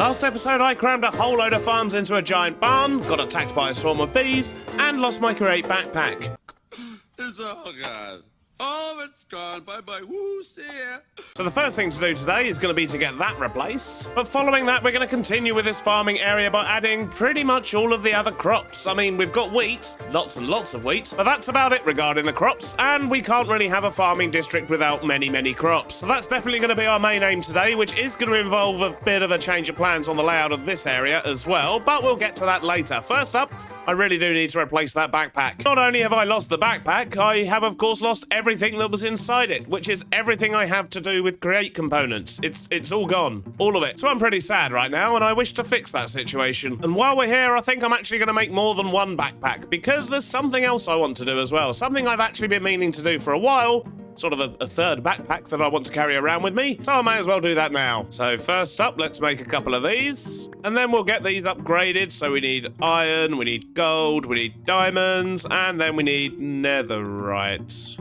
Last episode, I crammed a whole load of farms into a giant barn, got attacked by a swarm of bees, and lost my Create backpack. It's all gone. All of it's gone. Bye-bye. Woo, see ya. So the first thing to do today is going to be to get that replaced. But following that, we're going to continue with this farming area by adding pretty much all of the other crops. I mean, we've got wheat, lots and lots of wheat, but that's about it regarding the crops, and we can't really have a farming district without many crops. So that's definitely going to be our main aim today, which is going to involve a bit of a change of plans on the layout of this area as well, but we'll get to that later. First up, I really do need to replace that backpack. Not only have I lost the backpack, I have of course lost everything that was inside it, which is everything I have to do with Create components. It's all gone. All of it. So I'm pretty sad right now, and I wish to fix that situation. And while we're here, I think I'm actually going to make more than one backpack, because there's something else I want to do as well. Something I've actually been meaning to do for a while. Sort of a third backpack that I want to carry around with me, so I may as well do that now. So first up, let's make a couple of these, and then we'll get these upgraded. So we need iron, we need gold, we need diamonds, and then we need netherite.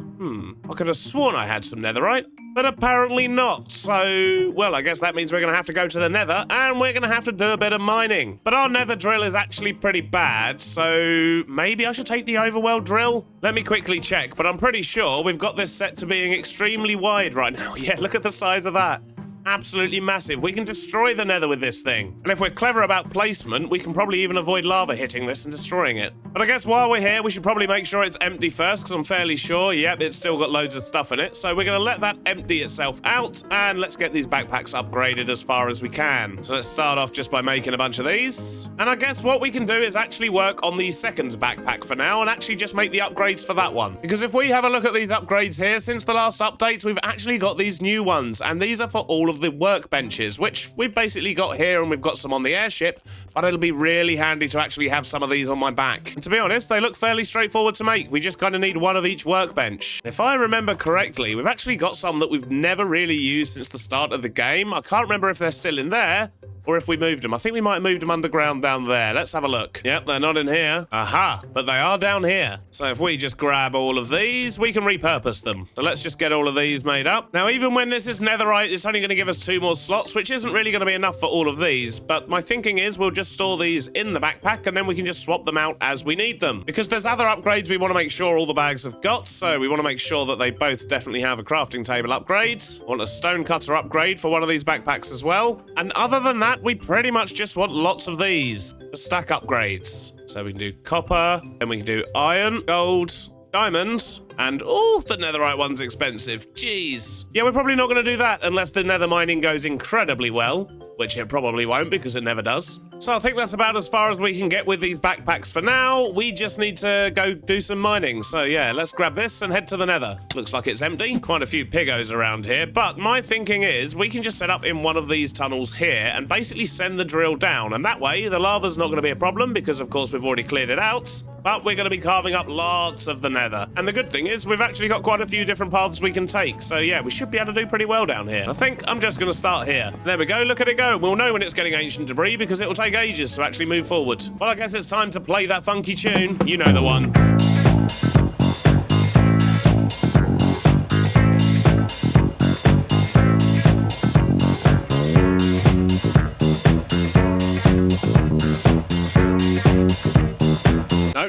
I could have sworn I had some netherite, but apparently not. So, well, I guess that means we're going to have to go to the nether, and we're going to have to do a bit of mining. But our nether drill is actually pretty bad, so maybe I should take the overworld drill? Let me quickly check, but I'm pretty sure we've got this set to being extremely wide right now. Yeah, look at the size of that. Absolutely massive. We can destroy the nether with this thing. And if we're clever about placement, we can probably even avoid lava hitting this and destroying it. But I guess while we're here, we should probably make sure it's empty first, because I'm fairly sure, yep, it's still got loads of stuff in it. So we're going to let that empty itself out, and let's get these backpacks upgraded as far as we can. So let's start off just by making a bunch of these. And I guess what we can do is actually work on the second backpack for now, and actually just make the upgrades for that one. Because if we have a look at these upgrades here, since the last update, we've actually got these new ones, and these are for all of the workbenches, which we've basically got here, and we've got some on the airship, but it'll be really handy to actually have some of these on my back. And to be honest, they look fairly straightforward to make. We just kind of need one of each workbench. If I remember correctly, we've actually got some that we've never really used since the start of the game. I can't remember if they're still in there, or if we moved them. I think we might have moved them underground down there. Let's have a look. Yep, they're not in here. Aha, but they are down here. So if we just grab all of these, we can repurpose them. So let's just get all of these made up. Now, even when this is netherite, it's only going to give us 2 more slots, which isn't really going to be enough for all of these. But my thinking is we'll just store these in the backpack, and then we can just swap them out as we need them. Because there's other upgrades we want to make sure all the bags have got. So we want to make sure that they both definitely have a crafting table upgrade. Want a stone cutter upgrade for one of these backpacks as well. And other than that, we pretty much just want lots of these. The stack upgrades. So we can do copper, then we can do iron, gold, diamonds, and oh, the netherite one's expensive. Jeez. Yeah, we're probably not going to do that unless the nether mining goes incredibly well, which it probably won't because it never does. So I think that's about as far as we can get with these backpacks for now. We just need to go do some mining. So yeah, let's grab this and head to the nether. Looks like it's empty. Quite a few piggos around here, but my thinking is we can just set up in one of these tunnels here and basically send the drill down. And that way the lava's not going to be a problem because of course we've already cleared it out, but we're going to be carving up lots of the nether. And the good thing is we've actually got quite a few different paths we can take. So yeah, we should be able to do pretty well down here. I think I'm just going to start here. There we go. Look at it go. We'll know when it's getting ancient debris because it will take ages to actually move forward. Well, I guess it's time to play that funky tune. You know the one.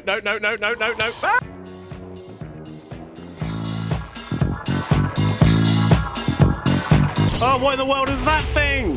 No. Ah! Oh, what in the world is that thing?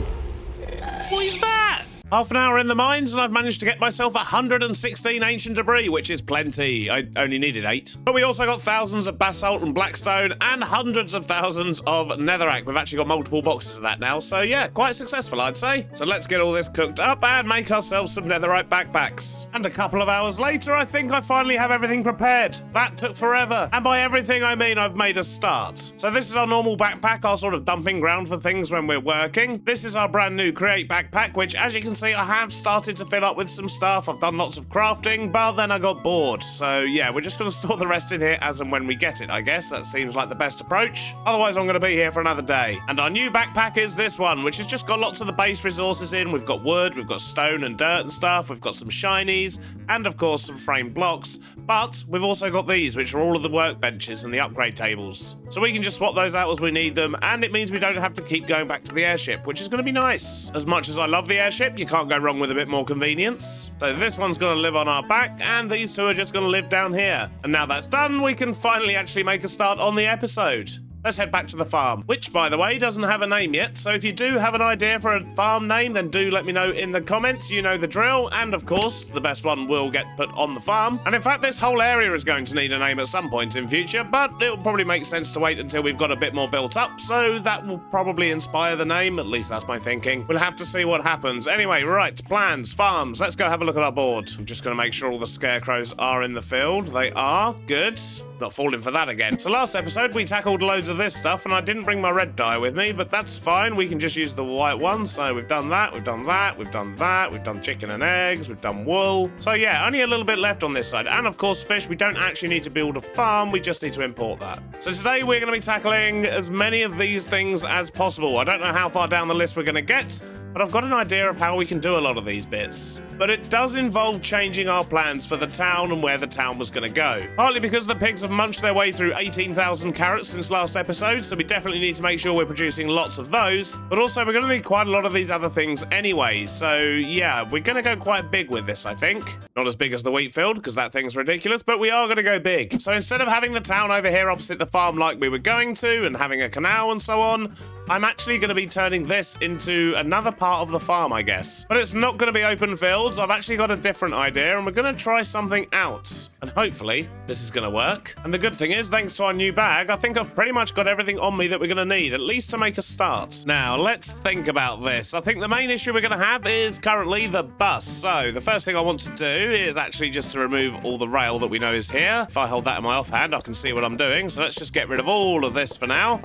What is that? Half an hour in the mines and I've managed to get myself 116 ancient debris, which is plenty. I only needed 8. But we also got thousands of basalt and blackstone and hundreds of thousands of netherrack. We've actually got multiple boxes of that now. So yeah, quite successful, I'd say. So let's get all this cooked up and make ourselves some netherite backpacks. And a couple of hours later, I think I finally have everything prepared. That took forever. And by everything, I mean I've made a start. So this is our normal backpack, our sort of dumping ground for things when we're working. This is our brand new Create backpack, which as you can see, see, I have started to fill up with some stuff. I've done lots of crafting, but then I got bored. So yeah, we're just going to store the rest in here as and when we get it, I guess. That seems like the best approach. Otherwise, I'm going to be here for another day. And our new backpack is this one, which has just got lots of the base resources in. We've got wood, we've got stone and dirt and stuff. We've got some shinies and, of course, some framed blocks. But we've also got these, which are all of the workbenches and the upgrade tables. So we can just swap those out as we need them, and it means we don't have to keep going back to the airship, which is going to be nice. As much as I love the airship, you can't go wrong with a bit more convenience. So this one's going to live on our back, and these two are just going to live down here. And now that's done, we can finally actually make a start on the episode. Let's head back to the farm, which, by the way, doesn't have a name yet. So if you do have an idea for a farm name, then do let me know in the comments. You know the drill. And, of course, the best one will get put on the farm. And, in fact, this whole area is going to need a name at some point in future, but it'll probably make sense to wait until we've got a bit more built up. So that will probably inspire the name. At least that's my thinking. We'll have to see what happens. Anyway, right, plans, farms. Let's go have a look at our board. I'm just going to make sure all the scarecrows are in the field. They are. Good. Not falling for that again. So last episode, we tackled loads of this stuff, and I didn't bring my red dye with me, but that's fine. We can just use the white one. So we've done that, we've done that, we've done that, we've done chicken and eggs, we've done wool. So yeah, only a little bit left on this side. And of course, fish. We don't actually need to build a farm. We just need to import that. So today, we're going to be tackling as many of these things as possible. I don't know how far down the list we're going to get, but I've got an idea of how we can do a lot of these bits. But it does involve changing our plans for the town and where the town was going to go. Partly because the pigs have munched their way through 18,000 carrots since last episode, so we definitely need to make sure we're producing lots of those. But also, we're going to need quite a lot of these other things anyway. So yeah, we're going to go quite big with this, I think. Not as big as the wheat field, because that thing's ridiculous, but we are going to go big. So instead of having the town over here opposite the farm like we were going to, and having a canal and so on, I'm actually going to be turning this into another part of the farm, I guess. But it's not going to be open fields. I've actually got a different idea, and we're going to try something out. And hopefully, this is going to work. And the good thing is, thanks to our new bag, I think I've pretty much got everything on me that we're going to need, at least to make a start. Now, let's think about this. I think the main issue we're going to have is currently the bus. So, the first thing I want to do is actually just to remove all the rail that we know is here. If I hold that in my offhand, I can see what I'm doing. So let's just get rid of all of this for now.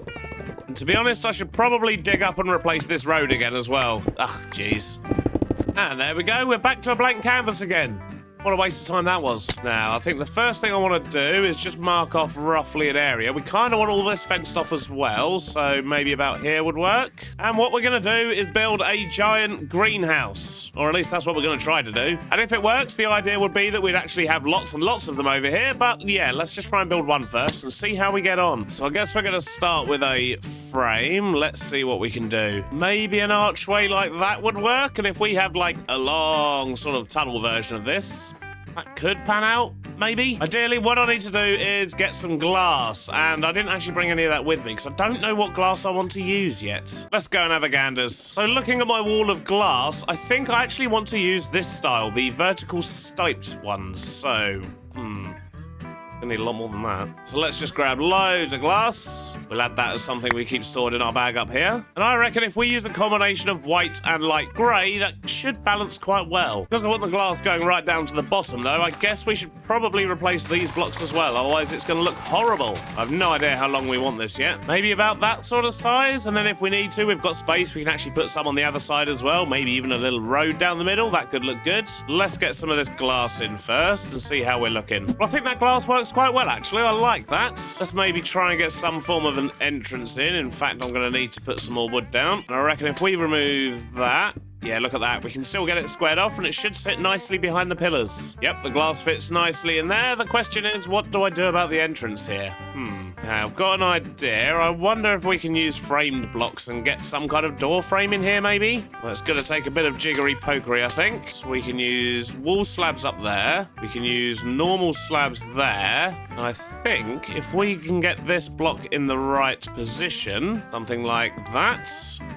And to be honest, I should probably dig up and replace this road again as well. Ugh, jeez. And there we go, we're back to a blank canvas again. What a waste of time that was. Now, I think the first thing I want to do is just mark off roughly an area. We kind of want all this fenced off as well, so maybe about here would work. And what we're going to do is build a giant greenhouse, or at least that's what we're going to try to do. And if it works, the idea would be that we'd actually have lots and lots of them over here, but yeah, let's just try and build one first and see how we get on. So I guess we're going to start with a frame. Let's see what we can do. Maybe an archway like that would work, and if we have like a long sort of tunnel version of this, that could pan out, maybe. Ideally, what I need to do is get some glass, and I didn't actually bring any of that with me because I don't know what glass I want to use yet. Let's go and have a ganders. So looking at my wall of glass, I think I actually want to use this style, the vertical stiped ones. So, gonna need a lot more than that. So let's just grab loads of glass. We'll add that as something we keep stored in our bag up here. And I reckon if we use the combination of white and light grey, that should balance quite well. Because I want the glass going right down to the bottom, though, I guess we should probably replace these blocks as well. Otherwise, it's gonna look horrible. I have no idea how long we want this yet. Maybe about that sort of size. And then if we need to, we've got space. We can actually put some on the other side as well. Maybe even a little road down the middle. That could look good. Let's get some of this glass in first and see how we're looking. Well, I think that glass works quite well, actually. I like that. Let's maybe try and get some form of an entrance in. In fact, I'm going to need to put some more wood down. And I reckon if we remove that, yeah, look at that. We can still get it squared off, and it should sit nicely behind the pillars. Yep, the glass fits nicely in there. The question is, what do I do about the entrance here? Now, I've got an idea. I wonder if we can use framed blocks and get some kind of door frame in here, maybe? Well, it's going to take a bit of jiggery-pokery, I think. So we can use wall slabs up there. We can use normal slabs there. And I think if we can get this block in the right position, something like that,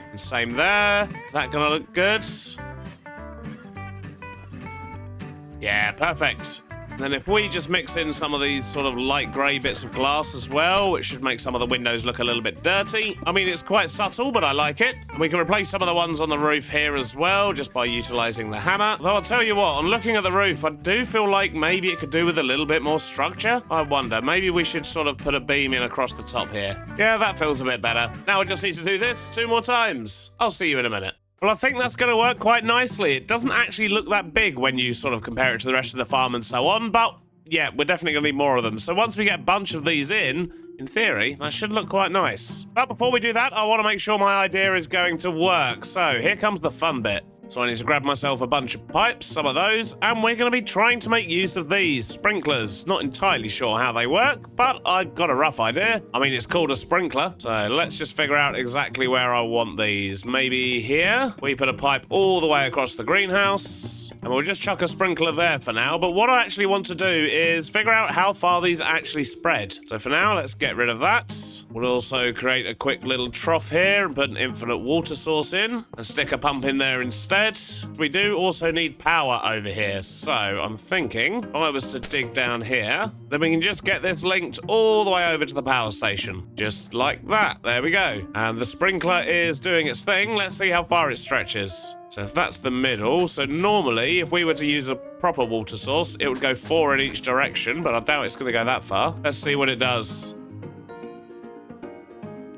and same there. Is that going to look good? Yeah, perfect. And then if we just mix in some of these sort of light grey bits of glass as well, it should make some of the windows look a little bit dirty. I mean, it's quite subtle, but I like it. And we can replace some of the ones on the roof here as well, just by utilising the hammer. Though I'll tell you what, on looking at the roof, I do feel like maybe it could do with a little bit more structure. I wonder, maybe we should sort of put a beam in across the top here. Yeah, that feels a bit better. Now I just need to do this 2 more times. I'll see you in a minute. Well, I think that's going to work quite nicely. It doesn't actually look that big when you sort of compare it to the rest of the farm and so on, but yeah, we're definitely going to need more of them. So once we get a bunch of these in theory, that should look quite nice. But before we do that, I want to make sure my idea is going to work. So here comes the fun bit. So I need to grab myself a bunch of pipes, some of those, and we're going to be trying to make use of these sprinklers. Not entirely sure how they work, but I've got a rough idea. I mean, it's called a sprinkler, so let's just figure out exactly where I want these. Maybe here. We put a pipe all the way across the greenhouse, and we'll just chuck a sprinkler there for now. But what I actually want to do is figure out how far these actually spread. So for now, let's get rid of that. We'll also create a quick little trough here and put an infinite water source in and stick a pump in there instead. We do also need power over here, so I'm thinking if I was to dig down here, then we can just get this linked all the way over to the power station. Just like that. There we go. And the sprinkler is doing its thing. Let's see how far it stretches. So if that's the middle, so normally if we were to use a proper water source, it would go 4 in each direction, but I doubt it's going to go that far. Let's see what it does.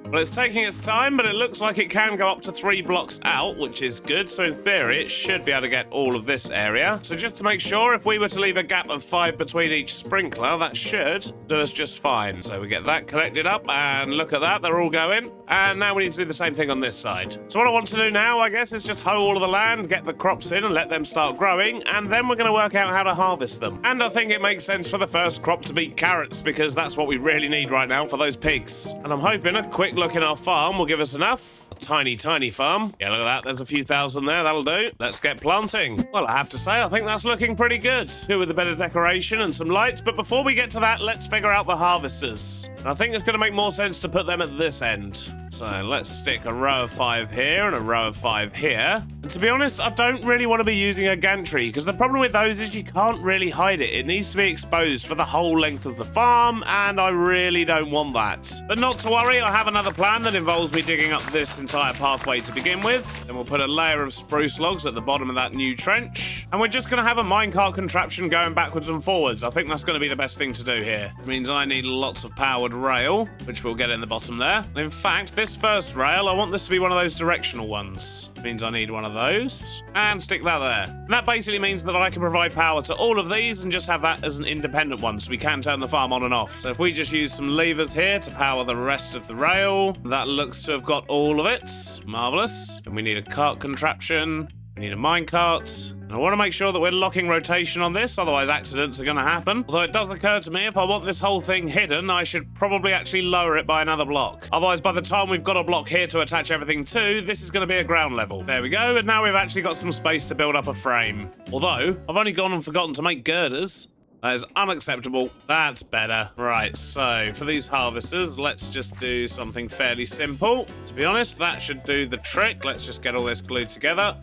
Well, it's taking its time, but it looks like it can go up to 3 blocks out, which is good. So in theory, it should be able to get all of this area. So just to make sure, if we were to leave a gap of 5 between each sprinkler, that should do us just fine. So we get that connected up, and look at that, they're all going. And now we need to do the same thing on this side. So what I want to do now, I guess, is just hoe all of the land, get the crops in and let them start growing, and then we're going to work out how to harvest them. And I think it makes sense for the first crop to be carrots, because that's what we really need right now for those pigs. And I'm hoping a quick look in our farm will give us enough. A tiny, tiny farm. Yeah, look at that. There's a few thousand there. That'll do. Let's get planting. Well, I have to say, I think that's looking pretty good. Good with a bit of decoration and some lights. But before we get to that, let's figure out the harvesters. And I think it's going to make more sense to put them at this end. So let's stick a row of 5 here and a row of 5 here. And to be honest, I don't really want to be using a gantry, because the problem with those is you can't really hide it. It needs to be exposed for the whole length of the farm, and I really don't want that. But not to worry, I have another plan that involves me digging up this entire pathway to begin with. Then we'll put a layer of spruce logs at the bottom of that new trench. And we're just going to have a minecart contraption going backwards and forwards. I think that's going to be the best thing to do here. It means I need lots of powered rail, which we'll get in the bottom there. And in fact, this first rail, I want this to be one of those directional ones. It means I need one of those. And stick that there. And that basically means that I can provide power to all of these and just have that as an independent one, so we can turn the farm on and off. So if we just use some levers here to power the rest of the rail, that looks to have got all of it. Marvelous. And we need a cart contraption. We need a minecart. And I want to make sure that we're locking rotation on this, otherwise accidents are going to happen. Although it does occur to me, if I want this whole thing hidden, I should probably actually lower it by another block. Otherwise, by the time we've got a block here to attach everything to, this is going to be a ground level. There we go, and now we've actually got some space to build up a frame. Although, I've only gone and forgotten to make girders. That is unacceptable. That's better. Right, so for these harvesters, let's just do something fairly simple. To be honest, that should do the trick. Let's just get all this glued together.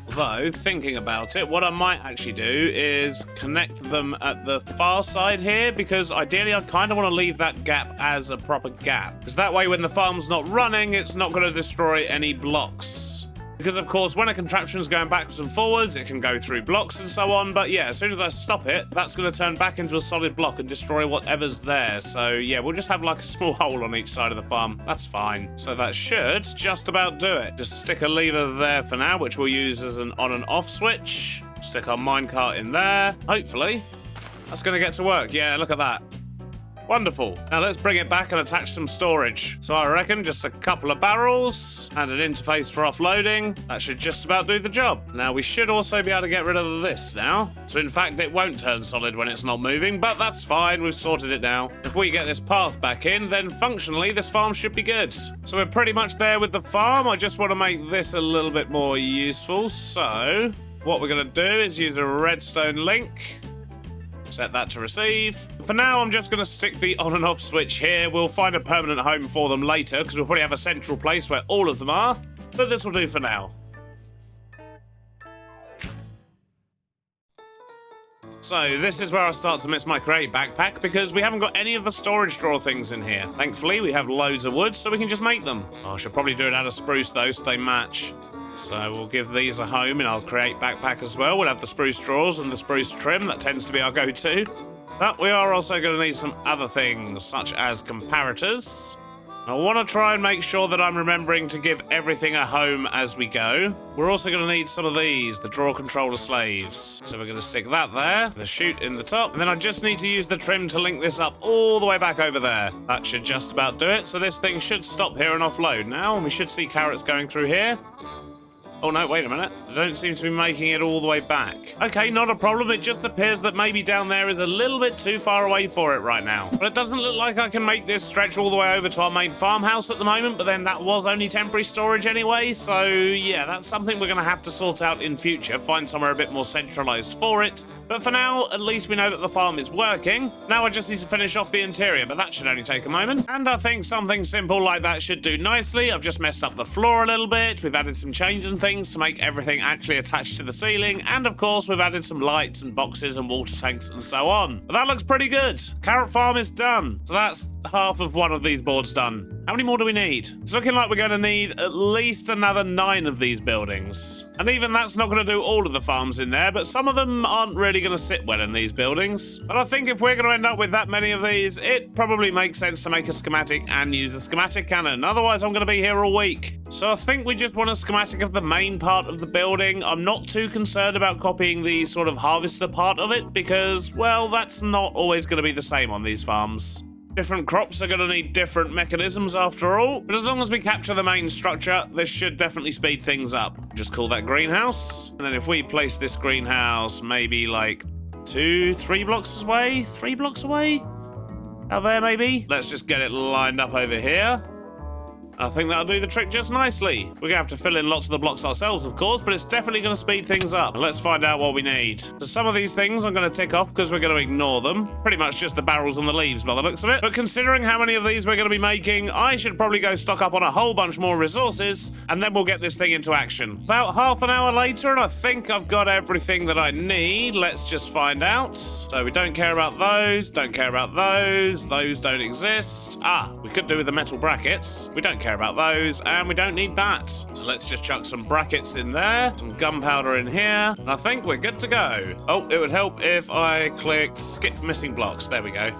Although, thinking about it, what I might actually do is connect them at the far side here, because ideally I kind of want to leave that gap as a proper gap. Because that way when the farm's not running, it's not going to destroy any blocks. Because, of course, when a contraption's going backwards and forwards, it can go through blocks and so on. But, yeah, as soon as I stop it, that's going to turn back into a solid block and destroy whatever's there. So, yeah, we'll just have, like, a small hole on each side of the farm. That's fine. So that should just about do it. Just stick a lever there for now, which we'll use as an on and off switch. Stick our minecart in there. Hopefully, that's going to get to work. Yeah, look at that. Wonderful. Now let's bring it back and attach some storage. So I reckon just a couple of barrels and an interface for offloading. That should just about do the job. Now we should also be able to get rid of this now. So in fact, it won't turn solid when it's not moving, but that's fine. We've sorted it now. If we get this path back in, then functionally this farm should be good. So we're pretty much there with the farm. I just want to make this a little bit more useful. So what we're going to do is use a redstone link. Set that to receive. For now, I'm just going to stick the on and off switch here. We'll find a permanent home for them later, because we'll probably have a central place where all of them are. But this will do for now. So this is where I start to miss my crate backpack, because we haven't got any of the storage drawer things in here. Thankfully, we have loads of wood, so we can just make them. Oh, I should probably do it out of spruce, though, so they match. So we'll give these a home in our create backpack as well. We'll have the spruce drawers and the spruce trim. That tends to be our go-to. But we are also going to need some other things, such as comparators. I want to try and make sure that I'm remembering to give everything a home as we go. We're also going to need some of these, the drawer controller slaves. So we're going to stick that there, the chute in the top, and then I just need to use the trim to link this up all the way back over there. That should just about do it. So this thing should stop here and offload now, and we should see carrots going through here. Oh no, wait a minute. I don't seem to be making it all the way back. Okay, not a problem. It just appears that maybe down there is a little bit too far away for it right now. But it doesn't look like I can make this stretch all the way over to our main farmhouse at the moment, but then that was only temporary storage anyway, so yeah, that's something we're going to have to sort out in future, find somewhere a bit more centralized for it. But for now, at least we know that the farm is working. Now I just need to finish off the interior, but that should only take a moment. And I think something simple like that should do nicely. I've just messed up the floor a little bit. We've added some chains and things to make everything actually attached to the ceiling. And of course, we've added some lights and boxes and water tanks and so on. But that looks pretty good. Carrot farm is done. So that's half of one of these boards done. How many more do we need? It's looking like we're going to need at least another 9 of these buildings. And even that's not going to do all of the farms in there, but some of them aren't really going to sit well in these buildings. But I think if we're going to end up with that many of these, it probably makes sense to make a schematic and use a schematic cannon. Otherwise, I'm going to be here all week. So I think we just want a schematic of the main part of the building. I'm not too concerned about copying the sort of harvester part of it because, well, that's not always going to be the same on these farms. Different crops are going to need different mechanisms after all, but as long as we capture the main structure, this should definitely speed things up. Just call that greenhouse. And then if we place this greenhouse maybe like 2-3 blocks away, 3 blocks away, out there maybe. Let's just get it lined up over here. I think that'll do the trick just nicely. We're going to have to fill in lots of the blocks ourselves, of course, but it's definitely going to speed things up. Let's find out what we need. So some of these things I'm going to tick off because we're going to ignore them. Pretty much just the barrels and the leaves by the looks of it. But considering how many of these we're going to be making, I should probably go stock up on a whole bunch more resources, and then we'll get this thing into action. About half an hour later, and I think I've got everything that I need. Let's just find out. So we don't care about those, don't care about those don't exist. We could do with the metal brackets. We don't care about those, and we don't need that. So let's just chuck some brackets in there, some gunpowder in here, and I think we're good to go. Oh, it would help if I clicked skip missing blocks. There we go.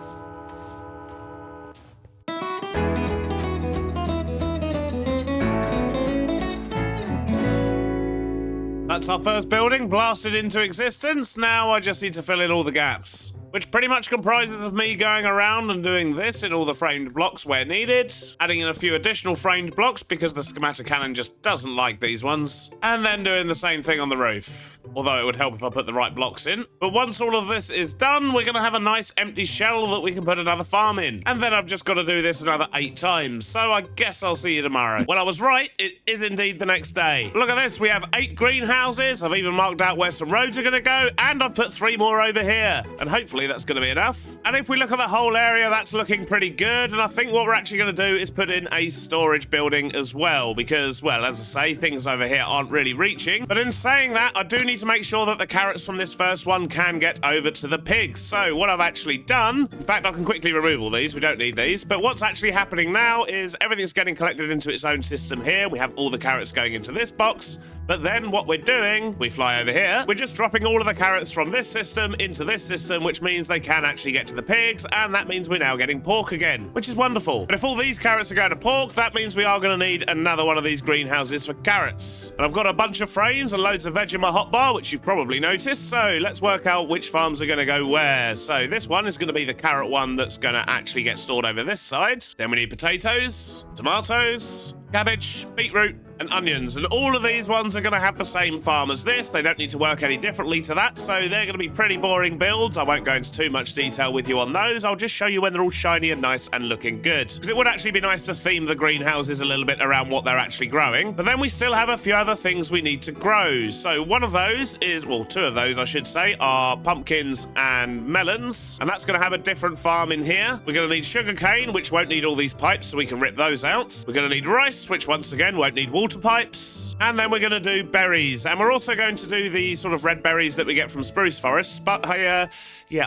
That's our first building blasted into existence. Now I just need to fill in all the gaps, which pretty much comprises of me going around and doing this in all the framed blocks where needed, adding in a few additional framed blocks because the schematic cannon just doesn't like these ones, and then doing the same thing on the roof. Although it would help if I put the right blocks in. But once all of this is done, we're going to have a nice empty shell that we can put another farm in. And then I've just got to do this another 8 times. So I guess I'll see you tomorrow. Well, I was right. It is indeed the next day. Look at this. We have 8 greenhouses. I've even marked out where some roads are going to go. And I've put 3 more over here. And hopefully that's going to be enough. And if we look at the whole area, that's looking pretty good. And I think what we're actually going to do is put in a storage building as well. Because, well, as I say, things over here aren't really reaching. But in saying that, I do need to make sure that the carrots from this first one can get over to the pigs. So what I've actually done, in fact, I can quickly remove all these. We don't need these. But what's actually happening now is everything's getting collected into its own system here. We have all the carrots going into this box. But then what we're doing, we fly over here. We're just dropping all of the carrots from this system into this system, which means they can actually get to the pigs. And that means we're now getting pork again, which is wonderful. But if all these carrots are going to pork, that means we are going to need another one of these greenhouses for carrots. And I've got a bunch of frames and loads of veg in my hotbar, which you've probably noticed. So let's work out which farms are going to go where. So this one is going to be the carrot one that's going to actually get stored over this side. Then we need potatoes, tomatoes, cabbage, beetroot, and onions, and all of these ones are going to have the same farm as this. They don't need to work any differently to that, so they're going to be pretty boring builds. I won't go into too much detail with you on those. I'll just show you when they're all shiny and nice and looking good, because it would actually be nice to theme the greenhouses a little bit around what they're actually growing. But then we still have a few other things we need to grow. So one of those is, well, 2 of those I should say, are pumpkins and melons, and that's going to have a different farm in here. We're going to need sugarcane, which won't need all these pipes, so we can rip those out. We're going to need rice, which once again won't need water pipes, and then we're going to do berries, and we're also going to do the sort of red berries that we get from spruce forests, but I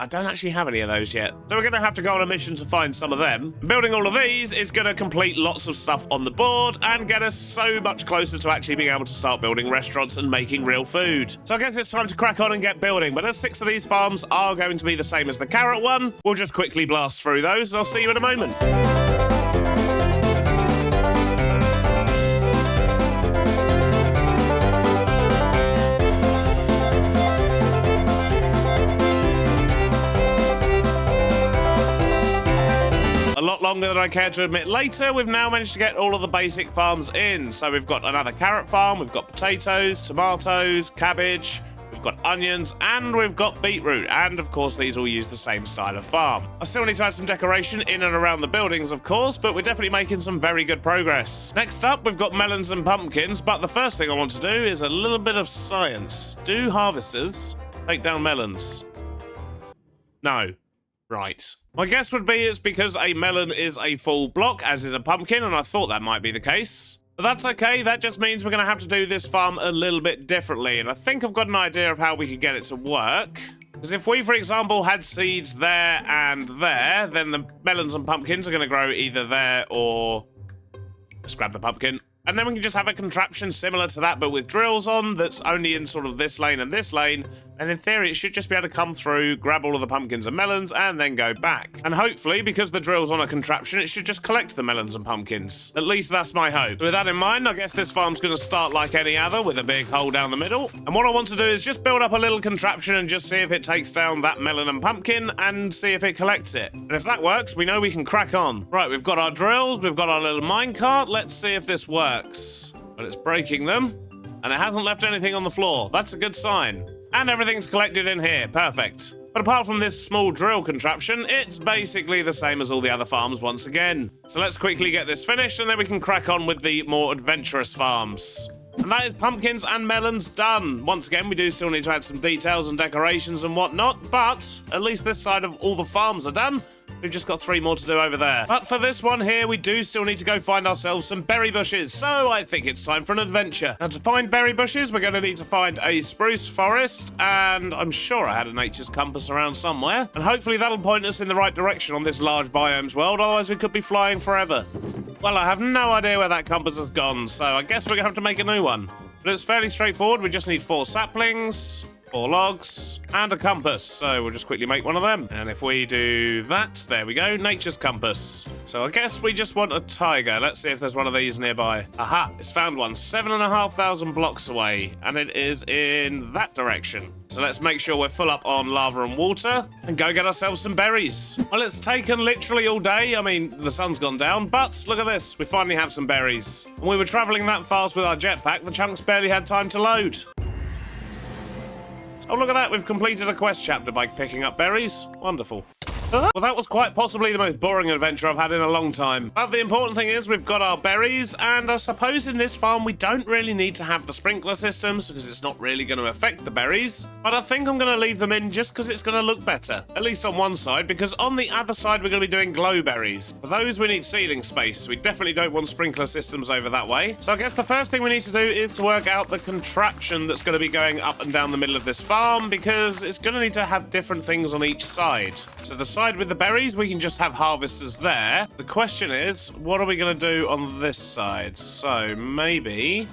don't actually have any of those yet, so we're going to have to go on a mission to find some of them. Building all of these is going to complete lots of stuff on the board and get us so much closer to actually being able to start building restaurants and making real food. So I guess it's time to crack on and get building, but as 6 of these farms are going to be the same as the carrot one, we'll just quickly blast through those, and I'll see you in a moment. longer than I care to admit later, we've now managed to get all of the basic farms in. So we've got another carrot farm, we've got potatoes, tomatoes, cabbage, we've got onions, and we've got beetroot. And of course, these all use the same style of farm. I still need to add some decoration in and around the buildings, of course, but we're definitely making some very good progress. Next up, we've got melons and pumpkins, but the first thing I want to do is a little bit of science. Do harvesters take down melons? No. Right. My guess would be it's because a melon is a full block, as is a pumpkin, and I thought that might be the case. But that's okay, that just means we're going to have to do this farm a little bit differently, and I think I've got an idea of how we could get it to work. Because if we, for example, had seeds there and there, then the melons and pumpkins are going to grow either there or... Let's grab the pumpkin. And then we can just have a contraption similar to that, but with drills on, that's only in sort of this lane and this lane. And in theory, it should just be able to come through, grab all of the pumpkins and melons, and then go back. And hopefully, because the drill's on a contraption, it should just collect the melons and pumpkins. At least that's my hope. So with that in mind, I guess this farm's going to start like any other, with a big hole down the middle. And what I want to do is just build up a little contraption and just see if it takes down that melon and pumpkin, and see if it collects it. And if that works, we know we can crack on. Right, we've got our drills, we've got our little minecart. Let's see if this works. But it's breaking them, and it hasn't left anything on the floor. That's a good sign. And everything's collected in here. Perfect. But apart from this small drill contraption, it's basically the same as all the other farms once again. So let's quickly get this finished, and then we can crack on with the more adventurous farms. And that is pumpkins and melons done. Once again, we do still need to add some details and decorations and whatnot, but at least this side of all the farms are done. We've just got 3 more to do over there. But for this one here, we do still need to go find ourselves some berry bushes. So I think it's time for an adventure. Now, to find berry bushes, we're going to need to find a spruce forest. And I'm sure I had a nature's compass around somewhere. And hopefully that'll point us in the right direction on this large biomes world. Otherwise, we could be flying forever. Well, I have no idea where that compass has gone. So I guess we're going to have to make a new one. But it's fairly straightforward. We just need 4 saplings, 4 logs, and a compass. So we'll just quickly make one of them. And if we do that, there we go, nature's compass. So I guess we just want a tiger. Let's see if there's one of these nearby. Aha, it's found one 7,500 blocks away, and it is in that direction. So let's make sure we're full up on lava and water and go get ourselves some berries. Well, it's taken literally all day. I mean, the sun's gone down, but look at this. We finally have some berries. When we were traveling that fast with our jetpack, the chunks barely had time to load. Oh, look at that. We've completed a quest chapter by picking up berries. Wonderful. Well, that was quite possibly the most boring adventure I've had in a long time. But the important thing is we've got our berries, and I suppose in this farm we don't really need to have the sprinkler systems because it's not really going to affect the berries. But I think I'm going to leave them in just because it's going to look better. At least on one side, because on the other side we're going to be doing glow berries. For those we need ceiling space. We definitely don't want sprinkler systems over that way. So I guess the first thing we need to do is to work out the contraption that's going to be going up and down the middle of this farm, because it's going to need to have different things on each side. So the side with the berries, we can just have harvesters there. The question is, what are we going to do on this side? So maybe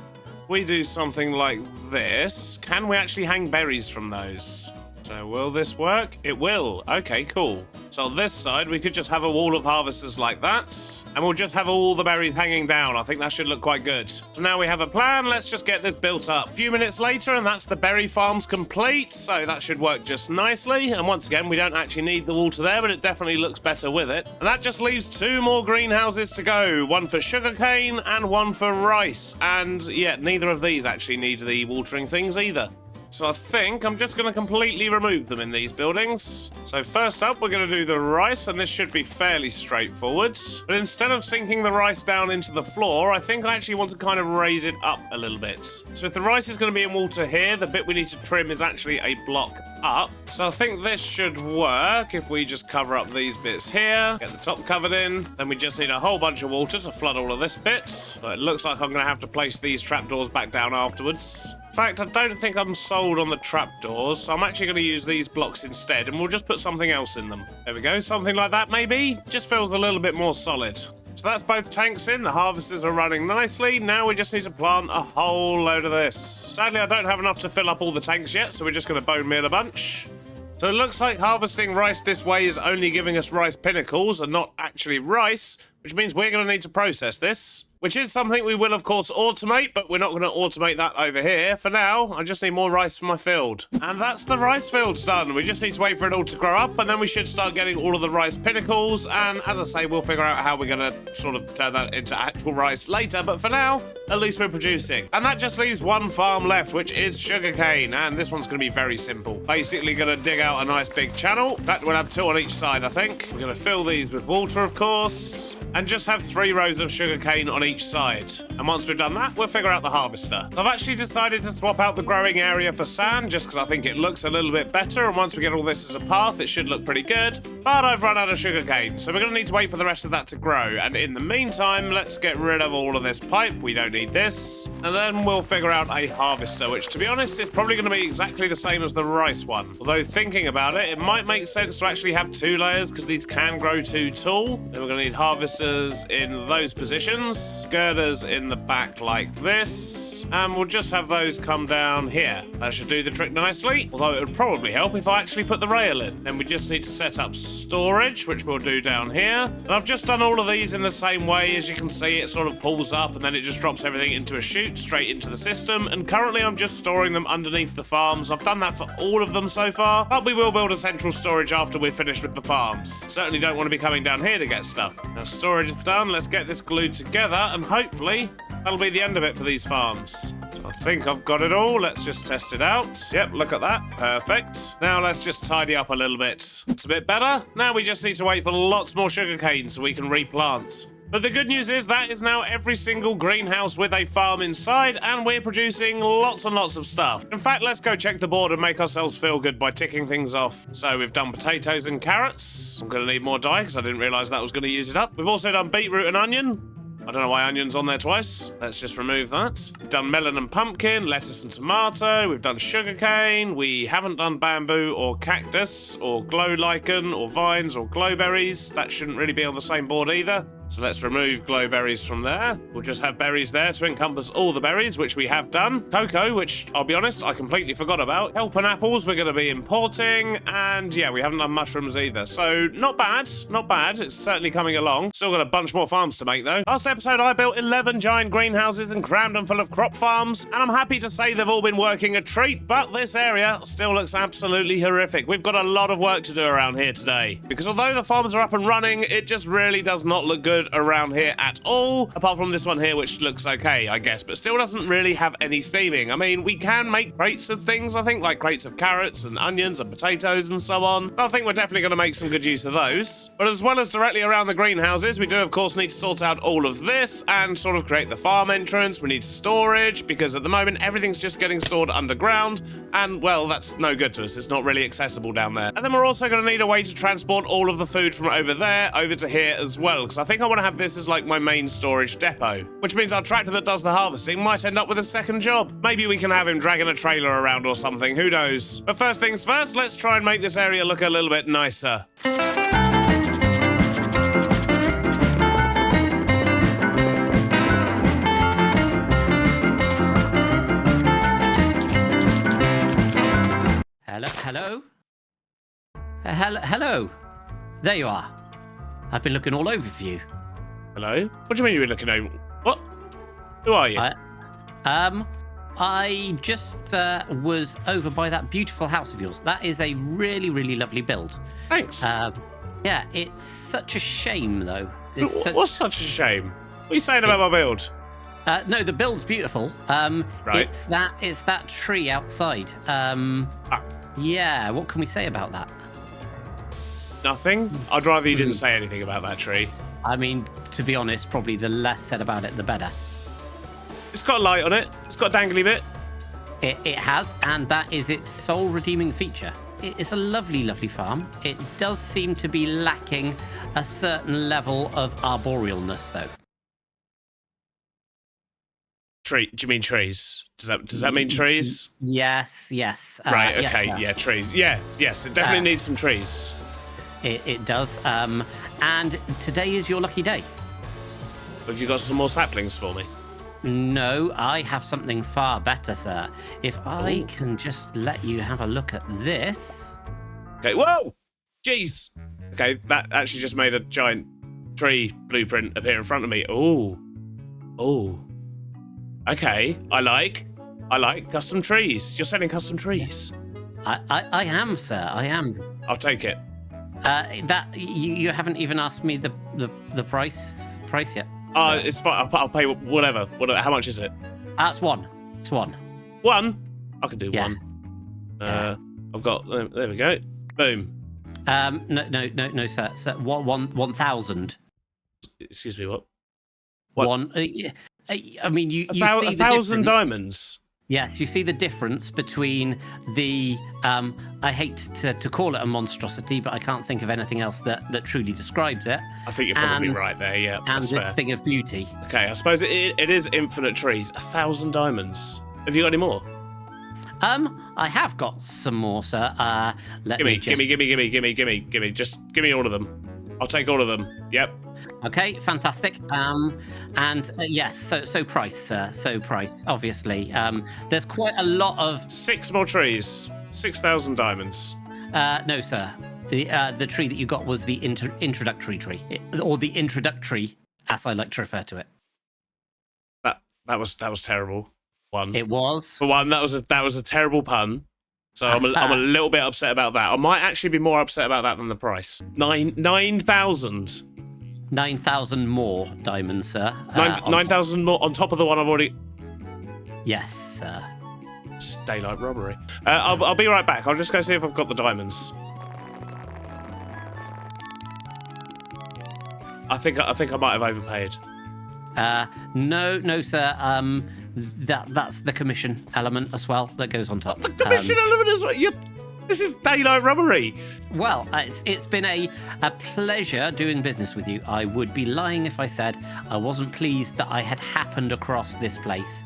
we do something like this. Can we actually hang berries from those? So will this work? It will. Okay, cool. So on this side, we could just have a wall of harvesters like that, and we'll just have all the berries hanging down. I think that should look quite good. So now we have a plan. Let's just get this built up. A few minutes later, and that's the berry farms complete. So that should work just nicely. And once again, we don't actually need the water there, but it definitely looks better with it. And that just leaves 2 more greenhouses to go. One for sugarcane and one for rice. And yeah, neither of these actually need the watering things either. So I think I'm just going to completely remove them in these buildings. So first up, we're going to do the rice, and this should be fairly straightforward. But instead of sinking the rice down into the floor, I think I actually want to kind of raise it up a little bit. So if the rice is going to be in water here, the bit we need to trim is actually a block up. So I think this should work if we just cover up these bits here, get the top covered in. Then we just need a whole bunch of water to flood all of this bit. So it looks like I'm going to have to place these trapdoors back down afterwards. In fact, I don't think I'm sold on the trapdoors, so I'm actually going to use these blocks instead, and we'll just put something else in them. There we go, something like that maybe. Just feels a little bit more solid. So that's both tanks in, the harvesters are running nicely. Now we just need to plant a whole load of this. Sadly, I don't have enough to fill up all the tanks yet, so we're just going to bone meal a bunch. So it looks like harvesting rice this way is only giving us rice pinnacles and not actually rice, which means we're going to need to process this. which is something we will, of course, automate, but we're not going to automate that over here. For now, I just need more rice for my field. And that's the rice fields done. We just need to wait for it all to grow up, and then we should start getting all of the rice pinnacles. And as I say, we'll figure out how we're going to sort of turn that into actual rice later. But for now, at least we're producing. And that just leaves one farm left, which is sugarcane. And this one's going to be very simple. Basically going to dig out a nice big channel. That we'll have 2 on each side, I think. We're going to fill these with water, of course, and just have 3 rows of sugarcane on each side. And once we've done that, we'll figure out the harvester. I've actually decided to swap out the growing area for sand, just because I think it looks a little bit better, and once we get all this as a path, it should look pretty good. But I've run out of sugarcane, so we're going to need to wait for the rest of that to grow. And in the meantime, let's get rid of all of this pipe. We don't need this. And then we'll figure out a harvester, which, to be honest, is probably going to be exactly the same as the rice one. Although, thinking about it, it might make sense to actually have 2 layers, because these can grow too tall. Then we're going to need harvesters in those positions, girders in the back like this, and we'll just have those come down here. That should do the trick nicely, although it would probably help if I actually put the rail in. Then we just need to set up storage, which we'll do down here. And I've just done all of these in the same way. As you can see, it sort of pulls up and then it just drops everything into a chute straight into the system, and currently I'm just storing them underneath the farms. I've done that for all of them so far, but we will build a central storage after we're finished with the farms. Certainly don't want to be coming down here to get stuff. Now storage is done, let's get this glued together, and hopefully that'll be the end of it for these farms. So I think I've got it all. Let's just test it out. Yep, look at that. Perfect. Now let's just tidy up a little bit. It's a bit better. Now we just need to wait for lots more sugarcane so we can replant. But the good news is that is now every single greenhouse with a farm inside, and we're producing lots and lots of stuff. In fact, let's go check the board and make ourselves feel good by ticking things off. So we've done potatoes and carrots. I'm going to need more dye because I didn't realise that was going to use it up. We've also done beetroot and onion. I don't know why onion's on there twice. Let's just remove that. We've done melon and pumpkin, lettuce and tomato. We've done sugarcane. We haven't done bamboo or cactus or glow lichen or vines or glowberries. That shouldn't really be on the same board either. So let's remove glowberries from there. We'll just have berries there to encompass all the berries, which we have done. Cocoa, which, I'll be honest, I completely forgot about. Kelp and apples we're going to be importing. And yeah, we haven't done mushrooms either. So not bad, not bad. It's certainly coming along. Still got a bunch more farms to make though. Last episode I built 11 giant greenhouses and crammed them full of crop farms. And I'm happy to say they've all been working a treat, but this area still looks absolutely horrific. We've got a lot of work to do around here today. Because although the farms are up and running, it just really does not look good around here at all, apart from this one here, which looks okay, I guess, but still doesn't really have any theming. I mean, we can make crates of things, I think, like crates of carrots and onions and potatoes and so on. I think we're definitely going to make some good use of those. But as well as directly around the greenhouses, we do, of course, need to sort out all of this and sort of create the farm entrance. We need storage, because at the moment, everything's just getting stored underground, and, well, that's no good to us. It's not really accessible down there. And then we're also going to need a way to transport all of the food from over there over to here as well, because I think I want to have this as like my main storage depot, which means our tractor that does the harvesting might end up with a second job. Maybe we can have him dragging a trailer around or something, who knows. But first things first, let's try and make this area look a little bit nicer. Hello? Hello? There you are. I've been looking all over for you. Hello? What do you mean you were looking over? What? Who are you? I just was over by that beautiful house of yours. That is a really, really lovely build. Thanks. Yeah, it's such a shame, though. What's such a shame? What are you saying about my build? No, the build's beautiful. Right. It's that tree outside. Yeah, what can we say about that? Nothing. I'd rather you didn't say anything about that tree. I mean, to be honest, probably the less said about it, the better. It's got a light on it. It's got a dangly bit. It has, and that is its sole redeeming feature. It's a lovely, lovely farm. It does seem to be lacking a certain level of arborealness, though. Tree? Do you mean trees? Does that mean trees? Yes. Right. Okay. Yes, yeah. Trees. Yeah. Yes. It definitely needs some trees. It does. And today is your lucky day. Have you got some more saplings for me? No, I have something far better, sir. If I can just let you have a look at this. Okay. Whoa! Jeez. Okay, that actually just made a giant tree blueprint appear in front of me. Ooh. Oh. Okay, I like custom trees. You're selling custom trees. I am, sir. I am. I'll take it. That you haven't even asked me the price yet. It's fine. I'll pay whatever. How much is it? It's one. It's one. One? I can do Yeah. one. Yeah. I've got. There we go. Boom. No, sir. 1,000. Excuse me. What? One. I mean, you see the 1,000 difference. diamonds. Yes, you see the difference between the. I hate to call it a monstrosity, but I can't think of anything else that truly describes it. I think you're probably right there. Yeah, And that's this fair. thing of beauty. Okay, I suppose it is infinite trees. 1,000 diamonds. Have you got any more? I have got some more, sir. Let me just... Gimme. Just give me all of them. I'll take all of them. Yep. Okay, fantastic. And yes, so price, sir. So price, obviously. There's quite a lot of... 6 more trees. 6,000 diamonds. No, sir. The tree that you got was the introductory tree, or the introductory, as I like to refer to it. That was terrible. One. It was. For one, that was a terrible pun. So I'm a little bit upset about that. I might actually be more upset about that than the price. 9,000. 9,000 more diamonds, sir. 9,000 more on top of the one I've already. Yes, sir. It's daylight robbery. I'll be right back. I'll just go see if I've got the diamonds. I think I might have overpaid. No, sir. That's the commission element as well that goes on top. The commission element as well. This is daylight robbery. Well, it's been a pleasure doing business with you. I would be lying if I said I wasn't pleased that I had happened across this place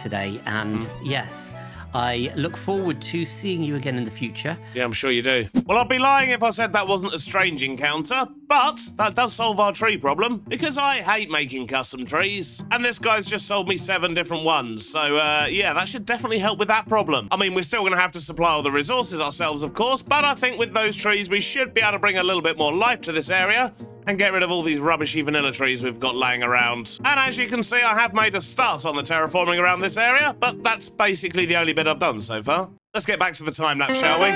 today. And yes, I look forward to seeing you again in the future. Yeah, I'm sure you do. Well, I'd be lying if I said that wasn't a strange encounter, but that does solve our tree problem, because I hate making custom trees. And this guy's just sold me 7 different ones, so yeah, that should definitely help with that problem. I mean, we're still going to have to supply all the resources ourselves, of course, but I think with those trees, we should be able to bring a little bit more life to this area and get rid of all these rubbishy vanilla trees we've got laying around. And as you can see, I have made a start on the terraforming around this area, but that's basically the only bit I've done so far. Let's get back to the time lapse, shall we?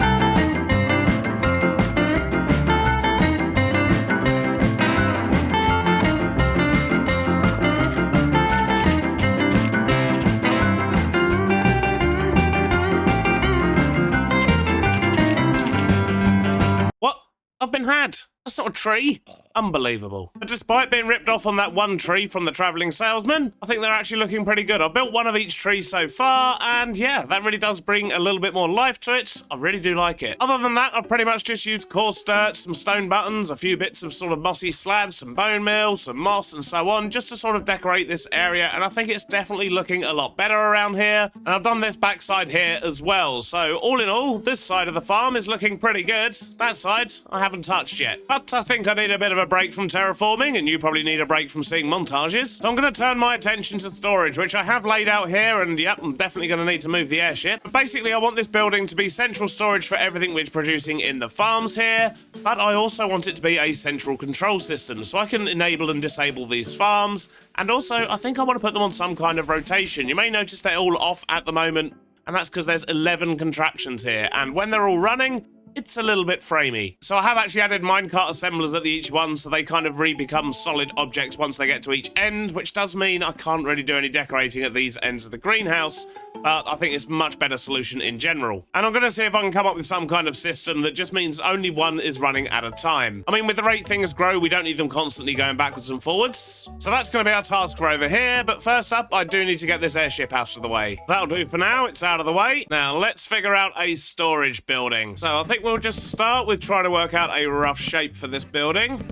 What? I've been had. That's not a tree. Unbelievable. But despite being ripped off on that one tree from the travelling salesman, I think they're actually looking pretty good. I've built one of each tree so far, and yeah, that really does bring a little bit more life to it. I really do like it. Other than that, I've pretty much just used coarse dirt, some stone buttons, a few bits of sort of mossy slabs, some bone meal, some moss, and so on, just to sort of decorate this area, and I think it's definitely looking a lot better around here. And I've done this backside here as well, so all in all, this side of the farm is looking pretty good. That side, I haven't touched yet. But I think I need a bit of a break from terraforming, and you probably need a break from seeing montages. So I'm going to turn my attention to storage, which I have laid out here, and yep, I'm definitely going to need to move the airship. But basically, I want this building to be central storage for everything we're producing in the farms here, but I also want it to be a central control system, so I can enable and disable these farms, and also, I think I want to put them on some kind of rotation. You may notice they're all off at the moment, and that's because there's 11 contraptions here, and when they're all running, it's a little bit framey. So I have actually added minecart assemblers at each one, so they kind of become solid objects once they get to each end, which does mean I can't really do any decorating at these ends of the greenhouse, but I think it's a much better solution in general. And I'm going to see if I can come up with some kind of system that just means only one is running at a time. I mean, with the rate things grow, we don't need them constantly going backwards and forwards. So that's going to be our task for over here, but first up, I do need to get this airship out of the way. That'll do for now, it's out of the way. Now, let's figure out a storage building. So I think we'll just start with trying to work out a rough shape for this building.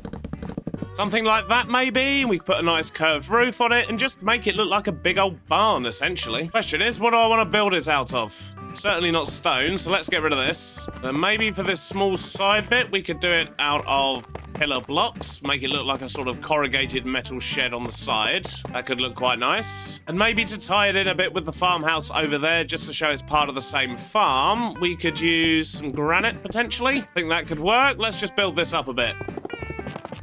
Something like that, maybe. We could put a nice curved roof on it and just make it look like a big old barn, essentially. Question is, what do I want to build it out of? Certainly not stone, so let's get rid of this. Then maybe for this small side bit, we could do it out of pillar blocks, make it look like a sort of corrugated metal shed on the side. That could look quite nice. And maybe to tie it in a bit with the farmhouse over there, just to show it's part of the same farm, we could use some granite, potentially. I think that could work. Let's just build this up a bit.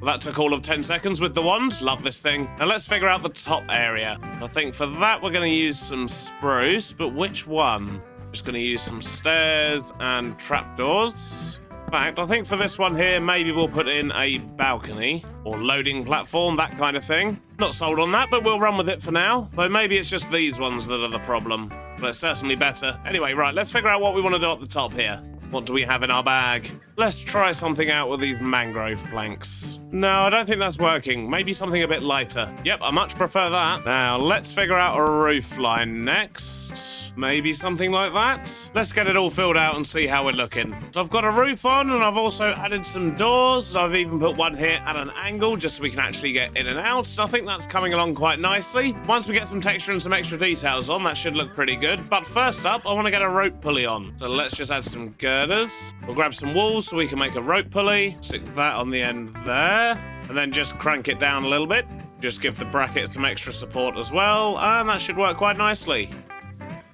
Well, that took all of 10 seconds with the wand. Love this thing. Now let's figure out the top area. I think for that we're going to use some spruce, but which one? Just going to use some stairs and trapdoors. In fact, I think for this one here, maybe we'll put in a balcony or loading platform, that kind of thing. Not sold on that, but we'll run with it for now. Though maybe it's just these ones that are the problem. But it's certainly better. Anyway, right, let's figure out what we want to do up the top here. What do we have in our bag? Let's try something out with these mangrove planks. No, I don't think that's working. Maybe something a bit lighter. Yep, I much prefer that. Now, let's figure out a roof line next. Maybe something like that. Let's get it all filled out and see how we're looking. So I've got a roof on, and I've also added some doors. And I've even put one here at an angle just so we can actually get in and out. And I think that's coming along quite nicely. Once we get some texture and some extra details on, that should look pretty good. But first up, I want to get a rope pulley on. So let's just add some girders. We'll grab some walls so we can make a rope pulley. Stick that on the end there. And then just crank it down a little bit. Just give the bracket some extra support as well. And that should work quite nicely.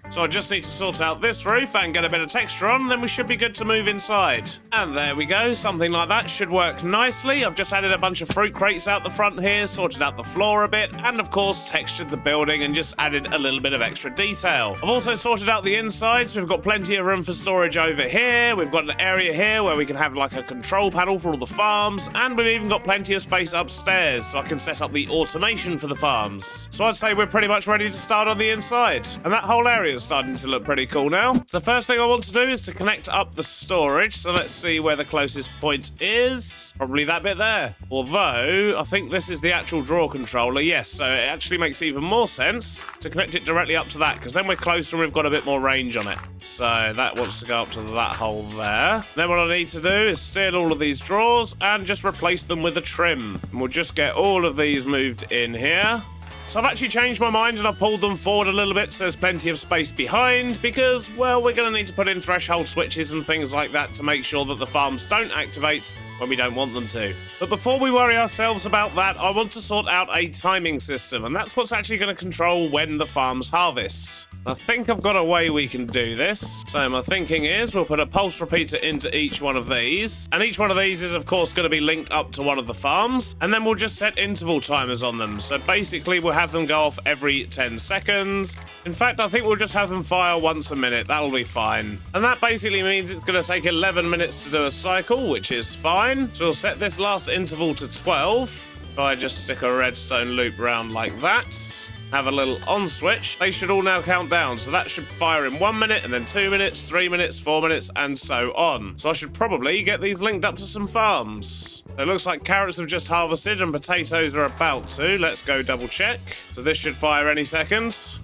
So I just need to sort out this roof and get a bit of texture on, then we should be good to move inside. And there we go, something like that should work nicely. I've just added a bunch of fruit crates out the front here, sorted out the floor a bit, and of course textured the building and just added a little bit of extra detail. I've also sorted out the inside, so we've got plenty of room for storage over here. We've got an area here where we can have like a control panel for all the farms, and we've even got plenty of space upstairs, so I can set up the automation for the farms. So I'd say we're pretty much ready to start on the inside. And that whole area is starting to look pretty cool now. So the first thing I want to do is to connect up the storage. So let's see where the closest point is. Probably that bit there. Although, I think this is the actual draw controller. Yes, so it actually makes even more sense to connect it directly up to that, because then we're closer and we've got a bit more range on it. So that wants to go up to that hole there. Then what I need to do is steal all of these drawers and just replace them with a trim. And we'll just get all of these moved in here. So I've actually changed my mind and I've pulled them forward a little bit so there's plenty of space behind because, well, we're going to need to put in threshold switches and things like that to make sure that the farms don't activate when we don't want them to. But before we worry ourselves about that, I want to sort out a timing system, and that's what's actually going to control when the farms harvest. I think I've got a way we can do this. So my thinking is we'll put a pulse repeater into each one of these, and each one of these is of course going to be linked up to one of the farms, and then we'll just set interval timers on them. So basically we'll have them go off every 10 seconds. In fact, I think we'll just have them fire once a minute. That'll be fine. And that basically means it's going to take 11 minutes to do a cycle, which is fine. So we'll set this last interval to 12. So I just stick a redstone loop round like that. Have a little on switch. They should all now count down. So that should fire in 1 minute, and then 2 minutes, 3 minutes, 4 minutes, and so on. So I should probably get these linked up to some farms. It looks like carrots have just harvested and potatoes are about to. Let's go double check. So this should fire any second.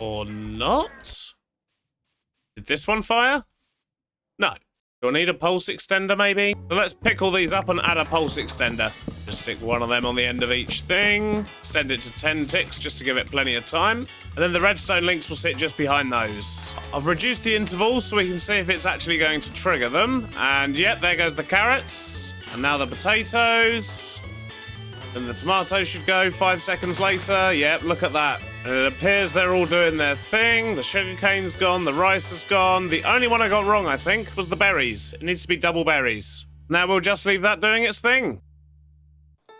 Or not? Did this one fire? No. Do I need a pulse extender maybe? So let's pick all these up and add a pulse extender. Just stick one of them on the end of each thing. Extend it to 10 ticks just to give it plenty of time. And then the redstone links will sit just behind those. I've reduced the intervals so we can see if it's actually going to trigger them. And yep, there goes the carrots. And now the potatoes. And the tomatoes should go 5 seconds later. Yep, look at that. And it appears they're all doing their thing. The sugarcane's gone, the rice is gone. The only one I got wrong, I think, was the berries. It needs to be double berries. Now we'll just leave that doing its thing.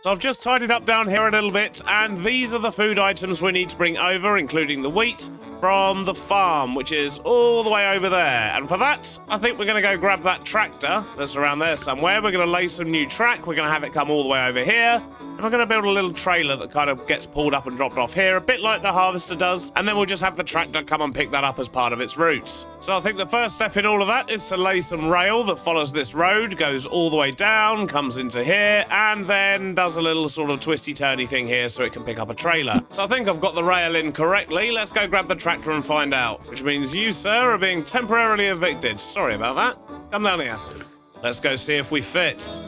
So I've just tidied up down here a little bit, and these are the food items we need to bring over, including the wheat from the farm, which is all the way over there. And for that, I think we're going to go grab that tractor that's around there somewhere. We're going to lay some new track. We're going to have it come all the way over here. And we're going to build a little trailer that kind of gets pulled up and dropped off here, a bit like the harvester does. And then we'll just have the tractor come and pick that up as part of its route. So I think the first step in all of that is to lay some rail that follows this road, goes all the way down, comes into here, and then does a little sort of twisty-turny thing here so it can pick up a trailer. So I think I've got the rail in correctly. Let's go grab the tractor and find out. Which means you, sir, are being temporarily evicted. Sorry about that. Come down here. Let's go see if we fit.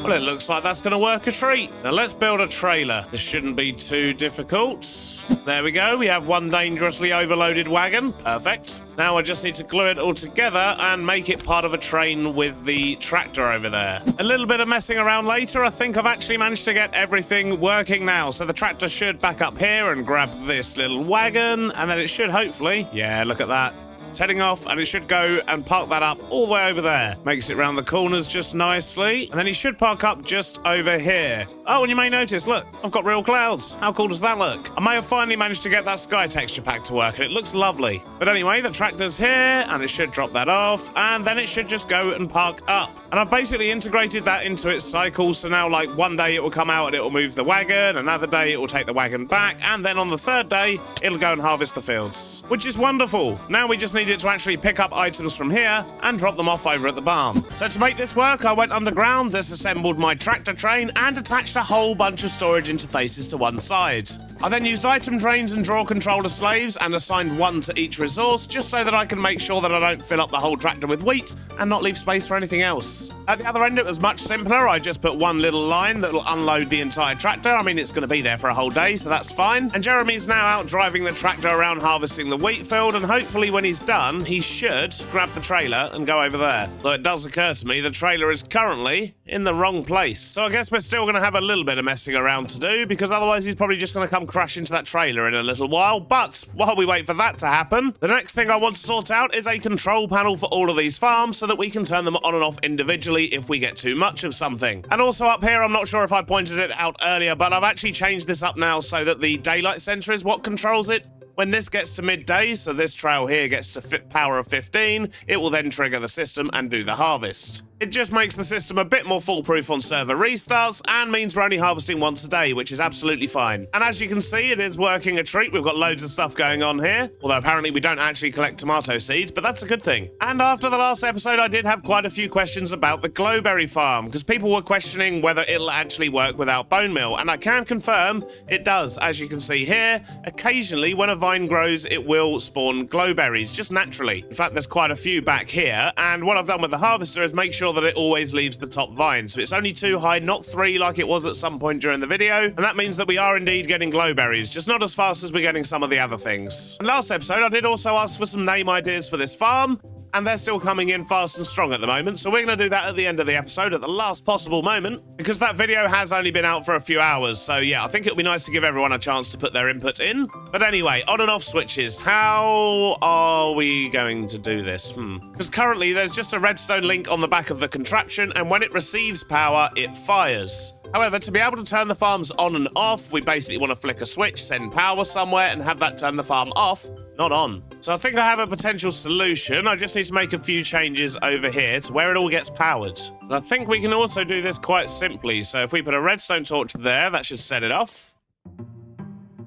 Well, it looks like that's going to work a treat. Now, let's build a trailer. This shouldn't be too difficult. There we go. We have one dangerously overloaded wagon. Perfect. Now I just need to glue it all together and make it part of a train with the tractor over there. A little bit of messing around later. I think I've actually managed to get everything working now. So the tractor should back up here and grab this little wagon, and then it should hopefully... Yeah, look at that. It's heading off, and it should go and park that up all the way over there. Makes it round the corners just nicely. And then he should park up just over here. Oh, and you may notice, look, I've got real clouds. How cool does that look? I may have finally managed to get that sky texture pack to work, and it looks lovely. But anyway, the tractor's here, and it should drop that off, and then it should just go and park up. And I've basically integrated that into its cycle, so now, like, one day it will come out and it will move the wagon, another day it will take the wagon back, and then on the third day, it'll go and harvest the fields. Which is wonderful. Now we just need it to actually pick up items from here and drop them off over at the barn. So to make this work, I went underground, disassembled my tractor train, and attached a whole bunch of storage interfaces to one side. I then used item trains and drawer controller slaves and assigned one to each resource, just so that I can make sure that I don't fill up the whole tractor with wheat and not leave space for anything else. At the other end, it was much simpler. I just put one little line that'll unload the entire tractor. I mean, it's going to be there for a whole day, so that's fine. And Jeremy's now out driving the tractor around harvesting the wheat field, and hopefully when he's done, he should grab the trailer and go over there. Though it does occur to me the trailer is currently in the wrong place. So I guess we're still going to have a little bit of messing around to do, because otherwise he's probably just going to come crash into that trailer in a little while. But while we wait for that to happen, the next thing I want to sort out is a control panel for all of these farms so that we can turn them on and off individually if we get too much of something. And also up here, I'm not sure if I pointed it out earlier, but I've actually changed this up now so that the daylight sensor is what controls it. When this gets to midday, so this trail here gets to power of 15, it will then trigger the system and do the harvest. It just makes the system a bit more foolproof on server restarts and means we're only harvesting once a day, which is absolutely fine. And as you can see, it is working a treat. We've got loads of stuff going on here, although apparently we don't actually collect tomato seeds, but that's a good thing. And after the last episode, I did have quite a few questions about the glowberry farm, because people were questioning whether it'll actually work without Bonemeal, and I can confirm it does. As you can see here, occasionally when a vine grows, it will spawn glowberries, just naturally. In fact, there's quite a few back here, and what I've done with the harvester is make sure that it always leaves the top vine. So it's only 2 high, not 3 like it was at some point during the video. And that means that we are indeed getting glowberries, just not as fast as we're getting some of the other things. And last episode, I did also ask for some name ideas for this farm, and they're still coming in fast and strong at the moment, so we're going to do that at the end of the episode, at the last possible moment, because that video has only been out for a few hours, so yeah, I think it'll be nice to give everyone a chance to put their input in. But anyway, on and off switches. How are we going to do this? Because currently there's just a redstone link on the back of the contraption, and when it receives power, it fires. However, to be able to turn the farms on and off, we basically want to flick a switch, send power somewhere, and have that turn the farm off, not on. So I think I have a potential solution. I just need to make a few changes over here to where it all gets powered. And I think we can also do this quite simply. So if we put a redstone torch there, that should set it off.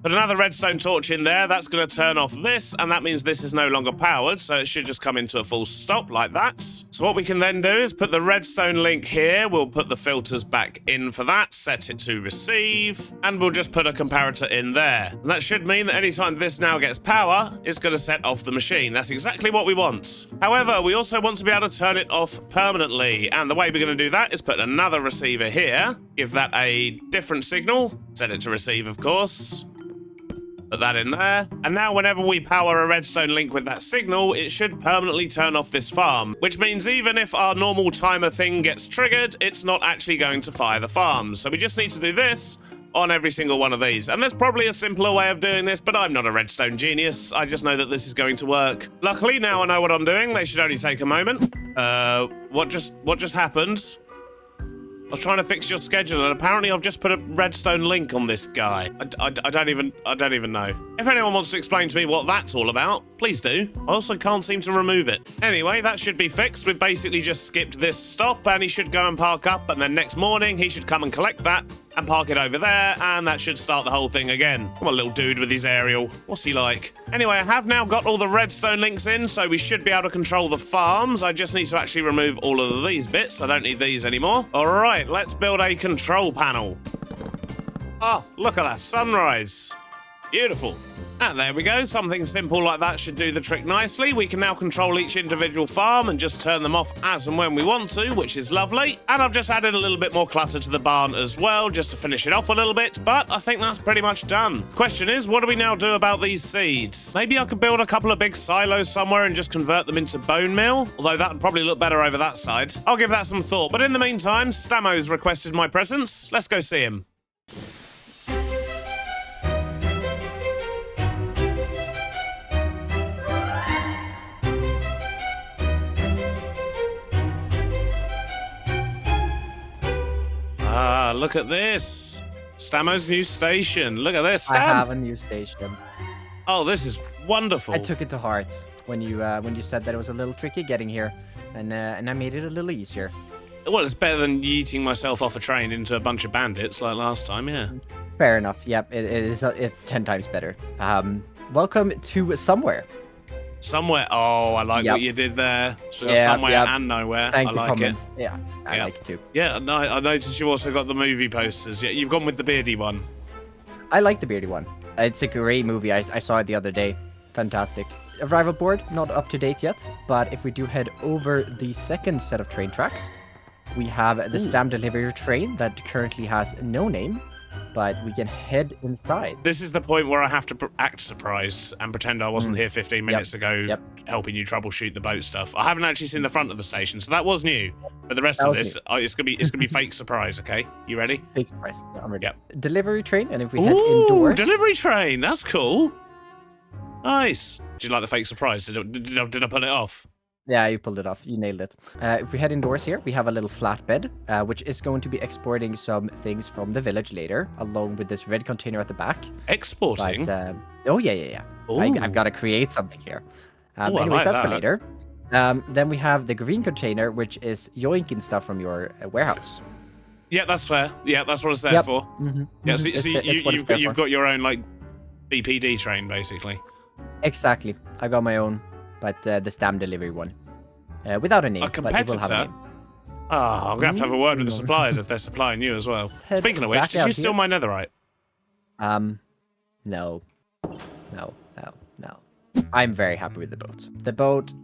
Put another redstone torch in there, that's going to turn off this, and that means this is no longer powered, so it should just come into a full stop like that. So what we can then do is put the redstone link here, we'll put the filters back in for that, set it to receive, and we'll just put a comparator in there. And that should mean that anytime this now gets power, it's going to set off the machine. That's exactly what we want. However, we also want to be able to turn it off permanently, and the way we're going to do that is put another receiver here, give that a different signal, set it to receive, of course. Put that in there. And now whenever we power a redstone link with that signal, it should permanently turn off this farm, which means even if our normal timer thing gets triggered, it's not actually going to fire the farm. So we just need to do this on every single one of these. And there's probably a simpler way of doing this, but I'm not a redstone genius. I just know that this is going to work. Luckily, now I know what I'm doing. They should only take a moment. What just happened? I was trying to fix your schedule, and apparently I've just put a redstone link on this guy. I don't even know. If anyone wants to explain to me what that's all about, please do. I also can't seem to remove it. Anyway, that should be fixed. We've basically just skipped this stop, and he should go and park up, and then next morning he should come and collect that and park it over there, and that should start the whole thing again. Come on, little dude with his aerial. What's he like? Anyway, I have now got all the redstone links in, so we should be able to control the farms. I just need to actually remove all of these bits. I don't need these anymore. All right, let's build a control panel. Oh, look at that sunrise. Beautiful. And there we go. Something simple like that should do the trick nicely. We can now control each individual farm and just turn them off as and when we want to, which is lovely. And I've just added a little bit more clutter to the barn as well, just to finish it off a little bit. But I think that's pretty much done. Question is, what do we now do about these seeds? Maybe I could build a couple of big silos somewhere and just convert them into bone meal. Although that would probably look better over that side. I'll give that some thought. But in the meantime, Stammo's requested my presence. Let's go see him. Ah, look at this. Stammo's new station. Look at this, Stam. I have a new station. Oh, this is wonderful. I took it to heart when you said that it was a little tricky getting here, and I made it a little easier. Well, it's better than yeeting myself off a train into a bunch of bandits like last time, yeah. Fair enough. Yep, it is. It's 10 times better. Welcome to somewhere. Somewhere. Oh, I like what you did there. So somewhere and nowhere. Thank I you, like comments. it. Yeah, I like it too. Yeah, no, I noticed you also got the movie posters. Yeah, you've gone with the beardy one. I like the beardy one. It's a great movie. I saw it the other day. Fantastic. Arrival board, not up to date yet, but if we do head over the second set of train tracks, we have the stamp delivery train that currently has no name, but we can head inside. This is the point where I have to act surprised and pretend I wasn't here 15 minutes ago helping you troubleshoot the boat stuff. I haven't actually seen the front of the station, so that was new. But the rest of this, it's gonna be fake surprise. Okay, you ready? Fake surprise. Yeah, I'm ready. Yep. Delivery train, and if we head indoors, delivery train. That's cool. Nice. Did you like the fake surprise? Did I pull it off? Yeah, you pulled it off. You nailed it. If we head indoors here, we have a little flatbed, which is going to be exporting some things from the village later, along with this red container at the back. Exporting? But, oh, yeah. I've got to create something here. Anyways, like that's that. for later. Then we have the green container, which is yoinking stuff from your warehouse. Yeah, that's fair. Yeah, that's what it's there for. Mm-hmm. Yeah, so you've for. got your own, like, BPD train, basically. Exactly. I got my own, but the stamp delivery one. Without a name, A competitor? but it will have a name. Ah, I'm going to have a word with the suppliers if they're supplying you as well. Speaking of which, did you steal my netherite? No. I'm very happy with the boat. The boat,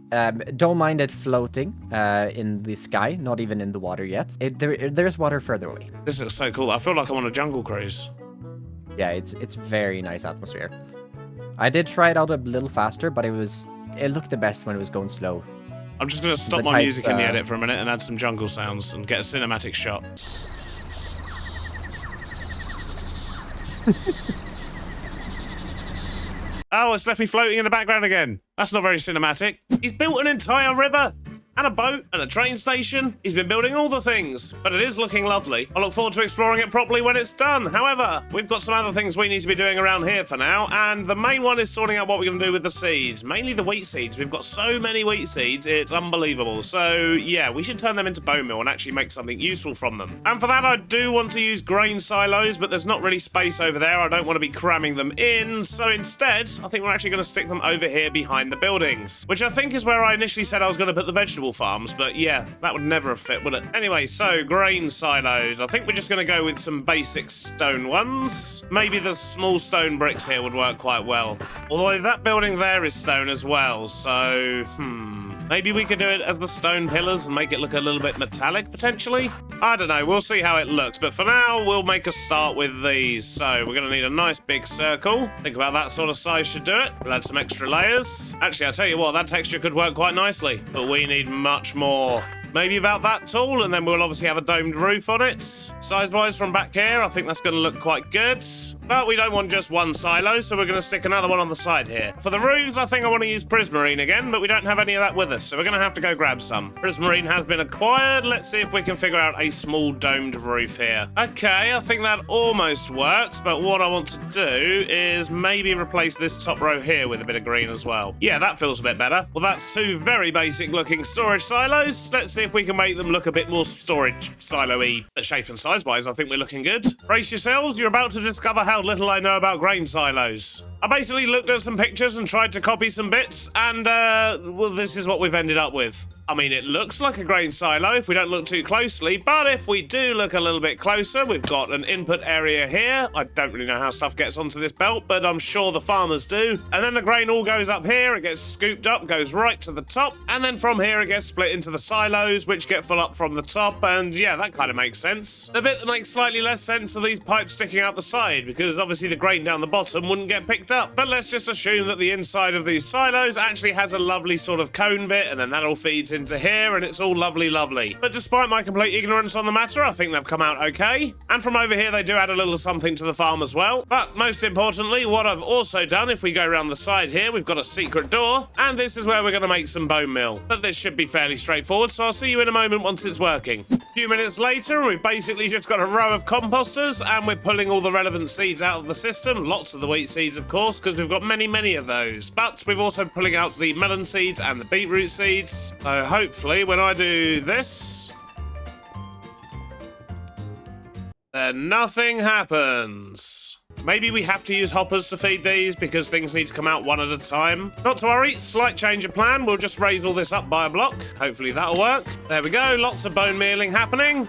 don't mind it floating in the sky, not even in the water yet. There's water further away. This looks so cool. I feel like I'm on a jungle cruise. Yeah, it's very nice atmosphere. I did try it out a little faster, but it looked the best when it was going slow. I'm just going to stop my music in the edit for a minute and add some jungle sounds and get a cinematic shot. Oh, it's left me floating in the background again. That's not very cinematic. He's built an entire river. And a boat, and a train station. He's been building all the things, but it is looking lovely. I look forward to exploring it properly when it's done. However, we've got some other things we need to be doing around here for now, and the main one is sorting out what we're going to do with the seeds. Mainly the wheat seeds. We've got so many wheat seeds, it's unbelievable. So, yeah, we should turn them into bone meal and actually make something useful from them. And for that, I do want to use grain silos, but there's not really space over there. I don't want to be cramming them in, so instead, I think we're actually going to stick them over here behind the buildings, which I think is where I initially said I was going to put the vegetable farms, but yeah, that would never have fit, would it? Anyway, so grain silos. I think we're just going to go with some basic stone ones. Maybe the small stone bricks here would work quite well. Although that building there is stone as well, so, maybe we could do it as the stone pillars and make it look a little bit metallic, potentially? I don't know, we'll see how it looks, but for now, we'll make a start with these. So, we're going to need a nice big circle. Think about that sort of size should do it. We'll add some extra layers. Actually, I'll tell you what, that texture could work quite nicely, but we need much more. Maybe about that tall, and then we'll obviously have a domed roof on it. Size-wise from back here, I think that's going to look quite good. But we don't want just one silo, so we're going to stick another one on the side here. For the roofs, I think I want to use prismarine again, but we don't have any of that with us, so we're going to have to go grab some. Prismarine has been acquired. Let's see if we can figure out a small domed roof here. Okay, I think that almost works, but what I want to do is maybe replace this top row here with a bit of green as well. Yeah, that feels a bit better. Well, that's two very basic-looking storage silos. Let's see if we can make them look a bit more storage silo-y. Shape and size-wise, I think we're looking good. Brace yourselves, you're about to discover how little I know about grain silos. I basically looked at some pictures and tried to copy some bits, and, well, this is what we've ended up with. I mean, it looks like a grain silo if we don't look too closely, but if we do look a little bit closer, we've got an input area here. I don't really know how stuff gets onto this belt, but I'm sure the farmers do. And then the grain all goes up here, it gets scooped up, goes right to the top, and then from here it gets split into the silos, which get full up from the top, and yeah, that kind of makes sense. The bit that makes slightly less sense are these pipes sticking out the side, because obviously the grain down the bottom wouldn't get picked up. But let's just assume that the inside of these silos actually has a lovely sort of cone bit, and then that all feeds into here, and it's all lovely, lovely. But despite my complete ignorance on the matter, I think they've come out okay. And from over here, they do add a little something to the farm as well. But most importantly, what I've also done, if we go around the side here, we've got a secret door, and this is where we're going to make some bone meal. But this should be fairly straightforward, so I'll see you in a moment once it's working. A few minutes later, and we've basically just got a row of composters, and we're pulling all the relevant seeds out of the system. Lots of the wheat seeds, of course, because we've got many, many of those. But we've also pulling out the melon seeds and the beetroot seeds. So hopefully, when I do this, then nothing happens. Maybe we have to use hoppers to feed these because things need to come out one at a time. Not to worry, slight change of plan. We'll just raise all this up by a block. Hopefully that'll work. There we go, lots of bone mealing happening.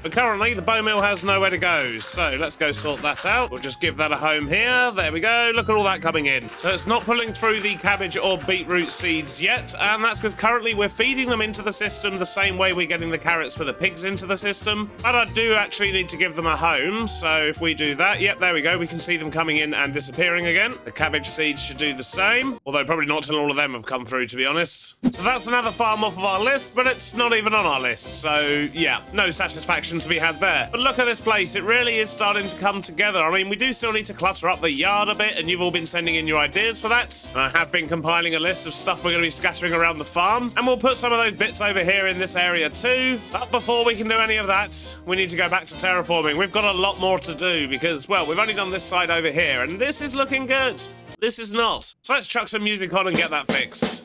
But currently, the bone meal has nowhere to go, so let's go sort that out. We'll just give that a home here. There we go. Look at all that coming in. So it's not pulling through the cabbage or beetroot seeds yet, and that's because currently we're feeding them into the system the same way we're getting the carrots for the pigs into the system. But I do actually need to give them a home, so if we do that, yep, there we go. We can see them coming in and disappearing again. The cabbage seeds should do the same, although probably not till all of them have come through, to be honest. So that's another farm off of our list, but it's not even on our list, so yeah, no satisfaction to be had there. But look at this place, it really is starting to come together. I mean, we do still need to clutter up the yard a bit, and you've all been sending in your ideas for that. And I have been compiling a list of stuff we're going to be scattering around the farm, and we'll put some of those bits over here in this area too. But before we can do any of that, we need to go back to terraforming. We've got a lot more to do because, well, we've only done this side over here, and this is looking good. This is not. So let's chuck some music on and get that fixed.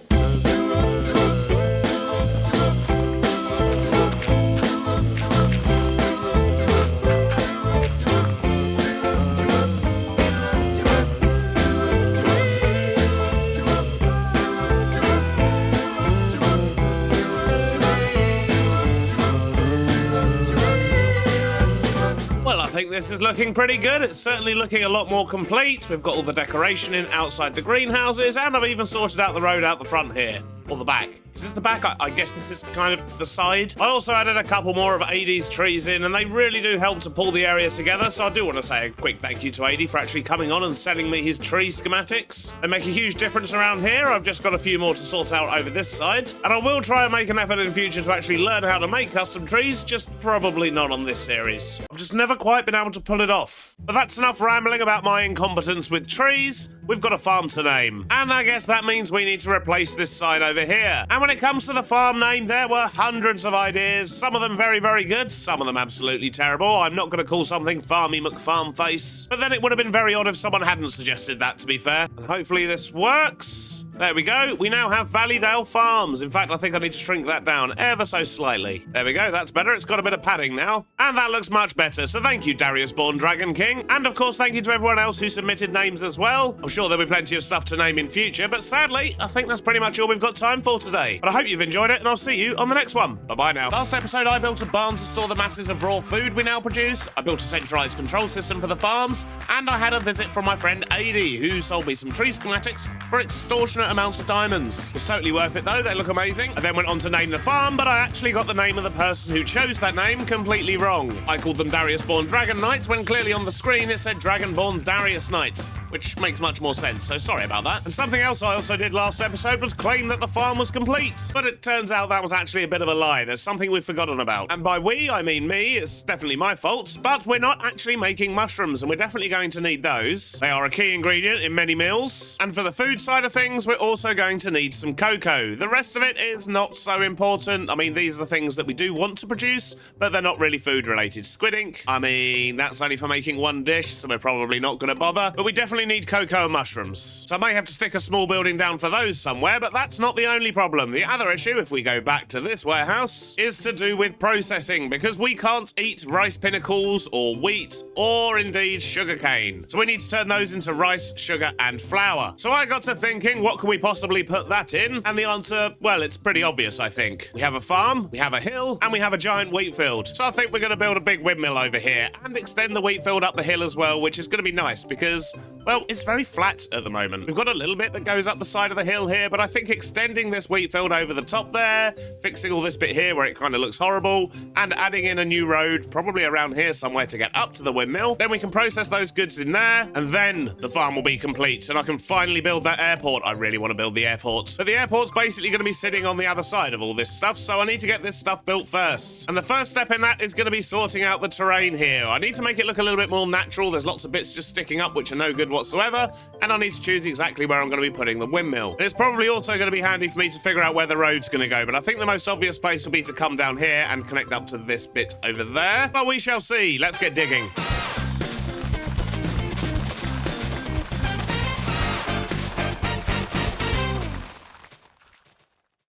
I think this is looking pretty good. It's certainly looking a lot more complete. We've got all the decoration in outside the greenhouses, and I've even sorted out the road out the front here. Or the back. Is this the back? I guess this is kind of the side. I also added a couple more of AD's trees in, and they really do help to pull the area together, so I do want to say a quick thank you to AD for actually coming on and selling me his tree schematics. They make a huge difference around here. I've just got a few more to sort out over this side, and I will try and make an effort in future to actually learn how to make custom trees, just probably not on this series. I've just never quite been able to pull it off. But that's enough rambling about my incompetence with trees. We've got a farm to name, and I guess that means we need to replace this sign over here. And when it comes to the farm name, there were hundreds of ideas, some of them very, very good, some of them absolutely terrible. I'm not going to call something Farmy McFarmface, but then it would have been very odd if someone hadn't suggested that, to be fair. And hopefully this works. There we go. We now have Valleydale Farms. In fact, I think I need to shrink that down ever so slightly. There we go. That's better. It's got a bit of padding now. And that looks much better. So thank you, Darius Born Dragon King. And of course, thank you to everyone else who submitted names as well. I'm sure there'll be plenty of stuff to name in future, but sadly, I think that's pretty much all we've got time for today. But I hope you've enjoyed it, and I'll see you on the next one. Bye-bye now. Last episode, I built a barn to store the masses of raw food we now produce. I built a centralized control system for the farms, and I had a visit from my friend AD, who sold me some tree schematics for extortionate amounts of diamonds. It was totally worth it though, they look amazing. I then went on to name the farm, but I actually got the name of the person who chose that name completely wrong. I called them Darius Born Dragon Knights when clearly on the screen it said Dragonborn Darius Knights, which makes much more sense, so sorry about that. And something else I also did last episode was claim that the farm was complete, but it turns out that was actually a bit of a lie. There's something we've forgotten about. And by we, I mean me. It's definitely my fault, but we're not actually making mushrooms, and we're definitely going to need those. They are a key ingredient in many meals. And for the food side of things, we're also going to need some cocoa. The rest of it is not so important. I mean, these are the things that we do want to produce, but they're not really food related. Squid ink, I mean, that's only for making one dish, so we're probably not going to bother. But we definitely definitely need cocoa and mushrooms. So I may have to stick a small building down for those somewhere, but that's not the only problem. The other issue, if we go back to this warehouse, is to do with processing, because we can't eat rice pinnacles or wheat or indeed sugarcane. So we need to turn those into rice, sugar, and flour. So I got to thinking, what can we possibly put that in? And the answer, well, it's pretty obvious, I think. We have a farm, we have a hill, and we have a giant wheat field. So I think we're going to build a big windmill over here and extend the wheat field up the hill as well, which is going to be nice because, well, it's very flat at the moment. We've got a little bit that goes up the side of the hill here, but I think extending this wheat field over the top there, fixing all this bit here where it kind of looks horrible, and adding in a new road, probably around here somewhere to get up to the windmill, then we can process those goods in there, and then the farm will be complete, and I can finally build that airport. I really want to build the airport. But the airport's basically going to be sitting on the other side of all this stuff, so I need to get this stuff built first. And the first step in that is going to be sorting out the terrain here. I need to make it look a little bit more natural. There's lots of bits just sticking up which are no good whatsoever, and I need to choose exactly where I'm going to be putting the windmill. And it's probably also going to be handy for me to figure out where the road's going to go, but I think the most obvious place will be to come down here and connect up to this bit over there. But we shall see. Let's get digging.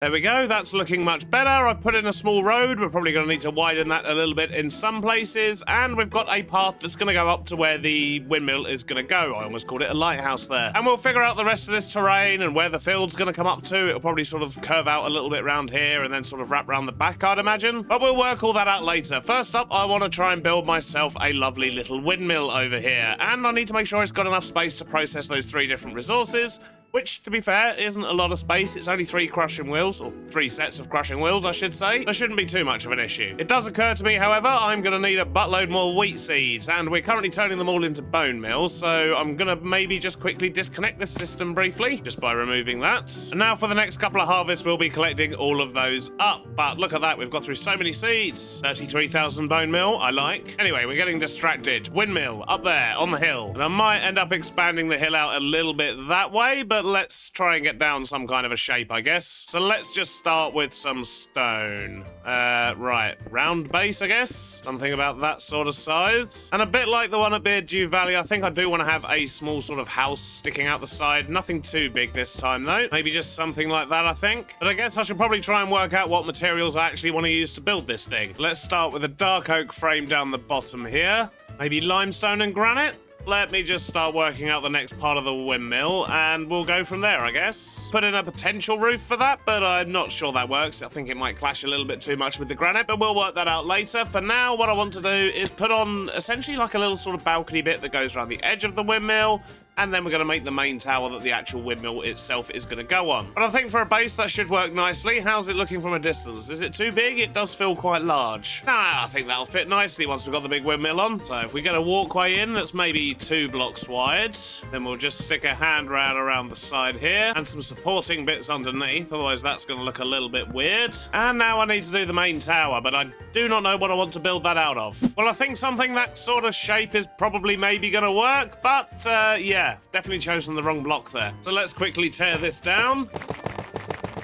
There we go, that's looking much better. I've put in a small road. We're probably going to need to widen that a little bit in some places. And we've got a path that's going to go up to where the windmill is going to go. I almost called it a lighthouse there. And we'll figure out the rest of this terrain and where the field's going to come up to. It'll probably sort of curve out a little bit around here and then sort of wrap around the back, I'd imagine. But we'll work all that out later. First up, I want to try and build myself a lovely little windmill over here. And I need to make sure it's got enough space to process those 3 different resources, which, to be fair, isn't a lot of space. It's only 3 crushing wheels, or 3 sets of crushing wheels, I should say. There shouldn't be too much of an issue. It does occur to me, however, I'm going to need a buttload more wheat seeds, and we're currently turning them all into bone meal, so I'm going to maybe just quickly disconnect this system briefly, just by removing that. And now for the next couple of harvests, we'll be collecting all of those up. But look at that, we've got through so many seeds. 33,000 bone meal, I like. Anyway, we're getting distracted. Windmill, up there, on the hill. And I might end up expanding the hill out a little bit that way, but let's try and get down some kind of a shape, I guess. So let's just start with some stone. Right, round base, I guess. Something about that sort of size. And a bit like the one at Beardstone Valley, I think I do want to have a small sort of house sticking out the side. Nothing too big this time, though. Maybe just something like that, I think. But I guess I should probably try and work out what materials I actually want to use to build this thing. Let's start with a dark oak frame down the bottom here. Maybe limestone and granite. Let me just start working out the next part of the windmill, and we'll go from there, I guess. Put in a potential roof for that, but I'm not sure that works. I think it might clash a little bit too much with the granite, but we'll work that out later. For now, what I want to do is put on essentially like a little sort of balcony bit that goes around the edge of the windmill, and then we're going to make the main tower that the actual windmill itself is going to go on. But I think for a base, that should work nicely. How's it looking from a distance? Is it too big? It does feel quite large. I think that'll fit nicely once we've got the big windmill on. So if we get a walkway in that's maybe 2 blocks wide, then we'll just stick a handrail around the side here and some supporting bits underneath. Otherwise, that's going to look a little bit weird. And now I need to do the main tower, but I do not know what I want to build that out of. Well, I think something that sort of shape is probably maybe going to work, but yeah. Definitely chosen the wrong block there. So let's quickly tear this down.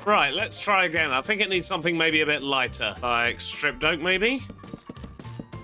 Right, let's try again. I think it needs something maybe a bit lighter. Like stripped oak, maybe?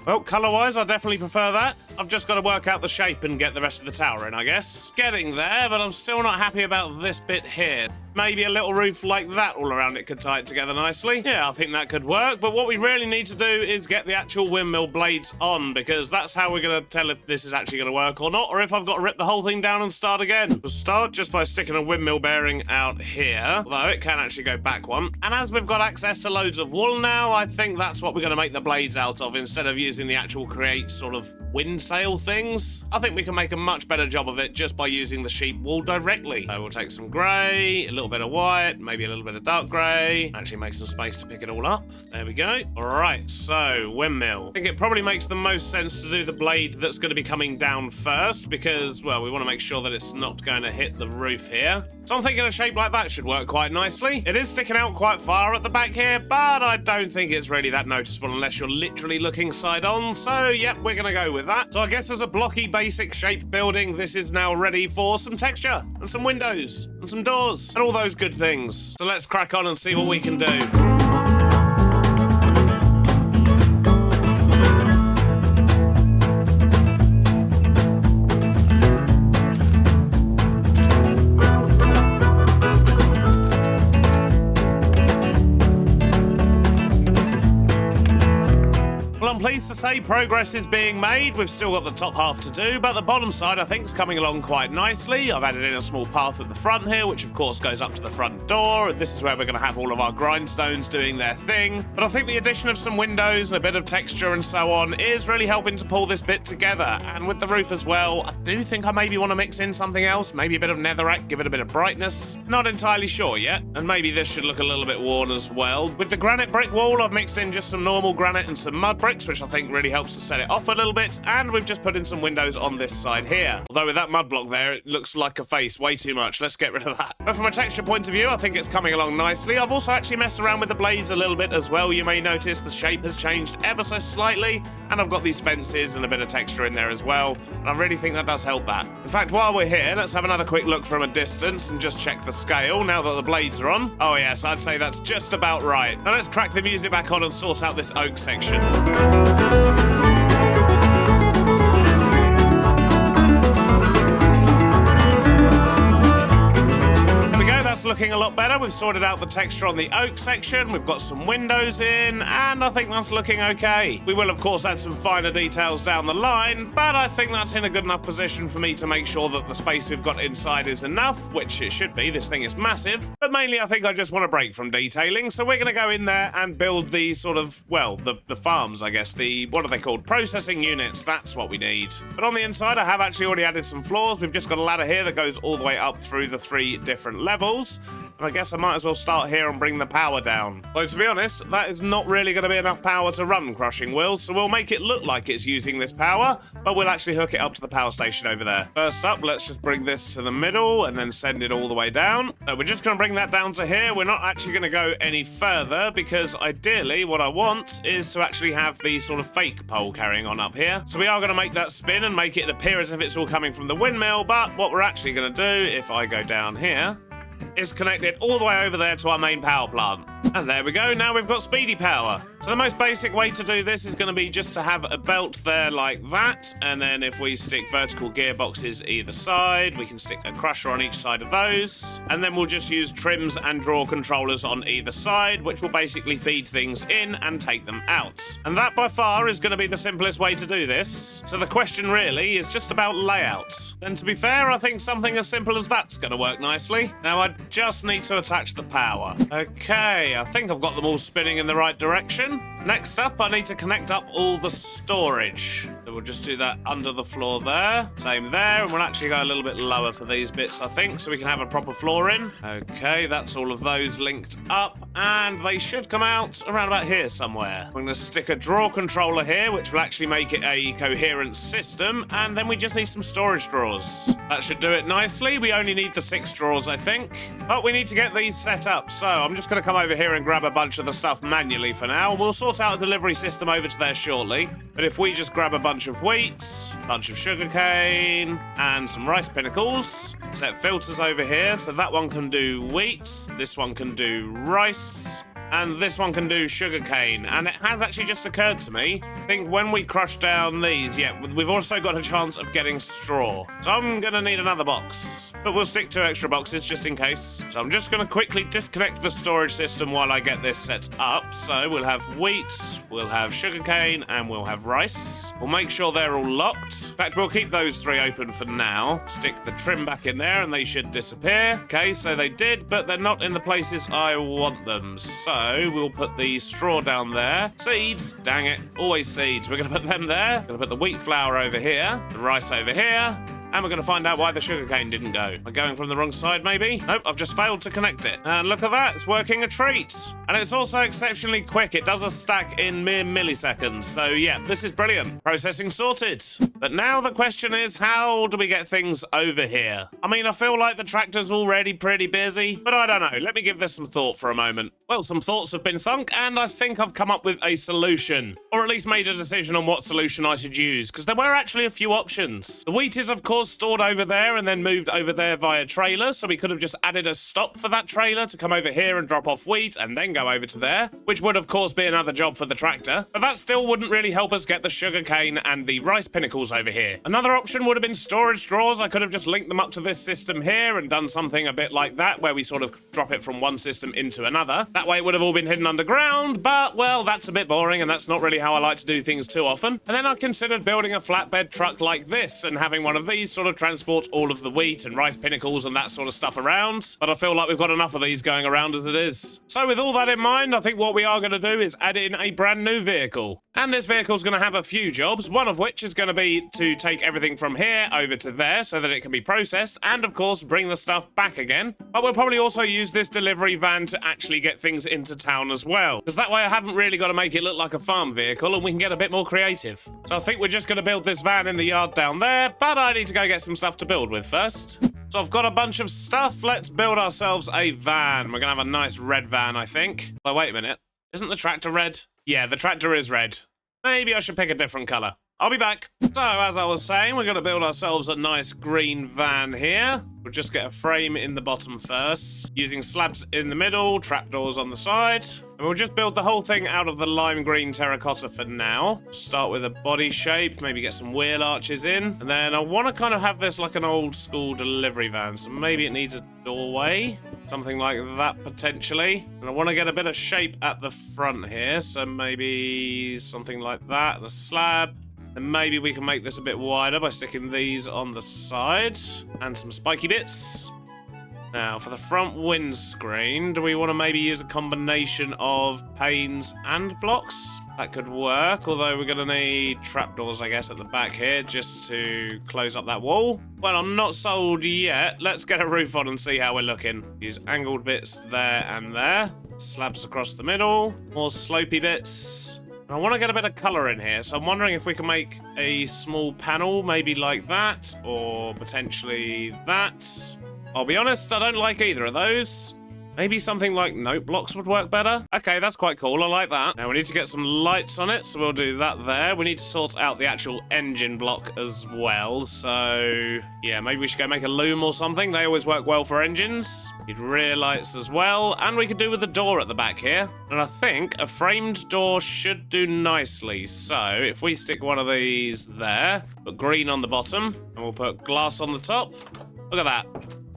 Well, colour-wise, I definitely prefer that. I've just got to work out the shape and get the rest of the tower in, I guess. Getting there, but I'm still not happy about this bit here. Maybe a little roof like that all around it could tie it together nicely. Yeah, I think that could work, but what we really need to do is get the actual windmill blades on, because that's how we're going to tell if this is actually going to work or not, or if I've got to rip the whole thing down and start again. We'll start just by sticking a windmill bearing out here, although it can actually go back one. And as we've got access to loads of wool now, I think that's what we're going to make the blades out of, instead of using the actual create sort of wind sail things. I think we can make a much better job of it just by using the sheep wool directly. So we'll take some grey, a little bit of white, maybe a little bit of dark grey. Actually make some space to pick it all up. There we go. All right, so windmill. I think it probably makes the most sense to do the blade that's going to be coming down first because, well, we want to make sure that it's not going to hit the roof here. So I'm thinking a shape like that should work quite nicely. It is sticking out quite far at the back here, but I don't think it's really that noticeable unless you're literally looking side on. So, yep, we're going to go with that. So I guess as a blocky basic shaped building, this is now ready for some texture and some windows and some doors and all those good things. So let's crack on and see what we can do. I'm pleased to say progress is being made. We've still got the top half to do, but the bottom side I think is coming along quite nicely. I've added in a small path at the front here, which of course goes up to the front door. This is where we're going to have all of our grindstones doing their thing. But I think the addition of some windows and a bit of texture and so on is really helping to pull this bit together. And with the roof as well, I do think I maybe want to mix in something else, maybe a bit of netherrack, give it a bit of brightness. Not entirely sure yet. And maybe this should look a little bit worn as well. With the granite brick wall, I've mixed in just some normal granite and some mud bricks, which I think really helps to set it off a little bit. And we've just put in some windows on this side here. Although with that mud block there, it looks like a face way too much. Let's get rid of that. But from a texture point of view, I think it's coming along nicely. I've also actually messed around with the blades a little bit as well. You may notice the shape has changed ever so slightly. And I've got these fences and a bit of texture in there as well. And I really think that does help that. In fact, while we're here, let's have another quick look from a distance and just check the scale now that the blades are on. Oh yes, I'd say that's just about right. Now let's crack the music back on and sort out this oak section. That's looking a lot better. We've sorted out the texture on the oak section. We've got some windows in, and I think that's looking okay. We will, of course, add some finer details down the line, but I think that's in a good enough position for me to make sure that the space we've got inside is enough, which it should be. This thing is massive. But mainly, I think I just want a break from detailing, so we're going to go in there and build the sort of, well, the farms, I guess. What are they called? Processing units. That's what we need. But on the inside, I have actually already added some floors. We've just got a ladder here that goes all the way up through the 3 different levels. And I guess I might as well start here and bring the power down. Though, to be honest, that is not really going to be enough power to run crushing wheels, so we'll make it look like it's using this power, but we'll actually hook it up to the power station over there. First up, let's just bring this to the middle and then send it all the way down. So we're just going to bring that down to here. We're not actually going to go any further because ideally what I want is to actually have the sort of fake pole carrying on up here. So we are going to make that spin and make it appear as if it's all coming from the windmill, but what we're actually going to do, if I go down here, is connect it all the way over there to our main power plant. And there we go, now we've got speedy power. So the most basic way to do this is going to be just to have a belt there like that, and then if we stick vertical gearboxes either side, we can stick a crusher on each side of those, and then we'll just use trims and draw controllers on either side, which will basically feed things in and take them out. And that by far is going to be the simplest way to do this. So the question really is just about layout. And to be fair, I think something as simple as that's going to work nicely. Now I just need to attach the power. Okay, I think I've got them all spinning in the right direction. Next up, I need to connect up all the storage. So we'll just do that under the floor there. Same there, and we'll actually go a little bit lower for these bits, I think, so we can have a proper floor in. Okay, that's all of those linked up, and they should come out around about here somewhere. I'm going to stick a draw controller here, which will actually make it a coherent system, and then we just need some storage drawers. That should do it nicely. We only need the 6 drawers, I think. But we need to get these set up, so I'm just going to come over here and grab a bunch of the stuff manually for now. We'll sort out a delivery system over to there shortly. But if we just grab a bunch of wheat, a bunch of sugarcane, and some rice pinnacles, set filters over here, so that one can do wheat, this one can do rice, and this one can do sugarcane. And it has actually just occurred to me, I think when we crush down these, yeah, we've also got a chance of getting straw. So I'm going to need another box. But we'll stick 2 extra boxes just in case. So I'm just going to quickly disconnect the storage system while I get this set up. So we'll have wheat, we'll have sugarcane, and we'll have rice. We'll make sure they're all locked. In fact, we'll keep those 3 open for now. Stick the trim back in there and they should disappear. Okay, so they did, but they're not in the places I want them. So we'll put the straw down there. Seeds, dang it, always seeds. We're going to put them there. We're going to put the wheat flour over here, the rice over here, and we're going to find out why the sugarcane didn't go. Am I going from the wrong side, maybe? Nope, I've just failed to connect it. And look at that, it's working a treat. And it's also exceptionally quick. It does a stack in mere milliseconds. So yeah, this is brilliant. Processing sorted. But now the question is, how do we get things over here? I mean, I feel like the tractor's already pretty busy, but I don't know. Let me give this some thought for a moment. Well, some thoughts have been thunk, and I think I've come up with a solution. Or at least made a decision on what solution I should use, because there were actually a few options. The wheat is, of course, stored over there and then moved over there via trailer, so we could have just added a stop for that trailer to come over here and drop off wheat and then go over to there, which would, of course, be another job for the tractor. But that still wouldn't really help us get the sugarcane and the rice pinnacles over here. Another option would have been storage drawers. I could have just linked them up to this system here and done something a bit like that, where we sort of drop it from one system into another. That That way it would have all been hidden underground, but, well, that's a bit boring, and that's not really how I like to do things too often. And then I considered building a flatbed truck like this and having one of these sort of transport all of the wheat and rice pinnacles and that sort of stuff around. But I feel like we've got enough of these going around as it is. So with all that in mind, I think what we are going to do is add in a brand new vehicle. And this vehicle is going to have a few jobs, one of which is going to be to take everything from here over to there so that it can be processed and, of course, bring the stuff back again. But we'll probably also use this delivery van to actually get things into town as well. Because that way I haven't really got to make it look like a farm vehicle and we can get a bit more creative. So I think we're just going to build this van in the yard down there, but I need to go get some stuff to build with first. So I've got a bunch of stuff. Let's build ourselves a van. We're going to have a nice red van, I think. Oh, wait a minute. Isn't the tractor red? Yeah, the tractor is red. Maybe I should pick a different colour. I'll be back. So, as I was saying, we're going to build ourselves a nice green van here. We'll just get a frame in the bottom first, using slabs in the middle, trapdoors on the side. And we'll just build the whole thing out of the lime green terracotta for now. Start with a body shape, maybe get some wheel arches in. And then I want to kind of have this like an old school delivery van. So maybe it needs a doorway, something like that potentially. And I want to get a bit of shape at the front here. So maybe something like that, and a slab. And maybe we can make this a bit wider by sticking these on the side and some spiky bits. Now, for the front windscreen, do we want to maybe use a combination of panes and blocks? That could work, although we're going to need trapdoors, I guess, at the back here just to close up that wall. Well, I'm not sold yet. Let's get a roof on and see how we're looking. Use angled bits there and there. Slabs across the middle. More slopey bits. I want to get a bit of colour in here, so I'm wondering if we can make a small panel, maybe like that, or potentially that. I'll be honest, I don't like either of those. Maybe something like note blocks would work better. Okay, that's quite cool. I like that. Now we need to get some lights on it, so we'll do that there. We need to sort out the actual engine block as well. So, yeah, maybe we should go make a loom or something. They always work well for engines. Need rear lights as well. And we could do with a door at the back here. And I think a framed door should do nicely. So, if we stick one of these there, put green on the bottom, and we'll put glass on the top. Look at that.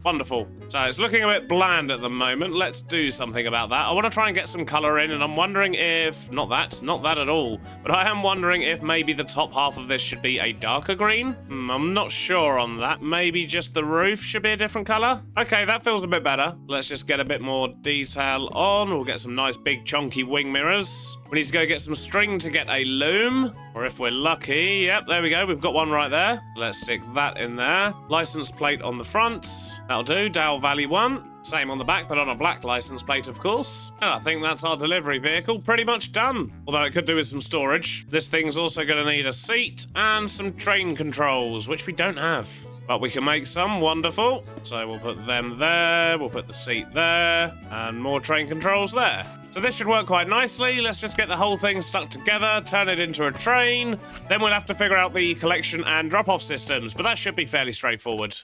Wonderful. So it's looking a bit bland at the moment. Let's do something about that. I want to try and get some colour in, and I'm wondering if... Not that at all. But I am wondering if maybe the top half of this should be a darker green. I'm not sure on that. Maybe just the roof should be a different colour. Okay, that feels a bit better. Let's just get a bit more detail on. We'll get some nice big chunky wing mirrors. We need to go get some string to get a loom. Or if we're lucky, yep, there we go. We've got one right there. Let's stick that in there. License plate on the front. That'll do. Dow Valley 1. Same on the back, but on a black license plate, of course. And I think that's our delivery vehicle pretty much done. Although it could do with some storage. This thing's also going to need a seat and some train controls, which we don't have. But we can make some. Wonderful. So we'll put them there. We'll put the seat there. And more train controls there. So this should work quite nicely. Let's just get the whole thing stuck together, turn it into a train. Then we'll have to figure out the collection and drop-off systems, but that should be fairly straightforward.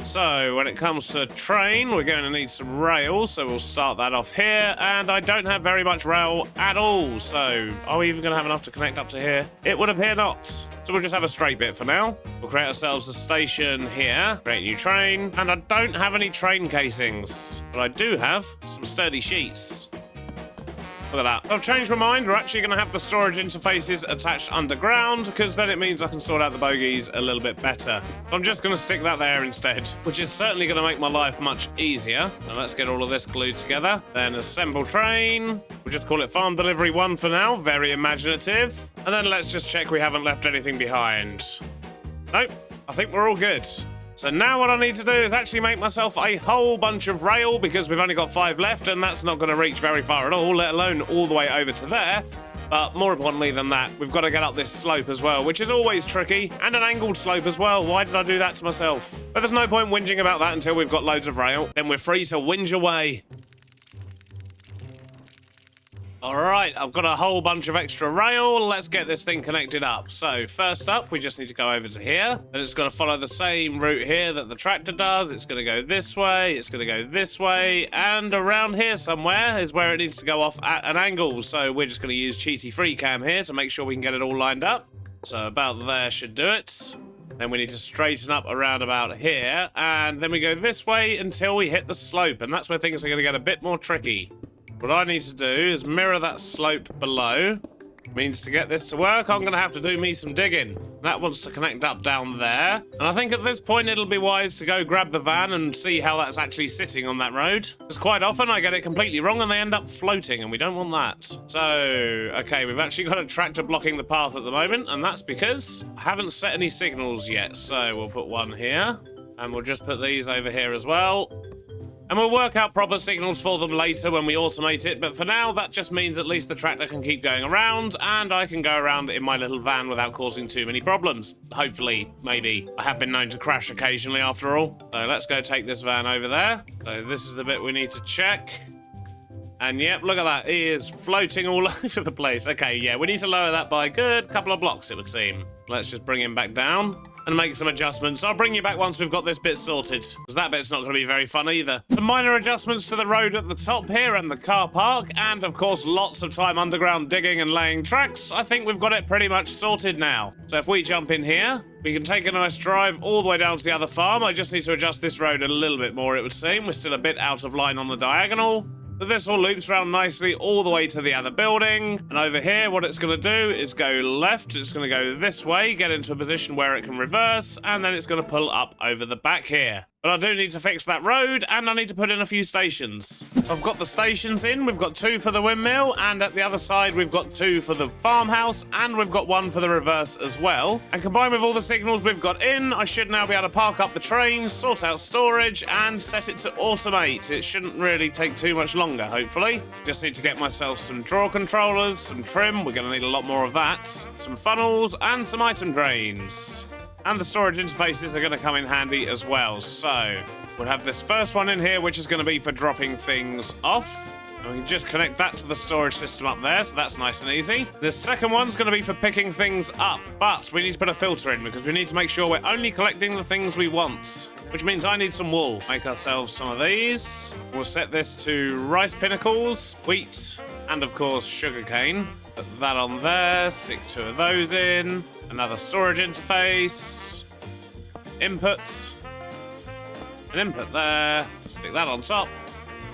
So, when it comes to train, we're going to need some rails, so we'll start that off here, and I don't have very much rail at all, so are we even going to have enough to connect up to here? It would appear not. So we'll just have a straight bit for now. We'll create ourselves a station here, create a new train, and I don't have any train casings, but I do have some sturdy sheets. Look at that. I've changed my mind. We're actually going to have the storage interfaces attached underground, because then it means I can sort out the bogies a little bit better. So I'm just going to stick that there instead, which is certainly going to make my life much easier. Now let's get all of this glued together. Then assemble train. We'll just call it Farm Delivery 1 for now. Very imaginative. And then let's just check we haven't left anything behind. Nope. I think we're all good. So now what I need to do is actually make myself a whole bunch of rail, because we've only got 5 left, and that's not going to reach very far at all, let alone all the way over to there. But more importantly than that, we've got to get up this slope as well, which is always tricky, and an angled slope as well. Why did I do that to myself? But there's no point whinging about that until we've got loads of rail. Then we're free to whinge away. Alright, I've got a whole bunch of extra rail. Let's get this thing connected up. So, first up, we just need to go over to here. Then it's going to follow the same route here that the tractor does. It's going to go this way, it's going to go this way, and around here somewhere is where it needs to go off at an angle. So, we're just going to use Cheaty Free Cam here to make sure we can get it all lined up. So, about there should do it. Then we need to straighten up around about here. And then we go this way until we hit the slope. And that's where things are going to get a bit more tricky. What I need to do is mirror that slope below. Means to get this to work, I'm going to have to do me some digging. That wants to connect up down there. And I think at this point it'll be wise to go grab the van and see how that's actually sitting on that road. Because quite often I get it completely wrong and they end up floating, and we don't want that. So, okay, we've actually got a tractor blocking the path at the moment, and that's because I haven't set any signals yet. So we'll put one here, and we'll just put these over here as well. And we'll work out proper signals for them later when we automate it, but for now, that just means at least the tractor can keep going around, and I can go around in my little van without causing too many problems. Hopefully, maybe. I have been known to crash occasionally, after all. So let's go take this van over there. So this is the bit we need to check. And yep, look at that. He is floating all over the place. Okay, yeah, we need to lower that by a good couple of blocks, it would seem. Let's just bring him back down and make some adjustments. I'll bring you back once we've got this bit sorted, because that bit's not going to be very fun either. Some minor adjustments to the road at the top here and the car park, and of course lots of time underground digging and laying tracks. I think we've got it pretty much sorted now. So if we jump in here, we can take a nice drive all the way down to the other farm. I just need to adjust this road a little bit more, it would seem. We're still a bit out of line on the diagonal. But this all loops around nicely all the way to the other building. And over here, what it's going to do is go left. It's going to go this way, get into a position where it can reverse, and then it's going to pull up over the back here. But I do need to fix that road, and I need to put in a few stations. So I've got the stations in. We've got 2 for the windmill, and at the other side, we've got 2 for the farmhouse, and we've got 1 for the reverse as well. And combined with all the signals we've got in, I should now be able to park up the trains, sort out storage, and set it to automate. It shouldn't really take too much longer, hopefully. Just need to get myself some draw controllers, some trim. We're going to need a lot more of that. Some funnels, and some item drains. And the storage interfaces are going to come in handy as well. So we'll have this first one in here, which is going to be for dropping things off. And we can just connect that to the storage system up there, so that's nice and easy. The second one's going to be for picking things up, but we need to put a filter in because we need to make sure we're only collecting the things we want. Which means I need some wool. Make ourselves some of these. We'll set this to rice pinnacles, wheat, and of course sugarcane. Put that on there, stick 2 of those in. Another storage interface. Input. An input there. Stick that on top.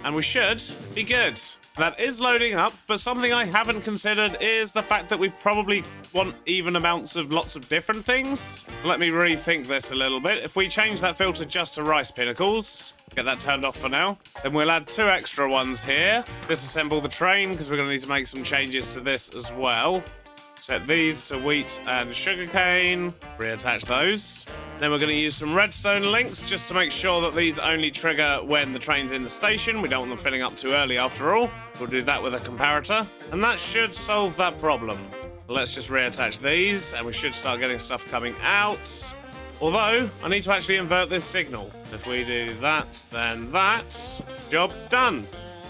And we should be good. That is loading up, but something I haven't considered is the fact that we probably want even amounts of lots of different things. Let me rethink this a little bit. If we change that filter just to rice pinnacles, get that turned off for now, then we'll add 2 extra ones here. Disassemble the train, because we're going to need to make some changes to this as well. Set these to wheat and sugarcane. Reattach those. Then we're going to use some redstone links just to make sure that these only trigger when the train's in the station. We don't want them filling up too early after all. We'll do that with a comparator. And that should solve that problem. Let's just reattach these and we should start getting stuff coming out. Although, I need to actually invert this signal. If we do that, then that. Job done.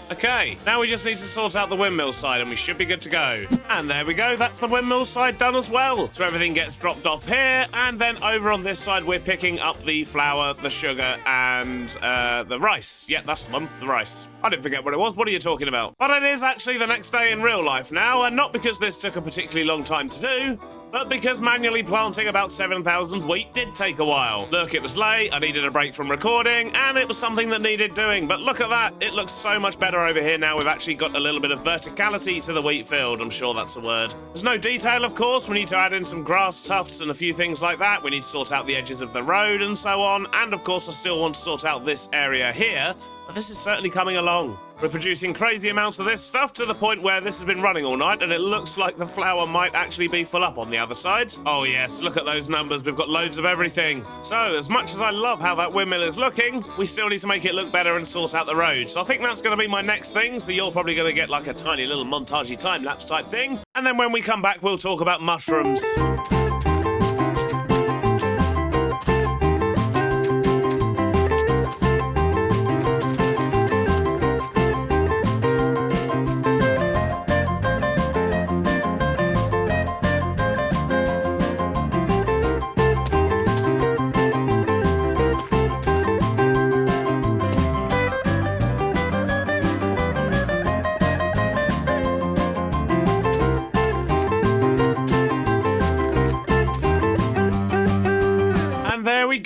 Okay, now we just need to sort out the windmill side and we should be good to go. And there we go, that's the windmill side done as well. So everything gets dropped off here, and then over on this side we're picking up the flour, the sugar, and the rice. Yeah, that's the one, the rice. I didn't forget what it was, what are you talking about? But it is actually the next day in real life now, and not because this took a particularly long time to do, but because manually planting about 7,000 wheat did take a while. Look, it was late, I needed a break from recording, and it was something that needed doing. But look at that, it looks so much better over here now. We've actually got a little bit of verticality to the wheat field. I'm sure that's a word. There's no detail, of course. We need to add in some grass tufts and a few things like that. We need to sort out the edges of the road and so on. And of course, I still want to sort out this area here. But this is certainly coming along. We're producing crazy amounts of this stuff to the point where this has been running all night, and it looks like the flour might actually be full up on the other side. Oh yes, look at those numbers. We've got loads of everything. So, as much as I love how that windmill is looking, we still need to make it look better and sort out the road. So I think that's going to be my next thing, so you're probably going to get like a tiny little montagey time-lapse type thing. And then when we come back, we'll talk about mushrooms.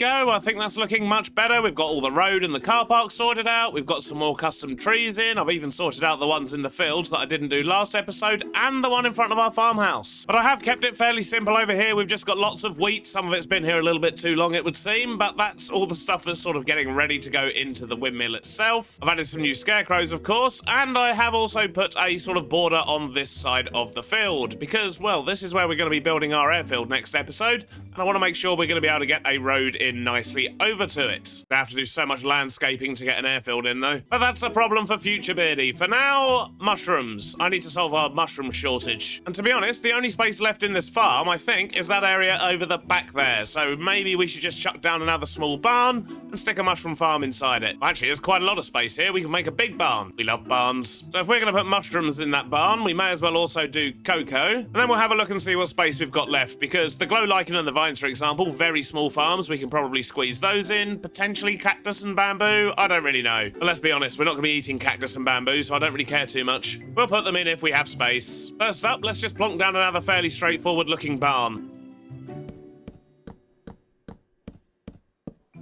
go. I think that's looking much better. We've got all the road and the car park sorted out. We've got some more custom trees in. I've even sorted out the ones in the fields that I didn't do last episode and the one in front of our farmhouse. But I have kept it fairly simple over here. We've just got lots of wheat. Some of it's been here a little bit too long, it would seem, but that's all the stuff that's sort of getting ready to go into the windmill itself. I've added some new scarecrows, of course, and I have also put a sort of border on this side of the field because, well, this is where we're going to be building our airfield next episode, and I want to make sure we're going to be able to get a road in nicely over to it. I have to do so much landscaping to get an airfield in, though. But that's a problem for future, Beardy. For now, mushrooms. I need to solve our mushroom shortage. And to be honest, the only space left in this farm, I think, is that area over the back there. So maybe we should just chuck down another small barn and stick a mushroom farm inside it. Actually, there's quite a lot of space here. We can make a big barn. We love barns. So if we're going to put mushrooms in that barn, we may as well also do cocoa. And then we'll have a look and see what space we've got left, because the glow lichen and the vines, for example, very small farms, we can probably squeeze those in. Potentially cactus and bamboo. I don't really know. But let's be honest, we're not going to be eating cactus and bamboo, so I don't really care too much. We'll put them in if we have space. First up, let's just plonk down another fairly straightforward looking barn.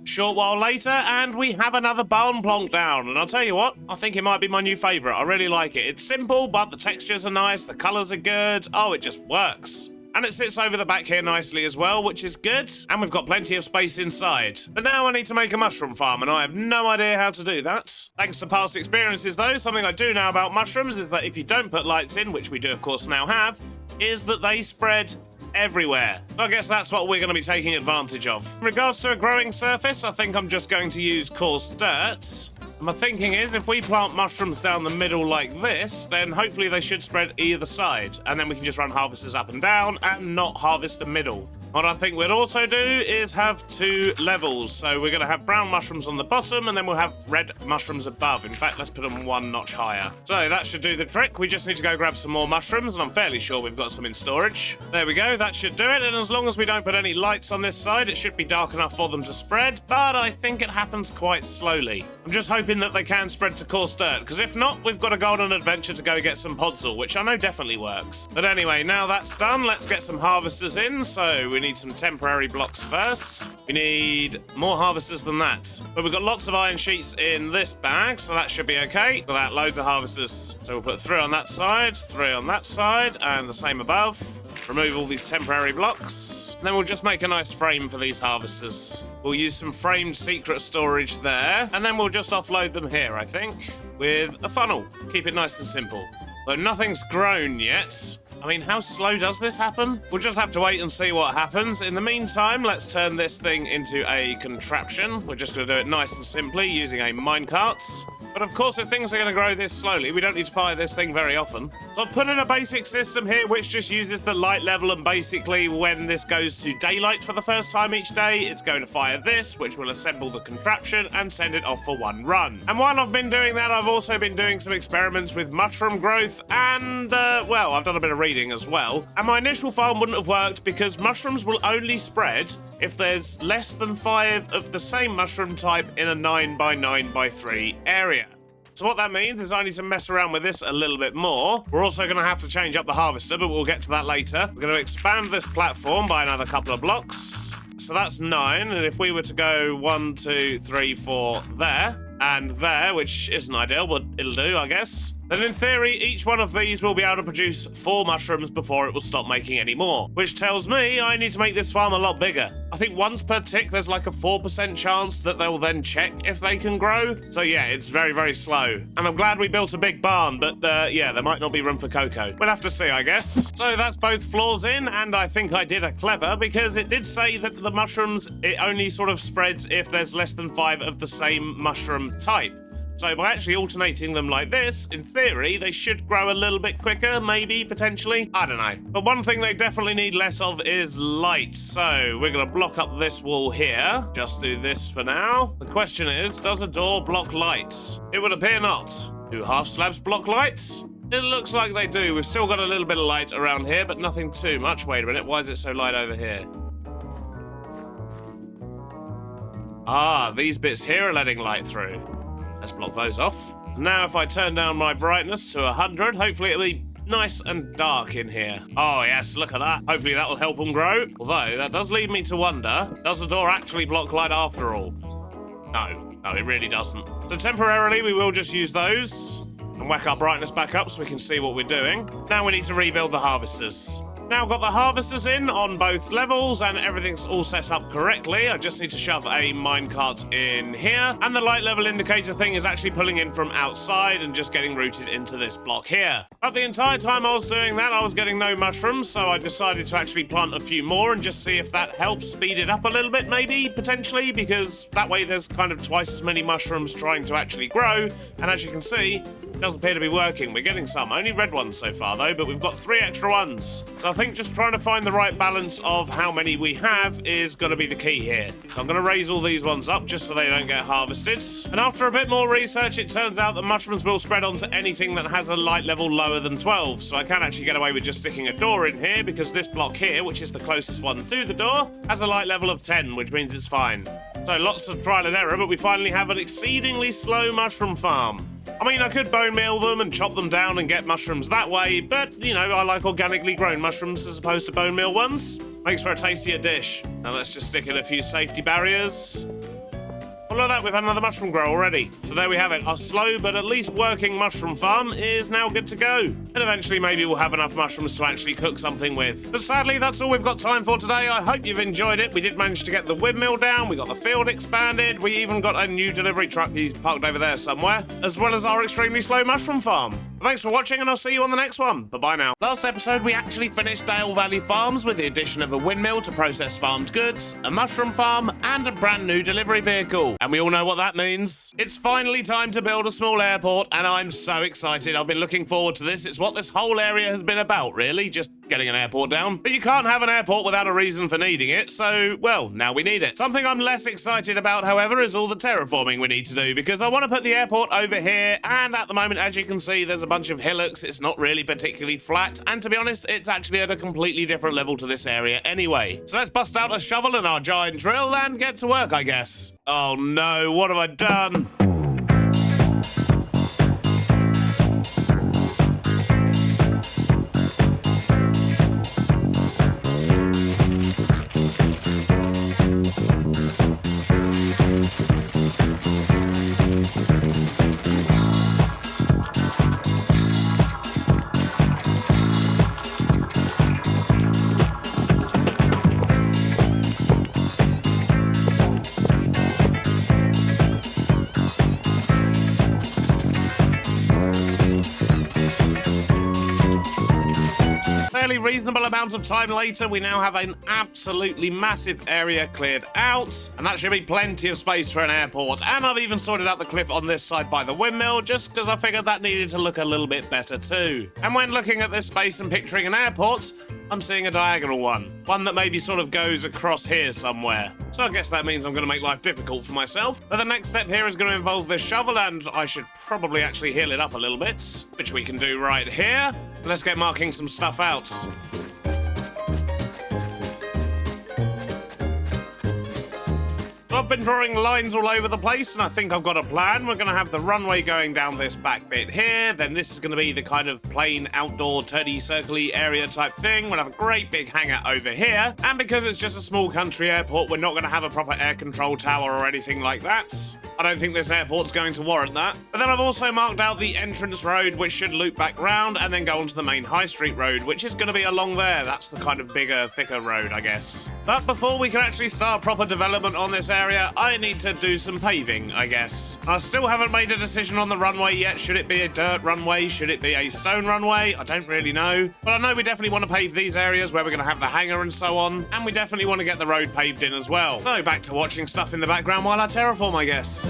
Short while later, and we have another barn plonked down. And I'll tell you what, I think it might be my new favourite. I really like it. It's simple, but the textures are nice, the colours are good. Oh, it just works. And it sits over the back here nicely as well, which is good. And we've got plenty of space inside. But now I need to make a mushroom farm, and I have no idea how to do that. Thanks to past experiences, though, something I do know about mushrooms is that if you don't put lights in, which we do, of course, now have, is that they spread everywhere. I guess that's what we're going to be taking advantage of. In regards to a growing surface, I think I'm just going to use coarse dirt. And my thinking is if we plant mushrooms down the middle like this, then hopefully they should spread either side. And then we can just run harvesters up and down and not harvest the middle. What I think we'd also do is have 2 levels. So we're going to have brown mushrooms on the bottom, and then we'll have red mushrooms above. In fact, let's put them 1 notch higher. So that should do the trick. We just need to go grab some more mushrooms, and I'm fairly sure we've got some in storage. There we go. That should do it. And as long as we don't put any lights on this side, it should be dark enough for them to spread. But I think it happens quite slowly. I'm just hoping that they can spread to coarse dirt, because if not, we've got to go on an adventure to go get some podzol, which I know definitely works. But anyway, now that's done, let's get some harvesters in. So we need some temporary blocks first. We need more harvesters than that. But we've got lots of iron sheets in this bag, so that should be okay. For that, loads of harvesters. So we'll put 3 on that side, 3 on that side, and the same above. Remove all these temporary blocks. And then we'll just make a nice frame for these harvesters. We'll use some framed secret storage there, and then we'll just offload them here, I think, with a funnel. Keep it nice and simple. Though nothing's grown yet. I mean, how slow does this happen? We'll just have to wait and see what happens. In the meantime, let's turn this thing into a contraption. We're just going to do it nice and simply using a minecart. But of course, if things are going to grow this slowly, we don't need to fire this thing very often. So I've put in a basic system here which just uses the light level, and basically when this goes to daylight for the first time each day, it's going to fire this, which will assemble the contraption and send it off for 1 run. And while I've been doing that, I've also been doing some experiments with mushroom growth and, well, I've done a bit of reading as well. And my initial farm wouldn't have worked because mushrooms will only spread if there's less than 5 of the same mushroom type in a 9x9x3 area. So what that means is I need to mess around with this a little bit more. We're also going to have to change up the harvester, but we'll get to that later. We're going to expand this platform by another couple of blocks. So that's 9, and if we were to go 1, 2, 3, 4 there, and there, which isn't ideal, but it'll do, I guess, then in theory, each one of these will be able to produce 4 mushrooms before it will stop making any more. Which tells me I need to make this farm a lot bigger. I think once per tick, there's like a 4% chance that they'll then check if they can grow. So yeah, it's very, very slow. And I'm glad we built a big barn, but yeah, there might not be room for cocoa. We'll have to see, I guess. So that's both floors in, and I think I did a clever, because it did say that the mushrooms, it only sort of spreads if there's less than 5 of the same mushroom type. So by actually alternating them like this, in theory, they should grow a little bit quicker, maybe, potentially. I don't know. But one thing they definitely need less of is light. So we're going to block up this wall here. Just do this for now. The question is, does a door block light? It would appear not. Do half slabs block light? It looks like they do. We've still got a little bit of light around here, but nothing too much. Wait a minute, why is it so light over here? Ah, these bits here are letting light through. Let's block those off. Now if I turn down my brightness to 100, hopefully it'll be nice and dark in here. Oh yes, look at that. Hopefully that'll help them grow. Although, that does lead me to wonder, does the door actually block light after all? No, it really doesn't. So temporarily, we will just use those and whack our brightness back up so we can see what we're doing. Now we need to rebuild the harvesters. Now I've got the harvesters in on both levels and everything's all set up correctly. I just need to shove a minecart in here. And the light level indicator thing is actually pulling in from outside and just getting routed into this block here. But the entire time I was doing that, I was getting no mushrooms, so I decided to actually plant a few more and just see if that helps speed it up a little bit, maybe, potentially, because that way there's kind of twice as many mushrooms trying to actually grow. And as you can see, it doesn't appear to be working. We're getting some. Only red ones so far, though, but we've got 3 extra ones. So I think just trying to find the right balance of how many we have is going to be the key here. So I'm going to raise all these ones up just so they don't get harvested. And after a bit more research, it turns out that mushrooms will spread onto anything that has a light level lower than 12. So I can actually get away with just sticking a door in here because this block here, which is the closest one to the door, has a light level of 10, which means it's fine. So lots of trial and error, but we finally have an exceedingly slow mushroom farm. I mean, I could bone meal them and chop them down and get mushrooms that way, but, you know, I like organically grown mushrooms as opposed to bone meal ones. Makes for a tastier dish. Now let's just stick in a few safety barriers. Oh, look at that, we've had another mushroom grow already. So there we have it. Our slow but at least working mushroom farm is now good to go. And eventually maybe we'll have enough mushrooms to actually cook something with. But sadly, that's all we've got time for today. I hope you've enjoyed it. We did manage to get the windmill down. We got the field expanded. We even got a new delivery truck. He's parked over there somewhere. As well as our extremely slow mushroom farm. Thanks for watching, and I'll see you on the next one. Bye-bye now. Last episode, we actually finished Dale Valley Farms with the addition of a windmill to process farmed goods, a mushroom farm, and a brand new delivery vehicle. And we all know what that means. It's finally time to build a small airport, and I'm so excited. I've been looking forward to this. It's what this whole area has been about, really, just getting an airport down. But you can't have an airport without a reason for needing it, so, well, now we need it. Something I'm less excited about, however, is all the terraforming we need to do, because I want to put the airport over here, and at the moment, as you can see, there's a bunch of hillocks. It's not really particularly flat, and to be honest, it's actually at a completely different level to this area anyway. So let's bust out a shovel and our giant drill and get to work, I guess. Oh no, what have I done? Fairly reasonable amount of time later, we now have an absolutely massive area cleared out, and that should be plenty of space for an airport. And I've even sorted out the cliff on this side by the windmill, just because I figured that needed to look a little bit better too. And when looking at this space and picturing an airport, I'm seeing a diagonal one that maybe sort of goes across here somewhere. So I guess that means I'm going to make life difficult for myself. But the next step here is going to involve this shovel, and I should probably actually heal it up a little bit, which we can do right here. Let's get marking some stuff out. So I've been drawing lines all over the place, and I think I've got a plan. We're going to have the runway going down this back bit here. Then this is going to be the kind of plain outdoor turny circle-y area type thing. We'll have a great big hangar over here. And because it's just a small country airport, we're not going to have a proper air control tower or anything like that. I don't think this airport's going to warrant that. But then I've also marked out the entrance road, which should loop back round and then go onto the main high street road, which is going to be along there. That's the kind of bigger, thicker road, I guess. But before we can actually start proper development on this area, I need to do some paving, I guess. I still haven't made a decision on the runway yet. Should it be a dirt runway? Should it be a stone runway? I don't really know. But I know we definitely want to pave these areas where we're going to have the hangar and so on. And we definitely want to get the road paved in as well. So back to watching stuff in the background while I terraform, I guess.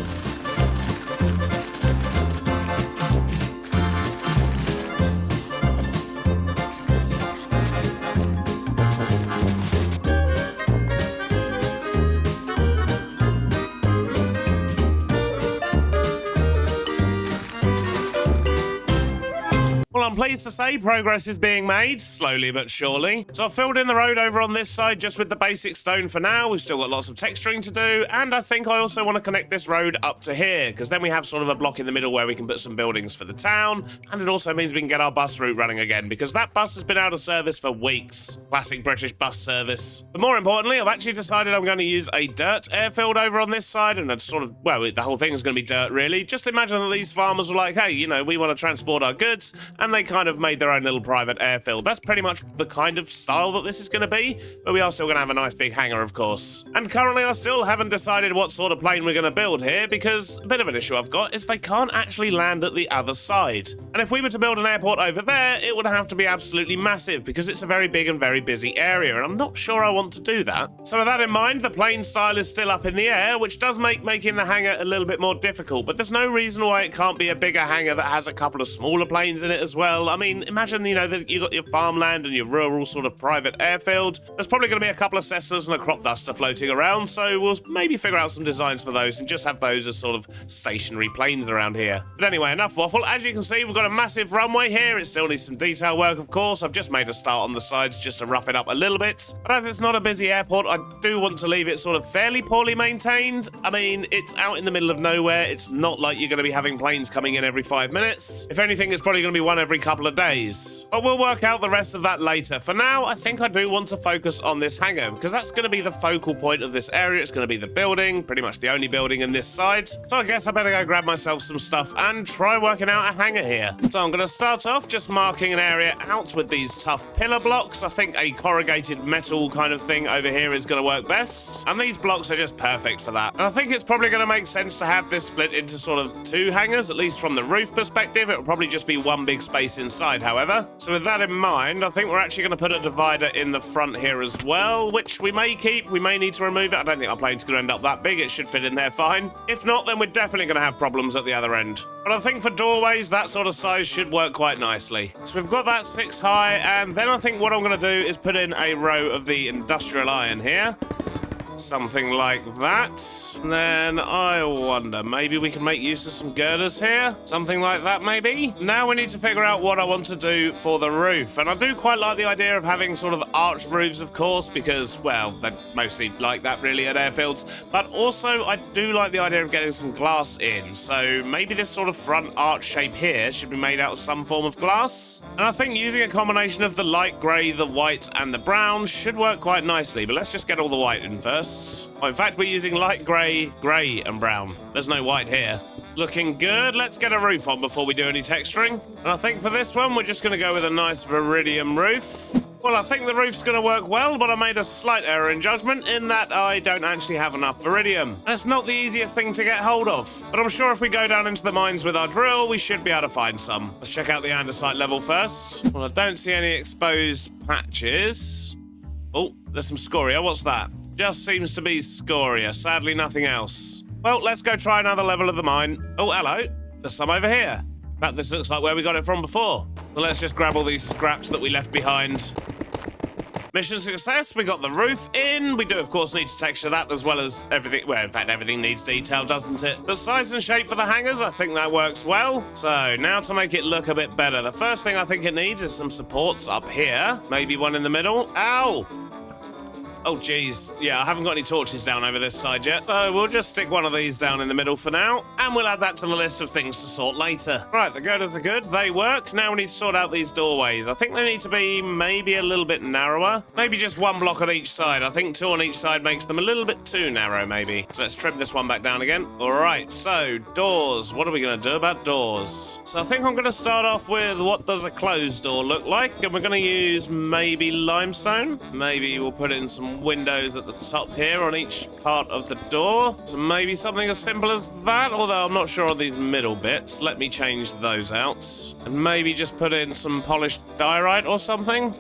pleased to say progress is being made, slowly but surely. So I've filled in the road over on this side just with the basic stone for now. We've still got lots of texturing to do, and I think I also want to connect this road up to here, because then we have sort of a block in the middle where we can put some buildings for the town, and it also means we can get our bus route running again, because that bus has been out of service for weeks. Classic British bus service. But more importantly, I've actually decided I'm going to use a dirt airfield over on this side, and it's sort of, well, the whole thing is going to be dirt, really. Just imagine that these farmers were like, hey, you know, we want to transport our goods, and they kind of made their own little private airfield. That's pretty much the kind of style that this is going to be, but we are still going to have a nice big hangar, of course. And currently, I still haven't decided what sort of plane we're going to build here, because a bit of an issue I've got is they can't actually land at the other side. And if we were to build an airport over there, it would have to be absolutely massive, because it's a very big and very busy area, and I'm not sure I want to do that. So with that in mind, the plane style is still up in the air, which does make making the hangar a little bit more difficult, but there's no reason why it can't be a bigger hangar that has a couple of smaller planes in it as well. I mean, imagine, you know, that you've got your farmland and your rural sort of private airfield. There's probably going to be a couple of Cessnas and a crop duster floating around, so we'll maybe figure out some designs for those and just have those as sort of stationary planes around here. But anyway, enough waffle. As you can see, we've got a massive runway here. It still needs some detail work, of course. I've just made a start on the sides just to rough it up a little bit. But as it's not a busy airport, I do want to leave it sort of fairly poorly maintained. I mean, it's out in the middle of nowhere. It's not like you're going to be having planes coming in every 5 minutes. If anything, it's probably going to be one every couple of days. But we'll work out the rest of that later. For now, I think I do want to focus on this hangar, because that's going to be the focal point of this area. It's going to be the building, pretty much the only building in this side. So I guess I better go grab myself some stuff and try working out a hangar here. So I'm going to start off just marking an area out with these tough pillar blocks. I think a corrugated metal kind of thing over here is going to work best. And these blocks are just perfect for that. And I think it's probably going to make sense to have this split into sort of 2 hangars, at least from the roof perspective. It will probably just be one big space inside, however. So with that in mind, I think we're actually going to put a divider in the front here as well, which we may keep. We may need to remove it. I don't think our plane's going to end up that big. It should fit in there fine. If not, then we're definitely going to have problems at the other end. But I think for doorways, that sort of size should work quite nicely. So we've got that 6 high, and then I think what I'm going to do is put in a row of the industrial iron here. Something like that. And then I wonder, maybe we can make use of some girders here? Something like that, maybe? Now we need to figure out what I want to do for the roof. And I do quite like the idea of having sort of arched roofs, of course, because, well, they're mostly like that really at airfields. But also, I do like the idea of getting some glass in. So maybe this sort of front arch shape here should be made out of some form of glass. And I think using a combination of the light grey, the white, and the brown should work quite nicely. But let's just get all the white in first. Oh, in fact, we're using light grey, grey, and brown. There's no white here. Looking good. Let's get a roof on before we do any texturing. And I think for this one, we're just going to go with a nice Viridium roof. Well, I think the roof's going to work well, but I made a slight error in judgment in that I don't actually have enough Viridium. And it's not the easiest thing to get hold of. But I'm sure if we go down into the mines with our drill, we should be able to find some. Let's check out the andesite level first. Well, I don't see any exposed patches. Oh, there's some scoria. What's that? Just seems to be scoria. Sadly, nothing else. Well, let's go try another level of the mine. Oh, hello. There's some over here. In fact, this looks like where we got it from before. So let's just grab all these scraps that we left behind. Mission success. We got the roof in. We do, of course, need to texture that as well as everything. Well, in fact, everything needs detail, doesn't it? But size and shape for the hangars, I think that works well. So now to make it look a bit better, the first thing I think it needs is some supports up here. Maybe one in the middle. Ow! Oh, geez. Yeah, I haven't got any torches down over this side yet. So we'll just stick one of these down in the middle for now. And we'll add that to the list of things to sort later. Right, the girders are good. They work. Now we need to sort out these doorways. I think they need to be maybe a little bit narrower. Maybe just 1 block on each side. I think 2 on each side makes them a little bit too narrow, maybe. So let's trim this one back down again. All right, so doors. What are we going to do about doors? So I think I'm going to start off with what does a closed door look like? And we're going to use maybe limestone. Maybe we'll put in some windows at the top here on each part of the door. So maybe something as simple as that, although I'm not sure on these middle bits. Let me change those out. And maybe just put in some polished diorite or something.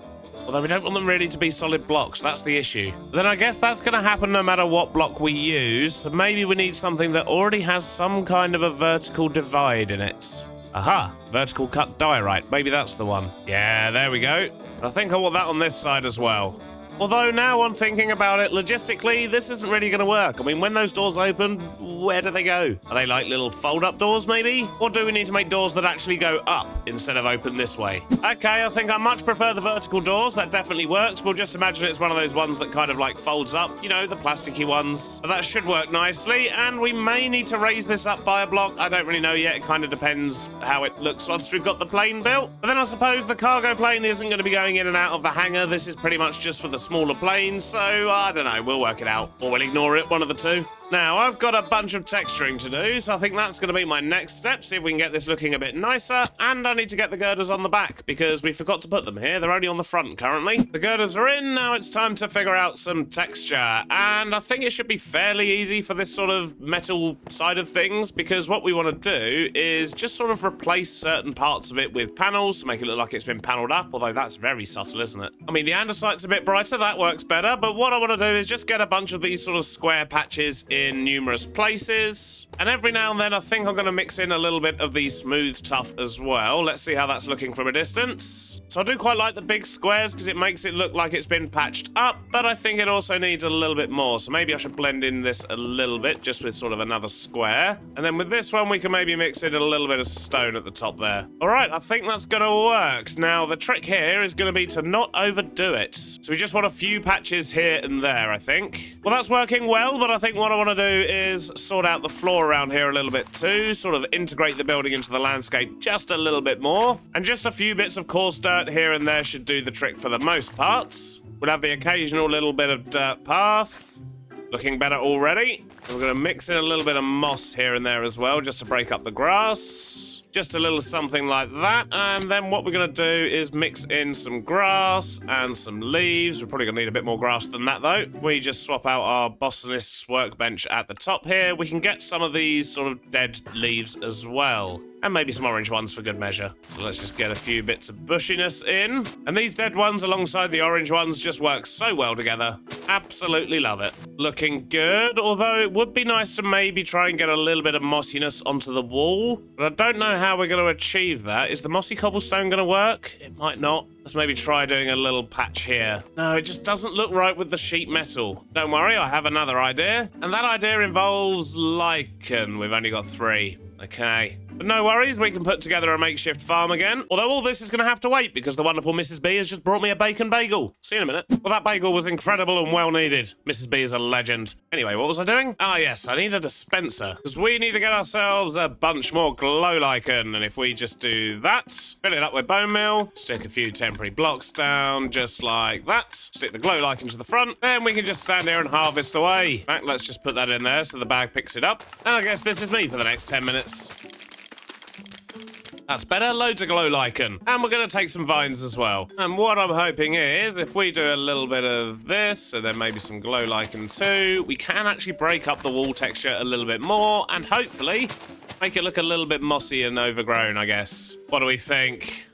Although we don't want them really to be solid blocks, that's the issue. Then I guess that's going to happen no matter what block we use. So maybe we need something that already has some kind of a vertical divide in it. Aha, vertical cut diorite. Maybe that's the one. Yeah, there we go. I think I want that on this side as well. Although now I'm thinking about it, logistically, this isn't really going to work. I mean, when those doors open, where do they go? Are they like little fold-up doors, maybe? Or do we need to make doors that actually go up instead of open this way? Okay, I think I much prefer the vertical doors. That definitely works. We'll just imagine it's one of those ones that kind of like folds up, you know, the plasticky ones. But that should work nicely, and we may need to raise this up by a block. I don't really know yet. It kind of depends how it looks once we've got the plane built. But then I suppose the cargo plane isn't going to be going in and out of the hangar. This is pretty much just for the smaller planes, so I don't know. We'll work it out. Or we'll ignore it, one of the two. Now, I've got a bunch of texturing to do, so I think that's going to be my next step, see if we can get this looking a bit nicer, and I need to get the girders on the back, because we forgot to put them here. They're only on the front currently. The girders are in, now it's time to figure out some texture, and I think it should be fairly easy for this sort of metal side of things, because what we want to do is just sort of replace certain parts of it with panels to make it look like it's been panelled up, although that's very subtle, isn't it? I mean, the andesite's a bit brighter, that works better, but what I want to do is just get a bunch of these sort of square patches in numerous places, and every now and then I think I'm going to mix in a little bit of the smooth tuff as well. Let's see how that's looking from a distance. So I do quite like the big squares because it makes it look like it's been patched up, but I think it also needs a little bit more, so maybe I should blend in this a little bit just with sort of another square, and then with this one we can maybe mix in a little bit of stone at the top there. Alright, I think that's going to work. Now the trick here is going to be to not overdo it, so we just want a few patches here and there, I think. Well, that's working well, but I think what I want to do is sort out the floor around here a little bit too, sort of integrate the building into the landscape just a little bit more, and just a few bits of coarse dirt here and there should do the trick for the most parts. We'll have the occasional little bit of dirt path. Looking better already. And we're going to mix in a little bit of moss here and there as well, just to break up the grass. Just a little something like that. And then what we're going to do is mix in some grass and some leaves. We're probably going to need a bit more grass than that, though. We just swap out our botanist's workbench at the top here. We can get some of these sort of dead leaves as well. And maybe some orange ones for good measure. So let's just get a few bits of bushiness in. And these dead ones alongside the orange ones just work so well together. Absolutely love it. Looking good, although it would be nice to maybe try and get a little bit of mossiness onto the wall. But I don't know how we're going to achieve that. Is the mossy cobblestone going to work? It might not. Let's maybe try doing a little patch here. No, it just doesn't look right with the sheet metal. Don't worry, I have another idea. And that idea involves lichen. We've only got 3. Okay. But no worries, we can put together a makeshift farm again. Although all this is going to have to wait because the wonderful Mrs. B has just brought me a bacon bagel. See you in a minute. Well, that bagel was incredible and well needed. Mrs. B is a legend. Anyway, what was I doing? Ah, yes, I need a dispenser because we need to get ourselves a bunch more glow lichen. And if we just do that, fill it up with Bonemeal, stick a few temporary blocks down just like that, stick the glow lichen to the front, then we can just stand here and harvest away. In fact, let's just put that in there so the bag picks it up. And I guess this is me for the next 10 minutes. That's better, loads of glow lichen. And we're going to take some vines as well. And what I'm hoping is, if we do a little bit of this, and then maybe some glow lichen too, we can actually break up the wall texture a little bit more, and hopefully make it look a little bit mossy and overgrown, I guess. What do we think?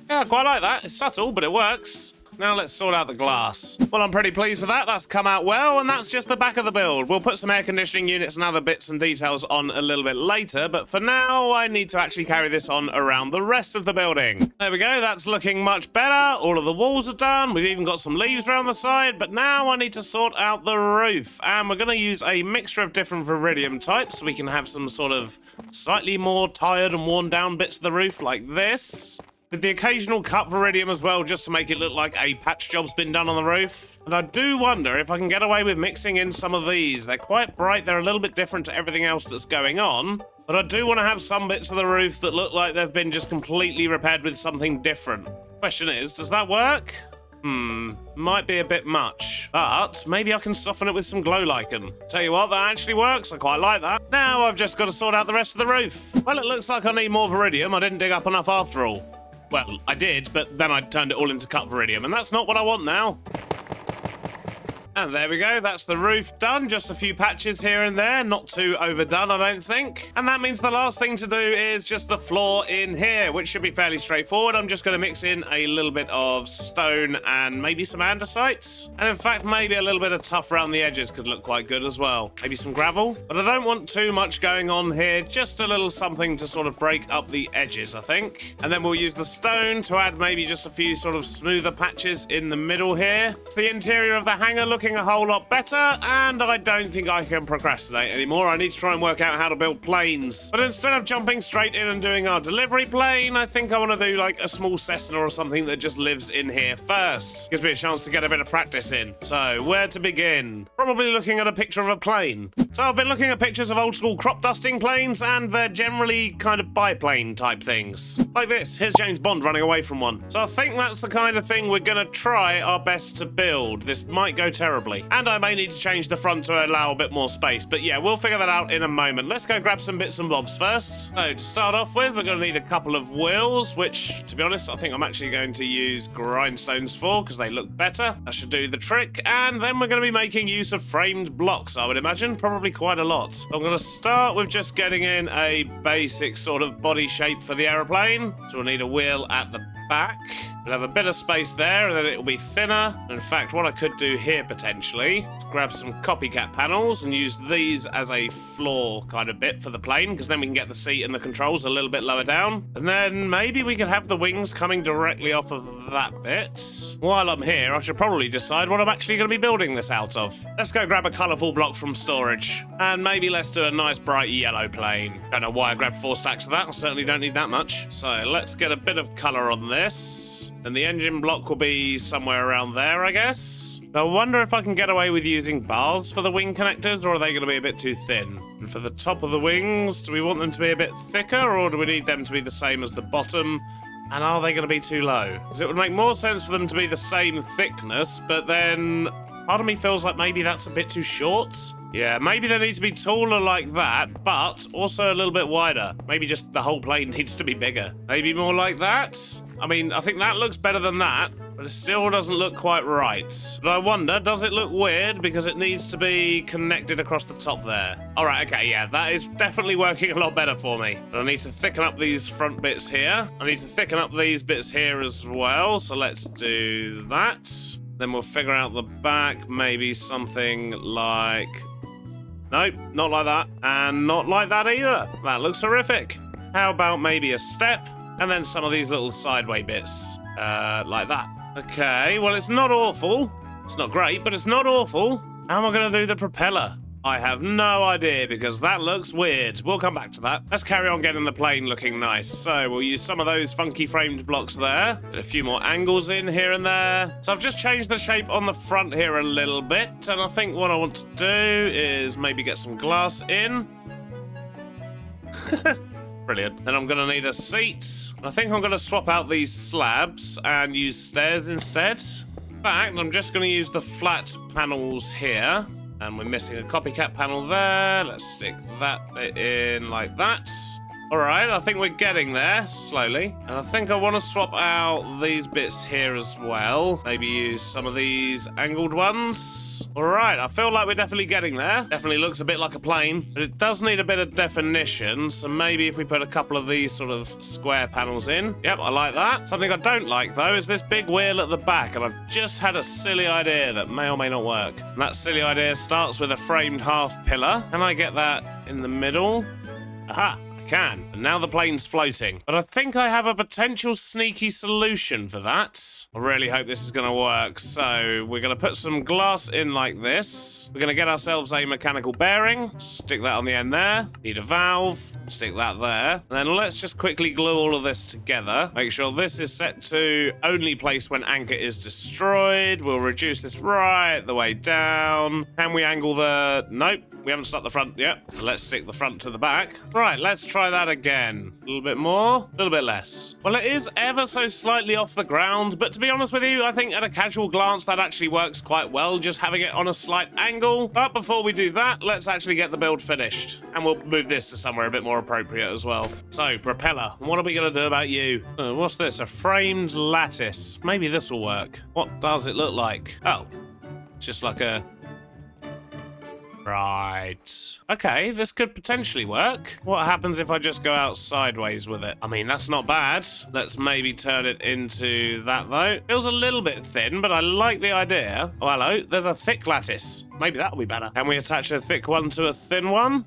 Yeah, I quite like that. It's subtle, but it works. Now let's sort out the glass. Well, I'm pretty pleased with that. That's come out well, and that's just the back of the build. We'll put some air conditioning units and other bits and details on a little bit later, but for now, I need to actually carry this on around the rest of the building. There we go. That's looking much better. All of the walls are done. We've even got some leaves around the side, but now I need to sort out the roof, and we're going to use a mixture of different viridium types so we can have some sort of slightly more tired and worn down bits of the roof like this, with the occasional cut viridium as well, just to make it look like a patch job's been done on the roof. And I do wonder if I can get away with mixing in some of these. They're quite bright, they're a little bit different to everything else that's going on, but I do want to have some bits of the roof that look like they've been just completely repaired with something different. Question is, does that work? Might be a bit much, but maybe I can soften it with some glow lichen. Tell you what, that actually works. I quite like that. Now I've just got to sort out the rest of the roof. Well, it looks like I need more viridium. I didn't dig up enough after all. Well, I did, but then I turned it all into cut viridium, and that's not what I want now. And there we go, that's the roof done. Just a few patches here and there, not too overdone, I don't think. And that means the last thing to do is just the floor in here, which should be fairly straightforward. I'm just going to mix in a little bit of stone and maybe some andesite. And in fact, maybe a little bit of tuff around the edges could look quite good as well. Maybe some gravel. But I don't want too much going on here, just a little something to sort of break up the edges, I think. And then we'll use the stone to add maybe just a few sort of smoother patches in the middle here. It's the interior of the hangar looking a whole lot better, and I don't think I can procrastinate anymore. I need to try and work out how to build planes. But instead of jumping straight in and doing our delivery plane, I think I want to do like a small Cessna or something that just lives in here first. Gives me a chance to get a bit of practice in. So, where to begin? Probably looking at a picture of a plane. So I've been looking at pictures of old school crop dusting planes, and they're generally kind of biplane type things. Like this, here's James Bond running away from one. So I think that's the kind of thing we're gonna try our best to build. This might go terribly. And I may need to change the front to allow a bit more space, but yeah, we'll figure that out in a moment. Let's go grab some bits and bobs first. So to start off with, we're gonna need a couple of wheels, which, to be honest, I think I'm actually going to use grindstones for, because they look better. That should do the trick. And then we're gonna be making use of framed blocks, I would imagine, probably quite a lot. So I'm gonna start with just getting in a basic sort of body shape for the aeroplane. So we'll need a wheel at the back. We'll have a bit of space there, and then it will be thinner. And in fact, what I could do here potentially is grab some copycat panels and use these as a floor kind of bit for the plane, because then we can get the seat and the controls a little bit lower down. And then maybe we could have the wings coming directly off of that bit. While I'm here, I should probably decide what I'm actually going to be building this out of. Let's go grab a colourful block from storage. And maybe let's do a nice bright yellow plane. Don't know why I grabbed 4 stacks of that. I certainly don't need that much. So let's get a bit of colour on this. And the engine block will be somewhere around there, I guess. Now, I wonder if I can get away with using bars for the wing connectors, or are they going to be a bit too thin? And for the top of the wings, do we want them to be a bit thicker, or do we need them to be the same as the bottom? And are they going to be too low? Because it would make more sense for them to be the same thickness, but then part of me feels like maybe that's a bit too short. Yeah, maybe they need to be taller like that, but also a little bit wider. Maybe just the whole plane needs to be bigger. Maybe more like that? I mean, I think that looks better than that, but it still doesn't look quite right. But I wonder, does it look weird because it needs to be connected across the top there? All right, okay, yeah, that is definitely working a lot better for me. But I need to thicken up these front bits here. I need to thicken up these bits here as well, so let's do that. Then we'll figure out the back, maybe something like... Nope, not like that, and not like that either. That looks horrific. How about maybe a step, and then some of these little sideway bits, like that. Okay, well, it's not awful. It's not great, but it's not awful. How am I going to do the propeller? I have no idea, because that looks weird. We'll come back to that. Let's carry on getting the plane looking nice. So we'll use some of those funky framed blocks there. Get a few more angles in here and there. So I've just changed the shape on the front here a little bit, and I think what I want to do is maybe get some glass in. Brilliant. Then I'm going to need a seat. I think I'm going to swap out these slabs and use stairs instead. In fact, I'm just going to use the flat panels here. And we're missing a copycat panel there. Let's stick that bit in like that. All right, I think we're getting there slowly. And I think I want to swap out these bits here as well. Maybe use some of these angled ones. All right, I feel like we're definitely getting there. Definitely looks a bit like a plane, but it does need a bit of definition. So maybe if we put a couple of these sort of square panels in. Yep, I like that. Something I don't like, though, is this big wheel at the back. And I've just had a silly idea that may or may not work. And that silly idea starts with a framed half pillar. Can I get that in the middle? Aha. Can. And now the plane's floating. But I think I have a potential sneaky solution for that. I really hope this is going to work. So we're going to put some glass in like this. We're going to get ourselves a mechanical bearing. Stick that on the end there. Need a valve. Stick that there. And then let's just quickly glue all of this together. Make sure this is set to only place when anchor is destroyed. We'll reduce this right the way down. Can we angle the... Nope. We haven't stuck the front yet. So let's stick the front to the back. Right, let's try that again. A little bit more, a little bit less. Well, it is ever so slightly off the ground, but to be honest with you, I think at a casual glance that actually works quite well, just having it on a slight angle. But before we do that, let's actually get the build finished. And we'll move this to somewhere a bit more appropriate as well. So, propeller, what are we going to do about you? What's this? A framed lattice. Maybe this will work. What does it look like? Oh. Just like a... Right. Okay, this could potentially work. What happens if I just go out sideways with it? I mean, that's not bad. Let's maybe turn it into that, though. Feels a little bit thin, but I like the idea. Oh, hello. There's a thick lattice. Maybe that'll be better. Can we attach a thick one to a thin one?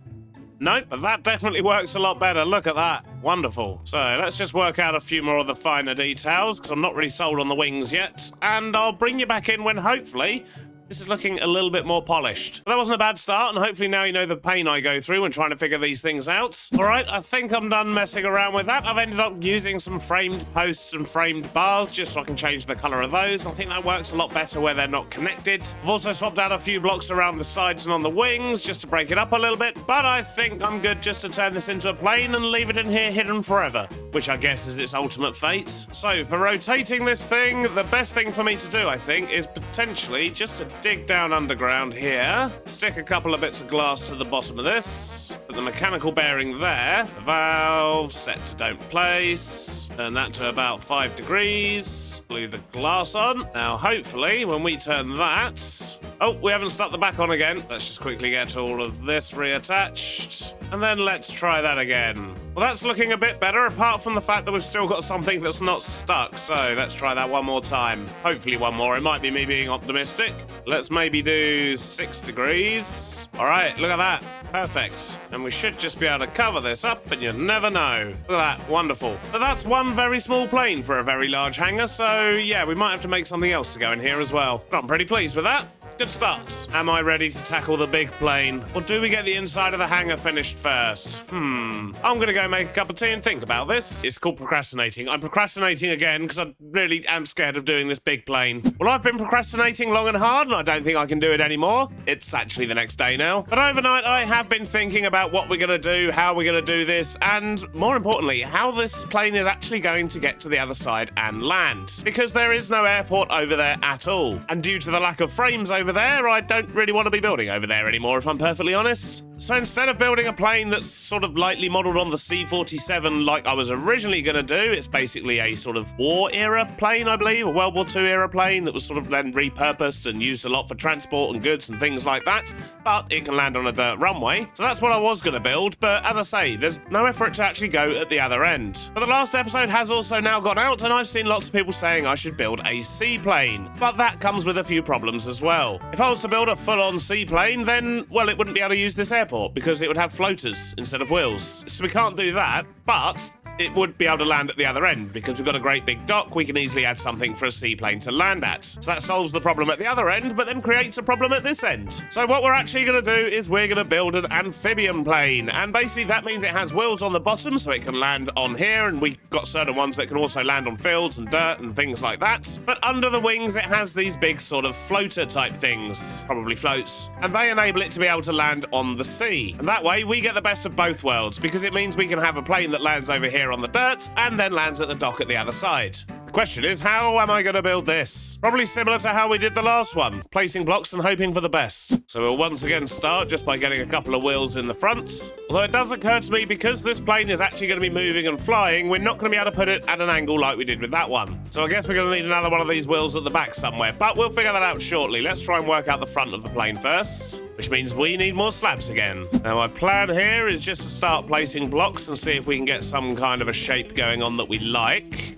Nope, but that definitely works a lot better. Look at that. Wonderful. So let's just work out a few more of the finer details, because I'm not really sold on the wings yet. And I'll bring you back in when, hopefully, this is looking a little bit more polished. But that wasn't a bad start, and hopefully now you know the pain I go through when trying to figure these things out. All right, I think I'm done messing around with that. I've ended up using some framed posts and framed bars just so I can change the color of those. I think that works a lot better where they're not connected. I've also swapped out a few blocks around the sides and on the wings just to break it up a little bit, but I think I'm good just to turn this into a plane and leave it in here hidden forever, which I guess is its ultimate fate. So for rotating this thing, the best thing for me to do, I think, is potentially just to dig down underground here, stick a couple of bits of glass to the bottom of this, put the mechanical bearing there, the valve set to don't place, turn that to about 5 degrees, glue the glass on. Now hopefully when we turn that... Oh, we haven't stuck the back on again. Let's just quickly get all of this reattached. And then let's try that again. Well, that's looking a bit better, apart from the fact that we've still got something that's not stuck. So let's try that one more time. Hopefully one more. It might be me being optimistic. Let's maybe do 6 degrees. All right, look at that. Perfect. And we should just be able to cover this up, and you'd never know. Look at that. Wonderful. But that's one very small plane for a very large hangar. So yeah, we might have to make something else to go in here as well. But I'm pretty pleased with that. Good start. Am I ready to tackle the big plane? Or do we get the inside of the hangar finished first? I'm gonna go make a cup of tea and think about this. It's called procrastinating. I'm procrastinating again because I really am scared of doing this big plane. Well, I've been procrastinating long and hard, and I don't think I can do it anymore. It's actually the next day now. But overnight, I have been thinking about what we're gonna do, how we're gonna do this, and more importantly, how this plane is actually going to get to the other side and land. Because there is no airport over there at all. And due to the lack of frames over there, I don't really want to be building over there anymore, if I'm perfectly honest. So instead of building a plane that's sort of lightly modelled on the C-47 like I was originally going to do, it's basically a sort of war-era plane, I believe, a World War II era plane that was sort of then repurposed and used a lot for transport and goods and things like that, but it can land on a dirt runway. So that's what I was going to build, but as I say, there's nowhere for it to actually go at the other end. But the last episode has also now gone out, and I've seen lots of people saying I should build a seaplane, but that comes with a few problems as well. If I was to build a full-on seaplane, then, well, it wouldn't be able to use this airport because it would have floaters instead of wheels. So we can't do that, but it would be able to land at the other end because we've got a great big dock. We can easily add something for a seaplane to land at. So that solves the problem at the other end, but then creates a problem at this end. So what we're actually going to do is we're going to build an amphibian plane. And basically that means it has wheels on the bottom so it can land on here. And we've got certain ones that can also land on fields and dirt and things like that. But under the wings, it has these big sort of floater type things, probably floats. And they enable it to be able to land on the sea. And that way we get the best of both worlds because it means we can have a plane that lands over here on the dirt and then lands at the dock at the other side. The question is, how am I going to build this? Probably similar to how we did the last one, placing blocks and hoping for the best. So we'll once again start just by getting a couple of wheels in the front. Although it does occur to me, because this plane is actually going to be moving and flying, we're not going to be able to put it at an angle like we did with that one. So I guess we're going to need another one of these wheels at the back somewhere, but we'll figure that out shortly. Let's try and work out the front of the plane first, which means we need more slabs again. Now my plan here is just to start placing blocks and see if we can get some kind of a shape going on that we like.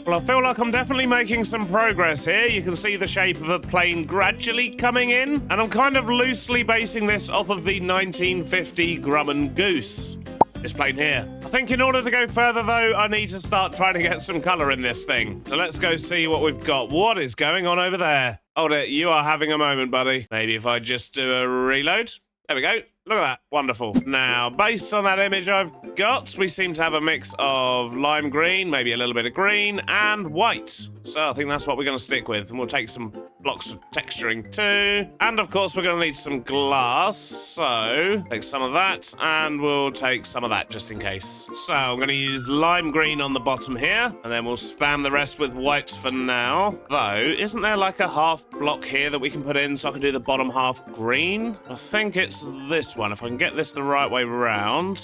Well, I feel like I'm definitely making some progress here. You can see the shape of the plane gradually coming in, and I'm kind of loosely basing this off of the 1950 Grumman Goose. This plane here. I think in order to go further though, I need to start trying to get some colour in this thing. So let's go see what we've got. What is going on over there? Hold it, you are having a moment, buddy. Maybe if I just do a reload. There we go. Look at that. Wonderful. Now, based on that image I've got, we seem to have a mix of lime green, maybe a little bit of green, and white. So I think that's what we're going to stick with. And we'll take some blocks of texturing too. And of course, we're going to need some glass. So take some of that, and we'll take some of that just in case. So I'm going to use lime green on the bottom here, and then we'll spam the rest with white for now. Though, isn't there like a half block here that we can put in so I can do the bottom half green? I think it's this this one. If I can get this the right way round.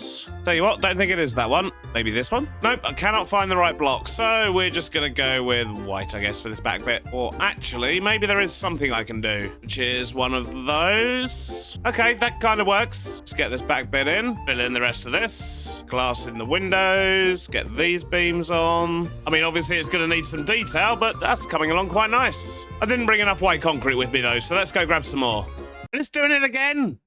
Tell you what, don't think it is that one. Maybe this one? Nope, I cannot find the right block. So we're just going to go with white, I guess, for this back bit. Or actually, maybe there is something I can do, which is one of those. Okay, that kind of works. Let's get this back bit in. Fill in the rest of this. Glass in the windows. Get these beams on. I mean, obviously, it's going to need some detail, but that's coming along quite nice. I didn't bring enough white concrete with me, though, so let's go grab some more. And it's doing it again.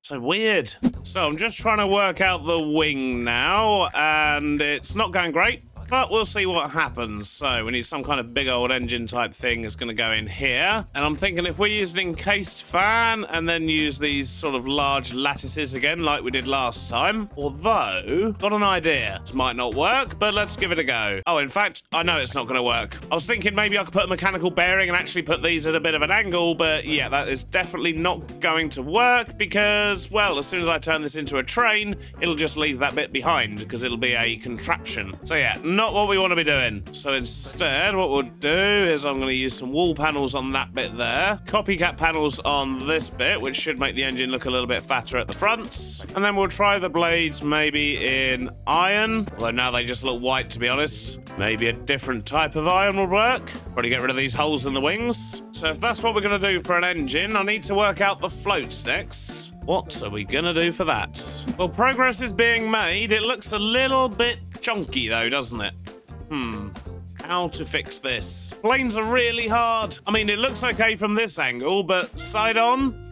So weird. So I'm just trying to work out the wing now, and it's not going great. But we'll see what happens. So we need some kind of big old engine type thing is going to go in here. And I'm thinking if we use an encased fan and then use these sort of large lattices again like we did last time. Although, got an idea. This might not work, but let's give it a go. Oh, in fact, I know it's not going to work. I was thinking maybe I could put a mechanical bearing and actually put these at a bit of an angle. But yeah, that is definitely not going to work because, well, as soon as I turn this into a train, it'll just leave that bit behind because it'll be a contraption. So yeah, not what we want to be doing. So instead, what we'll do is I'm going to use some wall panels on that bit there, copycat panels on this bit, which should make the engine look a little bit fatter at the front. And then we'll try the blades maybe in iron, although now they just look white, to be honest. Maybe a different type of iron will work. Probably get rid of these holes in the wings. So if that's what we're going to do for an engine, I need to work out the floats next. What are we going to do for that? Well, progress is being made. It looks a little bit chunky, though, doesn't it? How to fix this? Planes are really hard. I mean, it looks okay from this angle, but side on,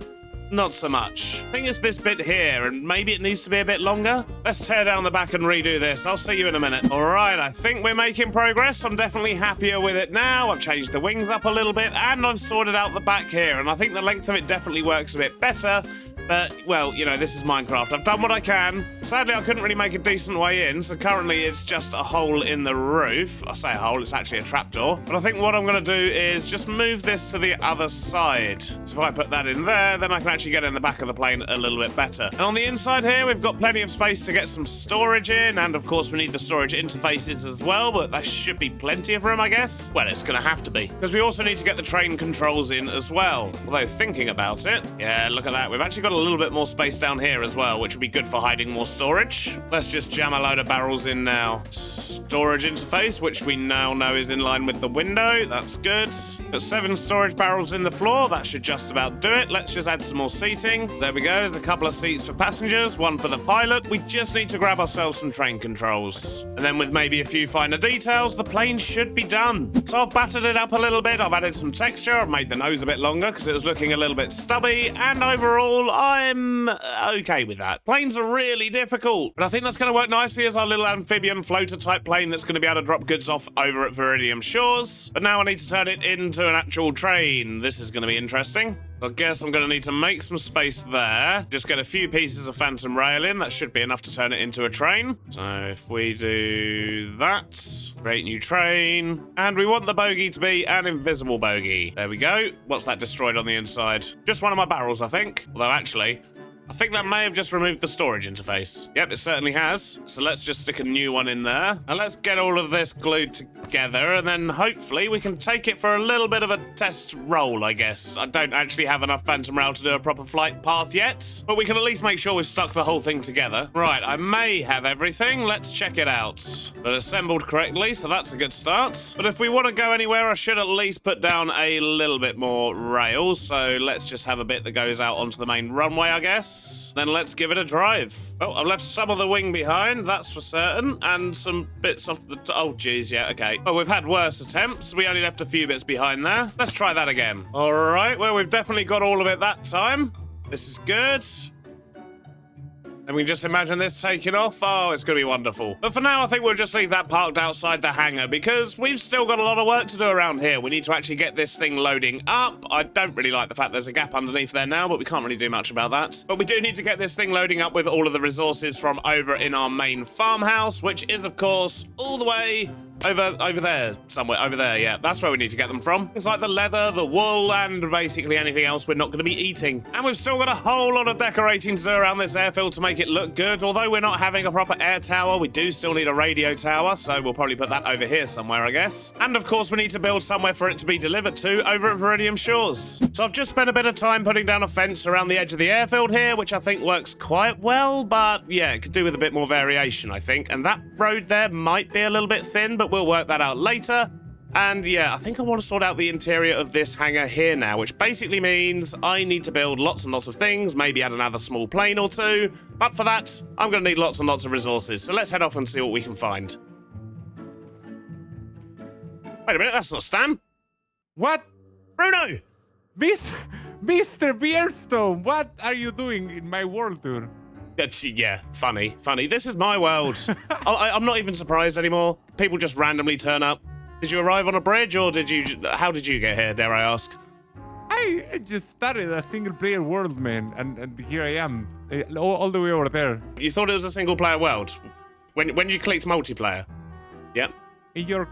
not so much. I think it's this bit here, and maybe it needs to be a bit longer. Let's tear down the back and redo this. I'll see you in a minute. All right, I think we're making progress. I'm definitely happier with it now. I've changed the wings up a little bit, and I've sorted out the back here, and I think the length of it definitely works a bit better. But, well, you know, this is Minecraft. I've done what I can. Sadly, I couldn't really make a decent way in, so currently it's just a hole in the roof. I say a hole, it's actually a trapdoor. But I think what I'm going to do is just move this to the other side. So if I put that in there, then I can actually get in the back of the plane a little bit better. And on the inside here, we've got plenty of space to get some storage in, and of course we need the storage interfaces as well, but there should be plenty of room, I guess. Well, it's going to have to be, because we also need to get the train controls in as well. Although, thinking about it, yeah, look at that. We've actually got a little bit more space down here as well, which would be good for hiding more storage. Let's just jam a load of barrels in now. Storage interface, which we now know is in line with the window. That's good. Got 7 storage barrels in the floor. That should just about do it. Let's just add some more seating. There we go. There's a couple of seats for passengers, one for the pilot. We just need to grab ourselves some train controls. And then with maybe a few finer details, the plane should be done. So I've battered it up a little bit. I've added some texture. I've made the nose a bit longer because it was looking a little bit stubby. And overall, I'm okay with that. Planes are really difficult, but I think that's going to work nicely as our little amphibian floater type plane that's going to be able to drop goods off over at Viridium Shores. But now I need to turn it into an actual train. This is going to be interesting. I guess I'm going to need to make some space there. Just get a few pieces of phantom rail in. That should be enough to turn it into a train. So if we do that, create new train. And we want the bogey to be an invisible bogey. There we go. What's that destroyed on the inside? Just one of my barrels, I think. Although actually, I think that may have just removed the storage interface. Yep, it certainly has. So let's just stick a new one in there. And let's get all of this glued together, and then hopefully we can take it for a little bit of a test roll, I guess. I don't actually have enough phantom rail to do a proper flight path yet, but we can at least make sure we've stuck the whole thing together. Right, I may have everything. Let's check it out. But assembled correctly, so that's a good start. But if we want to go anywhere, I should at least put down a little bit more rails. So let's just have a bit that goes out onto the main runway, I guess. Then let's give it a drive. Oh, I've left some of the wing behind, that's for certain, and some bits off the... Oh, geez, yeah, okay. Well, we've had worse attempts. We only left a few bits behind there. Let's try that again. All right, well, we've definitely got all of it that time. This is good. And we can just imagine this taking off. Oh, it's going to be wonderful. But for now, I think we'll just leave that parked outside the hangar because we've still got a lot of work to do around here. We need to actually get this thing loading up. I don't really like the fact there's a gap underneath there now, but we can't really do much about that. But we do need to get this thing loading up with all of the resources from over in our main farmhouse, which is, of course, all the way Over there, somewhere. Over there, yeah. That's where we need to get them from. It's like the leather, the wool, and basically anything else we're not going to be eating. And we've still got a whole lot of decorating to do around this airfield to make it look good. Although we're not having a proper air tower, we do still need a radio tower, so we'll probably put that over here somewhere, I guess. And of course, we need to build somewhere for it to be delivered to over at Viridium Shores. So I've just spent a bit of time putting down a fence around the edge of the airfield here, which I think works quite well, but yeah, it could do with a bit more variation, I think. And that road there might be a little bit thin, but we'll work that out later. And yeah, I think I want to sort out the interior of this hangar here now, which basically means I need to build lots and lots of things, maybe add another small plane or two. But for that, I'm going to need lots and lots of resources. So let's head off and see what we can find. Wait a minute, that's not Stan. What? Bruno! Mr. Beardstone, what are you doing in my world tour? Yeah, funny. This is my world. I'm not even surprised anymore. People just randomly turn up. Did you arrive on a bridge, or how did you get here, dare I ask? I just started a single-player world, man, and here I am, all the way over there. You thought it was a single-player world? When you clicked multiplayer? Yep. In your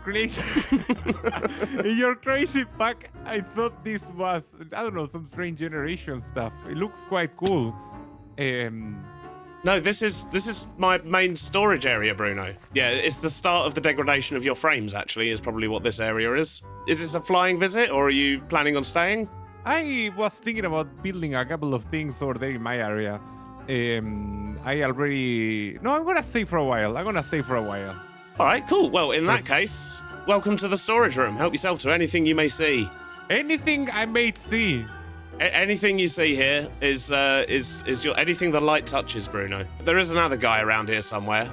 crazy pack, I thought this was, I don't know, some strange generation stuff. It looks quite cool. No, this is my main storage area, Bruno. Yeah, it's the start of the degradation of your frames, actually, is probably what this area is. Is this a flying visit, or are you planning on staying? I was thinking about building a couple of things over there in my area. I'm gonna stay for a while. All right, cool. Well, in that case, welcome to the storage room. Help yourself to anything you may see. Anything I may see. Anything you see here is your anything the light touches, Bruno. There is another guy around here somewhere.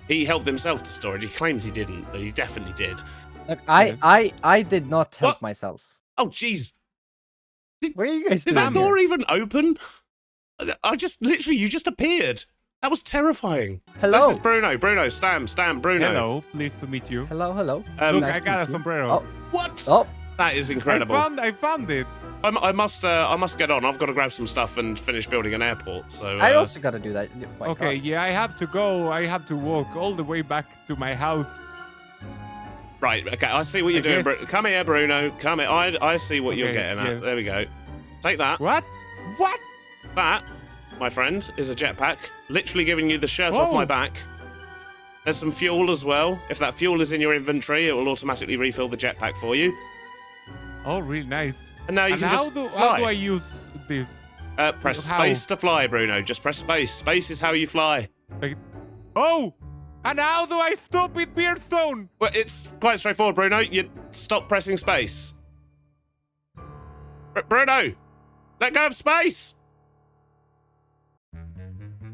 He helped himself to storage. He claims he didn't, but he definitely did. Look, I did not help myself. Oh, jeez. Where are you guys Did doing that door here? even open? You just appeared. That was terrifying. Hello. This is Bruno, Stam, Bruno. Hello, pleased to meet you. Hello. Look, Nice I to got meet a you. sombrero. What? Oh, That is incredible. I found it. I must get on. I've got to grab some stuff and finish building an airport. So I also gotta do that. My Okay, God. yeah, I have to go. I have to walk all the way back to my house. right. Okay, I see what you're doing. guess- Come here, Bruno. Come here. I see what you're Okay, getting at. yeah. There we go. Take that. What? What? That, my friend, is a jetpack. Literally giving you the shirt off Whoa. my back. There's some fuel as well. If that fuel is in your inventory, it will automatically refill the jetpack for you. Oh, really nice. And now you can how just do fly. I use this? Press how? space to fly, Bruno. Just press space. Space is how you fly. Like, oh! And how do I stop with Beardstone? Well, it's quite straightforward, Bruno. You stop pressing space. Bruno, let go of space.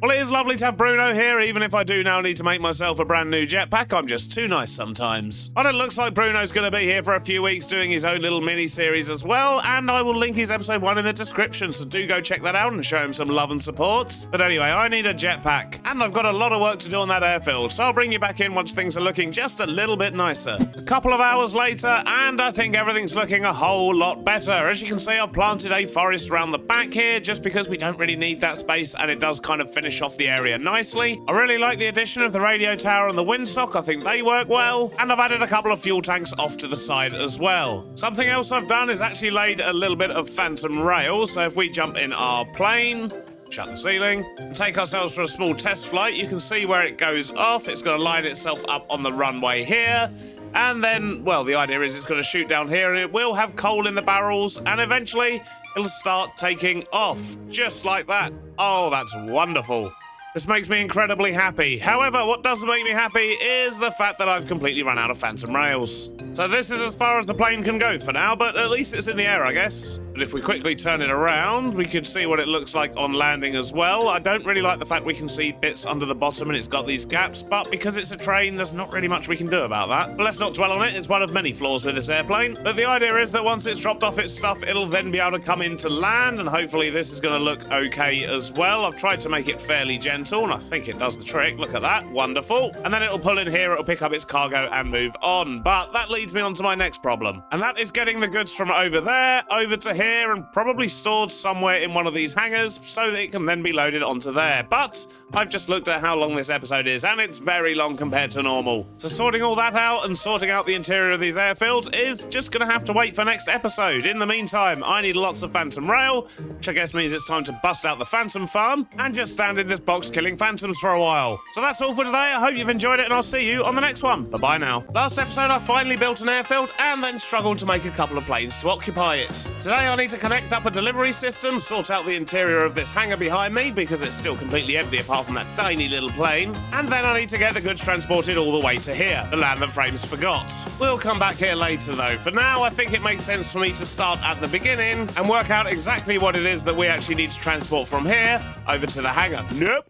Well, it is lovely to have Bruno here, even if I do now need to make myself a brand new jetpack. I'm just too nice sometimes. But it looks like Bruno's going to be here for a few weeks doing his own little mini-series as well, and I will link his episode 1 in the description, so do go check that out and show him some love and support. But anyway, I need a jetpack, and I've got a lot of work to do on that airfield, so I'll bring you back in once things are looking just a little bit nicer. A couple of hours later, and I think everything's looking a whole lot better. As you can see, I've planted a forest around the back here, just because we don't really need that space, and it does kind of finish off the area nicely. I really like the addition of the radio tower and the windsock. I think they work well. And I've added a couple of fuel tanks off to the side as well. Something else I've done is actually laid a little bit of phantom rail. So if we jump in our plane, shut the ceiling, and take ourselves for a small test flight, you can see where it goes off. It's going to line itself up on the runway here. And then, well, the idea is it's going to shoot down here and it will have coal in the barrels, and eventually it'll start taking off just like that. Oh, that's wonderful. This makes me incredibly happy. However, what doesn't make me happy is the fact that I've completely run out of phantom rails. So this is as far as the plane can go for now, but at least it's in the air, I guess. But if we quickly turn it around, we could see what it looks like on landing as well. I don't really like the fact we can see bits under the bottom and it's got these gaps, but because it's a train, there's not really much we can do about that. But let's not dwell on it. It's one of many flaws with this airplane. But the idea is that once it's dropped off its stuff, it'll then be able to come into land, and hopefully this is going to look okay as well. I've tried to make it fairly gentle, and I think it does the trick. Look at that. Wonderful. And then it'll pull in here, it'll pick up its cargo and move on. But that leads me on to my next problem, and that is getting the goods from over there over to here. here and probably stored somewhere in one of these hangars so that it can then be loaded onto there. But I've just looked at how long this episode is, and it's very long compared to normal. So sorting all that out and sorting out the interior of these airfields is just going to have to wait for next episode. In the meantime, I need lots of phantom rail, which I guess means it's time to bust out the phantom farm and just stand in this box killing phantoms for a while. So that's all for today. I hope you've enjoyed it, and I'll see you on the next one. Bye-bye now. Last episode, I finally built an airfield and then struggled to make a couple of planes to occupy it. Today, I need to connect up a delivery system, sort out the interior of this hangar behind me because it's still completely empty apart from that tiny little plane, and then I need to get the goods transported all the way to here, the land that Frames forgot. We'll come back here later though. For now, I think it makes sense for me to start at the beginning and work out exactly what it is that we actually need to transport from here over to the hangar. Nope.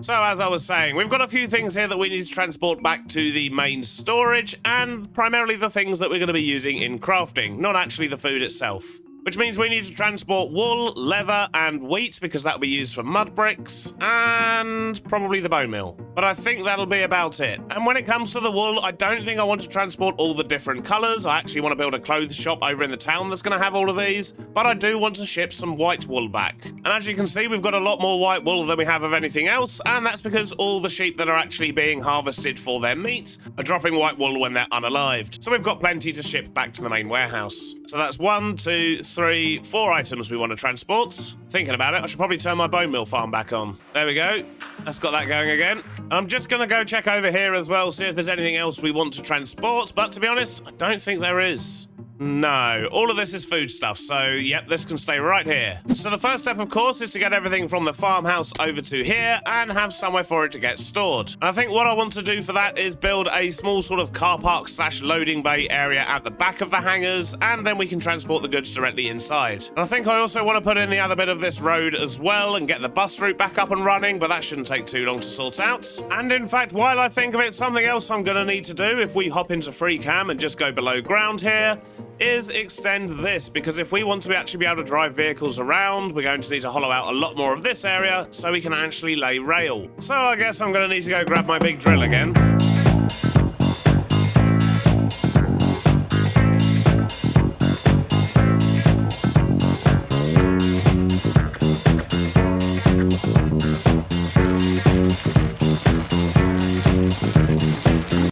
So as I was saying, we've got a few things here that we need to transport back to the main storage, and primarily the things that we're going to be using in crafting, not actually the food itself. Which means we need to transport wool, leather, and wheat because that'll be used for mud bricks, and probably the bone meal. But I think that'll be about it. And when it comes to the wool, I don't think I want to transport all the different colours. I actually want to build a clothes shop over in the town that's going to have all of these, but I do want to ship some white wool back. And as you can see, we've got a lot more white wool than we have of anything else, and that's because all the sheep that are actually being harvested for their meat are dropping white wool when they're unalived. So we've got plenty to ship back to the main warehouse. So that's 1, 2, 3, 4 items we want to transport. Thinking about it, I should probably turn my bone meal farm back on. There we go. That's got that going again. I'm just going to go check over here as well, see if there's anything else we want to transport. But to be honest, I don't think there is. No, all of this is food stuff, so yep, this can stay right here. So the first step, of course, is to get everything from the farmhouse over to here and have somewhere for it to get stored. And I think what I want to do for that is build a small sort of car park / loading bay area at the back of the hangars, and then we can transport the goods directly inside. And I think I also want to put in the other bit of this road as well and get the bus route back up and running, but that shouldn't take too long to sort out. And in fact, while I think of it, something else I'm going to need to do if we hop into free cam and just go below ground here is extend this, because if we want to actually be able to drive vehicles around, we're going to need to hollow out a lot more of this area so we can actually lay rail. So I guess I'm going to need to go grab my big drill again.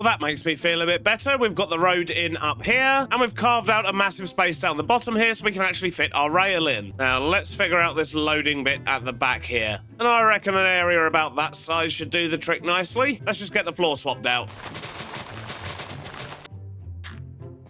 That makes me feel a bit better. We've got the road in up here, and we've carved out a massive space down the bottom here so we can actually fit our rail in. Now, let's figure out this loading bit at the back here. And I reckon an area about that size should do the trick nicely. Let's just get the floor swapped out.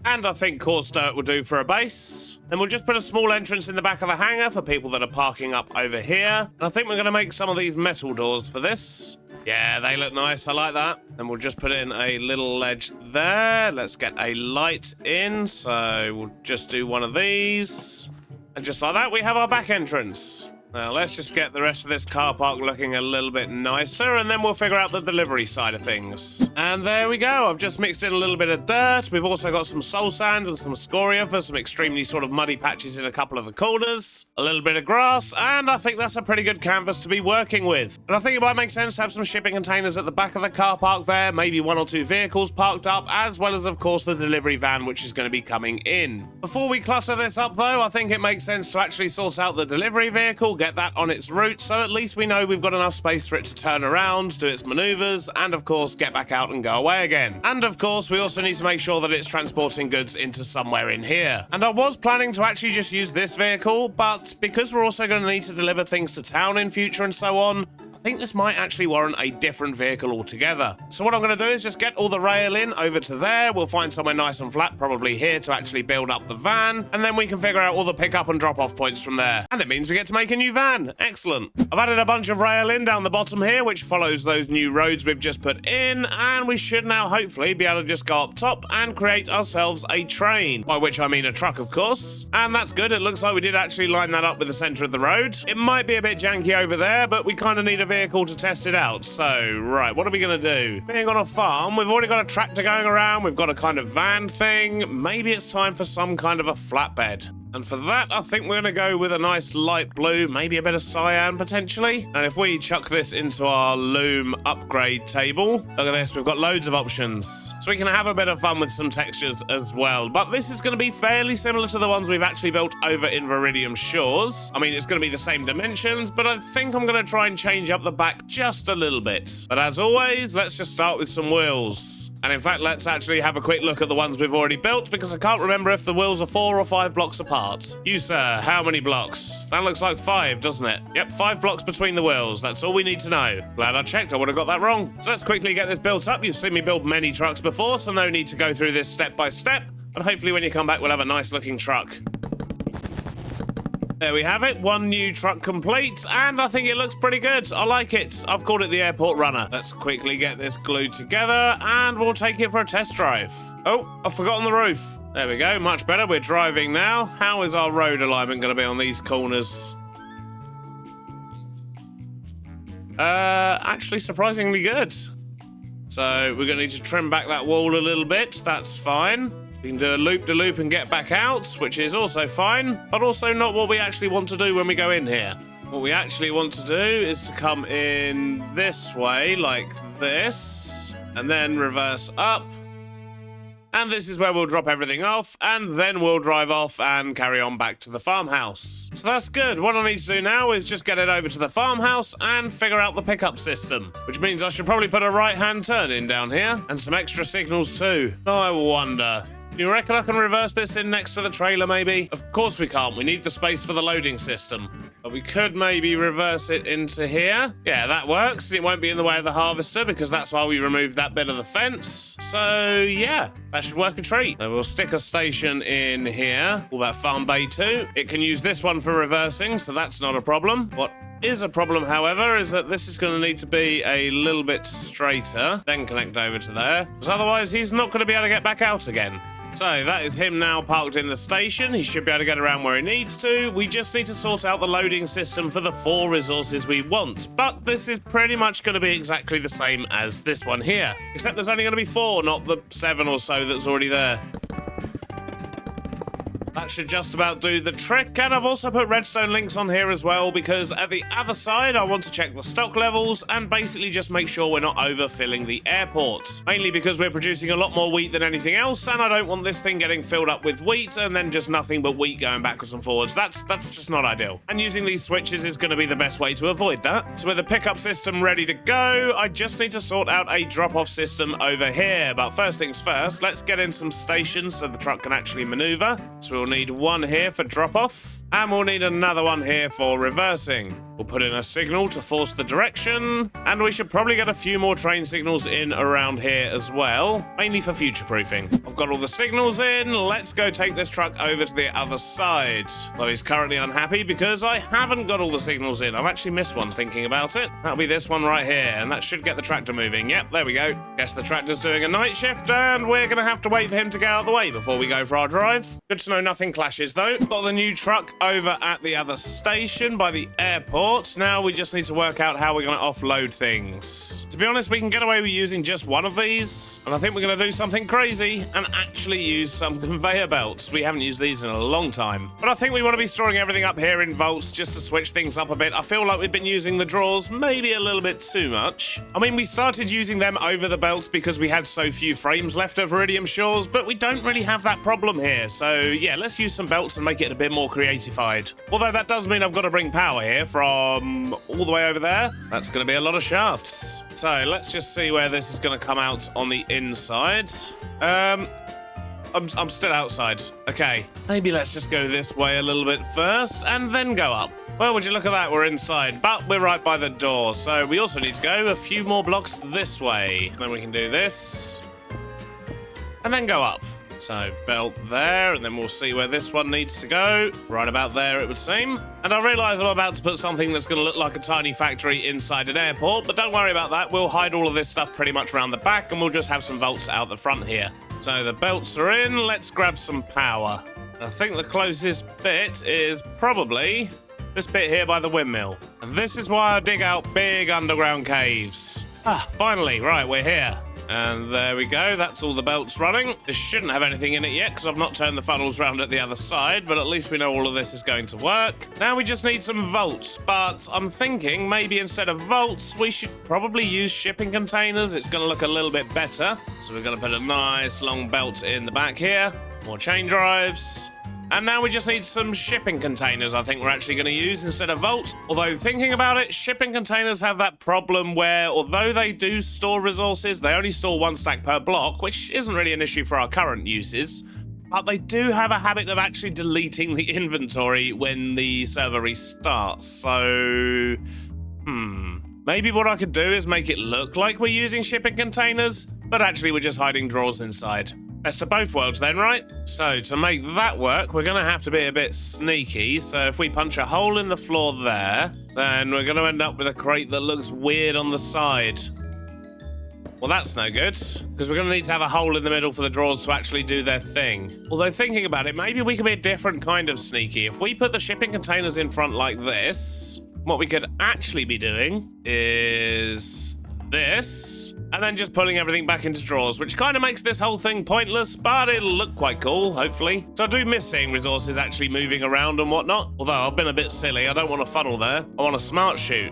And I think coarse dirt will do for a base. Then we'll just put a small entrance in the back of the hangar for people that are parking up over here. And I think we're going to make some of these metal doors for this. Yeah, they look nice. I like that. And we'll just put in a little ledge there. Let's get a light in. So we'll just do one of these. And just like that, we have our back entrance. Now, let's just get the rest of this car park looking a little bit nicer, and then we'll figure out the delivery side of things. And there we go. I've just mixed in a little bit of dirt. We've also got some soul sand and some scoria for some extremely sort of muddy patches in a couple of the corners. A little bit of grass, and I think that's a pretty good canvas to be working with. And I think it might make sense to have some shipping containers at the back of the car park there, maybe 1 or 2 vehicles parked up, as well as, of course, the delivery van, which is going to be coming in. Before we clutter this up, though, I think it makes sense to actually sort out the delivery vehicle, get that on its route, so at least we know we've got enough space for it to turn around, do its maneuvers, and of course get back out and go away again. And of course we also need to make sure that it's transporting goods into somewhere in here. And I was planning to actually just use this vehicle, but because we're also going to need to deliver things to town in future and so on, I think this might actually warrant a different vehicle altogether. So what I'm going to do is just get all the rail in over to there. We'll find somewhere nice and flat, probably here, to actually build up the van. And then we can figure out all the pick-up and drop-off points from there. And it means we get to make a new van. Excellent. I've added a bunch of rail in down the bottom here, which follows those new roads we've just put in. And we should now hopefully be able to just go up top and create ourselves a train. By which I mean a truck, of course. And that's good. It looks like we did actually line that up with the center of the road. It might be a bit janky over there, but we kind of need a vehicle to test it out. So, right, what are we going to do? Being on a farm, we've already got a tractor going around. We've got a kind of van thing. Maybe it's time for some kind of a flatbed. And for that, I think we're going to go with a nice light blue, maybe a bit of cyan potentially. And if we chuck this into our loom upgrade table, look at this, we've got loads of options. So we can have a bit of fun with some textures as well. But this is going to be fairly similar to the ones we've actually built over in Viridium Shores. I mean, it's going to be the same dimensions, but I think I'm going to try and change up the back just a little bit. But as always, let's just start with some wheels. And in fact, let's actually have a quick look at the ones we've already built, because I can't remember if the wheels are 4 or 5 blocks apart. You, sir, how many blocks? That looks like 5, doesn't it? Yep, 5 blocks between the wheels. That's all we need to know. Glad I checked. I would have got that wrong. So let's quickly get this built up. You've seen me build many trucks before, so no need to go through this step by step. But hopefully when you come back, we'll have a nice looking truck. There we have it, 1 new truck complete, and I think it looks pretty good. I like it. I've called it the Airport Runner. Let's quickly get this glued together, and we'll take it for a test drive. Oh, I've forgotten the roof. There we go, much better. We're driving now. How is our road alignment going to be on these corners? Actually surprisingly good. So we're going to need to trim back that wall a little bit. That's fine. We can do a loop-de-loop and get back out, which is also fine, but also not what we actually want to do when we go in here. What we actually want to do is to come in this way, like this, and then reverse up. And this is where we'll drop everything off, and then we'll drive off and carry on back to the farmhouse. So that's good. What I need to do now is just get it over to the farmhouse and figure out the pickup system, which means I should probably put a right-hand turn in down here, and some extra signals too. I wonder... Do you reckon I can reverse this in next to the trailer, maybe? Of course we can't. We need the space for the loading system. But we could maybe reverse it into here. Yeah, that works. It won't be in the way of the harvester because that's why we removed that bit of the fence. So, yeah, that should work a treat. So we'll stick a station in here. Call that farm bay 2. It can use this one for reversing, so that's not a problem. What is a problem, however, is that this is going to need to be a little bit straighter, then connect over to there, because otherwise he's not going to be able to get back out again. So that is him now parked in the station. He should be able to get around where he needs to. We just need to sort out the loading system for the 4 resources we want. But this is pretty much going to be exactly the same as this one here. Except there's only going to be 4, not the 7 or so that's already there. That should just about do the trick, and I've also put redstone links on here as well, because at the other side I want to check the stock levels and basically just make sure we're not overfilling the airport. Mainly because we're producing a lot more wheat than anything else, and I don't want this thing getting filled up with wheat and then just nothing but wheat going backwards and forwards. That's just not ideal. And using these switches is going to be the best way to avoid that. So with the pickup system ready to go, I just need to sort out a drop-off system over here. But first things first, let's get in some stations so the truck can actually maneuver. So we'll need 1 here for drop-off, and we'll need another one here for reversing. We'll put in a signal to force the direction, and we should probably get a few more train signals in around here as well, mainly for future-proofing. I've got all the signals in. Let's go take this truck over to the other side. Though he's currently unhappy because I haven't got all the signals in. I've actually missed one thinking about it. That'll be this one right here, and that should get the tractor moving. Yep, there we go. Guess the tractor's doing a night shift, and we're going to have to wait for him to get out of the way before we go for our drive. Good to know nothing clashes, though. Got the new truck over at the other station by the airport. Now we just need to work out how we're going to offload things. To be honest, we can get away with using just one of these, and I think we're going to do something crazy and actually use some conveyor belts. We haven't used these in a long time, but I think we want to be storing everything up here in vaults just to switch things up a bit. I feel like we've been using the drawers maybe a little bit too much. I mean, we started using them over the belts because we had so few frames left of Viridium Shores, but we don't really have that problem here. So yeah, let's use some belts and make it a bit more creatified. Although that does mean I've got to bring power here from all the way over there. That's going to be a lot of shafts. So let's just see where this is going to come out on the inside. I'm still outside. Okay, maybe let's just go this way a little bit first and then go up. Well, would you look at that, we're inside, but we're right by the door. So we also need to go a few more blocks this way. Then we can do this and then go up. So belt there, and then we'll see where this one needs to go. Right about there, it would seem. And I realise I'm about to put something that's going to look like a tiny factory inside an airport, but don't worry about that. We'll hide all of this stuff pretty much around the back, and we'll just have some vaults out the front here. So the belts are in. Let's grab some power. I think the closest bit is probably this bit here by the windmill. And this is why I dig out big underground caves. Finally, right, we're here. And there we go. That's all the belts running. This shouldn't have anything in it yet because I've not turned the funnels around at the other side, but at least we know all of this is going to work. Now we just need some vaults, but I'm thinking maybe instead of vaults, we should probably use shipping containers. It's going to look a little bit better. So we're going to put a nice long belt in the back here. More chain drives. And now we just need some shipping containers I think we're actually going to use instead of vaults. Although thinking about it, shipping containers have that problem where although they do store resources, they only store 1 stack per block, which isn't really an issue for our current uses. But they do have a habit of actually deleting the inventory when the server restarts. So, maybe what I could do is make it look like we're using shipping containers, but actually we're just hiding drawers inside. Best of both worlds then, right? So to make that work, we're going to have to be a bit sneaky. So if we punch a hole in the floor there, then we're going to end up with a crate that looks weird on the side. Well, that's no good, because we're going to need to have a hole in the middle for the drawers to actually do their thing. Although thinking about it, maybe we could be a different kind of sneaky. If we put the shipping containers in front like this, what we could actually be doing is this. And then just pulling everything back into drawers, which kind of makes this whole thing pointless, but it'll look quite cool, hopefully. So I do miss seeing resources actually moving around and whatnot. Although I've been a bit silly, I don't want a funnel there. I want a smart chute.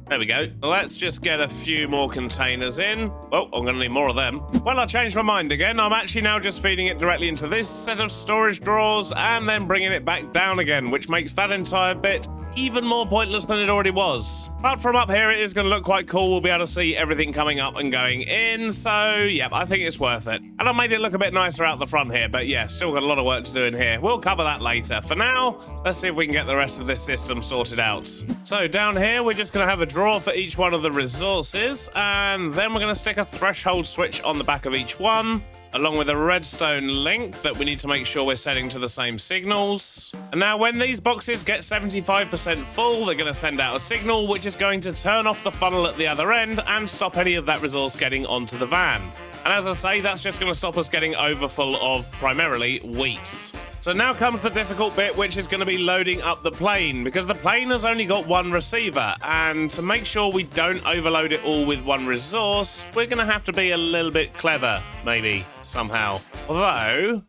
There we go. Let's just get a few more containers in. Oh, I'm going to need more of them. Well, I changed my mind again. I'm actually now just feeding it directly into this set of storage drawers and then bringing it back down again, which makes that entire bit even more pointless than it already was. But from up here, it is going to look quite cool. We'll be able to see everything coming up and going in. So, yeah, I think it's worth it. And I made it look a bit nicer out the front here. But yeah, still got a lot of work to do in here. We'll cover that later. For now, let's see if we can get the rest of this system sorted out. So down here, we're just going to have a drawer for each one of the resources. And then we're going to stick a threshold switch on the back of each one, along with a redstone link that we need to make sure we're setting to the same signals. And now when these boxes get 75% full, they're going to send out a signal, which is going to turn off the funnel at the other end and stop any of that resource getting onto the van. And as I say, that's just going to stop us getting overfull of primarily wheat. So now comes the difficult bit, which is going to be loading up the plane, because the plane has only got one receiver, and to make sure we don't overload it all with one resource, we're going to have to be a little bit clever, maybe, somehow. Although,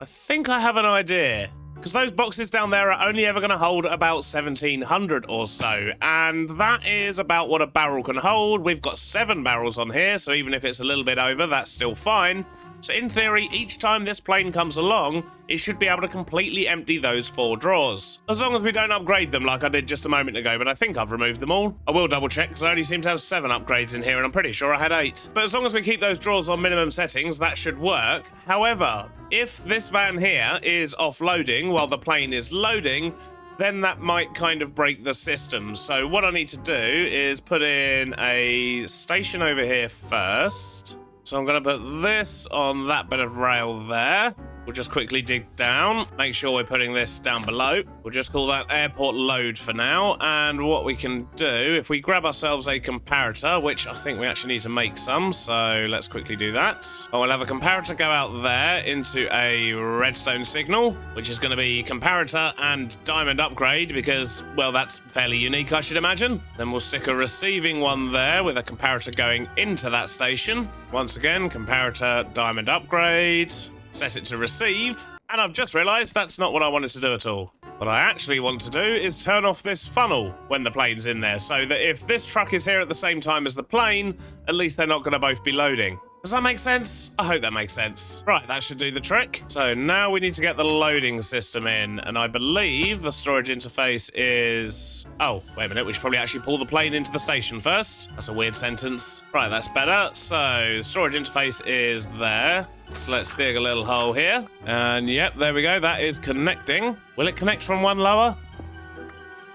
I think I have an idea. Because those boxes down there are only ever going to hold about 1,700 or so, and that is about what a barrel can hold. We've got 7 barrels on here, so even if it's a little bit over, that's still fine. So in theory, each time this plane comes along, it should be able to completely empty those 4 drawers. As long as we don't upgrade them like I did just a moment ago, but I think I've removed them all. I will double check, because I only seem to have 7 upgrades in here, and I'm pretty sure I had 8. But as long as we keep those drawers on minimum settings, that should work. However, if this van here is offloading while the plane is loading, then that might kind of break the system. So what I need to do is put in a station over here first. So I'm going to put this on that bit of rail there. We'll just quickly dig down, make sure we're putting this down below. We'll just call that airport load for now. And what we can do, if we grab ourselves a comparator, which I think we actually need to make some, so let's quickly do that. Oh, we'll have a comparator go out there into a redstone signal, which is going to be comparator and diamond upgrade because, well, that's fairly unique, I should imagine. Then we'll stick a receiving one there with a comparator going into that station. Once again, comparator diamond upgrade. Set it to receive, and I've just realised that's not what I wanted to do at all. What I actually want to do is turn off this funnel when the plane's in there, so that if this truck is here at the same time as the plane, at least they're not going to both be loading. Does that make sense? I hope that makes sense. Right, that should do the trick. So now we need to get the loading system in, and I believe the storage interface is... Oh, wait a minute, we should probably actually pull the plane into the station first. That's a weird sentence. Right, that's better. So, storage interface is there. So let's dig a little hole here. And yep, there we go. That is connecting. Will it connect from one lower?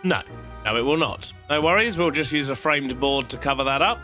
No. No, it will not. No worries. We'll just use a framed board to cover that up.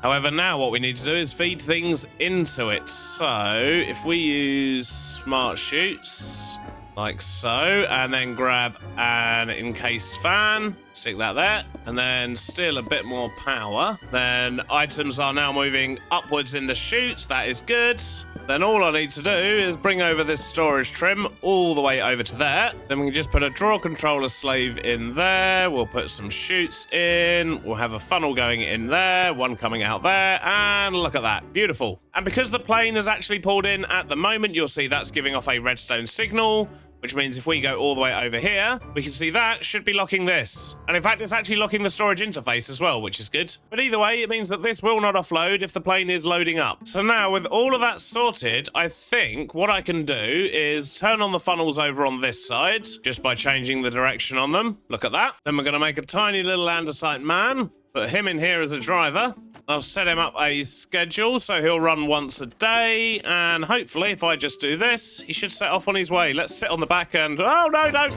However, now what we need to do is feed things into it. So if we use smart chutes, like so, and then grab an encased fan, stick that there, and then still a bit more power, then items are now moving upwards in the chutes. That is good. Then all I need to do is bring over this storage trim all the way over to there. Then we can just put a draw controller slave in there. We'll put some chutes in. We'll have a funnel going in there, one coming out there, and look at that. Beautiful. And because the plane is actually pulled in at the moment, you'll see that's giving off a redstone signal, which means if we go all the way over here, we can see that should be locking this. And in fact, it's actually locking the storage interface as well, which is good. But either way, it means that this will not offload if the plane is loading up. So now with all of that sorted, I think what I can do is turn on the funnels over on this side, just by changing the direction on them. Look at that. Then we're gonna make a tiny little andesite man, put him in here as a driver. I'll set him up a schedule so he'll run once a day, and hopefully if I just do this, he should set off on his way. Let's sit on the back and... Oh,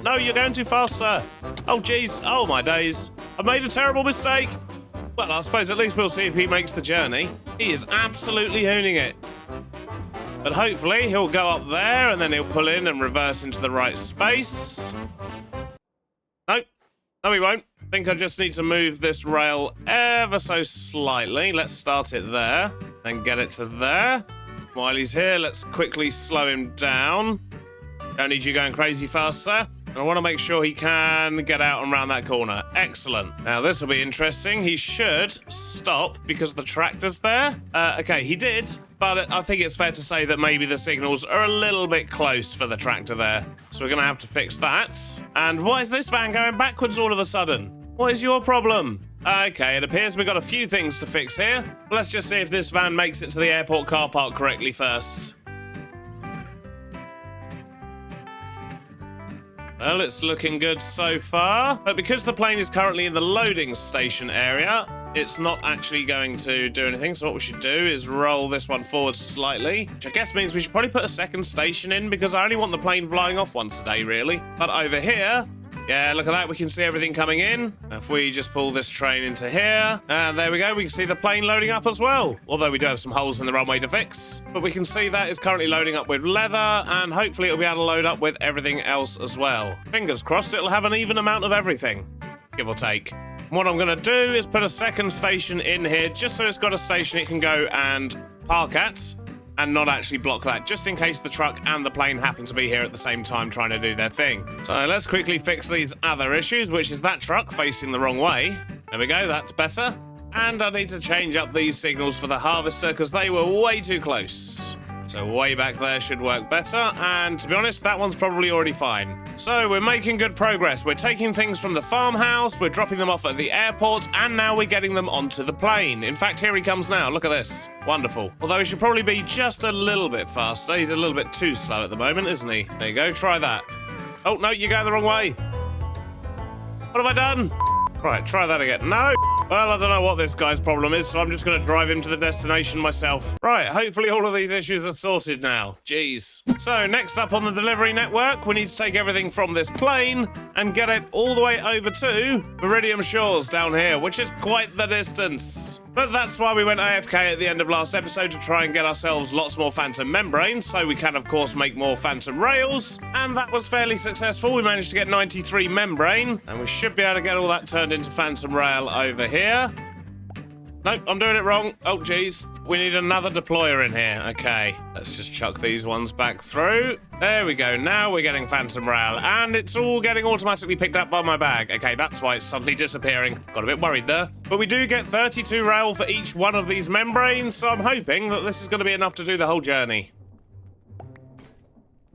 no, you're going too fast, sir. Oh, geez. Oh, my days. I've made a terrible mistake. Well, I suppose at least we'll see if he makes the journey. He is absolutely hooning it. But hopefully he'll go up there, and then he'll pull in and reverse into the right space. Nope. No, he won't. I think I just need to move this rail ever so slightly. Let's start it there, then get it to there. While he's here, let's quickly slow him down. Don't need you going crazy fast, sir. I want to make sure he can get out and round that corner. Excellent. Now, this will be interesting. He should stop because the tractor's there. Okay, he did, but I think it's fair to say that maybe the signals are a little bit close for the tractor there. So we're going to have to fix that. And why is this van going backwards all of a sudden? What is your problem? Okay, it appears we've got a few things to fix here. Let's just see if this van makes it to the airport car park correctly first. Well, it's looking good so far. But because the plane is currently in the loading station area, it's not actually going to do anything. So what we should do is roll this one forward slightly, which I guess means we should probably put a second station in because I only want the plane flying off once a day, really. But over here... Yeah, look at that. We can see everything coming in. If we just pull this train into here, and there we go. We can see the plane loading up as well. Although we do have some holes in the runway to fix. But we can see that is currently loading up with leather, and hopefully it'll be able to load up with everything else as well. Fingers crossed it'll have an even amount of everything, give or take. What I'm going to do is put a second station in here, just so it's got a station it can go and park at, and not actually block that, just in case the truck and the plane happen to be here at the same time trying to do their thing. So let's quickly fix these other issues, which is that truck facing the wrong way. There we go, that's better. And I need to change up these signals for the harvester because they were way too close. So way back there should work better, and to be honest, that one's probably already fine. So we're making good progress. We're taking things from the farmhouse, we're dropping them off at the airport, and now we're getting them onto the plane. In fact, here he comes now. Look at this. Wonderful. Although he should probably be just a little bit faster. He's a little bit too slow at the moment, isn't he? There you go, try that. Oh, no, you're going the wrong way. What have I done? Right, try that again. No! Well, I don't know what this guy's problem is, so I'm just going to drive him to the destination myself. Right, hopefully all of these issues are sorted now. Jeez. So, next up on the delivery network, we need to take everything from this plane and get it all the way over to Meridian Shores down here, which is quite the distance. But that's why we went AFK at the end of last episode, to try and get ourselves lots more phantom membranes, so we can, of course, make more phantom rails. And that was fairly successful. We managed to get 93 membrane, and we should be able to get all that turned into phantom rail over here. Nope, I'm doing it wrong. Oh, geez. We need another deployer in here. Okay, let's just chuck these ones back through. There we go. Now we're getting phantom rail, and it's all getting automatically picked up by my bag. Okay, that's why it's suddenly disappearing. Got a bit worried there. But we do get 32 rail for each one of these membranes, so I'm hoping that this is going to be enough to do the whole journey.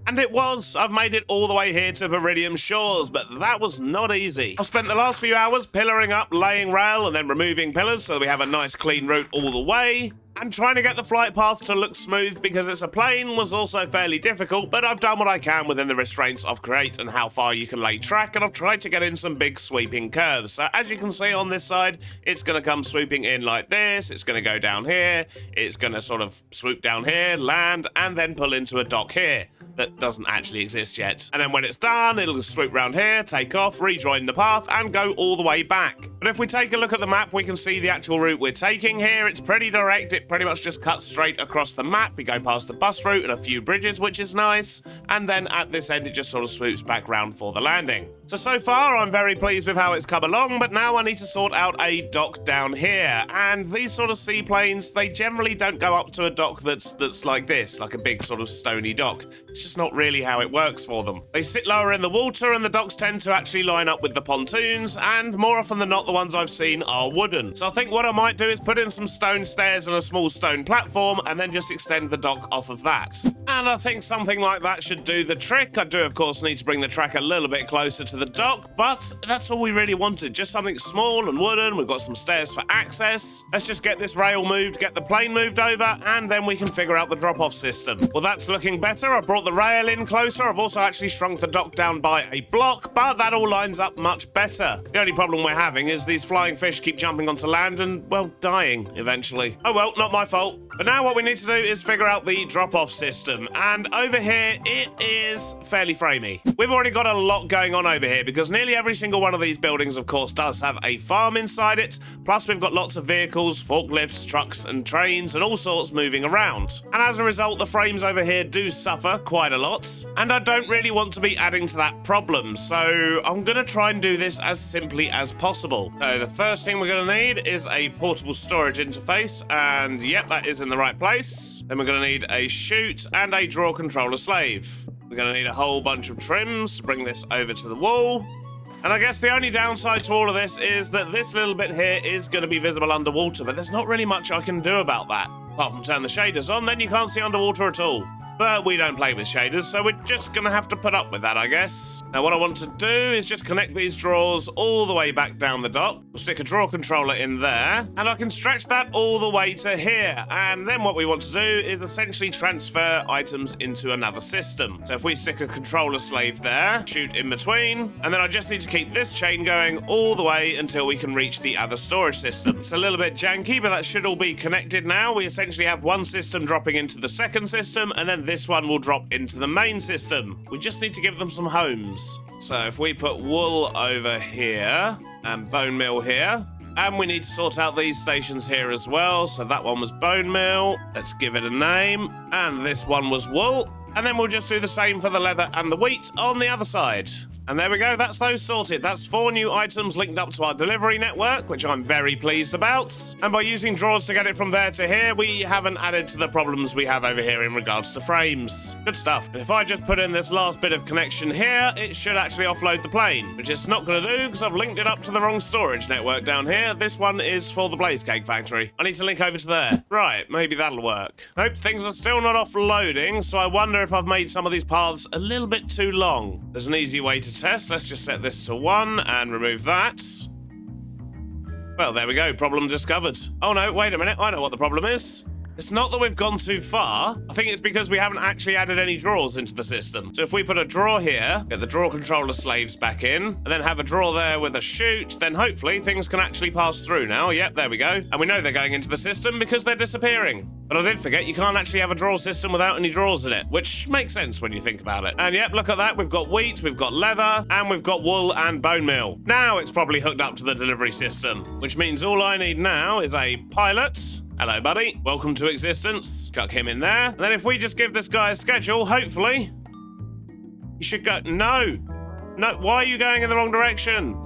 And it was. I've made it all the way here to Meridian Shores, but that was not easy. I've spent the last few hours pillaring up, laying rail, and then removing pillars so we have a nice clean route all the way. And trying to get the flight path to look smooth because it's a plane was also fairly difficult, but I've done what I can within the restraints of Create and how far you can lay track, and I've tried to get in some big sweeping curves. So as you can see on this side, it's going to come swooping in like this, it's going to go down here, it's going to sort of swoop down here, land, and then pull into a dock here that doesn't actually exist yet. And then when it's done, it'll swoop round here, take off, rejoin the path, and go all the way back. But if we take a look at the map, we can see the actual route we're taking here. It's pretty direct. It it pretty much just cuts straight across the map. We go past the bus route and a few bridges, which is nice. And then at this end, it just sort of swoops back round for the landing. So far, I'm very pleased with how it's come along, but now I need to sort out a dock down here. And these sort of seaplanes, they generally don't go up to a dock that's like this, like a big sort of stony dock. It's just not really how it works for them. They sit lower in the water, and the docks tend to actually line up with the pontoons, and more often than not, the ones I've seen are wooden. So I think what I might do is put in some stone stairs and a small stone platform, and then just extend the dock off of that. And I think something like that should do the trick. I do, of course, need to bring the track a little bit closer to the dock, but that's all we really wanted. Just something small and wooden. We've got some stairs for access. Let's just get this rail moved, get the plane moved over, and then we can figure out the drop-off system. Well, that's looking better. I brought the rail in closer. I've also actually shrunk the dock down by a block, but that all lines up much better. The only problem we're having is these flying fish keep jumping onto land and, well, dying eventually. Oh well, not my fault. But now what we need to do is figure out the drop-off system, and over here it is fairly framey. We've already got a lot going on over here because nearly every single one of these buildings, of course, does have a farm inside it, plus we've got lots of vehicles, forklifts, trucks and trains and all sorts moving around. And as a result, the frames over here do suffer quite a lot, and I don't really want to be adding to that problem, so I'm going to try and do this as simply as possible. So the first thing we're going to need is a portable storage interface, and yep, that is in the right place. Then we're going to need a chute and a draw controller slave. We're going to need a whole bunch of trims to bring this over to the wall. And I guess the only downside to all of this is that this little bit here is going to be visible underwater, but there's not really much I can do about that. Apart from turn the shaders on, then you can't see underwater at all. But we don't play with shaders, so we're just going to have to put up with that, I guess. Now, what I want to do is just connect these drawers all the way back down the dock. We'll stick a draw controller in there, and I can stretch that all the way to here. And then what we want to do is essentially transfer items into another system. So if we stick a controller slave there, shoot in between, and then I just need to keep this chain going all the way until we can reach the other storage system. It's a little bit janky, but that should all be connected now. We essentially have one system dropping into the second system, and then this one will drop into the main system. We just need to give them some homes. So if we put wool over here and Bonemeal here, and we need to sort out these stations here as well. So that one was Bonemeal. Let's give it a name. And this one was wool. And then we'll just do the same for the leather and the wheat on the other side. And there we go, that's those sorted. That's 4 new items linked up to our delivery network, which I'm very pleased about. And by using drawers to get it from there to here, we haven't added to the problems we have over here in regards to frames. Good stuff. And if I just put in this last bit of connection here, it should actually offload the plane, which it's not going to do because I've linked it up to the wrong storage network down here. This one is for the Blaze Cake Factory. I need to link over to there. Right, maybe that'll work. Nope, things are still not offloading, so I wonder if I've made some of these paths a little bit too long. There's an easy way to test. Let's just set this to 1 and remove that. Well, there we go. Problem discovered. Oh no, wait a minute. I know what the problem is. It's not that we've gone too far. I think it's because we haven't actually added any drawers into the system. So if we put a drawer here, get the drawer controller slaves back in, and then have a drawer there with a chute, then hopefully things can actually pass through now. Yep, there we go. And we know they're going into the system because they're disappearing. But I did forget you can't actually have a drawer system without any drawers in it, which makes sense when you think about it. And yep, look at that. We've got wheat, we've got leather, and we've got wool and bone meal. Now it's probably hooked up to the delivery system, which means all I need now is a pilot. Hello, buddy. Welcome to existence. Chuck him in there. And then if we just give this guy a schedule, hopefully, he should go... No. No, why are you going in the wrong direction?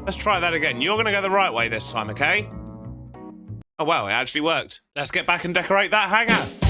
Let's try that again. You're going to go the right way this time, okay? Oh, wow, it actually worked. Let's get back and decorate that hangar.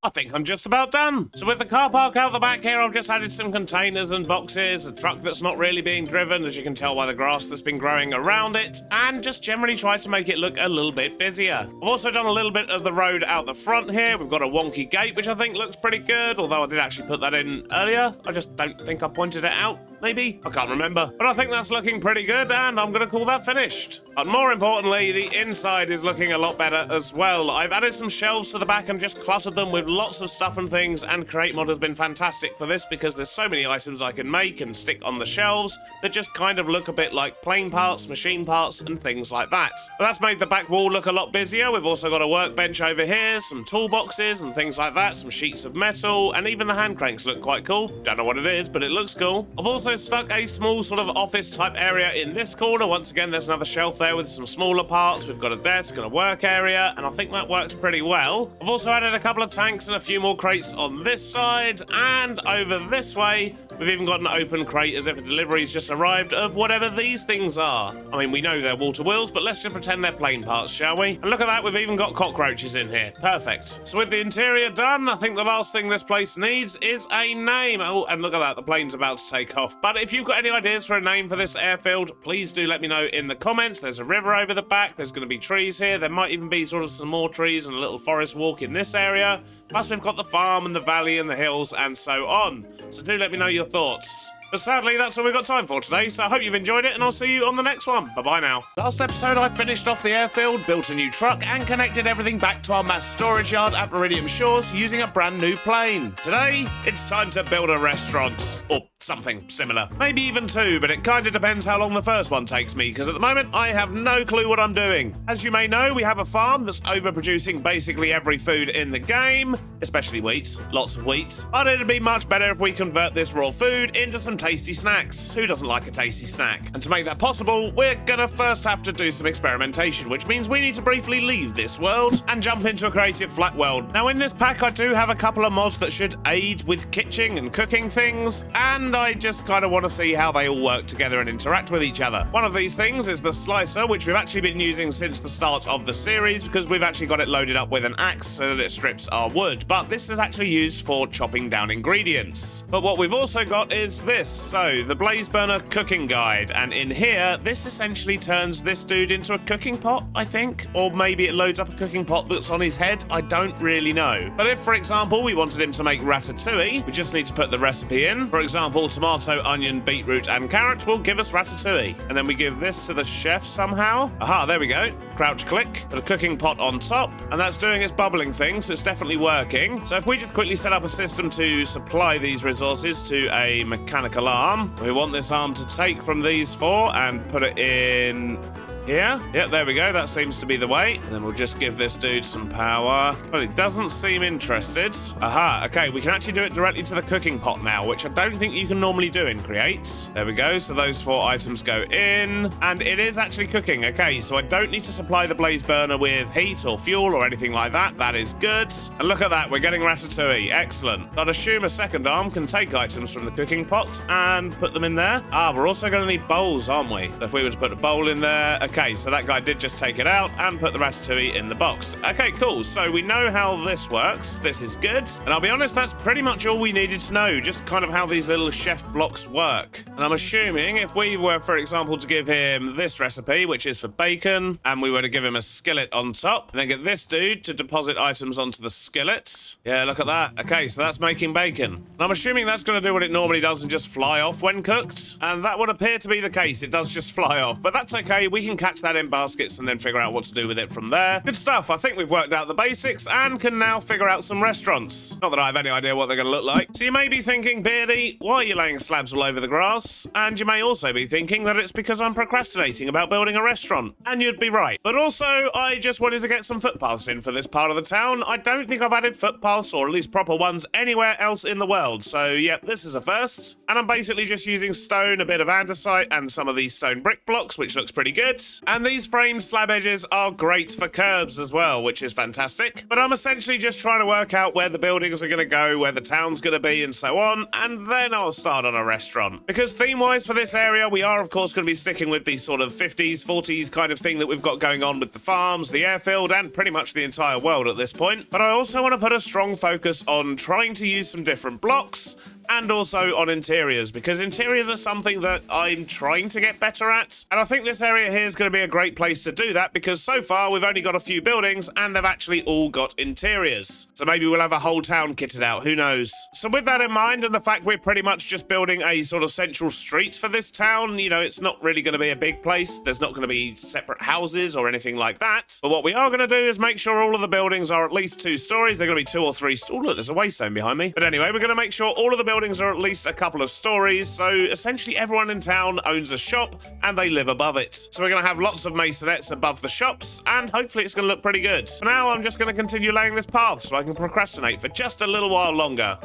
I think I'm just about done. So with the car park out the back here, I've just added some containers and boxes, a truck that's not really being driven, as you can tell by the grass that's been growing around it, and just generally tried to make it look a little bit busier. I've also done a little bit of the road out the front here. We've got a wonky gate, which I think looks pretty good, although I did actually put that in earlier. I just don't think I pointed it out, maybe? I can't remember. But I think that's looking pretty good, and I'm gonna call that finished. But more importantly, the inside is looking a lot better as well. I've added some shelves to the back and just cluttered them with lots of stuff and things, and Create Mod has been fantastic for this because there's so many items I can make and stick on the shelves that just kind of look a bit like plane parts, machine parts, and things like that. But that's made the back wall look a lot busier. We've also got a workbench over here, some toolboxes and things like that, some sheets of metal, and even the hand cranks look quite cool. Don't know what it is, but it looks cool. I've also stuck a small sort of office type area in this corner. Once again, there's another shelf there with some smaller parts. We've got a desk and a work area, and I think that works pretty well. I've also added a couple of tanks and a few more crates on this side, and over this way, we've even got an open crate as if a delivery's just arrived of whatever these things are. I mean, we know they're water wheels, but let's just pretend they're plane parts, shall we? And look at that, we've even got cockroaches in here. Perfect. So with the interior done, I think the last thing this place needs is a name. Oh, and look at that, the plane's about to take off. But if you've got any ideas for a name for this airfield, please do let me know in the comments. There's a river over the back, there's going to be trees here, there might even be sort of some more trees and a little forest walk in this area. Plus we've got the farm and the valley and the hills and so on. So do let me know your thoughts. But sadly, that's all we've got time for today, so I hope you've enjoyed it, and I'll see you on the next one. Bye-bye now. Last episode, I finished off the airfield, built a new truck, and connected everything back to our mass storage yard at Viridium Shores using a brand new plane. Today, it's time to build a restaurant. Or something similar. Maybe even two, but it kind of depends how long the first one takes me, because at the moment, I have no clue what I'm doing. As you may know, we have a farm that's overproducing basically every food in the game, especially wheat. Lots of wheat. But it'd be much better if we convert this raw food into some tasty snacks. Who doesn't like a tasty snack? And to make that possible, we're gonna first have to do some experimentation, which means we need to briefly leave this world and jump into a creative flat world. Now in this pack, I do have a couple of mods that should aid with kitchen and cooking things, and I just kind of want to see how they all work together and interact with each other. One of these things is the slicer, which we've actually been using since the start of the series because we've actually got it loaded up with an axe so that it strips our wood, but this is actually used for chopping down ingredients. But what we've also got is this. So, the Blaze Burner cooking guide, and in here, this essentially turns this dude into a cooking pot, I think, or maybe it loads up a cooking pot that's on his head, I don't really know. But if, for example, we wanted him to make ratatouille, we just need to put the recipe in. For example, tomato, onion, beetroot, and carrot will give us ratatouille. And then we give this to the chef somehow. Aha, there we go. Crouch click, put a cooking pot on top, and that's doing its bubbling thing, so it's definitely working. So if we just quickly set up a system to supply these resources to a mechanical arm, we want this arm to take from these four and put it in here. Yep, there we go. That seems to be the way. And then we'll just give this dude some power. Well, he doesn't seem interested. Aha, okay, we can actually do it directly to the cooking pot now, which I don't think you can normally do in Create. There we go. So those four items go in, and it is actually cooking. Okay, so I don't need to supply the blaze burner with heat or fuel or anything like that. That is good. And look at that, we're getting ratatouille. Excellent. I'd assume a second arm can take items from the cooking pot and put them in there. Ah, we're also going to need bowls, aren't we? So if we were to put a bowl in there. Okay, so that guy did just take it out and put the ratatouille in the box. Okay, cool. So we know how this works. This is good. And I'll be honest, that's pretty much all we needed to know, just kind of how these little chef blocks work. And I'm assuming if we were, for example, to give him this recipe, which is for bacon, and we were to give him a skillet on top, and then get this dude to deposit items onto the skillet. Yeah, look at that. Okay, so that's making bacon. And I'm assuming that's going to do what it normally does and just fly off when cooked. And that would appear to be the case. It does just fly off, but that's okay. We can catch that in baskets and then figure out what to do with it from there. Good stuff. I think we've worked out the basics and can now figure out some restaurants. Not that I have any idea what they're going to look like. So you may be thinking, Beardy, why are you laying slabs all over the grass? And you may also be thinking that it's because I'm procrastinating about building a restaurant. And you'd be right. But also, I just wanted to get some footpaths in for this part of the town. I don't think I've added footpaths, or at least proper ones, anywhere else in the world. So, yep, this is a first. And I'm basically just using stone, a bit of andesite, and some of these stone brick blocks, which looks pretty good. And these framed slab edges are great for curbs as well, which is fantastic. But I'm essentially just trying to work out where the buildings are going to go, where the town's going to be, and so on, and then I'll start on a restaurant. Because theme-wise for this area, we are, of course, going to be sticking with the sort of 50s, 40s kind of thing that we've got going on with the farms, the airfield, and pretty much the entire world at this point. But I also want to put a strong focus on trying to use some different blocks and also on interiors, because interiors are something that I'm trying to get better at. And I think this area here is going to be a great place to do that, because so far we've only got a few buildings and they've actually all got interiors. So maybe we'll have a whole town kitted out, who knows? So with that in mind, and the fact we're pretty much just building a sort of central street for this town, you know, it's not really going to be a big place. There's not going to be separate houses or anything like that. But what we are going to do is make sure all of the buildings are at least 2 stories. They're going to be 2 or 3. Oh, look, there's a waystone behind me. But anyway, we're going to make sure all of the buildings are at least a couple of stories. So essentially everyone in town owns a shop and they live above it. So we're going to have lots of masonettes above the shops, and hopefully it's going to look pretty good. For now, I'm just going to continue laying this path so I can procrastinate for just a little while longer.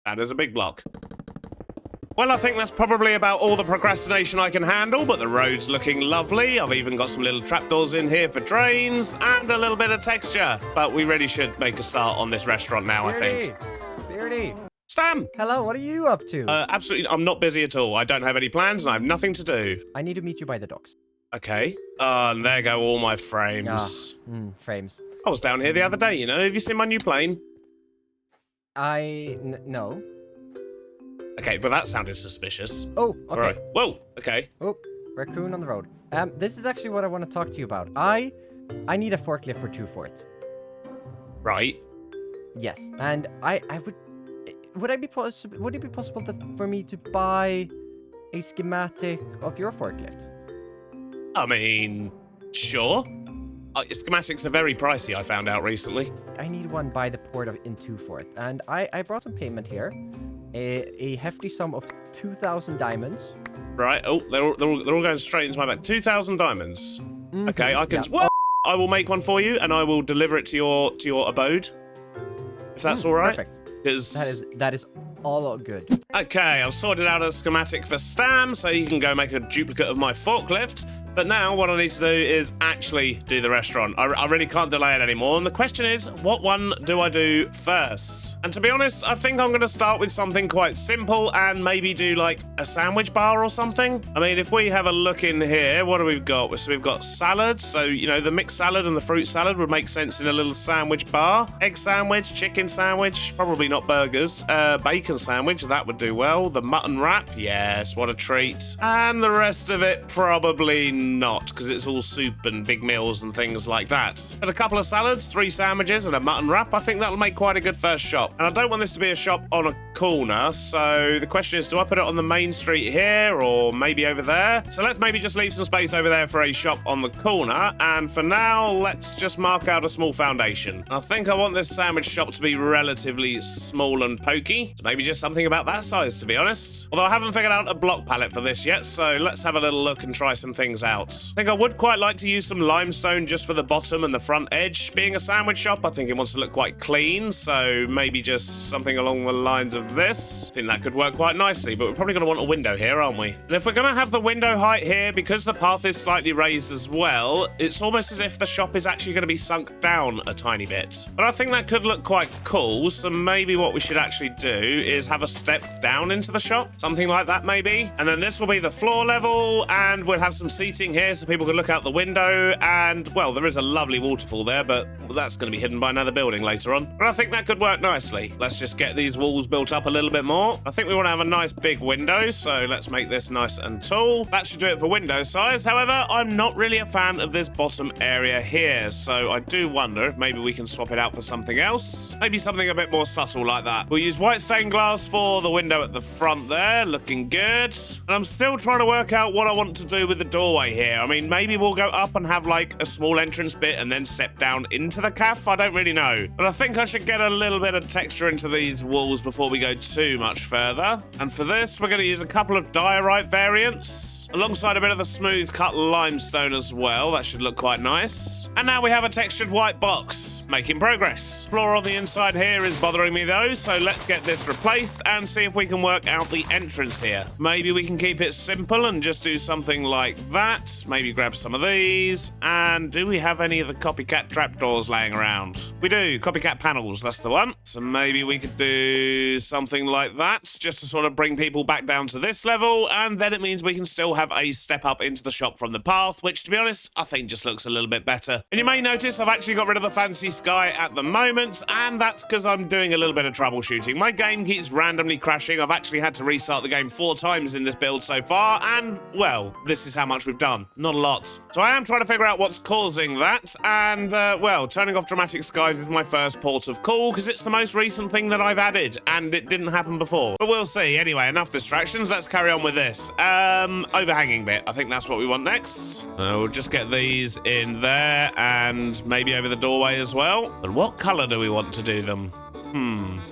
That is a big block. Well, I think that's probably about all the procrastination I can handle, but the road's looking lovely. I've even got some little trapdoors in here for drains and a little bit of texture. But we really should make a start on this restaurant now, I think. Beardy! Stam! Hello, what are you up to? Absolutely, I'm not busy at all. I don't have any plans and I have nothing to do. I need to meet you by the docks. Okay. And there go all my frames. Frames. I was down here the other day, you know. Have you seen my new plane? No. Okay, but that sounded suspicious. Oh, okay. All right. Whoa, okay. Oh, raccoon on the road. This is actually what I want to talk to you about. I need a forklift for 2 forts. Right. Yes, and would it be possible for me to buy a schematic of your forklift? I mean, sure. Schematics are very pricey, I found out recently. I need one by the port in 2 forts, and I brought some payment here. A hefty sum of 2,000 diamonds. Right. Oh, they're all going straight into my bank. 2,000 diamonds. Okay, I can. Yeah. Well, I will make one for you, and I will deliver it to your abode. If that's all right. Perfect. Because that is all good. okay, I've sorted out a schematic for Stam, so you can go make a duplicate of my forklift. But now what I need to do is actually do the restaurant. I really can't delay it anymore. And the question is, what one do I do first? And to be honest, I think I'm going to start with something quite simple and maybe do like a sandwich bar or something. I mean, if we have a look in here, what do we've got? So we've got salads. So, you know, the mixed salad and the fruit salad would make sense in a little sandwich bar. Egg sandwich, chicken sandwich, probably not burgers. Bacon sandwich, that would do well. The mutton wrap, yes, what a treat. And the rest of it, probably not, because it's all soup and big meals and things like that. But a couple of salads, 3 sandwiches, and a mutton wrap, I think that'll make quite a good first shop. And I don't want this to be a shop on a corner, so the question is, do I put it on the main street here, or maybe over there? So let's maybe just leave some space over there for a shop on the corner, and for now, let's just mark out a small foundation. I think I want this sandwich shop to be relatively small and pokey, so maybe just something about that size, to be honest. Although I haven't figured out a block palette for this yet, so let's have a little look and try some things out. I think I would quite like to use some limestone just for the bottom and the front edge. Being a sandwich shop, I think it wants to look quite clean, so maybe just something along the lines of this. I think that could work quite nicely, but we're probably going to want a window here, aren't we? And if we're going to have the window height here, because the path is slightly raised as well, it's almost as if the shop is actually going to be sunk down a tiny bit. But I think that could look quite cool, so maybe what we should actually do is have a step down into the shop, something like that maybe. And then this will be the floor level, and we'll have some seating here so people can look out the window, and well, there is a lovely waterfall there, but that's going to be hidden by another building later on. But I think that could work nicely. Let's just get these walls built up a little bit more. I think we want to have a nice big window, so let's make this nice and tall. That should do it for window size. However, I'm not really a fan of this bottom area here, so I do wonder if maybe we can swap it out for something else. Maybe something a bit more subtle like that. We'll use white stained glass for the window at the front there, looking good. And I'm still trying to work out what I want to do with the doorway here. I mean, maybe we'll go up and have like a small entrance bit and then step down into the cafe. I don't really know. But I think I should get a little bit of texture into these walls before we go too much further. And for this, we're going to use a couple of diorite variants, alongside a bit of the smooth cut limestone as well. That should look quite nice. And now we have a textured white box. Making progress. Floor on the inside here is bothering me though, so let's get this replaced and see if we can work out the entrance here. Maybe we can keep it simple and just do something like that. Maybe grab some of these. And do we have any of the copycat trapdoors laying around? We do. Copycat panels, that's the one. So maybe we could do something like that, just to sort of bring people back down to this level, and then it means we can still have a step up into the shop from the path, which, to be honest, I think just looks a little bit better. And you may notice I've actually got rid of the fancy sky at the moment, and that's because I'm doing a little bit of troubleshooting. My game keeps randomly crashing. I've actually had to restart the game 4 times in this build so far, and, well, this is how much we've done. Not a lot. So I am trying to figure out what's causing that, and, well, turning off dramatic skies with my first port of call, because it's the most recent thing that I've added, and it didn't happen before. But we'll see. Anyway, enough distractions. Let's carry on with this. Overhanging bit. I think that's what we want next. We'll just get these in there, and maybe over the doorway as well. But what colour do we want to do them?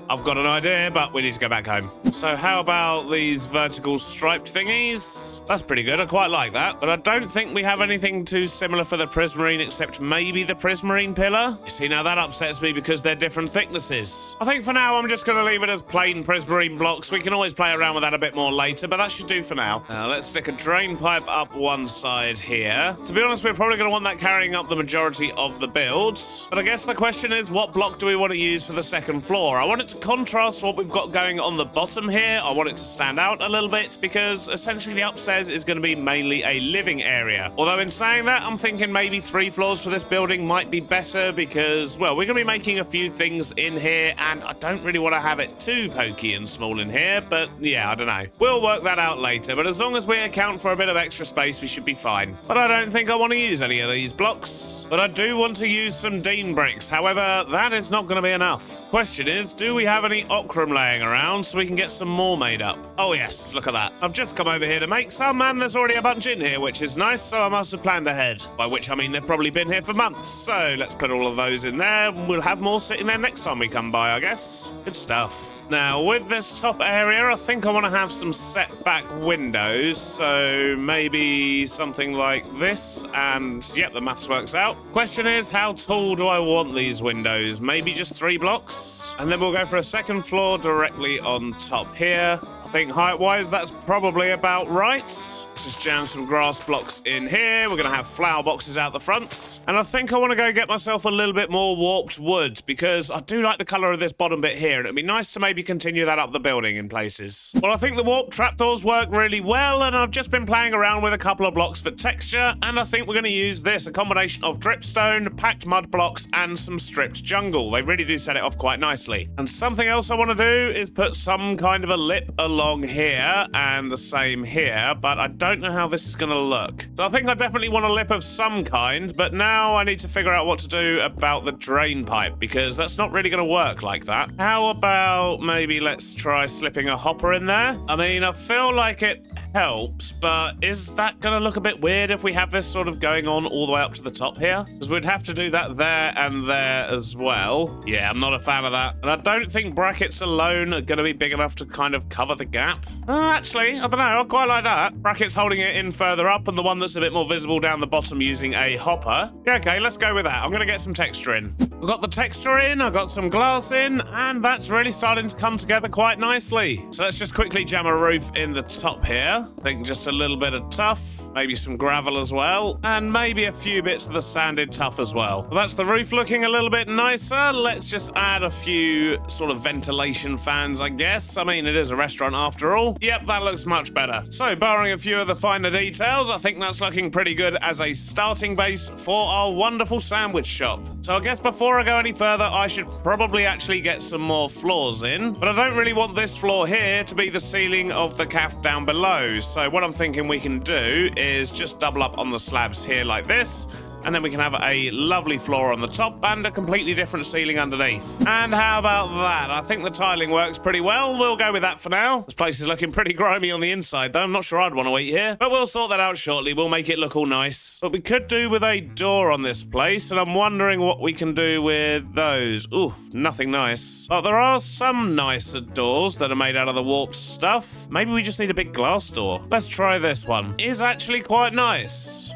I've got an idea, but we need to go back home. So how about these vertical striped thingies? That's pretty good. I quite like that. But I don't think we have anything too similar for the prismarine, except maybe the prismarine pillar. You see, now that upsets me because they're different thicknesses. I think for now, I'm just going to leave it as plain prismarine blocks. We can always play around with that a bit more later, but that should do for now. Now, let's stick a drain pipe up one side here. To be honest, we're probably going to want that carrying up the majority of the builds. But I guess the question is, what block do we want to use for the second floor? I want it to contrast what we've got going on the bottom here. I want it to stand out a little bit because essentially the upstairs is going to be mainly a living area. Although in saying that, I'm thinking maybe 3 floors for this building might be better because, well, we're going to be making a few things in here and I don't really want to have it too pokey and small in here, but yeah, I don't know. We'll work that out later, but as long as we account for a bit of extra space, we should be fine. But I don't think I want to use any of these blocks, but I do want to use some Dean bricks. However, that is not going to be enough. Question is, do we have any ochrum laying around so we can get some more made up? Oh yes, look at that. I've just come over here to make some and there's already a bunch in here, which is nice, so I must have planned ahead. By which I mean they've probably been here for months, so let's put all of those in there and we'll have more sitting there next time we come by, I guess. Good stuff. Now, with this top area, I think I want to have some setback windows, so maybe something like this, and yep, the maths works out. Question is, how tall do I want these windows? Maybe just 3 blocks? And then we'll go for a second floor directly on top here. I think height-wise, that's probably about right. Let's just jam some grass blocks in here. We're going to have flower boxes out the front. And I think I want to go get myself a little bit more warped wood because I do like the colour of this bottom bit here. And it'd be nice to maybe continue that up the building in places. Well, I think the warp trapdoors work really well. And I've just been playing around with a couple of blocks for texture. And I think we're going to use this, a combination of dripstone, packed mud blocks, and some stripped jungle. They really do set it off quite nicely. And something else I want to do is put some kind of a lip along here and the same here. But I don't know how this is going to look. So I think I definitely want a lip of some kind, but now I need to figure out what to do about the drain pipe because that's not really going to work like that. How about maybe let's try slipping a hopper in there? I mean, I feel like it helps, but is that going to look a bit weird if we have this sort of going on all the way up to the top here? Because we'd have to do that there and there as well. Yeah, I'm not a fan of that. And I don't think brackets alone are going to be big enough to kind of cover the gap. Actually, I don't know. I quite like that. Brackets holding it in further up and the one that's a bit more visible down the bottom using a hopper. Yeah, okay, let's go with that. I'm going to get some texture in. I've got the texture in, I've got some glass in, and that's really starting to come together quite nicely. So let's just quickly jam a roof in the top here. I think just a little bit of tuff, maybe some gravel as well, and maybe a few bits of the sanded tuff as well. Well, that's the roof looking a little bit nicer. Let's just add a few sort of ventilation fans, I guess. I mean, it is a restaurant after all. Yep, that looks much better. So, barring a few of the finer details, I think that's looking pretty good as a starting base for our wonderful sandwich shop. So I guess before I go any further, I should probably actually get some more floors in, but I don't really want this floor here to be the ceiling of the cafe down below. So what I'm thinking we can do is just double up on the slabs here like this, and then we can have a lovely floor on the top and a completely different ceiling underneath. And how about that? I think the tiling works pretty well. We'll go with that for now. This place is looking pretty grimy on the inside, though. I'm not sure I'd want to eat here, but we'll sort that out shortly. We'll make it look all nice. But we could do with a door on this place, and I'm wondering what we can do with those. Oof, nothing nice. But there are some nicer doors that are made out of the warped stuff. Maybe we just need a big glass door. Let's try this one. It is actually quite nice.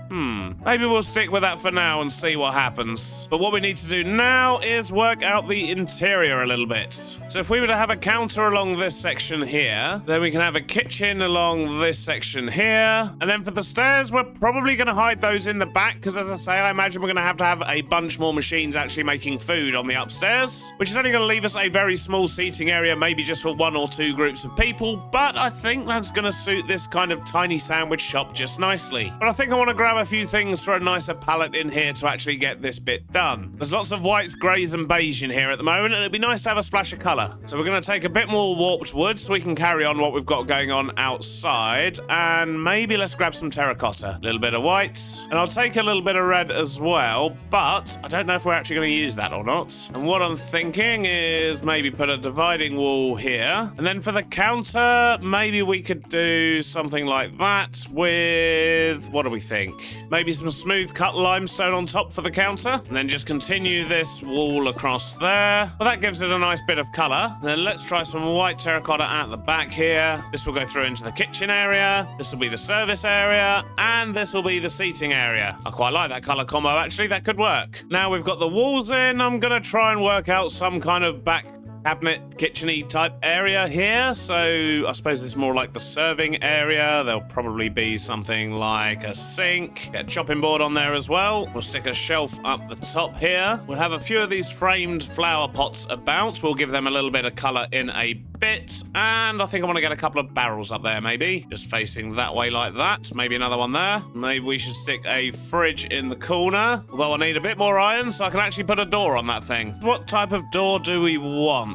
Maybe we'll stick with that for now and see what happens. But what we need to do now is work out the interior a little bit. So if we were to have a counter along this section here, then we can have a kitchen along this section here. And then for the stairs, we're probably going to hide those in the back because, as I say, I imagine we're going to have a bunch more machines actually making food on the upstairs, which is only going to leave us a very small seating area, maybe just for 1 or 2 groups of people. But I think that's going to suit this kind of tiny sandwich shop just nicely. But I think I want to grab a few things for a nicer palette in here to actually get this bit done. There's lots of whites, greys, and beige in here at the moment, and it'd be nice to have a splash of colour. So we're going to take a bit more warped wood so we can carry on what we've got going on outside, and maybe let's grab some terracotta. A little bit of white, and I'll take a little bit of red as well, but I don't know if we're actually going to use that or not. And what I'm thinking is maybe put a dividing wall here, and then for the counter, maybe we could do something like that with, what do we think? Maybe some smooth cut limestone on top for the counter, and then just continue this wall across there. Well, that gives it a nice bit of colour. Then let's try some white terracotta at the back here. This will go through into the kitchen area. This will be the service area, and this will be the seating area. I quite like that colour combo, actually. That could work. Now we've got the walls in, I'm going to try and work out some kind of back cabinet, kitchen-y type area here. So I suppose this is more like the serving area. There'll probably be something like a sink, get a chopping board on there as well. We'll stick a shelf up the top here. We'll have a few of these framed flower pots about. We'll give them a little bit of colour in a bit, and I think I want to get a couple of barrels up there, maybe just facing that way like that. Maybe another one there. Maybe we should stick a fridge in the corner, although I need a bit more iron so I can actually put a door on that thing. What type of door do we want?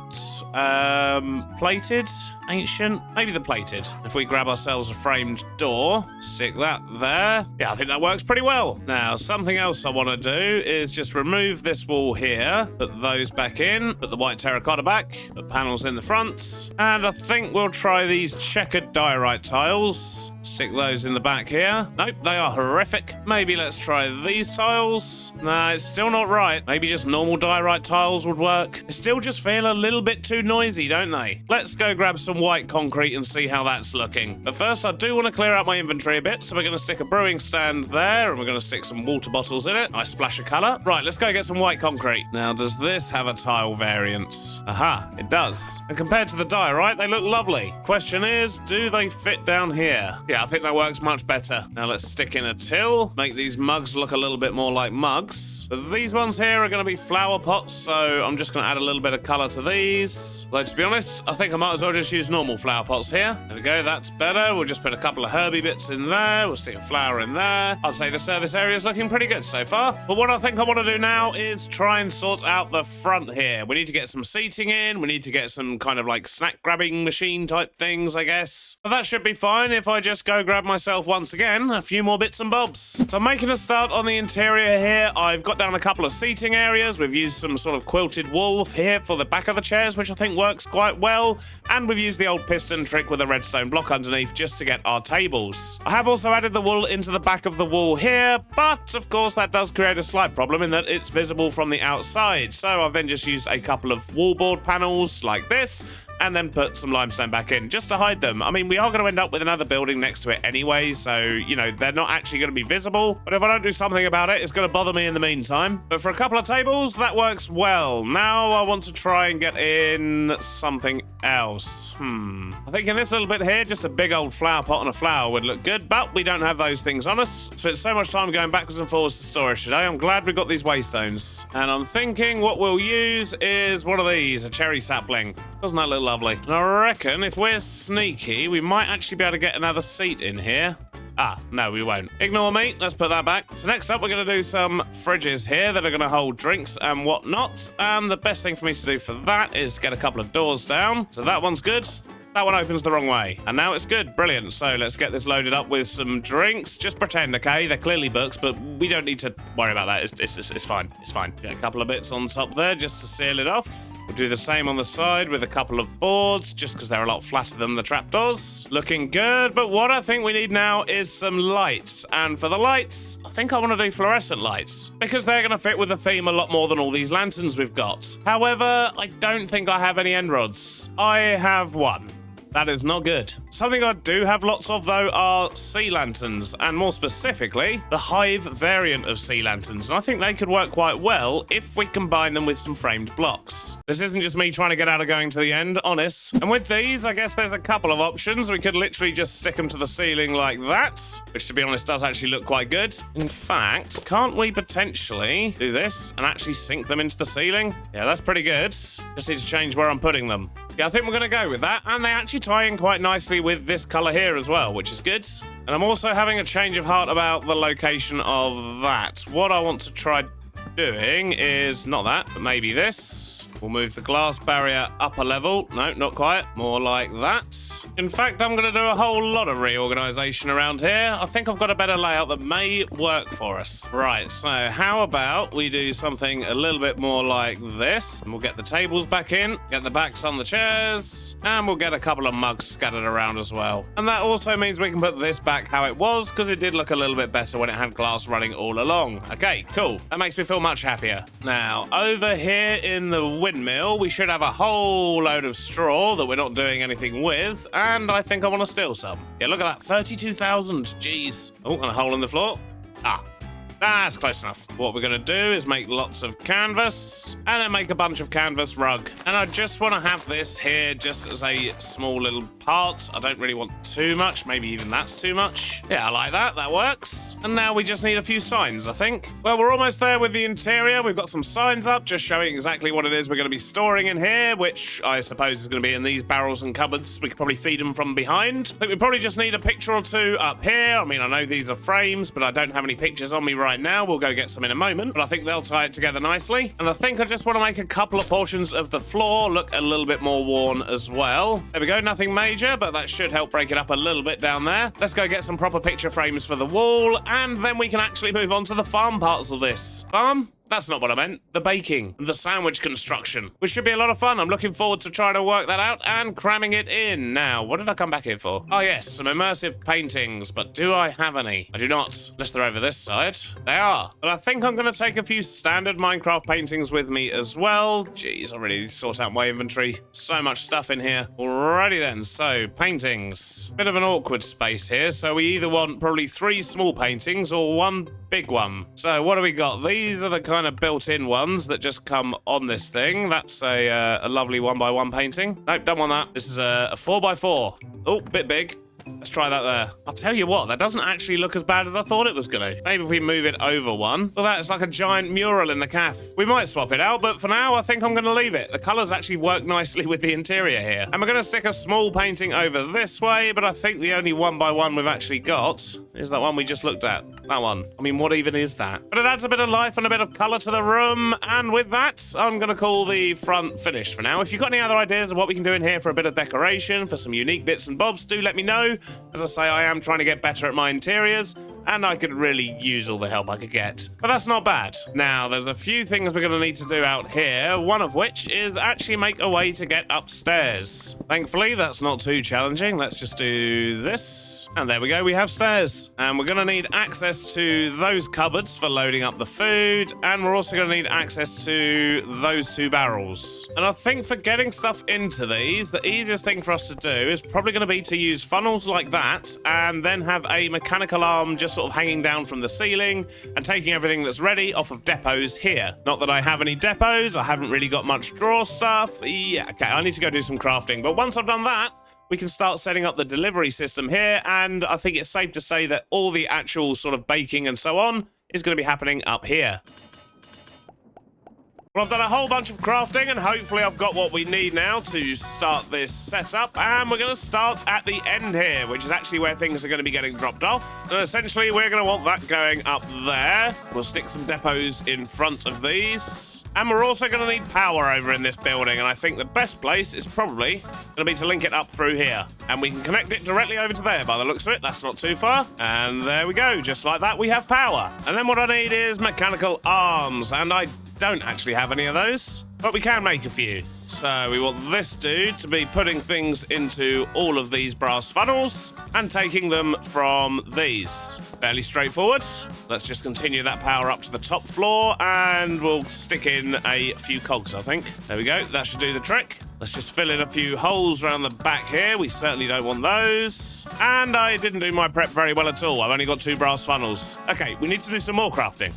Plated? Ancient? Maybe the plated. If we grab ourselves a framed door, stick that there. Yeah, I think that works pretty well. Now, something else I want to do is just remove this wall here, put those back in, put the white terracotta back, put panels in the front, and I think we'll try these checkered diorite tiles. Stick those in the back here. Nope, they are horrific. Maybe let's try these tiles. Nah, it's still not right. Maybe just normal diorite tiles would work. They still just feel a little bit too noisy, don't they? Let's go grab some white concrete and see how that's looking. But first, I do want to clear out my inventory a bit, so we're going to stick a brewing stand there, and we're going to stick some water bottles in it. Nice splash of colour. Right, let's go get some white concrete. Now, does this have a tile variant? Aha, it does. And compared to the diorite, they look lovely. Question is, do they fit down here? Yeah, I think that works much better. Now let's stick in a till, make these mugs look a little bit more like mugs. But these ones here are going to be flower pots, so I'm just going to add a little bit of colour to these. Though, to be honest, I think I might as well just use normal flower pots here. There we go, that's better. We'll just put a couple of herby bits in there. We'll stick a flower in there. I'd say the service area is looking pretty good so far. But what I think I want to do now is try and sort out the front here. We need to get some seating in. We need to get some kind of like snack grabbing machine type things, I guess. But that should be fine if I just go grab myself once again a few more bits and bobs. So I'm making a start on the interior here. I've got down a couple of seating areas. We've used some sort of quilted wool here for the back of the chairs, which I think works quite well. And we've used the old piston trick with a redstone block underneath just to get our tables. I have also added the wool into the back of the wall here, but of course that does create a slight problem in that it's visible from the outside. So I've then just used a couple of wallboard panels like this, and then put some limestone back in just to hide them. I mean, we are going to end up with another building next to it anyway, so, you know, they're not actually going to be visible. But if I don't do something about it, it's going to bother me in the meantime. But for a couple of tables, that works well. Now I want to try and get in something else. I think in this little bit here, just a big old flower pot and a flower would look good, but we don't have those things on us. Spent so much time going backwards and forwards to storage today. I'm glad we got these waystones. And I'm thinking what we'll use is one of these, a cherry sapling. Doesn't that look lovely? And I reckon if we're sneaky, we might actually be able to get another seat in here. Ah, no, we won't. Ignore me. Let's put that back. So next up, we're going to do some fridges here that are going to hold drinks and whatnot. And the best thing for me to do for that is to get a couple of doors down. So that one's good. That one opens the wrong way. And now it's good. Brilliant. So let's get this loaded up with some drinks. Just pretend, okay? They're clearly books, but we don't need to worry about that. It's fine. It's fine. Get a couple of bits on top there just to seal it off. We'll do the same on the side with a couple of boards, just because they're a lot flatter than the trapdoors. Looking good, but what I think we need now is some lights. And for the lights, I think I want to do fluorescent lights, because they're going to fit with the theme a lot more than all these lanterns we've got. However, I don't think I have any end rods. I have one. That is not good. Something I do have lots of, though, are sea lanterns, and more specifically, the Hive variant of sea lanterns. And I think they could work quite well if we combine them with some framed blocks. This isn't just me trying to get out of going to the end, honest. And with these, I guess there's a couple of options. We could literally just stick them to the ceiling like that, which, to be honest, does actually look quite good. In fact, can't we potentially do this and actually sink them into the ceiling? Yeah, that's pretty good. Just need to change where I'm putting them. Yeah, I think we're going to go with that, and they actually tie in quite nicely with this colour here as well, which is good. And I'm also having a change of heart about the location of that. What I want to try doing is not that, but maybe this. We'll move the glass barrier up a level. No, not quite. More like that. In fact, I'm going to do a whole lot of reorganisation around here. I think I've got a better layout that may work for us. Right, so how about we do something a little bit more like this? And we'll get the tables back in, get the backs on the chairs, and we'll get a couple of mugs scattered around as well. And that also means we can put this back how it was, because it did look a little bit better when it had glass running all along. Okay, cool. That makes me feel much happier. Now, over here in the Windmill, we should have a whole load of straw that we're not doing anything with, and I think I want to steal some. Yeah, look at that, 32,000, jeez. Oh, and a hole in the floor. That's close enough. What we're going to do is make lots of canvas and then make a bunch of canvas rug. And I just want to have this here just as a small little part. I don't really want too much. Maybe even that's too much. Yeah, I like that. That works. And now we just need a few signs, I think. Well, we're almost there with the interior. We've got some signs up just showing exactly what it is we're going to be storing in here, which I suppose is going to be in these barrels and cupboards. We could probably feed them from behind. I think we probably just need a picture or two up here. I mean, I know these are frames, but I don't have any pictures on me right now. We'll go get some in a moment, but I think they'll tie it together nicely. And I think I just want to make a couple of portions of the floor look a little bit more worn as well. There we go, nothing major, but that should help break it up a little bit down there. Let's go get some proper picture frames for the wall, and then we can actually move on to the farm parts of this. Farm? That's not what I meant. The baking, the sandwich construction, which should be a lot of fun. I'm looking forward to trying to work that out and cramming it in. Now, what did I come back here for? Oh yes, some immersive paintings, but do I have any? I do not, unless they're over this side. They are. But I think I'm going to take a few standard Minecraft paintings with me as well. Jeez, I really need to sort out my inventory. So much stuff in here. Alrighty then, so paintings. Bit of an awkward space here, so we either want probably 3 small paintings or 1 big one. So what do we got? These are the kind of built-in ones that just come on this thing. That's a lovely 1x1 painting. Nope, don't want that. This is a 4x4. Oh, bit big. Let's try that there. I'll tell you what, that doesn't actually look as bad as I thought it was going to. Maybe if we move it over one. Well, that's like a giant mural in the cafe. We might swap it out, but for now, I think I'm going to leave it. The colours actually work nicely with the interior here. And we're going to stick a small painting over this way, but I think the only 1x1 we've actually got is that one we just looked at. That one. I mean, what even is that? But it adds a bit of life and a bit of colour to the room. And with that, I'm going to call the front finished for now. If you've got any other ideas of what we can do in here for a bit of decoration, for some unique bits and bobs, do let me know. As I say, I am trying to get better at my interiors, and I could really use all the help I could get. But that's not bad. Now, there's a few things we're going to need to do out here, one of which is actually make a way to get upstairs. Thankfully, that's not too challenging. Let's just do this. And there we go, we have stairs. And we're going to need access to those cupboards for loading up the food, and we're also going to need access to those 2 barrels. And I think for getting stuff into these, the easiest thing for us to do is probably going to be to use funnels like that, and then have a mechanical arm just sort of hanging down from the ceiling and taking everything that's ready off of depots here. Not that I have any depots, I haven't really got much drawer stuff. Yeah, okay, I need to go do some crafting. But once I've done that, we can start setting up the delivery system here, and I think it's safe to say that all the actual sort of baking and so on is going to be happening up here. Well, I've done a whole bunch of crafting, and hopefully I've got what we need now to start this setup. And we're going to start at the end here, which is actually where things are going to be getting dropped off. So essentially, we're going to want that going up there. We'll stick some depots in front of these. And we're also going to need power over in this building, and I think the best place is probably going to be to link it up through here. And we can connect it directly over to there by the looks of it. That's not too far. And there we go. Just like that, we have power. And then what I need is mechanical arms, and I don't actually have any of those, but we can make a few. So we want this dude to be putting things into all of these brass funnels and taking them from these. Fairly straightforward. Let's just continue that power up to the top floor, and we'll stick in a few cogs, I think. There we go. That should do the trick. Let's just fill in a few holes around the back here. We certainly don't want those. And I didn't do my prep very well at all. I've only got 2 brass funnels. Okay, we need to do some more crafting.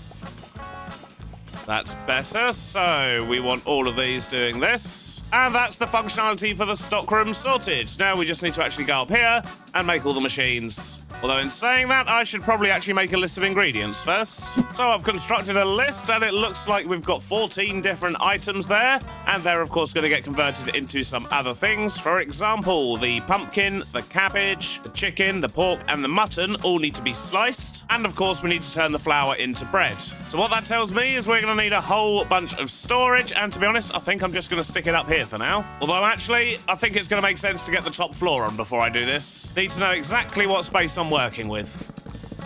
That's better. So we want all of these doing this. And that's the functionality for the stockroom sorted. Now we just need to actually go up here and make all the machines. Although in saying that, I should probably actually make a list of ingredients first. So I've constructed a list and it looks like we've got 14 different items there. And they're of course going to get converted into some other things. For example, the pumpkin, the cabbage, the chicken, the pork and the mutton all need to be sliced. And of course we need to turn the flour into bread. So what that tells me is we're going to need a whole bunch of storage. And to be honest, I think I'm just going to stick it up here for now. Although actually, I think it's going to make sense to get the top floor on before I do this. Need to know exactly what space I'm working with.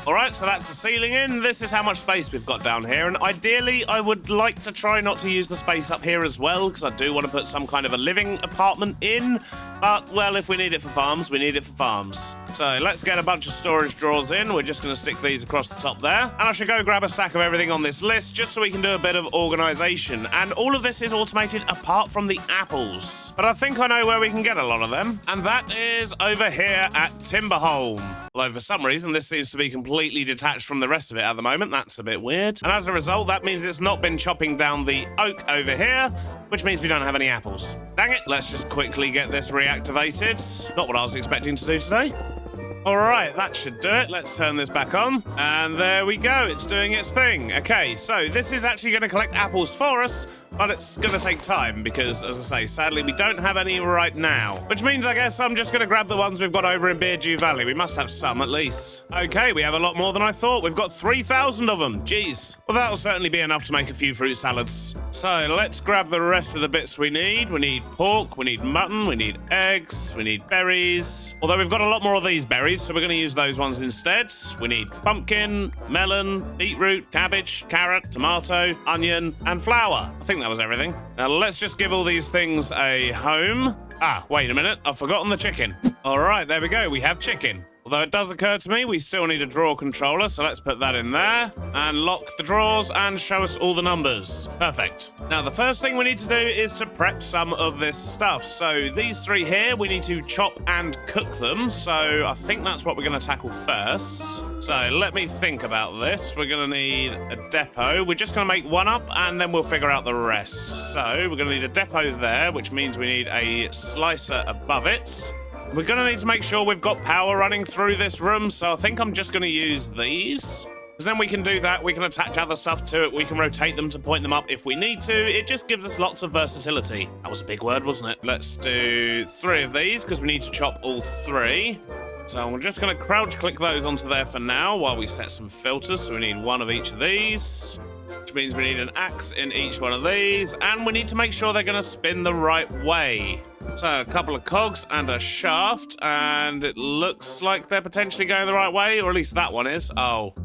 Alright, so that's the ceiling in. This is how much space we've got down here. And ideally, I would like to try not to use the space up here as well, because I do want to put some kind of a living apartment in. But, well, if we need it for farms, we need it for farms. So let's get a bunch of storage drawers in. We're just going to stick these across the top there. And I should go grab a stack of everything on this list just so we can do a bit of organisation. And all of this is automated apart from the apples. But I think I know where we can get a lot of them. And that is over here at Timberholm. Although for some reason this seems to be completely detached from the rest of it at the moment. That's a bit weird. And as a result, that means it's not been chopping down the oak over here, which means we don't have any apples. Dang it. Let's just quickly get this reactivated. Not what I was expecting to do today. All right, that should do it. Let's turn this back on. And there we go. It's doing its thing. Okay, so this is actually going to collect apples for us, but it's going to take time because, as I say, sadly, we don't have any right now. Which means, I guess, I'm just going to grab the ones we've got over in Beardstone Valley. We must have some, at least. Okay, we have a lot more than I thought. We've got 3,000 of them. Jeez. Well, that'll certainly be enough to make a few fruit salads. So, let's grab the rest of the bits we need. We need pork, we need mutton, we need eggs, we need berries. Although we've got a lot more of these berries, so we're going to use those ones instead. We need pumpkin, melon, beetroot, cabbage, carrot, tomato, onion, and flour. I think that was everything. Now let's just give all these things a home. Ah, wait a minute. I've forgotten the chicken. All right, there we go. We have chicken. Although it does occur to me, we still need a drawer controller, so let's put that in there and lock the drawers and show us all the numbers. Perfect. Now, the first thing we need to do is to prep some of this stuff. So these 3 here, we need to chop and cook them. So I think that's what we're going to tackle first. So let me think about this. We're going to need a depot. We're just going to make one up and then we'll figure out the rest. So we're going to need a depot there, which means we need a slicer above it. We're going to need to make sure we've got power running through this room, so I think I'm just going to use these. Because then we can do that, we can attach other stuff to it, we can rotate them to point them up if we need to. It just gives us lots of versatility. That was a big word, wasn't it? Let's do 3 of these, because we need to chop all 3. So we're just going to crouch click those onto there for now, while we set some filters. So we need 1 of each of these. Which means we need an axe in each one of these, and we need to make sure they're going to spin the right way. So a couple of cogs and a shaft, and it looks like they're potentially going the right way, or at least that one is. Oh,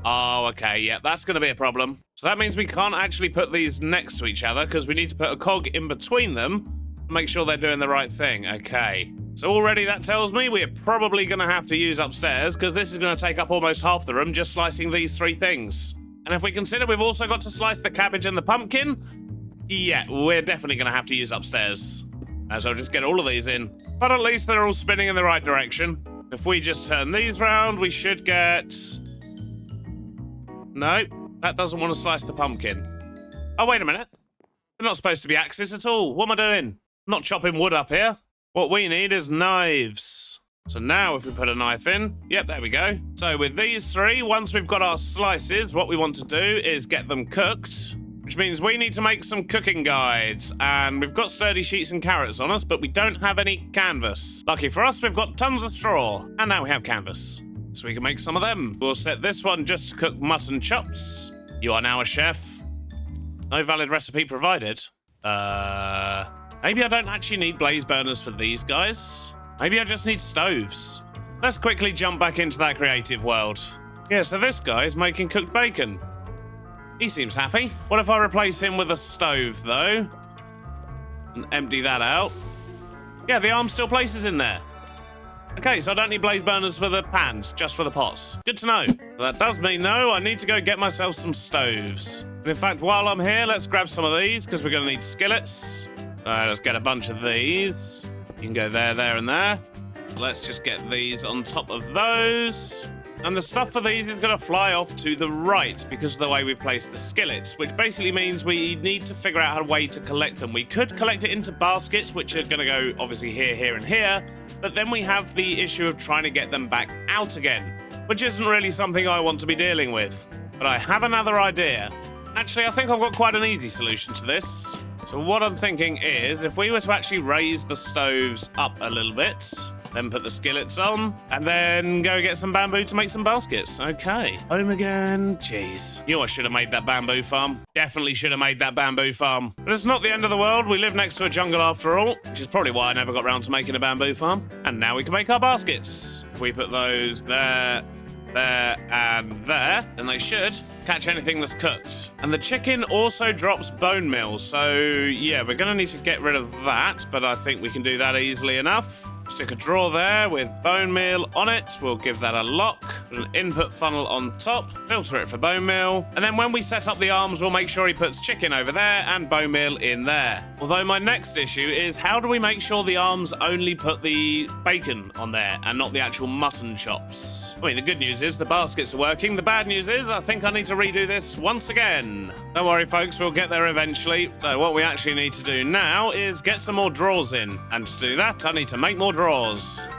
okay, yeah, that's going to be a problem. So that means we can't actually put these next to each other, because we need to put a cog in between them to make sure they're doing the right thing. Okay. So already that tells me we're probably going to have to use upstairs, because this is going to take up almost half the room just slicing these 3 things. And if we consider we've also got to slice the cabbage and the pumpkin, yeah, we're definitely going to have to use upstairs. As I'll just get all of these in. But at least they're all spinning in the right direction. If we just turn these round, we should get... Nope, that doesn't want to slice the pumpkin. Oh, wait a minute. They're not supposed to be axes at all. What am I doing? I'm not chopping wood up here. What we need is knives. So now if we put a knife in, yep, there we go. So with these 3, once we've got our slices, what we want to do is get them cooked, which means we need to make some cooking guides. And we've got sturdy sheets and carrots on us, but we don't have any canvas. Lucky for us, we've got tons of straw, and now we have canvas. So we can make some of them. We'll set this one just to cook mutton chops. You are now a chef. No valid recipe provided. Maybe I don't actually need blaze burners for these guys. Maybe I just need stoves. Let's quickly jump back into that creative world. Yeah, so this guy's making cooked bacon. He seems happy. What if I replace him with a stove, though? And empty that out. Yeah, the arm still places in there. Okay, so I don't need blaze burners for the pans, just for the pots. Good to know. That does mean, though, I need to go get myself some stoves. And in fact, while I'm here, let's grab some of these, because we're going to need skillets. Let's get a bunch of these. You can go there, there, and there. Let's just get these on top of those. And the stuff for these is going to fly off to the right because of the way we've placed the skillets, which basically means we need to figure out a way to collect them. We could collect it into baskets, which are going to go obviously here, here, and here, but then we have the issue of trying to get them back out again, which isn't really something I want to be dealing with. But I have another idea. Actually, I think I've got quite an easy solution to this. So what I'm thinking is, if we were to actually raise the stoves up a little bit, then put the skillets on, and then go get some bamboo to make some baskets. Okay. Home again. Jeez. You know I should have made that bamboo farm. Definitely should have made that bamboo farm. But it's not the end of the world. We live next to a jungle after all, which is probably why I never got round to making a bamboo farm. And now we can make our baskets. If we put those there, there, and there, then they should catch anything that's cooked. And the chicken also drops bone meal, so yeah, we're gonna need to get rid of that, but I think we can do that easily enough. Stick a drawer there with bone meal on it. We'll give that a lock. Put an input funnel on top. Filter it for bone meal. And then when we set up the arms, we'll make sure he puts chicken over there and bone meal in there. Although my next issue is how do we make sure the arms only put the bacon on there and not the actual mutton chops? I mean, the good news is the baskets are working. The bad news is I think I need to redo this once again. Don't worry, folks. We'll get there eventually. So what we actually need to do now is get some more drawers in. And to do that, I need to make more drawers.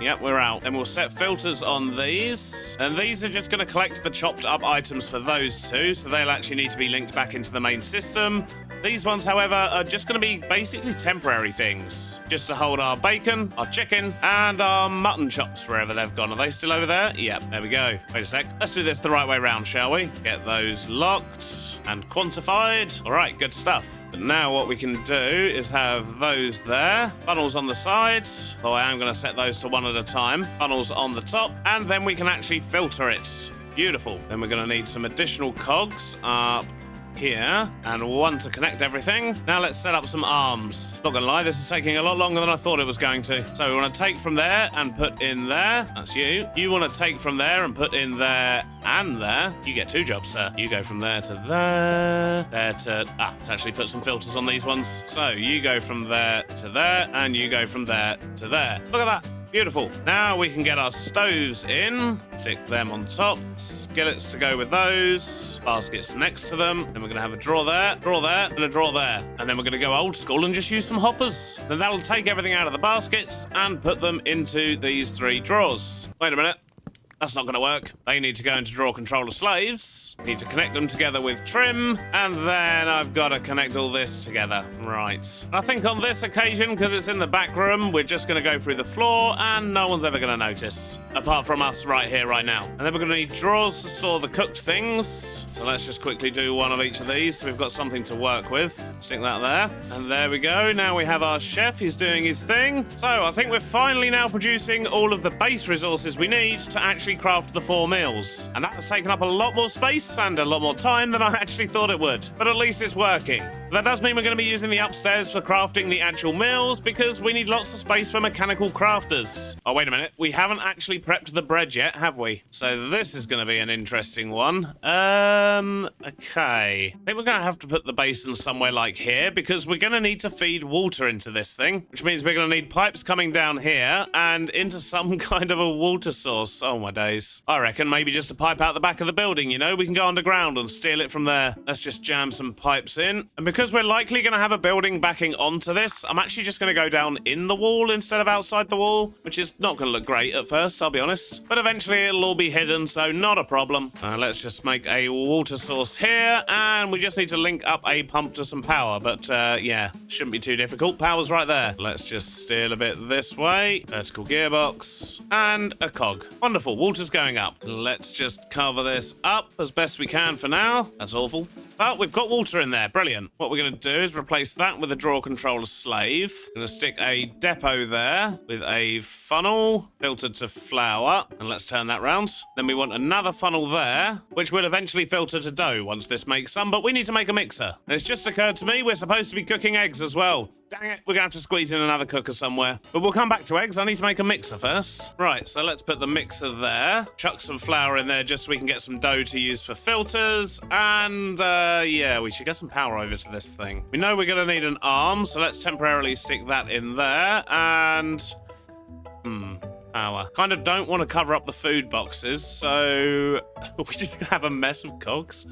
Yep, we're out. Then we'll set filters on these. And these are just going to collect the chopped up items for those two. So they'll actually need to be linked back into the main system. These ones, however, are just going to be basically temporary things. Just to hold our bacon, our chicken, and our mutton chops wherever they've gone. Are they still over there? Yep, there we go. Wait a sec. Let's do this the right way round, shall we? Get those locked and quantified. All right, good stuff. But now what we can do is have those there. Funnels on the sides. Though I am going to set those to one at a time. Funnels on the top. And then we can actually filter it. Beautiful. Then we're going to need some additional cogs up here, and one to connect everything. Now let's set up some arms. Not gonna lie, this is taking a lot longer than I thought it was going to. So we want to take from there and put in there. That's you. You want to take from there and put in there and there. You get two jobs, sir. You go from there to there, there to... let's actually put some filters on these ones. So you go from there to there, and you go from there to there. Look at that. Beautiful. Now we can get our stoves in, stick them on top, skillets to go with those, baskets next to them. Then we're going to have a drawer there, and a drawer there. And then we're going to go old school and just use some hoppers. Then that'll take everything out of the baskets and put them into these three drawers. Wait a minute. That's not going to work. They need to go into drawer controller slaves. Need to connect them together with trim. And then I've got to connect all this together. Right. I think on this occasion, because it's in the back room, we're just going to go through the floor and no one's ever going to notice. Apart from us right here, right now. And then we're going to need drawers to store the cooked things. So let's just quickly do one of each of these so we've got something to work with. Stick that there. And there we go. Now we have our chef. He's doing his thing. So I think we're finally now producing all of the base resources we need to actually craft the 4 meals. And that has taken up a lot more space and a lot more time than I actually thought it would. But at least it's working. That does mean we're going to be using the upstairs for crafting the actual meals because we need lots of space for mechanical crafters. Oh, wait a minute. We haven't actually prepped the bread yet, have we? So this is going to be an interesting one. Okay. I think we're going to have to put the basin somewhere like here because we're going to need to feed water into this thing, which means we're going to need pipes coming down here and into some kind of a water source. Oh, my days. I reckon maybe just a pipe out the back of the building, you know? We can go underground and steal it from there. Let's just jam some pipes in. And because we're likely going to have a building backing onto this, I'm actually just going to go down in the wall instead of outside the wall, which is not going to look great at first, I'll be honest. But eventually it'll all be hidden, so not a problem. Let's just make a water source here, and we just need to link up a pump to some power. But yeah, shouldn't be too difficult. Power's right there. Let's just steer a bit this way. Vertical gearbox, and a cog. Wonderful, water's going up. Let's just cover this up as best we can for now. That's awful. But we've got water in there. Brilliant. What we're going to do is replace that with a drawer controller slave. Going to stick a depot there with a funnel filtered to flour. And let's turn that round. Then we want another funnel there, which will eventually filter to dough once this makes some. But we need to make a mixer. And it's just occurred to me we're supposed to be cooking eggs as well. Dang it, we're going to have to squeeze in another cooker somewhere. But we'll come back to eggs. I need to make a mixer first. Right, so let's put the mixer there. Chuck some flour in there just so we can get some dough to use for filters. And Yeah, we should get some power over to this thing. We know we're going to need an arm, so let's temporarily stick that in there. And... power. Kind of don't want to cover up the food boxes, so... We're just going to have a mess of cogs?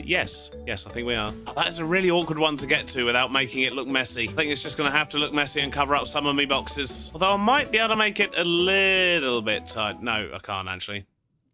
Yes. Yes, I think we are. Oh, that is a really awkward one to get to without making it look messy. I think it's just going to have to look messy and cover up some of me boxes. Although I might be able to make it a little bit tight. No, I can't, actually.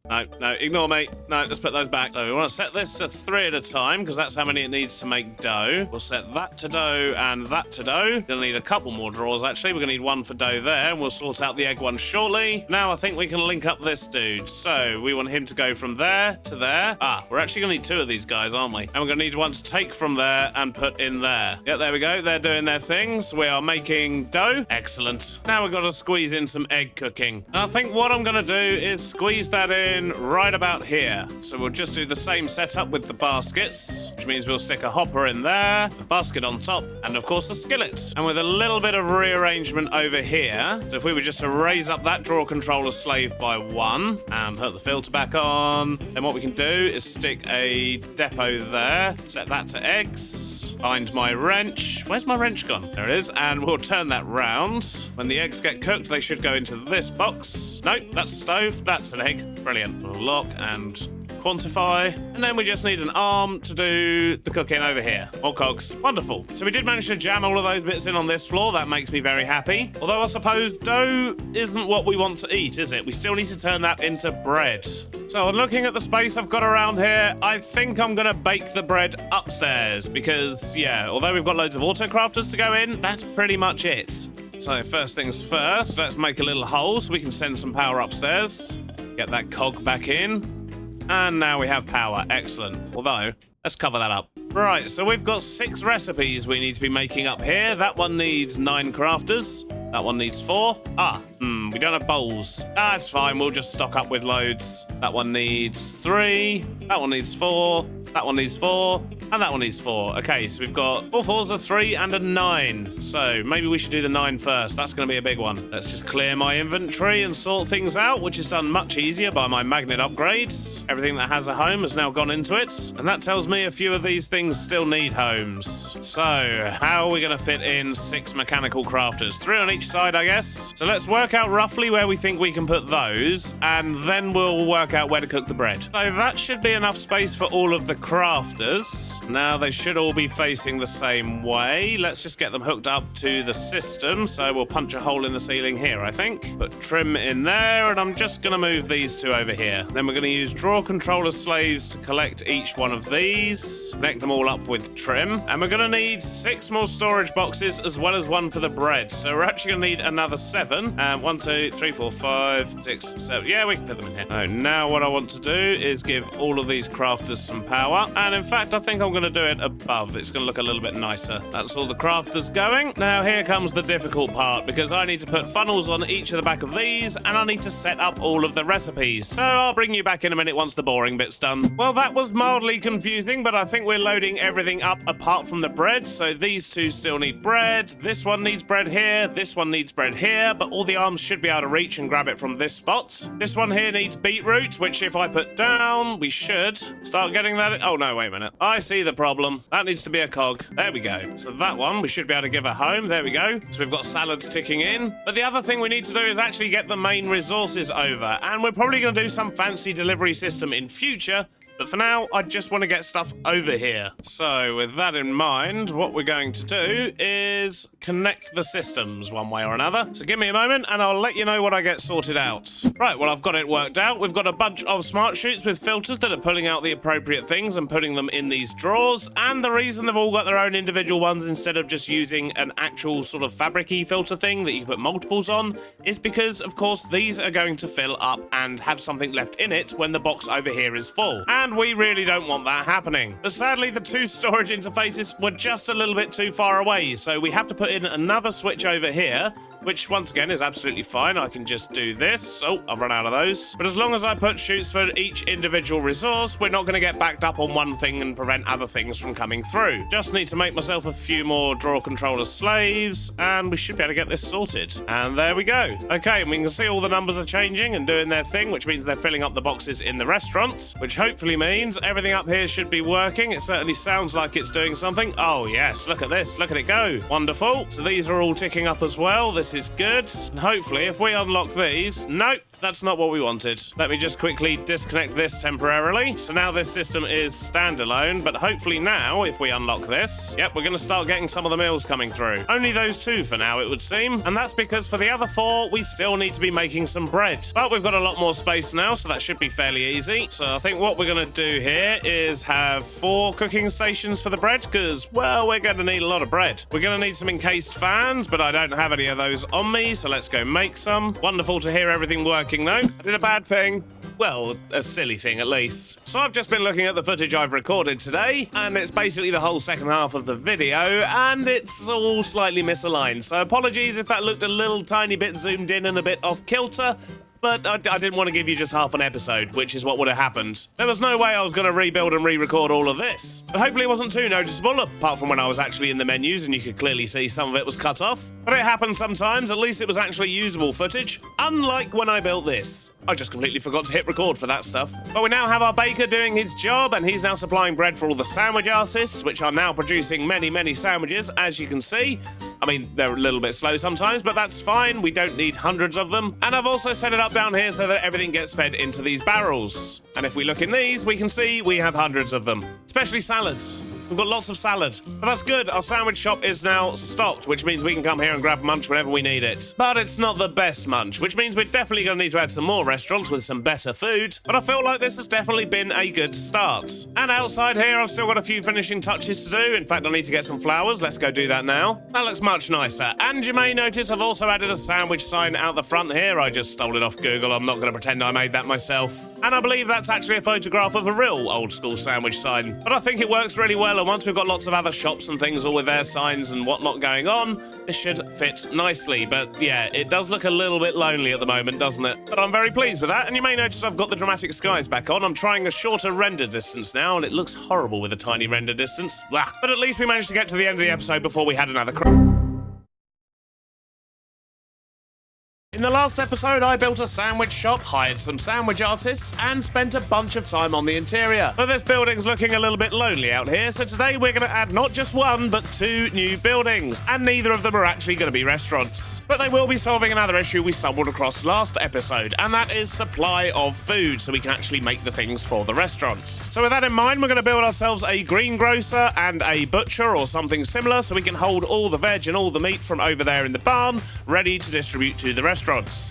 No, ignore me. No, let's put those back. So we want to set this to 3 at a time, because that's how many it needs to make dough. We'll set that to dough and that to dough. Gonna need a couple more drawers, actually. We're gonna need one for dough there, and we'll sort out the egg one shortly. Now I think we can link up this dude. So we want him to go from there to there. Ah, we're actually gonna need 2 of these guys, aren't we? And we're gonna need one to take from there and put in there. Yep, there we go. They're doing their things. We are making dough. Excellent. Now we've got to squeeze in some egg cooking. And I think what I'm gonna do is squeeze that in right about here. So we'll just do the same setup with the baskets, which means we'll stick a hopper in there, a basket on top, and of course the skillet. And with a little bit of rearrangement over here, so if we were just to raise up that drawer controller slave by 1 and put the filter back on, then what we can do is stick a depot there, set that to eggs, find my wrench. Where's my wrench gone? There it is. And we'll turn that round. When the eggs get cooked, they should go into this box. Nope, that's a stove. That's an egg. Brilliant. We'll lock and quantify. And then we just need an arm to do the cooking over here. More cogs. Wonderful. So we did manage to jam all of those bits in on this floor. That makes me very happy. Although I suppose dough isn't what we want to eat, is it? We still need to turn that into bread. So looking at the space I've got around here, I think I'm going to bake the bread upstairs because, yeah, although we've got loads of auto-crafters to go in, that's pretty much it. So first things first, let's make a little hole so we can send some power upstairs. Get that cog back in. And now we have power. Excellent. Although, let's cover that up. Right, so we've got 6 recipes we need to be making up here. That one needs 9 crafters. That one needs 4. We don't have bowls. That's fine, we'll just stock up with loads. That one needs 3. That one needs 4. That one needs 4. And that one needs 4. Okay, so we've got 4 4s, a 3, and a 9. So maybe we should do the 9 first. That's going to be a big one. Let's just clear my inventory and sort things out, which is done much easier by my magnet upgrades. Everything that has a home has now gone into it. And that tells me a few of these things still need homes. So how are we going to fit in 6 mechanical crafters? 3 on each side, I guess. So let's work out roughly where we think we can put those, and then we'll work out where to cook the bread. So that should be enough space for all of the crafters. Now they should all be facing the same way. Let's just get them hooked up to the system. So we'll punch a hole in the ceiling here, I think. Put trim in there, and I'm just going to move these 2 over here. Then we're going to use drawer controller slaves to collect each one of these. Connect them all up with trim. And we're going to need 6 more storage boxes as well as 1 for the bread. So we're actually going to need another 7. 1, 2, 3, 4, 5, 6, 7. Yeah, we can fit them in here. So now what I want to do is give all of these crafters some power. And in fact, I think I'm going to do it above. It's going to look a little bit nicer. That's all the crafters going. Now here comes the difficult part, because I need to put funnels on each of the back of these, and I need to set up all of the recipes. So I'll bring you back in a minute once the boring bit's done. Well, that was mildly confusing, but I think we're loading everything up apart from the bread. So these 2 still need bread. This one needs bread here. This one needs bread here, but all the arms should be able to reach and grab it from this spot. This one here needs beetroot, which if I put down, we should start getting that in. Oh no, wait a minute. I see the problem. That needs to be a cog. There we go. So that one, we should be able to give a home. There we go. So we've got salads ticking in. But the other thing we need to do is actually get the main resources over. And we're probably going to do some fancy delivery system in future. But for now, I just want to get stuff over here. So with that in mind, what we're going to do is connect the systems one way or another. So give me a moment and I'll let you know what I get sorted out. Right, well, I've got it worked out. We've got a bunch of smart chutes with filters that are pulling out the appropriate things and putting them in these drawers. And the reason they've all got their own individual ones instead of just using an actual sort of fabric-y filter thing that you can put multiples on is because, of course, these are going to fill up and have something left in it when the box over here is full. And we really don't want that happening. But sadly, the 2 storage interfaces were just a little bit too far away, so we have to put in another switch over here, which once again is absolutely fine. I can just do this. Oh, I've run out of those. But as long as I put chutes for each individual resource, we're not going to get backed up on one thing and prevent other things from coming through. Just need to make myself a few more draw controller slaves, and we should be able to get this sorted. And there we go. Okay, and we can see all the numbers are changing and doing their thing, which means they're filling up the boxes in the restaurants, which hopefully means everything up here should be working. It certainly sounds like it's doing something. Oh yes, look at this. Look at it go. Wonderful. So these are all ticking up as well. This is good. And hopefully, if we unlock these... Nope. That's not what we wanted. Let me just quickly disconnect this temporarily. So now this system is standalone, but hopefully now, if we unlock this, yep, we're going to start getting some of the meals coming through. Only those 2 for now, it would seem. And that's because for the other 4, we still need to be making some bread. But we've got a lot more space now, so that should be fairly easy. So I think what we're going to do here is have 4 cooking stations for the bread, because, well, we're going to need a lot of bread. We're going to need some encased fans, but I don't have any of those on me, so let's go make some. Wonderful to hear everything working though. I did a bad thing. Well, a silly thing at least. So I've just been looking at the footage I've recorded today, and it's basically the whole second half of the video, and it's all slightly misaligned. So apologies if that looked a little tiny bit zoomed in and a bit off kilter. But I didn't want to give you just half an episode, which is what would have happened. There was no way I was going to rebuild and re-record all of this. But hopefully it wasn't too noticeable, apart from when I was actually in the menus and you could clearly see some of it was cut off. But it happens sometimes, at least it was actually usable footage. Unlike when I built this. I just completely forgot to hit record for that stuff. But we now have our baker doing his job, and he's now supplying bread for all the sandwich artists, which are now producing many, many sandwiches, as you can see. I mean, they're a little bit slow sometimes, but that's fine. We don't need hundreds of them. And I've also set it up down here so that everything gets fed into these barrels. And if we look in these, we can see we have hundreds of them, especially salads. We've got lots of salad. But that's good. Our sandwich shop is now stocked, which means we can come here and grab munch whenever we need it. But it's not the best munch, which means we're definitely going to need to add some more restaurants with some better food. But I feel like this has definitely been a good start. And outside here, I've still got a few finishing touches to do. In fact, I need to get some flowers. Let's go do that now. That looks much nicer. And you may notice I've also added a sandwich sign out the front here. I just stole it off Google. I'm not going to pretend I made that myself. And I believe that's actually a photograph of a real old school sandwich sign. But I think it works really well, and once we've got lots of other shops and things all with their signs and whatnot going on, this should fit nicely. But yeah, it does look a little bit lonely at the moment, doesn't it? But I'm very pleased with that, and you may notice I've got the dramatic skies back on. I'm trying a shorter render distance now, and it looks horrible with a tiny render distance. Blah. But at least we managed to get to the end of the episode before we had another In the last episode, I built a sandwich shop, hired some sandwich artists, and spent a bunch of time on the interior. But this building's looking a little bit lonely out here, so today we're going to add not just 1, but 2 new buildings, and neither of them are actually going to be restaurants. But they will be solving another issue we stumbled across last episode, and that is supply of food, so we can actually make the things for the restaurants. So with that in mind, we're going to build ourselves a greengrocer and a butcher or something similar, so we can hold all the veg and all the meat from over there in the barn, ready to distribute to the restaurants.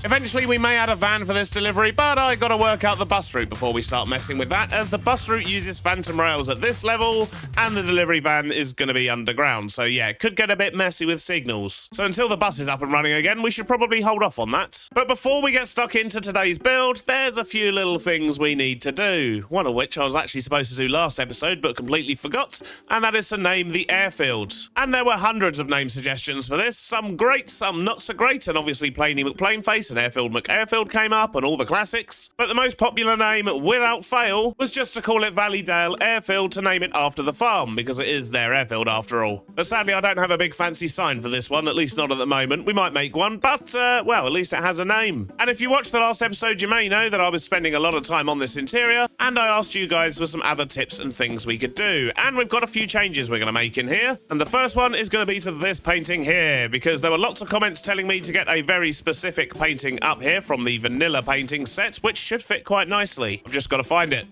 Eventually, we may add a van for this delivery, but I gotta work out the bus route before we start messing with that, as the bus route uses phantom rails at this level, and the delivery van is gonna be underground. So yeah, it could get a bit messy with signals. So until the bus is up and running again, we should probably hold off on that. But before we get stuck into today's build, there's a few little things we need to do. One of which I was actually supposed to do last episode, but completely forgot, and that is to name the airfield. And there were hundreds of name suggestions for this, some great, some not so great, and obviously Plainy McPlaneface and Airfield McAirfield came up, and all the classics. But the most popular name, without fail, was just to call it Valleydale Airfield, to name it after the farm, because it is their airfield after all. But sadly, I don't have a big fancy sign for this one, at least not at the moment. We might make one, but, well, at least it has a name. And if you watched the last episode, you may know that I was spending a lot of time on this interior, and I asked you guys for some other tips and things we could do. And we've got a few changes we're going to make in here. And the first one is going to be to this painting here, because there were lots of comments telling me to get a very specific painting up here from the vanilla painting set, which should fit quite nicely. I've just got to find it.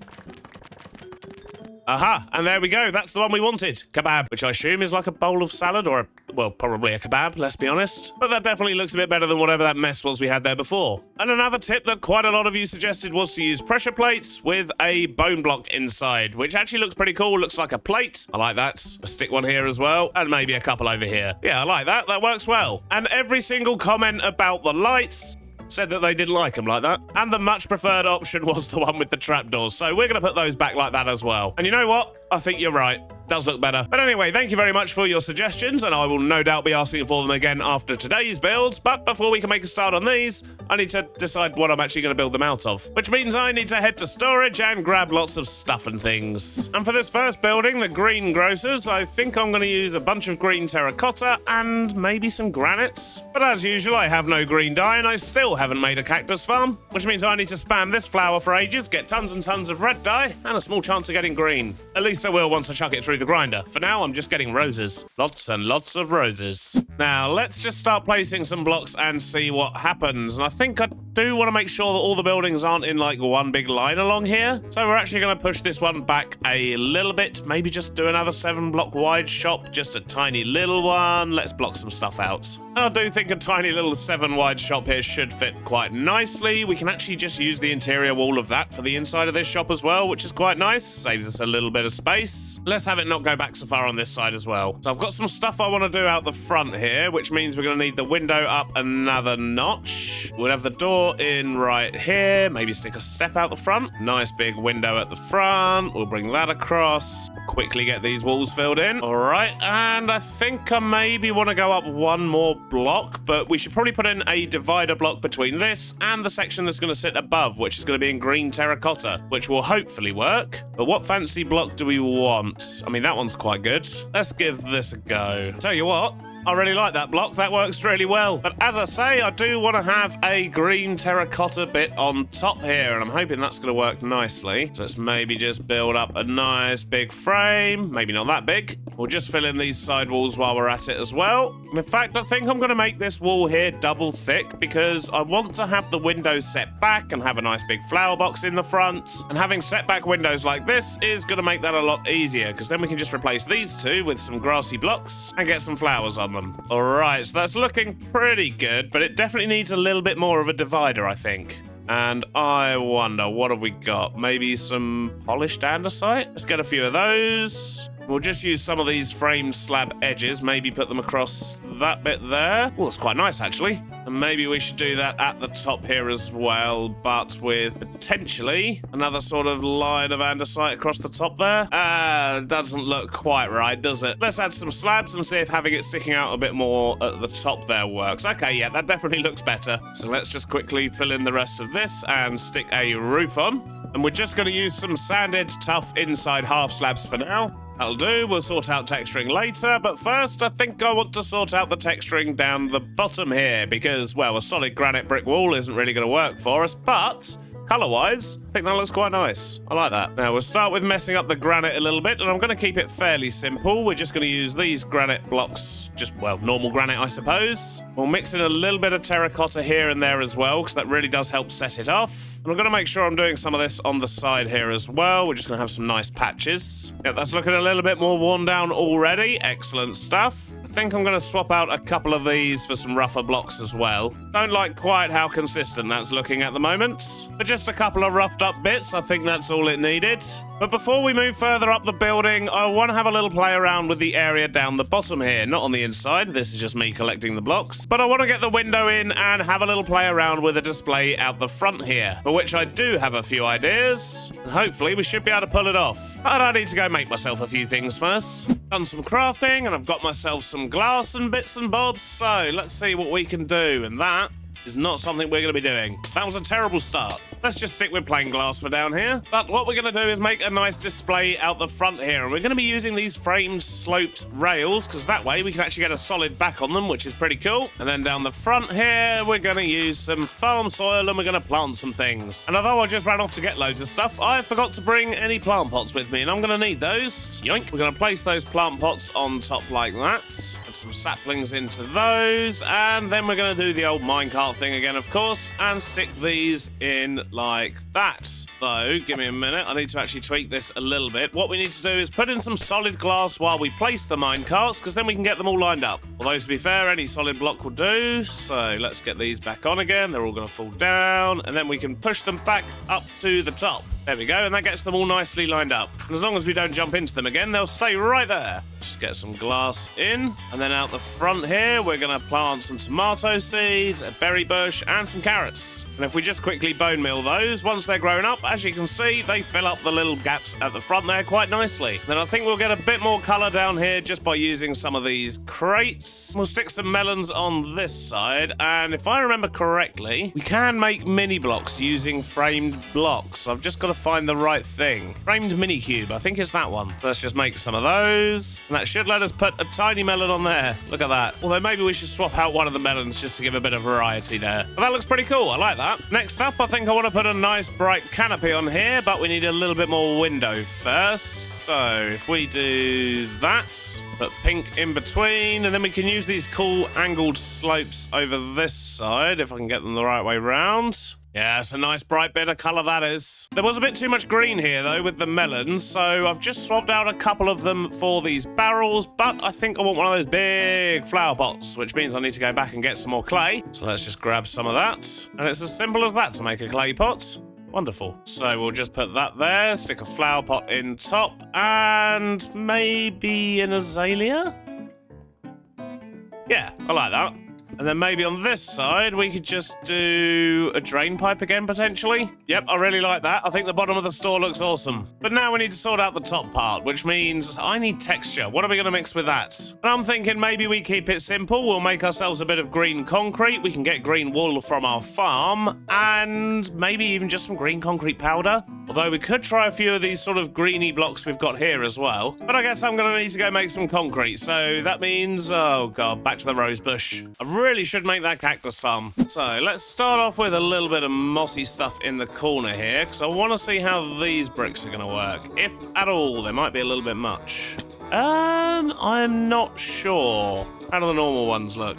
Aha, and there we go. That's the one we wanted. Kebab, which I assume is like a bowl of salad or, well, probably a kebab, let's be honest. But that definitely looks a bit better than whatever that mess was we had there before. And another tip that quite a lot of you suggested was to use pressure plates with a bone block inside, which actually looks pretty cool. Looks like a plate. I like that. A stick one here as well, and maybe a couple over here. Yeah, I like that. That works well. And every single comment about the lights said that they didn't like them like that. And the much preferred option was the one with the trapdoors. So we're going to put those back like that as well. And you know what? I think you're right. does look better. But anyway, thank you very much for your suggestions, and I will no doubt be asking for them again after today's builds. But before we can make a start on these, I need to decide what I'm actually going to build them out of, which means I need to head to storage and grab lots of stuff and things. And for this first building, the green grocers, I think I'm going to use a bunch of green terracotta and maybe some granites. But as usual, I have no green dye, and I still haven't made a cactus farm, which means I need to spam this flower for ages, get tons and tons of red dye, and a small chance of getting green. At least I will once I chuck it through the grinder. For now, I'm just getting roses. Lots and lots of roses. Now, let's just start placing some blocks and see what happens. And I think I do want to make sure that all the buildings aren't in like one big line along here. So we're actually going to push this one back a little bit. Maybe just do another 7-block wide shop. Just a tiny little one. Let's block some stuff out. And I do think a tiny little 7-wide shop here should fit quite nicely. We can actually just use the interior wall of that for the inside of this shop as well, which is quite nice. Saves us a little bit of space. Let's have it not go back so far on this side as well. So I've got some stuff I want to do out the front here, which means we're going to need the window up another notch. We'll have the door in right here. Maybe stick a step out the front. Nice big window at the front. We'll bring that across. Quickly get these walls filled in. All right, and I think I maybe want to go up one more block, but we should probably put in a divider block between this and the section that's going to sit above, which is going to be in green terracotta, which will hopefully work. But what fancy block do we want? I mean, that one's quite good. Let's give this a go. Tell you what, I really like that block. That works really well. But as I say, I do want to have a green terracotta bit on top here, and I'm hoping that's going to work nicely. So let's maybe just build up a nice big frame. Maybe not that big. We'll just fill in these side walls while we're at it as well. And in fact, I think I'm going to make this wall here double thick because I want to have the windows set back and have a nice big flower box in the front. And having set back windows like this is going to make that a lot easier because then we can just replace these two with some grassy blocks and get some flowers on them. All right, so that's looking pretty good, but it definitely needs a little bit more of a divider, I think. And I wonder, what have we got? Maybe some polished andesite? Let's get a few of those. We'll just use some of these framed slab edges, maybe put them across that bit there. Oh, that's quite nice, actually. And maybe we should do that at the top here as well, but with potentially another sort of line of andesite across the top there. Doesn't look quite right, does it? Let's add some slabs and see if having it sticking out a bit more at the top there works. Okay, yeah, that definitely looks better. So let's just quickly fill in the rest of this and stick a roof on. And we're just going to use some sanded, tough inside half slabs for now. That'll do, we'll sort out texturing later, but first I think I want to sort out the texturing down the bottom here because, well, a solid granite brick wall isn't really going to work for us, but colour-wise, I think that looks quite nice. I like that. Now, we'll start with messing up the granite a little bit, and I'm going to keep it fairly simple. We're just going to use these granite blocks, just, well, normal granite, I suppose. We'll mix in a little bit of terracotta here and there as well, because that really does help set it off. And I'm going to make sure I'm doing some of this on the side here as well. We're just going to have some nice patches. Yeah, that's looking a little bit more worn down already. Excellent stuff. I think I'm going to swap out a couple of these for some rougher blocks as well. Don't like quite how consistent that's looking at the moment, but just a couple of roughed up bits, I think that's all it needed. But before we move further up the building, I want to have a little play around with the area down the bottom here, not on the inside. This is just me collecting the blocks. But I want to get the window in and have a little play around with a display out the front here, for which I do have a few ideas, and hopefully we should be able to pull it off. But I need to go make myself a few things first. Done some crafting, and I've got myself some glass and bits and bobs, so let's see what we can do, and that is not something we're going to be doing. That was a terrible start. Let's just stick with plain glass for down here. But what we're going to do is make a nice display out the front here. And we're going to be using these framed sloped rails because that way we can actually get a solid back on them, which is pretty cool. And then down the front here, we're going to use some farm soil and we're going to plant some things. And although I just ran off to get loads of stuff, I forgot to bring any plant pots with me and I'm going to need those. Yoink. We're going to place those plant pots on top like that. Add some saplings into those. And then we're going to do the old minecart thing again, of course, and stick these in like that. Though, give me a minute, I need to actually tweak this a little bit. What we need to do is put in some solid glass while we place the minecarts, because then we can get them all lined up. Although, to be fair, any solid block will do. So let's get these back on again. They're all going to fall down, and then we can push them back up to the top. There we go, and that gets them all nicely lined up. And as long as we don't jump into them again, they'll stay right there. Just get some glass in, and then out the front here, we're going to plant some tomato seeds, a berry bush, and some carrots. And if we just quickly bone meal those, once they're grown up, as you can see, they fill up the little gaps at the front there quite nicely. Then I think we'll get a bit more colour down here just by using some of these crates. We'll stick some melons on this side, and if I remember correctly, we can make mini blocks using framed blocks. I've just got to find the right thing. Framed mini cube, I think it's that one. Let's just make some of those, and that should let us put a tiny melon on there. Look at that. Although maybe we should swap out one of the melons just to give a bit of variety there. But that looks pretty cool. I like that. Next up, I think I want to put a nice bright canopy on here, but we need a little bit more window first. So if we do that, put pink in between, and then we can use these cool angled slopes over this side, if I can get them the right way round. Yeah, it's a nice bright bit of colour that is. There was a bit too much green here though with the melons, so I've just swapped out a couple of them for these barrels, but I think I want one of those big flower pots, which means I need to go back and get some more clay. So let's just grab some of that. And it's as simple as that to make a clay pot. Wonderful. So we'll just put that there, stick a flower pot in top, and maybe an azalea? Yeah, I like that. And then maybe on this side, we could just do a drain pipe again, potentially. Yep, I really like that. I think the bottom of the store looks awesome. But now we need to sort out the top part, which means I need texture. What are we going to mix with that? And I'm thinking maybe we keep it simple. We'll make ourselves a bit of green concrete. We can get green wool from our farm, and maybe even just some green concrete powder. Although we could try a few of these sort of greeny blocks we've got here as well. But I guess I'm going to need to go make some concrete. So that means, oh God, back to the rose bush. I really should make that cactus farm. So let's start off with a little bit of mossy stuff in the corner here, because I want to see how these bricks are going to work. If at all, they might be a little bit much. I'm not sure. How do the normal ones look?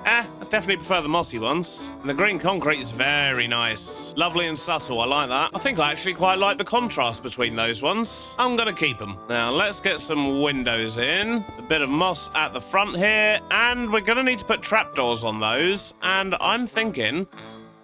I definitely prefer the mossy ones. And the green concrete is very nice. Lovely and subtle, I like that. I think I actually quite like the contrast between those ones. I'm gonna keep them. Now, let's get some windows in. A bit of moss at the front here. And we're gonna need to put trapdoors on those. And I'm thinking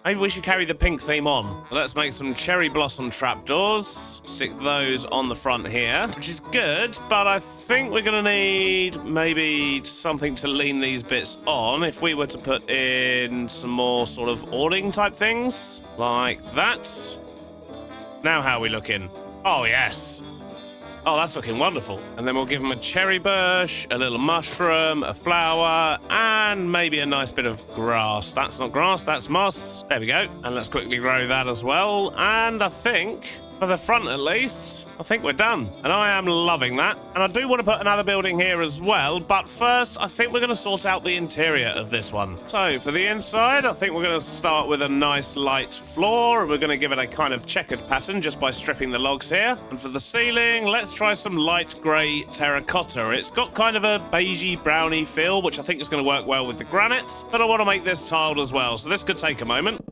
maybe we should carry the pink theme on. Let's make some cherry blossom trapdoors. Stick those on the front here, which is good, but I think we're gonna need maybe something to lean these bits on if we were to put in some more sort of awning type things, like that. Now how are we looking? Oh, yes. Oh, that's looking wonderful. And then we'll give them a cherry bush, a little mushroom, a flower, and maybe a nice bit of grass. That's not grass, that's moss. There we go. And let's quickly grow that as well. And I think, for the front at least, I think we're done. And I am loving that. And I do want to put another building here as well. But first, I think we're going to sort out the interior of this one. So for the inside, I think we're going to start with a nice light floor. And we're going to give it a kind of checkered pattern just by stripping the logs here. And for the ceiling, let's try some light grey terracotta. It's got kind of a beigey browny feel, which I think is going to work well with the granite. But I want to make this tiled as well. So this could take a moment.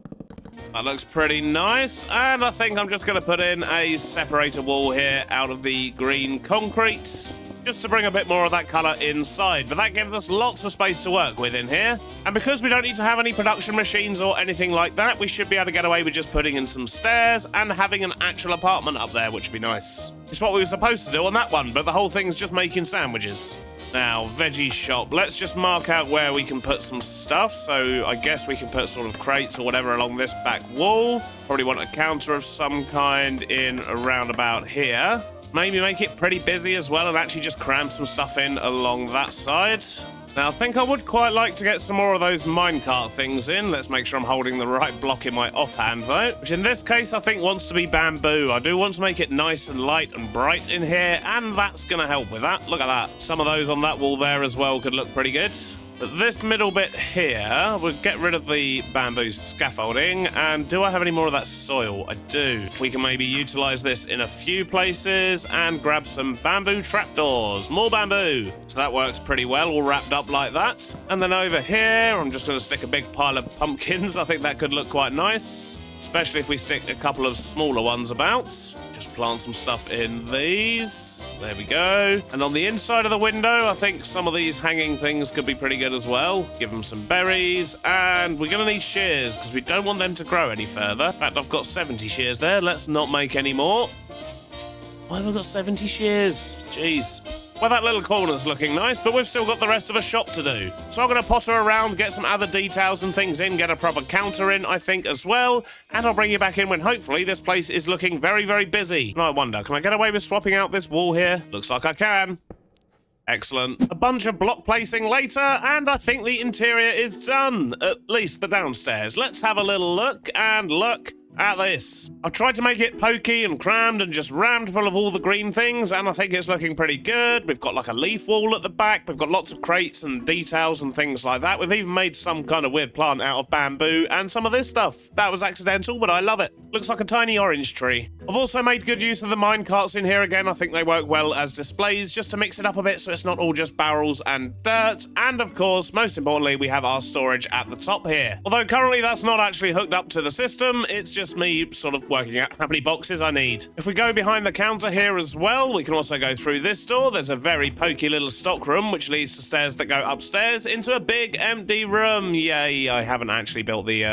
That looks pretty nice, and I think I'm just going to put in a separator wall here out of the green concrete, just to bring a bit more of that colour inside, but that gives us lots of space to work with in here. And because we don't need to have any production machines or anything like that, we should be able to get away with just putting in some stairs and having an actual apartment up there, which would be nice. It's what we were supposed to do on that one, but the whole thing's just making sandwiches. Now, veggie shop. Let's just mark out where we can put some stuff. So I guess we can put sort of crates or whatever along this back wall. Probably want a counter of some kind in around about here. Maybe make it pretty busy as well and actually just cram some stuff in along that side. Now, I think I would quite like to get some more of those minecart things in. Let's make sure I'm holding the right block in my offhand, though. Which in this case, I think wants to be bamboo. I do want to make it nice and light and bright in here, and that's going to help with that. Look at that. Some of those on that wall there as well could look pretty good. But this middle bit here, we'll get rid of the bamboo scaffolding. And do I have any more of that soil? I do. We can maybe utilize this in a few places and grab some bamboo trapdoors. More bamboo. So that works pretty well, all wrapped up like that. And then over here, I'm just going to stick a big pile of pumpkins. I think that could look quite nice, especially if we stick a couple of smaller ones about. Just plant some stuff in these. There we go. And on the inside of the window, I think some of these hanging things could be pretty good as well. Give them some berries, and we're going to need shears because we don't want them to grow any further. In fact, I've got 70 shears there. Let's not make any more. Why have I got 70 shears? Jeez. Well, that little corner's looking nice, but we've still got the rest of a shop to do. So I'm going to potter around, get some other details and things in, get a proper counter in, I think, as well. And I'll bring you back in when hopefully this place is looking very, very busy. And I wonder, can I get away with swapping out this wall here? Looks like I can. Excellent. A bunch of block placing later, and I think the interior is done. At least the downstairs. Let's have a little look, and look at this. I've tried to make it pokey and crammed and just rammed full of all the green things, and I think it's looking pretty good. We've got like a leaf wall at the back. We've got lots of crates and details and things like that. We've even made some kind of weird plant out of bamboo and some of this stuff. That was accidental, but I love it. Looks like a tiny orange tree. I've also made good use of the mine carts in here again. I think they work well as displays just to mix it up a bit so it's not all just barrels and dirt. And of course, most importantly, we have our storage at the top here. Although currently that's not actually hooked up to the system, it's just me sort of working out how many boxes I need. If we go behind the counter here as well, we can also go through this door. There's a very pokey little stock room which leads to stairs that go upstairs into a big empty room. Yay, I haven't actually built the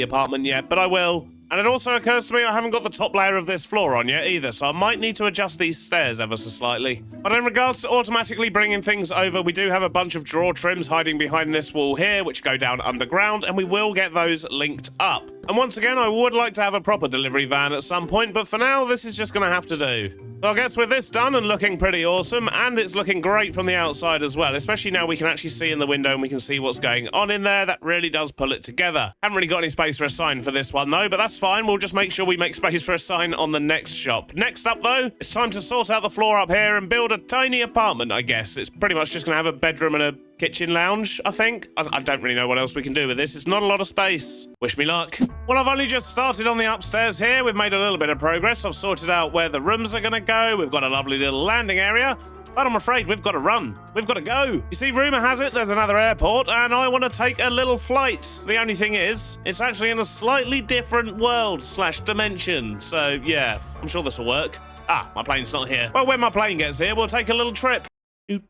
apartment yet, but I will. And it also occurs to me I haven't got the top layer of this floor on yet either, so I might need to adjust these stairs ever so slightly. But in regards to automatically bringing things over, we do have a bunch of drawer trims hiding behind this wall here, which go down underground, and we will get those linked up. And once again, I would like to have a proper delivery van at some point, but for now, this is just going to have to do. So I guess with this done and looking pretty awesome, and it's looking great from the outside as well, especially now we can actually see in the window and we can see what's going on in there. That really does pull it together. Haven't really got any space for a sign for this one though, but that's fine. We'll just make sure we make space for a sign on the next shop. Next up though, it's time to sort out the floor up here and build a tiny apartment, I guess. It's pretty much just going to have a bedroom and a kitchen lounge, I think. I don't really know what else we can do with this. It's not a lot of space. Wish me luck. Well, I've only just started on the upstairs here. We've made a little bit of progress. I've sorted out where the rooms are going to go. We've got a lovely little landing area. But I'm afraid we've got to run. We've got to go. You see, rumour has it there's another airport, and I want to take a little flight. The only thing is, it's actually in a slightly different world/dimension. So, yeah, I'm sure this will work. Ah, my plane's not here. Well, when my plane gets here, we'll take a little trip. Should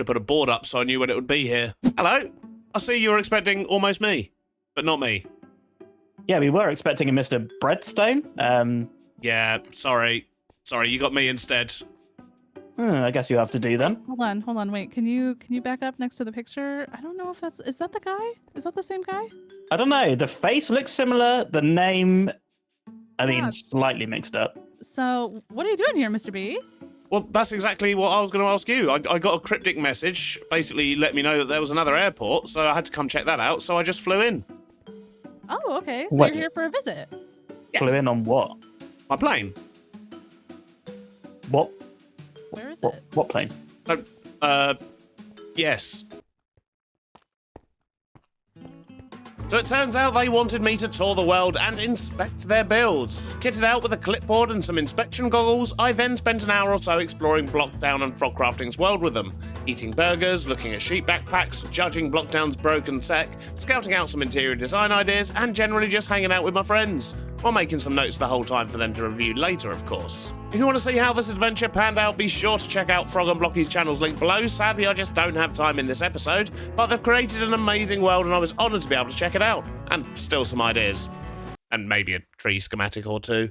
have put a board up so I knew when it would be here. Hello. I see you were expecting almost me, but not me. Yeah, we were expecting a Mr. Beardstone. Yeah, sorry. Sorry, you got me instead. I guess you have to do then. Hold on, wait. Can you back up next to the picture? I don't know if is that the guy? Is that the same guy? I don't know. The face looks similar. The name, Yeah. slightly mixed up. So, what are you doing here, Mr. B? Well, that's exactly what I was going to ask you. I got a cryptic message, basically let me know that there was another airport, so I had to come check that out, so I just flew in. Oh, okay. So What? you're here for a visit. Yeah. Flew in on what? My plane. What? Where is What? it? What plane? Yes. So it turns out they wanted me to tour the world and inspect their builds. Kitted out with a clipboard and some inspection goggles, I then spent an hour or so exploring Blockdown and Frogcrafting's world with them, eating burgers, looking at sheep backpacks, judging Blockdown's broken tech, scouting out some interior design ideas, and generally just hanging out with my friends, while making some notes the whole time for them to review later, of course. If you want to see how this adventure panned out, be sure to check out Frog and Blocky's channels linked below. Sadly, I just don't have time in this episode, but they've created an amazing world and I was honoured to be able to check it out. And still some ideas. And maybe a tree schematic or two.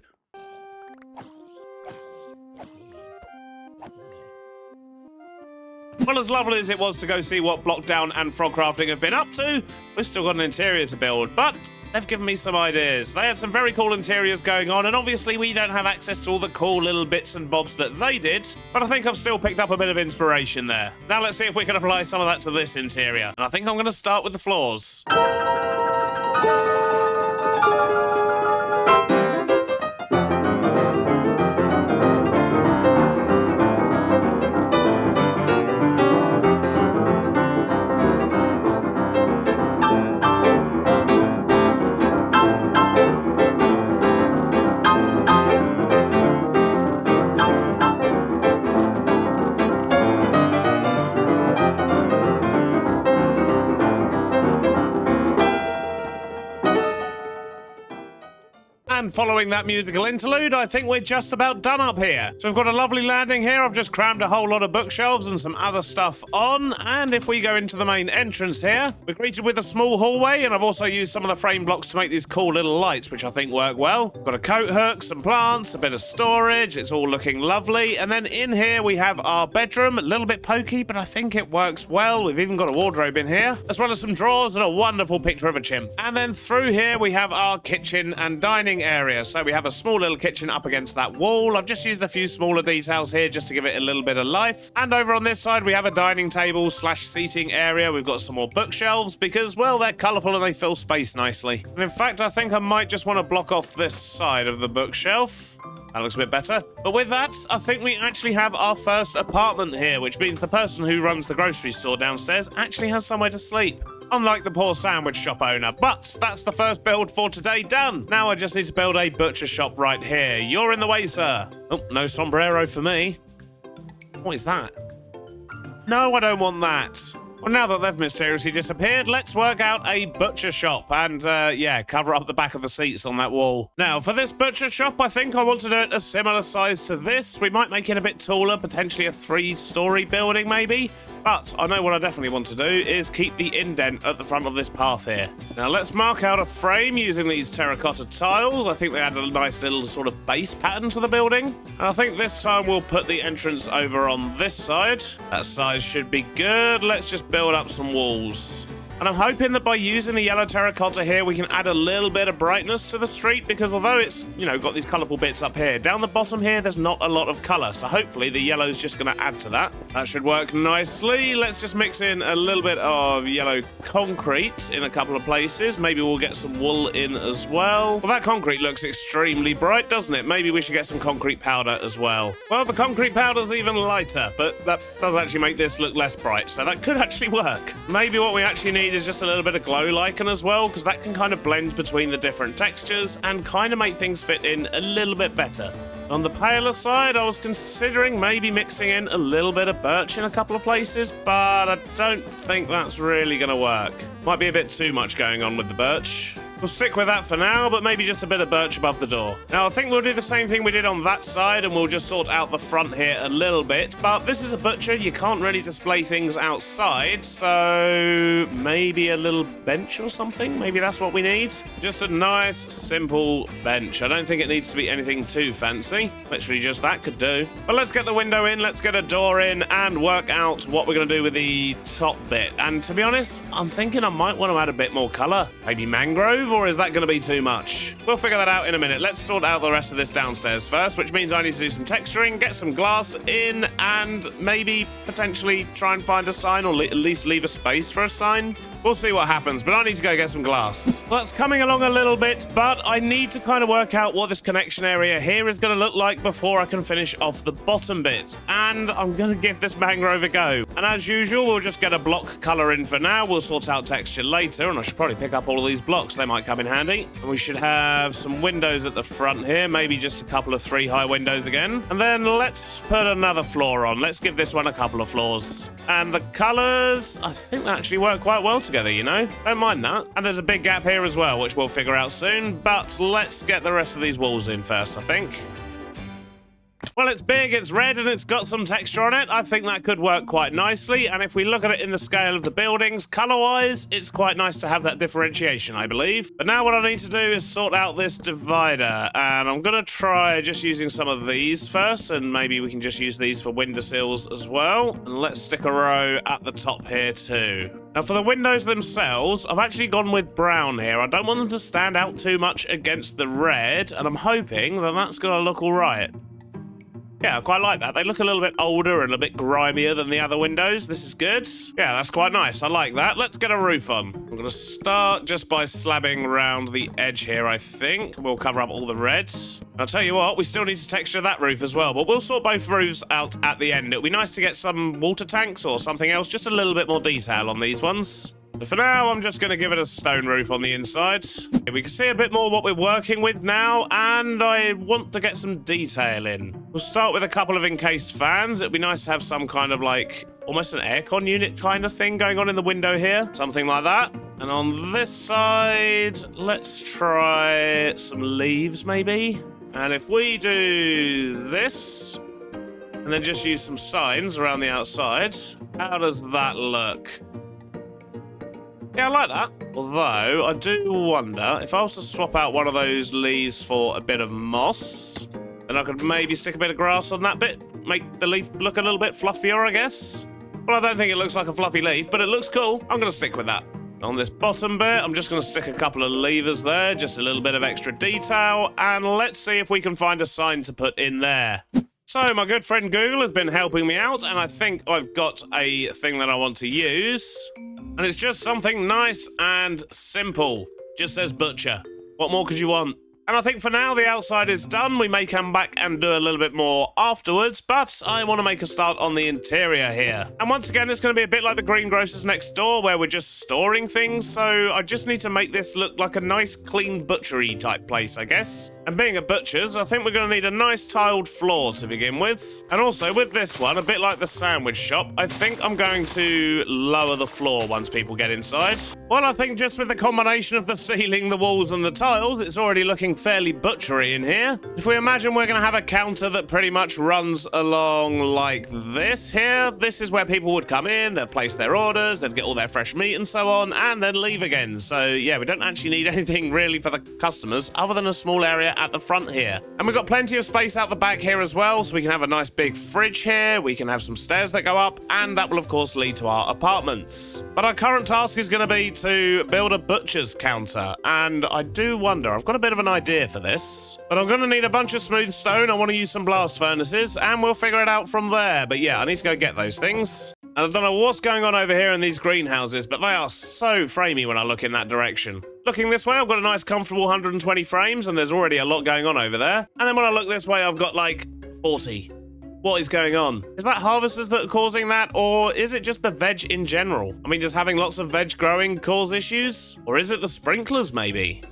Well, as lovely as it was to go see what Blockdown and Frogcrafting have been up to, we've still got an interior to build, but they've given me some ideas. They had some very cool interiors going on, and obviously we don't have access to all the cool little bits and bobs that they did, but I think I've still picked up a bit of inspiration there. Now let's see if we can apply some of that to this interior. And I think I'm going to start with the floors. following that musical interlude, I think we're just about done up here. So we've got a lovely landing here. I've just crammed a whole lot of bookshelves and some other stuff on. And if we go into the main entrance here, we're greeted with a small hallway, and I've also used some of the frame blocks to make these cool little lights, which I think work well. Got a coat hook, some plants, a bit of storage. It's all looking lovely. And then in here we have our bedroom, a little bit pokey, but I think it works well. We've even got a wardrobe in here, as well as some drawers and a wonderful picture of a chimp. And then through here we have our kitchen and dining area. So we have a small little kitchen up against that wall. I've just used a few smaller details here just to give it a little bit of life. And over on this side we have a dining table / seating area. We've got some more bookshelves because, well, they're colourful and they fill space nicely. And in fact, I think I might just want to block off this side of the bookshelf. That looks a bit better. But with that, I think we actually have our first apartment here, which means the person who runs the grocery store downstairs actually has somewhere to sleep. Unlike the poor sandwich shop owner. But that's the first build for today done. Now I just need to build a butcher shop right here. You're in the way, sir. Oh, no sombrero for me. What is that? No, I don't want that. Well, now that they've mysteriously disappeared, let's work out a butcher shop and, yeah, cover up the back of the seats on that wall. Now, for this butcher shop, I think I want to do it a similar size to this. We might make it a bit taller, potentially a 3-story building, maybe. But I know what I definitely want to do is keep the indent at the front of this path here. Now let's mark out a frame using these terracotta tiles. I think they add a nice little sort of base pattern to the building. And I think this time we'll put the entrance over on this side. That size should be good. Let's just build up some walls. And I'm hoping that by using the yellow terracotta here, we can add a little bit of brightness to the street, because although it's, you know, got these colourful bits up here, down the bottom here, there's not a lot of colour. So hopefully the yellow is just going to add to that. That should work nicely. Let's just mix in a little bit of yellow concrete in a couple of places. Maybe we'll get some wool in as well. Well, that concrete looks extremely bright, doesn't it? Maybe we should get some concrete powder as well. Well, the concrete powder's even lighter, but that does actually make this look less bright. So that could actually work. Maybe what we actually need is just a little bit of glow lichen as well, because that can kind of blend between the different textures and kind of make things fit in a little bit better. On the paler side, I was considering maybe mixing in a little bit of birch in a couple of places, but I don't think that's really going to work. Might be a bit too much going on with the birch. We'll stick with that for now, but maybe just a bit of birch above the door. Now, I think we'll do the same thing we did on that side, and we'll just sort out the front here a little bit. But this is a butcher. You can't really display things outside, so maybe a little bench or something? Maybe that's what we need? Just a nice, simple bench. I don't think it needs to be anything too fancy. Literally just that could do. But let's get the window in, let's get a door in, and work out what we're going to do with the top bit. And to be honest, I'm thinking I might want to add a bit more colour. Maybe mangrove? Or is that going to be too much? We'll figure that out in a minute. Let's sort out the rest of this downstairs first, which means I need to do some texturing, get some glass in, and maybe potentially try and find a sign, or at least leave a space for a sign. We'll see what happens, but I need to go get some glass. Well, that's coming along a little bit, but I need to kind of work out what this connection area here is going to look like before I can finish off the bottom bit. And I'm going to give this mangrove a go. And as usual, we'll just get a block color in for now. We'll sort out texture later, and I should probably pick up all of these blocks. They might come in handy. And we should have some windows at the front here, maybe just a couple of 3-high windows again. And then let's put another floor on. Let's give this one a couple of floors. And the colors, I think they actually work quite well together, you know? Don't mind that. And there's a big gap here as well, which we'll figure out soon. But let's get the rest of these walls in first, I think. Well, it's big, it's red, and it's got some texture on it. I think that could work quite nicely. And if we look at it in the scale of the buildings, color-wise, it's quite nice to have that differentiation, I believe. But now what I need to do is sort out this divider. And I'm going to try just using some of these first, and maybe we can just use these for windowsills as well. And let's stick a row at the top here too. Now, for the windows themselves, I've actually gone with brown here. I don't want them to stand out too much against the red, and I'm hoping that that's going to look all right. Yeah, I quite like that. They look a little bit older and a bit grimier than the other windows. This is good. Yeah, that's quite nice. I like that. Let's get a roof on. I'm going to start just by slabbing around the edge here, I think. We'll cover up all the reds. I'll tell you what, we still need to texture that roof as well, but we'll sort both roofs out at the end. It'll be nice to get some water tanks or something else, just a little bit more detail on these ones. But for now, I'm just going to give it a stone roof on the inside. We can see a bit more what we're working with now, and I want to get some detail in. We'll start with a couple of encased fans. It'd be nice to have some kind of like, almost an aircon unit kind of thing going on in the window here. Something like that. And on this side, let's try some leaves, maybe. And if we do this, and then just use some signs around the outside, how does that look? Yeah, I like that. Although, I do wonder, if I was to swap out one of those leaves for a bit of moss, then I could maybe stick a bit of grass on that bit, make the leaf look a little bit fluffier, I guess. Well, I don't think it looks like a fluffy leaf, but it looks cool. I'm going to stick with that. On this bottom bit, I'm just going to stick a couple of levers there, just a little bit of extra detail, and let's see if we can find a sign to put in there. So, my good friend Google has been helping me out, and I think I've got a thing that I want to use. And it's just something nice and simple. Just says butcher. What more could you want? And I think for now the outside is done. We may come back and do a little bit more afterwards, but I want to make a start on the interior here. And once again, it's going to be a bit like the greengrocers next door where we're just storing things, so I just need to make this look like a nice clean butchery type place, I guess. And being a butcher's, I think we're going to need a nice tiled floor to begin with. And also with this one, a bit like the sandwich shop, I think I'm going to lower the floor once people get inside. Well, I think just with the combination of the ceiling, the walls and the tiles, it's already looking fairly butchery in here. If we imagine we're going to have a counter that pretty much runs along like this here, this is where people would come in, they'd place their orders, they'd get all their fresh meat and so on, and then leave again. So yeah, we don't actually need anything really for the customers other than a small area at the front here. And we've got plenty of space out the back here as well, so we can have a nice big fridge here, we can have some stairs that go up, and that will of course lead to our apartments. But our current task is going to be to build a butcher's counter, and I do wonder, I've got a bit of an idea for this, but I'm going to need a bunch of smooth stone, I want to use some blast furnaces, and we'll figure it out from there. But yeah, I need to go get those things. And I don't know what's going on over here in these greenhouses, but they are so framey when I look in that direction. Looking this way, I've got a nice comfortable 120 frames, and there's already a lot going on over there. And then when I look this way, I've got like 40. What is going on? Is that harvesters that are causing that, or is it just the veg in general? I mean, does having lots of veg growing cause issues? Or is it the sprinklers, maybe?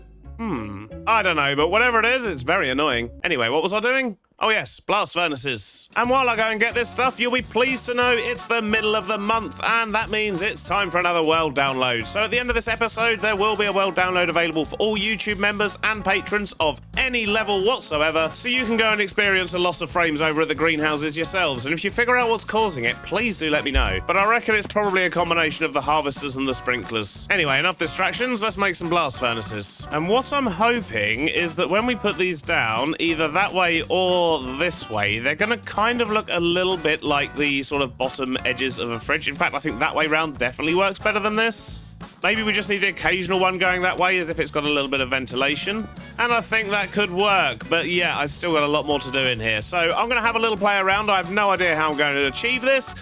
I don't know, but whatever it is, it's very annoying. Anyway, what was I doing? Oh yes, blast furnaces. And while I go and get this stuff, you'll be pleased to know it's the middle of the month, and that means it's time for another world download. So at the end of this episode, there will be a world download available for all YouTube members and patrons of any level whatsoever, so you can go and experience a loss of frames over at the greenhouses yourselves. And if you figure out what's causing it, please do let me know. But I reckon it's probably a combination of the harvesters and the sprinklers. Anyway, enough distractions, let's make some blast furnaces. And what I'm hoping is that when we put these down, either that way or this way, they're going to kind of look a little bit like the sort of bottom edges of a fridge. In fact, I think that way round definitely works better than this. Maybe we just need the occasional one going that way as if it's got a little bit of ventilation. And I think that could work, but yeah, I've still got a lot more to do in here. So I'm going to have a little play around. I have no idea how I'm going to achieve this.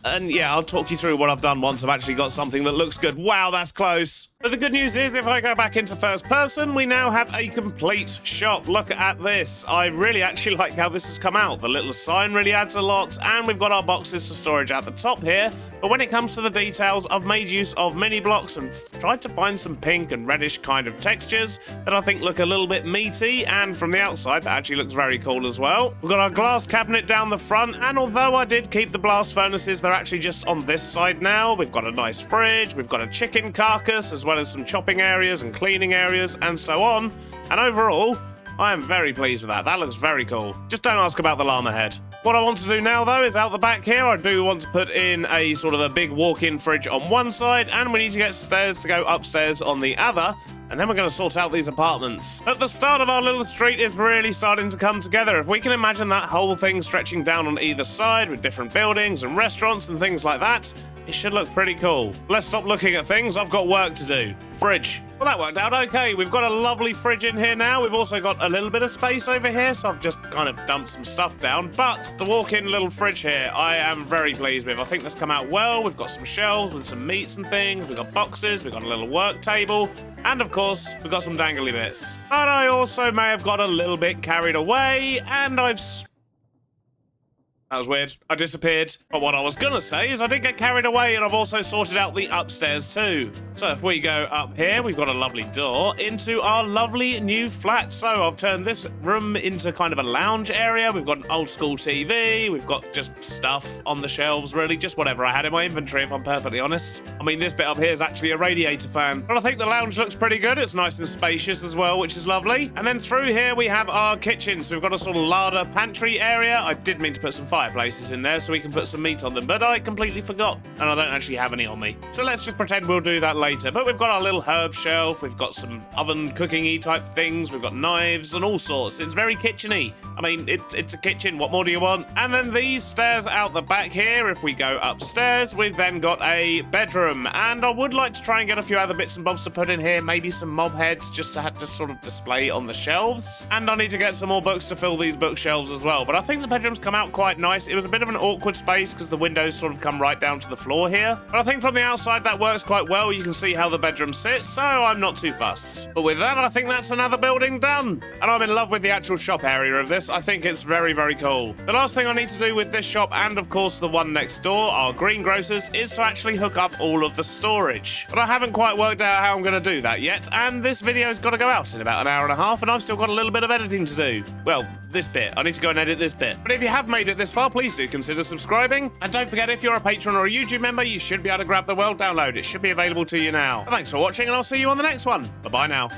And yeah, I'll talk you through what I've done once I've actually got something that looks good. Wow, that's close. But the good news is, if I go back into first person, we now have a complete shop. Look at this. I really actually like how this has come out. The little sign really adds a lot, and we've got our boxes for storage at the top here. But when it comes to the details, I've made use of mini blocks and tried to find some pink and reddish kind of textures that I think look a little bit meaty, and from the outside, that actually looks very cool as well. We've got our glass cabinet down the front, and although I did keep the blast furnaces, they're actually just on this side now. We've got a nice fridge, we've got a chicken carcass, as well as some chopping areas and cleaning areas, and so on. And overall, I am very pleased with that. That looks very cool. Just don't ask about the llama head. What I want to do now, though, is out the back here, I do want to put in a sort of a big walk-in fridge on one side, and we need to get stairs to go upstairs on the other, and then we're going to sort out these apartments. At the start of our little street is really starting to come together. If we can imagine that whole thing stretching down on either side with different buildings and restaurants and things like that, it should look pretty cool. Let's stop looking at things. I've got work to do. Fridge. Well, that worked out okay. We've got a lovely fridge in here now. We've also got a little bit of space over here, so I've just kind of dumped some stuff down. But the walk-in little fridge here, I am very pleased with. I think that's come out well. We've got some shelves with some meats and things. We've got boxes. We've got a little work table. And, of course, we've got some dangly bits. But I also may have got a little bit carried away, and That was weird. I disappeared. But what I was gonna say is I did get carried away, and I've also sorted out the upstairs too. So if we go up here, we've got a lovely door into our lovely new flat. So I've turned this room into kind of a lounge area. We've got an old school TV. We've got just stuff on the shelves, really. Just whatever I had in my inventory, if I'm perfectly honest. I mean, this bit up here is actually a radiator fan. But I think the lounge looks pretty good. It's nice and spacious as well, which is lovely. And then through here, we have our kitchen. So we've got a sort of larder pantry area. I did mean to put some fireplaces in there so we can put some meat on them, but I completely forgot. And I don't actually have any on me. So let's just pretend we'll do that later. But we've got our little herb shelf. We've got some oven cooking-y type things. We've got knives and all sorts. It's very kitchen-y. I mean, it's a kitchen. What more do you want? And then these stairs out the back here, if we go upstairs, we've then got a bedroom. And I would like to try and get a few other bits and bobs to put in here. Maybe some mob heads just to have to sort of display on the shelves. And I need to get some more books to fill these bookshelves as well. But I think the bedroom's come out quite nice. It was a bit of an awkward space because the windows sort of come right down to the floor here. But I think from the outside that works quite well. You can see how the bedroom sits, so I'm not too fussed. But with that, I think that's another building done. And I'm in love with the actual shop area of this. I think it's very, very cool. The last thing I need to do with this shop, and of course the one next door, our greengrocers, is to actually hook up all of the storage. But I haven't quite worked out how I'm going to do that yet, and this video's got to go out in about an hour and a half, and I've still got a little bit of editing to do. Well, this bit. I need to go and edit this bit. But if you have made it this far, please do consider subscribing. And don't forget, if you're a patron or a YouTube member, you should be able to grab the World download. It should be available to you now. Thanks for watching, and I'll see you on the next one. Bye-bye now.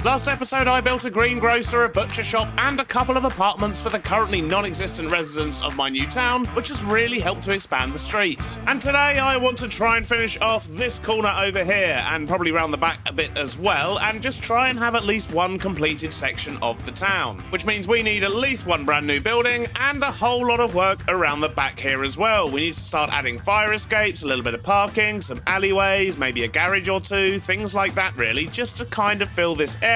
Last episode, I built a greengrocer, a butcher shop, and a couple of apartments for the currently non-existent residents of my new town, which has really helped to expand the street. And today, I want to try and finish off this corner over here, and probably round the back a bit as well, and just try and have at least one completed section of the town. Which means we need at least one brand new building, and a whole lot of work around the back here as well. We need to start adding fire escapes, a little bit of parking, some alleyways, maybe a garage or two, things like that really, just to kind of fill this area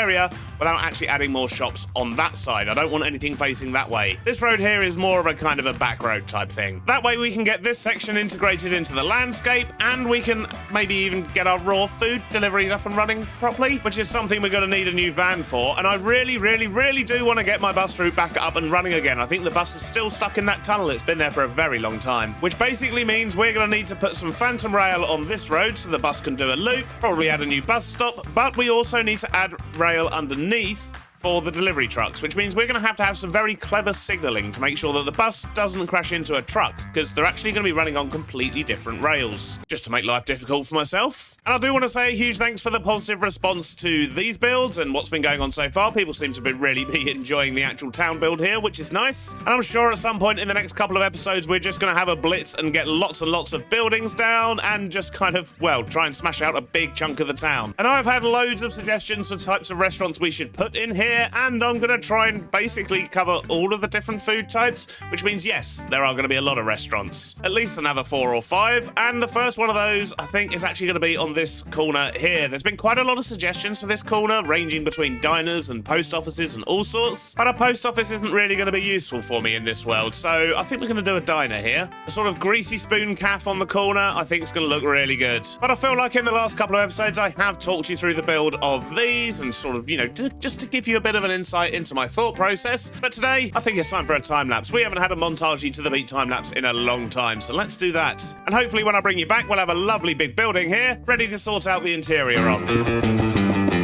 without actually adding more shops on that side. I don't want anything facing that way. This road here is more of a kind of a back road type thing. That way we can get this section integrated into the landscape, and we can maybe even get our raw food deliveries up and running properly, which is something we're going to need a new van for. And I really, really, really do want to get my bus route back up and running again. I think the bus is still stuck in that tunnel. It's been there for a very long time, which basically means we're going to need to put some phantom rail on this road so the bus can do a loop, probably add a new bus stop, but we also need to add rail underneath for the delivery trucks, which means we're going to have some very clever signaling to make sure that the bus doesn't crash into a truck, because they're actually going to be running on completely different rails, just to make life difficult for myself. And I do want to say a huge thanks for the positive response to these builds and what's been going on so far. People seem to really be enjoying the actual town build here, which is nice. And I'm sure at some point in the next couple of episodes, we're just going to have a blitz and get lots and lots of buildings down and just kind of, well, try and smash out a big chunk of the town. And I've had loads of suggestions for types of restaurants we should put in here, and I'm going to try and basically cover all of the different food types, which means, yes, there are going to be a lot of restaurants. At least another 4 or 5, and the first one of those, I think, is actually going to be on this corner here. There's been quite a lot of suggestions for this corner, ranging between diners and post offices and all sorts, but a post office isn't really going to be useful for me in this world, so I think we're going to do a diner here. A sort of greasy spoon cafe on the corner, I think it's going to look really good. But I feel like in the last couple of episodes, I have talked you through the build of these and sort of, you know, just to give you a bit of an insight into my thought process. But today, I think it's time for a time lapse. We haven't had a montage to the beat time lapse in a long time, so let's do that. And hopefully when I bring you back, we'll have a lovely big building here, ready to sort out the interior on.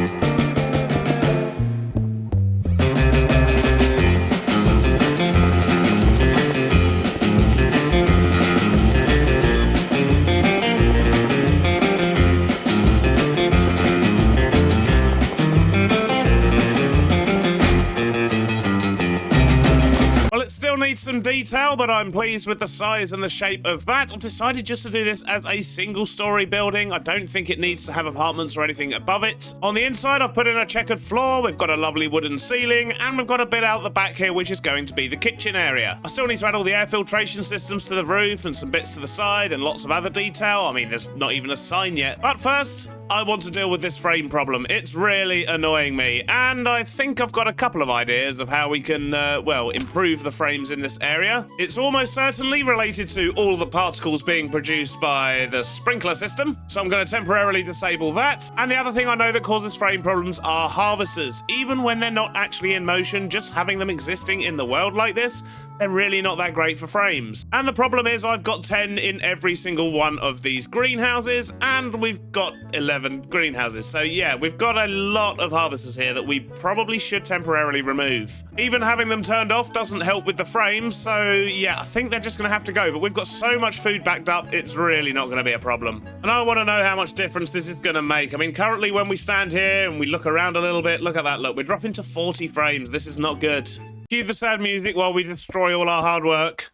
Still needs some detail, but I'm pleased with the size and the shape of that. I've decided just to do this as a single-story building. I don't think it needs to have apartments or anything above it. On the inside, I've put in a checkered floor, we've got a lovely wooden ceiling, and we've got a bit out the back here, which is going to be the kitchen area. I still need to add all the air filtration systems to the roof and some bits to the side and lots of other detail. I mean, there's not even a sign yet. But first, I want to deal with this frame problem. It's really annoying me, and I think I've got a couple of ideas of how we can, well, improve the frames in this area. It's almost certainly related to all the particles being produced by the sprinkler system, so I'm going to temporarily disable that. And the other thing I know that causes frame problems are harvesters. Even when they're not actually in motion, just having them existing in the world like this, they're really not that great for frames. And the problem is I've got 10 in every single one of these greenhouses, and we've got 11 greenhouses. So yeah, we've got a lot of harvesters here that we probably should temporarily remove. Even having them turned off doesn't help with the frames, so yeah, I think they're just gonna have to go. But we've got so much food backed up, it's really not gonna be a problem. And I wanna know how much difference this is gonna make. I mean, currently when we stand here and we look around a little bit, look at that, look, we're dropping to 40 frames. This is not good. Cue the sad music while we destroy all our hard work.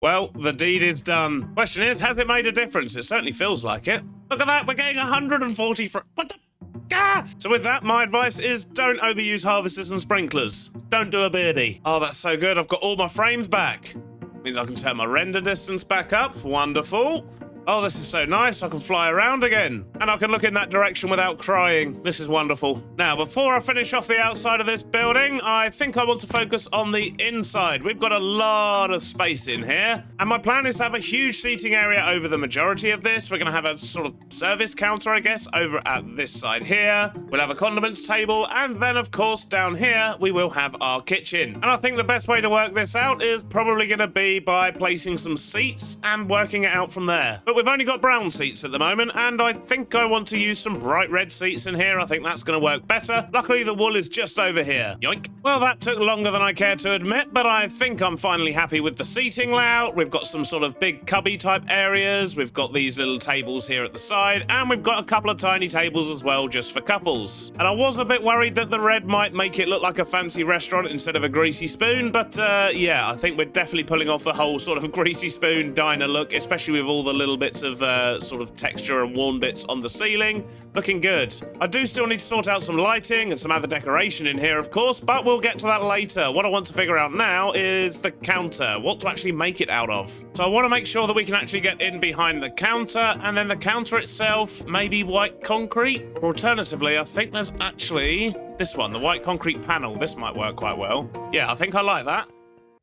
Well, the deed is done. Question is, has it made a difference? It certainly feels like it. Look at that, we're getting 140 what the? Ah! So with that, my advice is don't overuse harvesters and sprinklers. Don't do a birdie. Oh, that's so good. I've got all my frames back. Means I can turn my render distance back up. Wonderful. Oh, this is so nice. I can fly around again. And I can look in that direction without crying. This is wonderful. Now, before I finish off the outside of this building, I think I want to focus on the inside. We've got a lot of space in here. And my plan is to have a huge seating area over the majority of this. We're going to have a sort of service counter, I guess, over at this side here. We'll have a condiments table. And then, of course, down here, we will have our kitchen. And I think the best way to work this out is probably going to be by placing some seats and working it out from there. But we've only got brown seats at the moment, and I think I want to use some bright red seats in here. I think that's going to work better. Luckily, the wool is just over here. Yoink. Well, that took longer than I care to admit, but I think I'm finally happy with the seating layout. We've got some sort of big cubby type areas. We've got these little tables here at the side, and we've got a couple of tiny tables as well, just for couples. And I was a bit worried that the red might make it look like a fancy restaurant instead of a greasy spoon, but yeah, I think we're definitely pulling off the whole sort of greasy spoon diner look, especially with all the little bits of sort of texture and worn bits on the ceiling. Looking good. I do still need to sort out some lighting and some other decoration in here, of course, but we'll get to that later. What I want to figure out now is the counter, what to actually make it out of. So I want to make sure that we can actually get in behind the counter, and then the counter itself, maybe white concrete? Or alternatively, I think there's actually this one, the white concrete panel. This might work quite well. Yeah, I think I like that.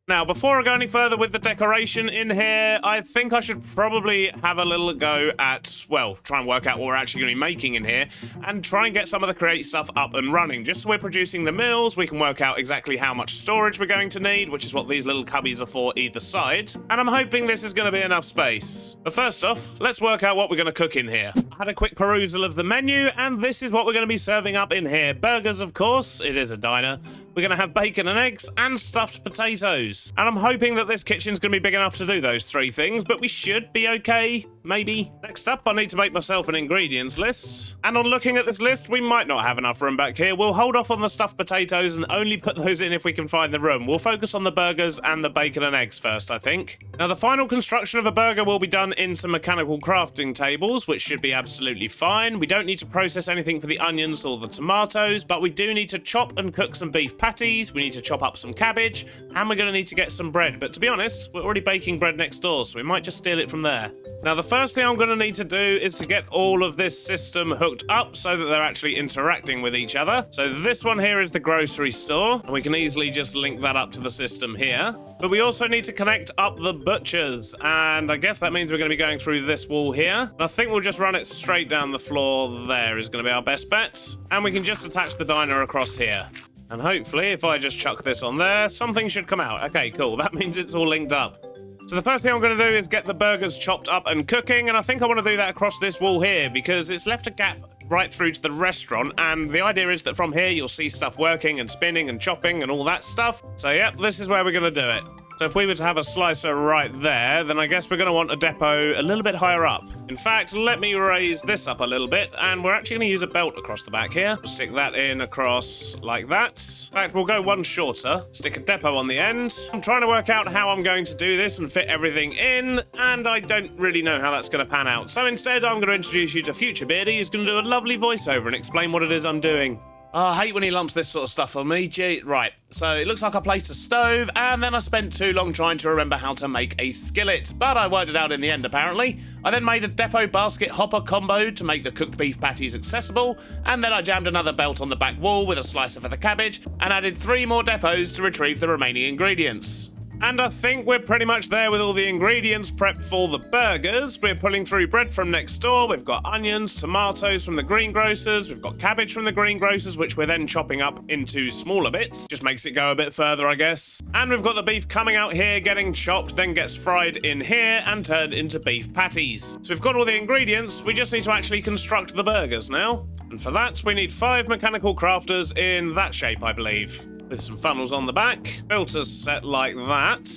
Now, before I go any further with the decoration in here, I think I should probably have a little go at, well, try and work out what we're actually going to be making in here, and try and get some of the create stuff up and running. Just so we're producing the meals, we can work out exactly how much storage we're going to need, which is what these little cubbies are for either side. And I'm hoping this is going to be enough space. But first off, let's work out what we're going to cook in here. I had a quick perusal of the menu, and this is what we're going to be serving up in here. Burgers, of course. It is a diner. We're going to have bacon and eggs and stuffed potatoes. And I'm hoping that this kitchen's going to be big enough to do those three things, but we should be okay, maybe. Next up, I need to make myself an ingredients list. And on looking at this list, we might not have enough room back here. We'll hold off on the stuffed potatoes and only put those in if we can find the room. We'll focus on the burgers and the bacon and eggs first, I think. Now, the final construction of a burger will be done in some mechanical crafting tables, which should be absolutely fine. We don't need to process anything for the onions or the tomatoes, but we do need to chop and cook some beef patties. We need to chop up some cabbage, and we're going to need to get some bread. But to be honest, we're already baking bread next door, so we might just steal it from there. Now, the first thing I'm going to need to do is to get all of this system hooked up so that they're actually interacting with each other. So this one here is the grocery store, and we can easily just link that up to the system here. But we also need to connect up the butchers, and I guess that means we're going to be going through this wall here. And I think we'll just run it straight down the floor there is going to be our best bet. And we can just attach the diner across here. And hopefully, if I just chuck this on there, something should come out. Okay, cool. That means it's all linked up. So the first thing I'm going to do is get the burgers chopped up and cooking, and I think I want to do that across this wall here because it's left a gap right through to the restaurant, and the idea is that from here you'll see stuff working and spinning and chopping and all that stuff. So yep, this is where we're going to do it. So if we were to have a slicer right there, then I guess we're going to want a depot a little bit higher up. In fact, let me raise this up a little bit, and we're actually going to use a belt across the back here. We'll stick that in across like that. In fact, we'll go one shorter, stick a depot on the end. I'm trying to work out how I'm going to do this and fit everything in, and I don't really know how that's going to pan out. So instead, I'm going to introduce you to Future Beardy, who's going to do a lovely voiceover and explain what it is I'm doing. Oh, I hate when he lumps this sort of stuff on me. Gee, right, so it looks like I placed a stove, and then I spent too long trying to remember how to make a skillet, but I worked it out in the end, apparently. I then made a depot basket hopper combo to make the cooked beef patties accessible, and then I jammed another belt on the back wall with a slicer for the cabbage, and added 3 more depots to retrieve the remaining ingredients. And I think we're pretty much there with all the ingredients prepped for the burgers. We're pulling through bread from next door. We've got onions, tomatoes from the greengrocers. We've got cabbage from the greengrocers, which we're then chopping up into smaller bits. Just makes it go a bit further, I guess. And we've got the beef coming out here, getting chopped, then gets fried in here and turned into beef patties. So we've got all the ingredients. We just need to actually construct the burgers now. And for that, we need 5 mechanical crafters in that shape, I believe, with some funnels on the back, filters set like that.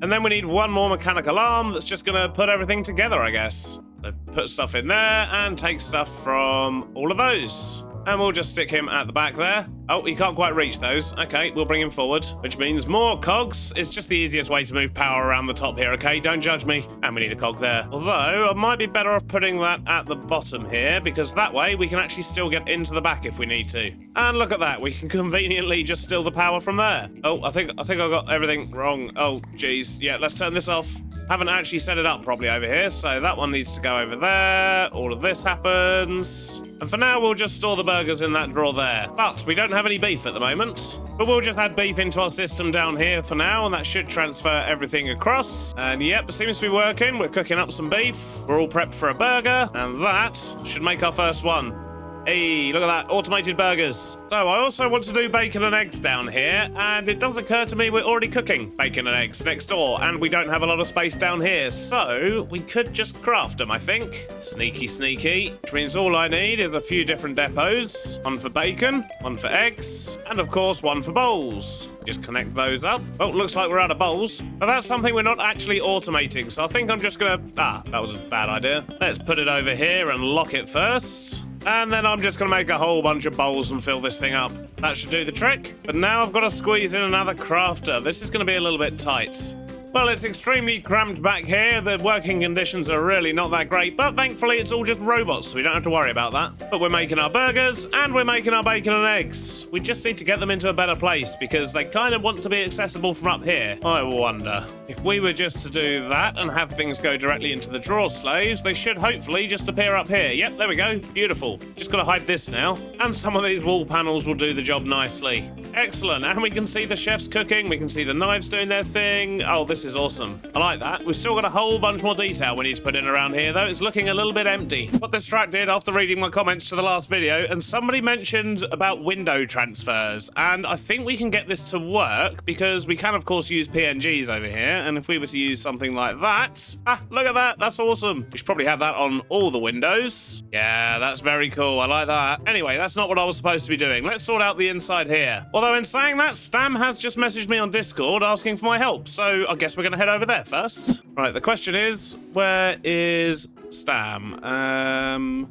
And then we need 1 more mechanical arm that's just gonna put everything together, I guess. So put stuff in there and take stuff from all of those. And we'll just stick him at the back there. Oh, he can't quite reach those. Okay, we'll bring him forward, which means more cogs. It's just the easiest way to move power around the top here, okay? Don't judge me. And we need a cog there. Although, I might be better off putting that at the bottom here, because that way we can actually still get into the back if we need to. And look at that, we can conveniently just steal the power from there. Oh, I think I got everything wrong. Oh, geez. Yeah, let's turn this off. Haven't actually set it up properly over here, so that one needs to go over there. All of this happens. And for now, we'll just store the burgers in that drawer there. But we don't have any beef at the moment. But we'll just add beef into our system down here for now, and that should transfer everything across. And yep, it seems to be working. We're cooking up some beef. We're all prepped for a burger, and that should make our first one. Hey, look at that, automated burgers. So I also want to do bacon and eggs down here, and it does occur to me we're already cooking bacon and eggs next door, and we don't have a lot of space down here, so we could just craft them, I think. Sneaky, sneaky, which means all I need is a few different depots. 1 for bacon, 1 for eggs, and of course 1 for bowls. Just connect those up. Oh, looks like we're out of bowls, but that's something we're not actually automating, so I think I'm just gonna... that was a bad idea. Let's put it over here and lock it first. And then I'm just going to make a whole bunch of bowls and fill this thing up. That should do the trick. But now I've got to squeeze in another crafter. This is going to be a little bit tight. Well, it's extremely cramped back here. The working conditions are really not that great, but thankfully it's all just robots, so we don't have to worry about that. But we're making our burgers, and we're making our bacon and eggs. We just need to get them into a better place, because they kind of want to be accessible from up here. I wonder, if we were just to do that and have things go directly into the drawer slaves, they should hopefully just appear up here. Yep, there we go. Beautiful. Just got to hide this now. And some of these wall panels will do the job nicely. Excellent. And we can see the chefs cooking. We can see the knives doing their thing. Oh, this is awesome. I like that. We've still got a whole bunch more detail we need to put in around here, though. It's looking a little bit empty. Got distracted after reading my comments to the last video, and somebody mentioned about window transfers, and I think we can get this to work because we can, of course, use PNGs over here, and if we were to use something like that... look at that. That's awesome. We should probably have that on all the windows. Yeah, that's very cool. I like that. Anyway, that's not what I was supposed to be doing. Let's sort out the inside here. Although in saying that, Stam has just messaged me on Discord asking for my help, so I guess we're going to head over there first. Right, the question is, where is Stam?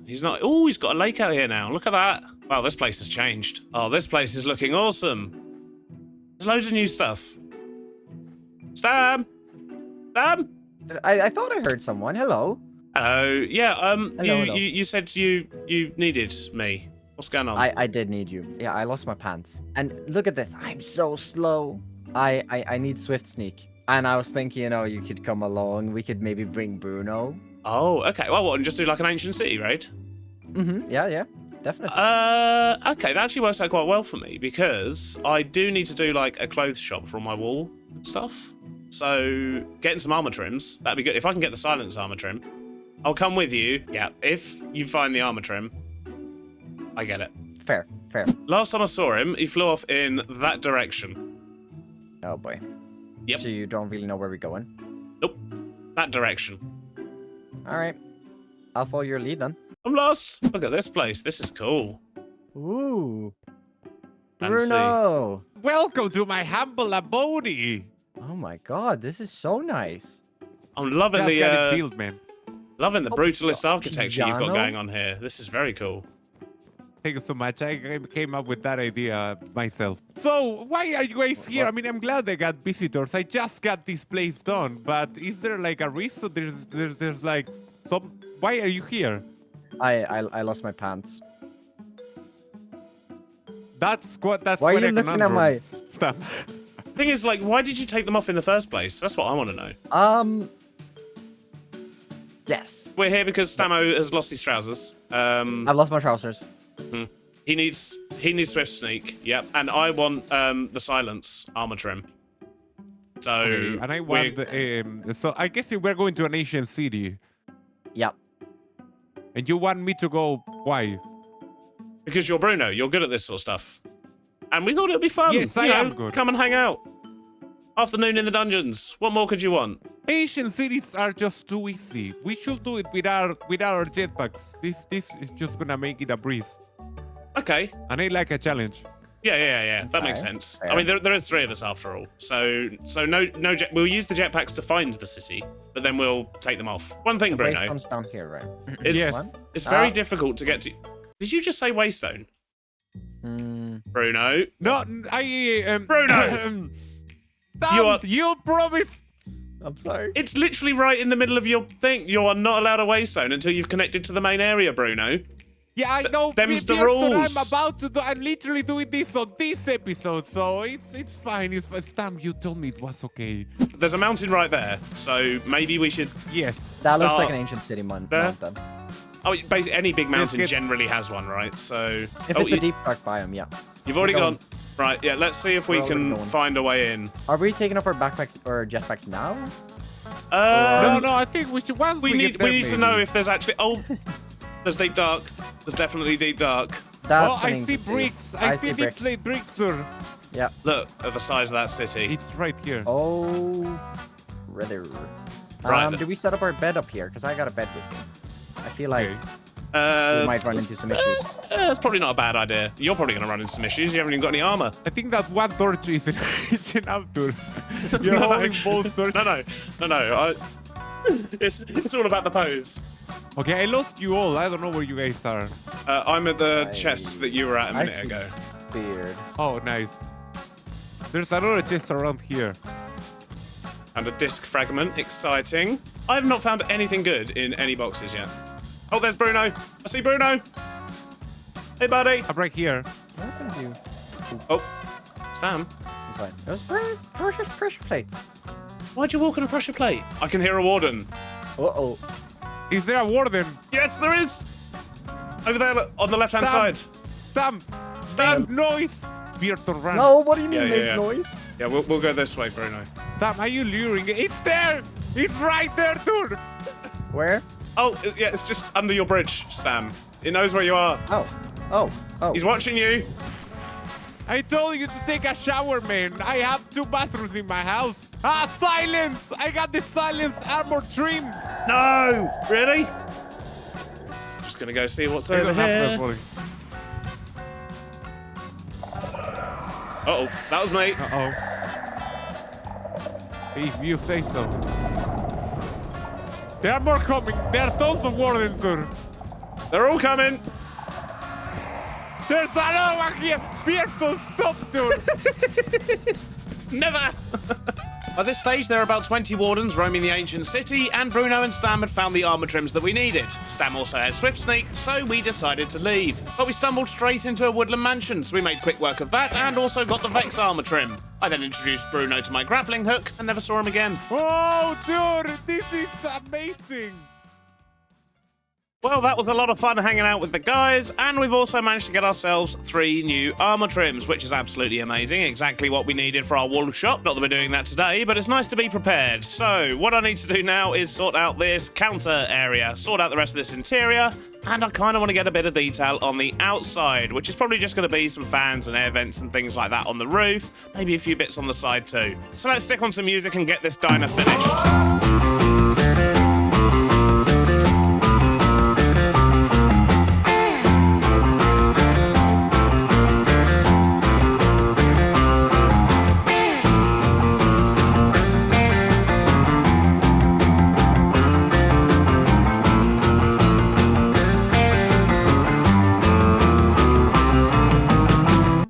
He's not... Oh, he's got a lake out here now. Look at that. Wow, this place has changed. Oh, this place is looking awesome. There's loads of new stuff. Stam? Stam? I thought I heard someone. Hello. Hello. Yeah, hello. you said you needed me. What's going on? I did need you. Yeah, I lost my pants. And look at this. I'm so slow. I need swift sneak. And I was thinking, you could come along. We could maybe bring Bruno. Oh, okay. Well, what, and just do like an ancient city raid? Mm-hmm. Yeah, definitely. Okay, that actually works out quite well for me because I do need to do like a clothes shop for all my wall and stuff. So getting some armor trims, that'd be good. If I can get the silence armor trim, I'll come with you. Yeah, if you find the armor trim, I get it. Fair. Last time I saw him, he flew off in that direction. Oh boy. Yep. So you don't really know where we're going? Nope. That direction. All right. I'll follow your lead then. I'm lost. Look at this place. This is cool. Ooh. Fancy. Bruno. Welcome to my humble abode. Oh my god, this is so nice. I'm loving Just got it the built, man. loving the brutalist architecture you've got piano? going on here. This is very cool. Thank you so much. I came up with that idea myself. So, why are you guys here? I mean, I'm glad I got visitors. I just got this place done, but is there like a reason? There's like some... Why are you here? I lost my pants. That's what. That's Why are what you a looking at conundrum my- stuff. Thing is, like, why did you take them off in the first place? That's what I want to know. Yes. We're here because Stamo has lost his trousers. I've lost my trousers. He needs Swift Sneak. Yep, and I want the Silence armor trim. So Okay, and I want the, so I guess if we're going to an ancient city, Yep. and you want me to go, why? because you're Bruno, you're good at this sort of stuff, and we thought it'd be fun. Yes, you I know, am good. Come and hang out. Afternoon in the dungeons. What more could you want? Ancient cities are just too easy. We should do it without our jetpacks. This is just gonna make it a breeze. Okay. And I like a challenge. Yeah. That makes Okay, sense. fair. I mean, there is 3 of us after all. So no jet. We'll use the jetpacks to find the city, but then we'll take them off. One thing, The Bruno, Waystone's down here, right? it's Yes. it's very Ah. difficult to get to. Did you just say Waystone, Bruno? No, Bruno! Damn, you promised. I'm sorry. It's literally right in the middle of your thing. You are not allowed a Waystone until you've connected to the main area, Bruno. Yeah, I know. them's the Beardstone, rules. I'm about to do. I'm literally doing this on this episode, so it's fine. It's fine. Stam, you told me it was okay. There's a mountain right there, so maybe we should. Yes. That looks Start like an ancient city there. mountain. Oh, basically any big mountain get- generally has one, right? So If it's a deep dark biome, yeah. you've already we're gone. going. Right, yeah. Let's see if we We're already can going. find a way in. Are we taking off our backpacks or jetpacks now? No, I think we should. Once We get need there, to maybe. know if there's actually. Oh, there's deep dark. There's definitely deep dark. That's Oh, an I see ancient city. bricks. I see bricks. deep bricks, sir. Yeah. Look at the size of that city. It's right here. Oh, rather. Right. Do we set up our bed up here? Because I got a bed with me. I feel like Okay. we might run into some issues. That's probably not a bad idea. You're probably going to run into some issues. You haven't even got any armor. I think that one torch is it's enough, dude. You're holding both torches. No. It's all about the pose. Okay, I lost you all. I don't know where you guys are. I'm at the I- chest that you were at a I minute see. ago. Beard. Oh, nice. There's another chest around here. And a disc fragment. Exciting. I have not found anything good in any boxes yet. Oh, there's Bruno. I see Bruno. Hey, buddy. I'm right here. What happened to you? Oh, Stam. I'm fine. There's pressure plate. Why'd you walk on a pressure plate? I can hear a warden. Uh-oh. Is there a warden? Yes, there is. Over there, look, on the left-hand Stam. side. Stam! Stam. Make noise! Beardstone, run. No, what do you mean Yeah, make yeah. noise? Yeah, we'll go this way, Bruno. Stam, are you luring it? It's there! It's right there, dude! Where? Oh, yeah, it's just under your bridge, Stam. It knows where you are. Oh. He's watching you. I told you to take a shower, man. I have 2 bathrooms in my house. Ah, silence! I got the silence armor trim. No! Really? Just gonna go see what's I over don't have that here. for you. Uh-oh, that was me. Uh-oh. If you say so. There are more coming. There are tons of wardens, sir. They're all coming. There's another one here. Beardstone, stop, dude. Never! At this stage, there are about 20 wardens roaming the ancient city, and Bruno and Stam had found the armor trims that we needed. Stam also had Swift Sneak, so we decided to leave. But we stumbled straight into a woodland mansion, so we made quick work of that, and also got the Vex armor trim. I then introduced Bruno to my grappling hook, and never saw him again. Oh, dude, this is amazing. Well, that was a lot of fun hanging out with the guys, and we've also managed to get ourselves 3 new armor trims, which is absolutely amazing. Exactly what we needed for our wool shop. Not that we're doing that today, but it's nice to be prepared. So, what I need to do now is sort out this counter area, sort out the rest of this interior, and I kind of want to get a bit of detail on the outside, which is probably just going to be some fans and air vents and things like that on the roof, maybe a few bits on the side too. So let's stick on some music and get this diner finished.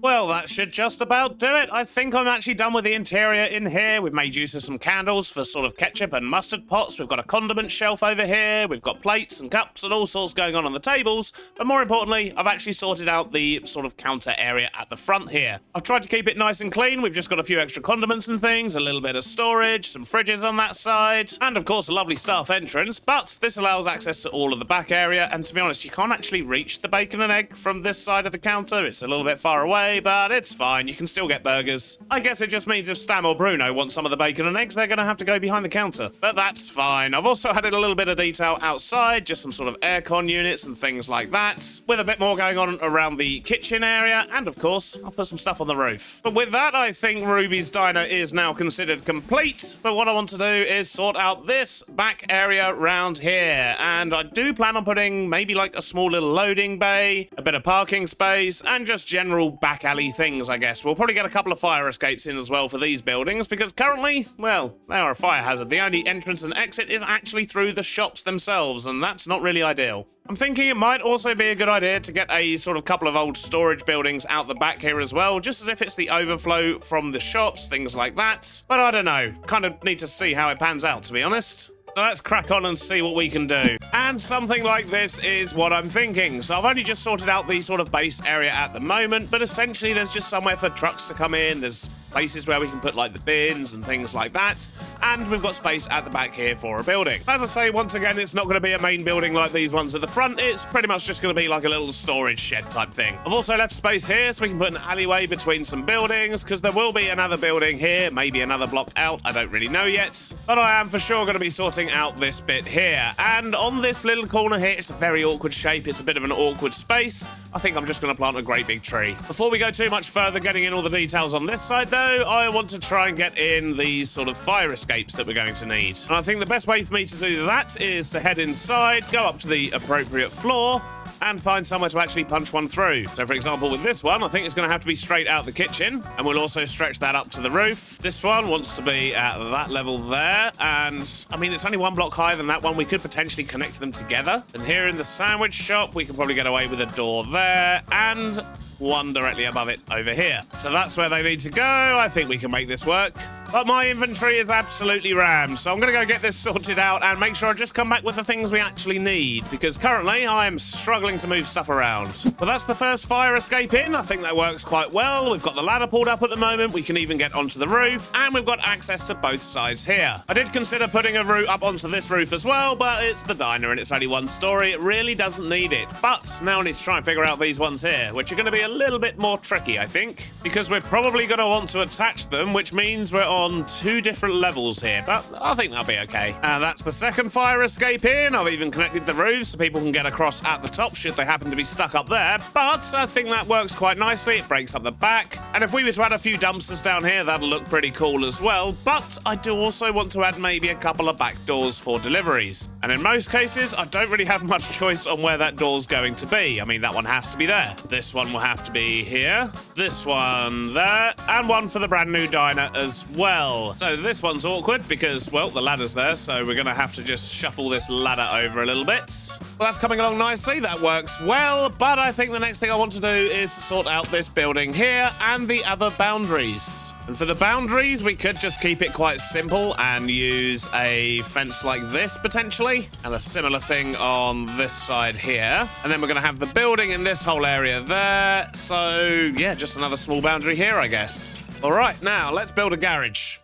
Well, that should should just about do it. I think I'm actually done with the interior in here. We've made use of some candles for sort of ketchup and mustard pots. We've got a condiment shelf over here. We've got plates and cups and all sorts going on the tables. But more importantly, I've actually sorted out the sort of counter area at the front here. I've tried to keep it nice and clean. We've just got a few extra condiments and things, a little bit of storage, some fridges on that side, and of course a lovely staff entrance. But this allows access to all of the back area, and to be honest, you can't actually reach the bacon and egg from this side of the counter. It's a little bit far away, but it's fine. You can still get burgers. I guess it just means if Stam or Bruno want some of the bacon and eggs, they're going to have to go behind the counter. But that's fine. I've also added a little bit of detail outside, just some sort of aircon units and things like that, with a bit more going on around the kitchen area, and of course, I'll put some stuff on the roof. But with that, I think Ruby's Diner is now considered complete. But what I want to do is sort out this back area round here, and I do plan on putting maybe like a small little loading bay, a bit of parking space, and just general back alley things, I guess. We'll probably get a couple of fire escapes in as well for these buildings, because currently, well, they are a fire hazard. The only entrance and exit is actually through the shops themselves, and that's not really ideal. I'm thinking it might also be a good idea to get a sort of couple of old storage buildings out the back here as well, just as if it's the overflow from the shops, things like that. But I don't know, kind of need to see how it pans out, to be honest. Let's crack on and see what we can do. And something like this is what I'm thinking. So I've only just sorted out the sort of base area at the moment, but essentially there's just somewhere for trucks to come in. There's places where we can put like the bins and things like that. And we've got space at the back here for a building. As I say, once again, it's not going to be a main building like these ones at the front. It's pretty much just going to be like a little storage shed type thing. I've also left space here so we can put an alleyway between some buildings, because there will be another building here, maybe another block out. I don't really know yet. But I am for sure going to be sorting out this bit here. And on this little corner here, it's a very awkward shape. It's a bit of an awkward space. I think I'm just going to plant a great big tree. Before we go too much further getting in all the details on this side though, I want to try and get in these sort of fire escapes that we're going to need. And I think the best way for me to do that is to head inside, go up to the appropriate floor, and find somewhere to actually punch one through. So for example, with this one, I think it's going to have to be straight out the kitchen, and we'll also stretch that up to the roof. This one wants to be at that level there, and I mean, it's only one block higher than that one. We could potentially connect them together. And here in the sandwich shop, we can probably get away with a door there, and one directly above it over here. So that's where they need to go. I think we can make this work. But my inventory is absolutely rammed, so I'm going to go get this sorted out and make sure I just come back with the things we actually need, because currently I am struggling to move stuff around. Well, that's the first fire escape in. I think that works quite well. We've got the ladder pulled up at the moment. We can even get onto the roof, and we've got access to both sides here. I did consider putting a route up onto this roof as well, but it's the diner and it's only one story. It really doesn't need it. But now I need to try and figure out these ones here, which are going to be a little bit more tricky, I think, because we're probably going to want to attach them, which means we're on two different levels here, but I think that'll be okay. And that's the second fire escape in. I've even connected the roofs so people can get across at the top should they happen to be stuck up there, but I think that works quite nicely. It breaks up the back, and if we were to add a few dumpsters down here, that'll look pretty cool as well. But I do also want to add maybe a couple of back doors for deliveries, and in most cases I don't really have much choice on where that door's going to be. I mean, that one has to be there, this one will have to be here, this one there, and one for the brand new diner as well. So this one's awkward because, well, the ladder's there, so we're going to have to just shuffle this ladder over a little bit. Well, that's coming along nicely. That works well, but I think the next thing I want to do is to sort out this building here and the other boundaries. And for the boundaries, we could just keep it quite simple and use a fence like this, potentially, and a similar thing on this side here. And then we're going to have the building in this whole area there. So, yeah, just another small boundary here, I guess. All right, now let's build a garage.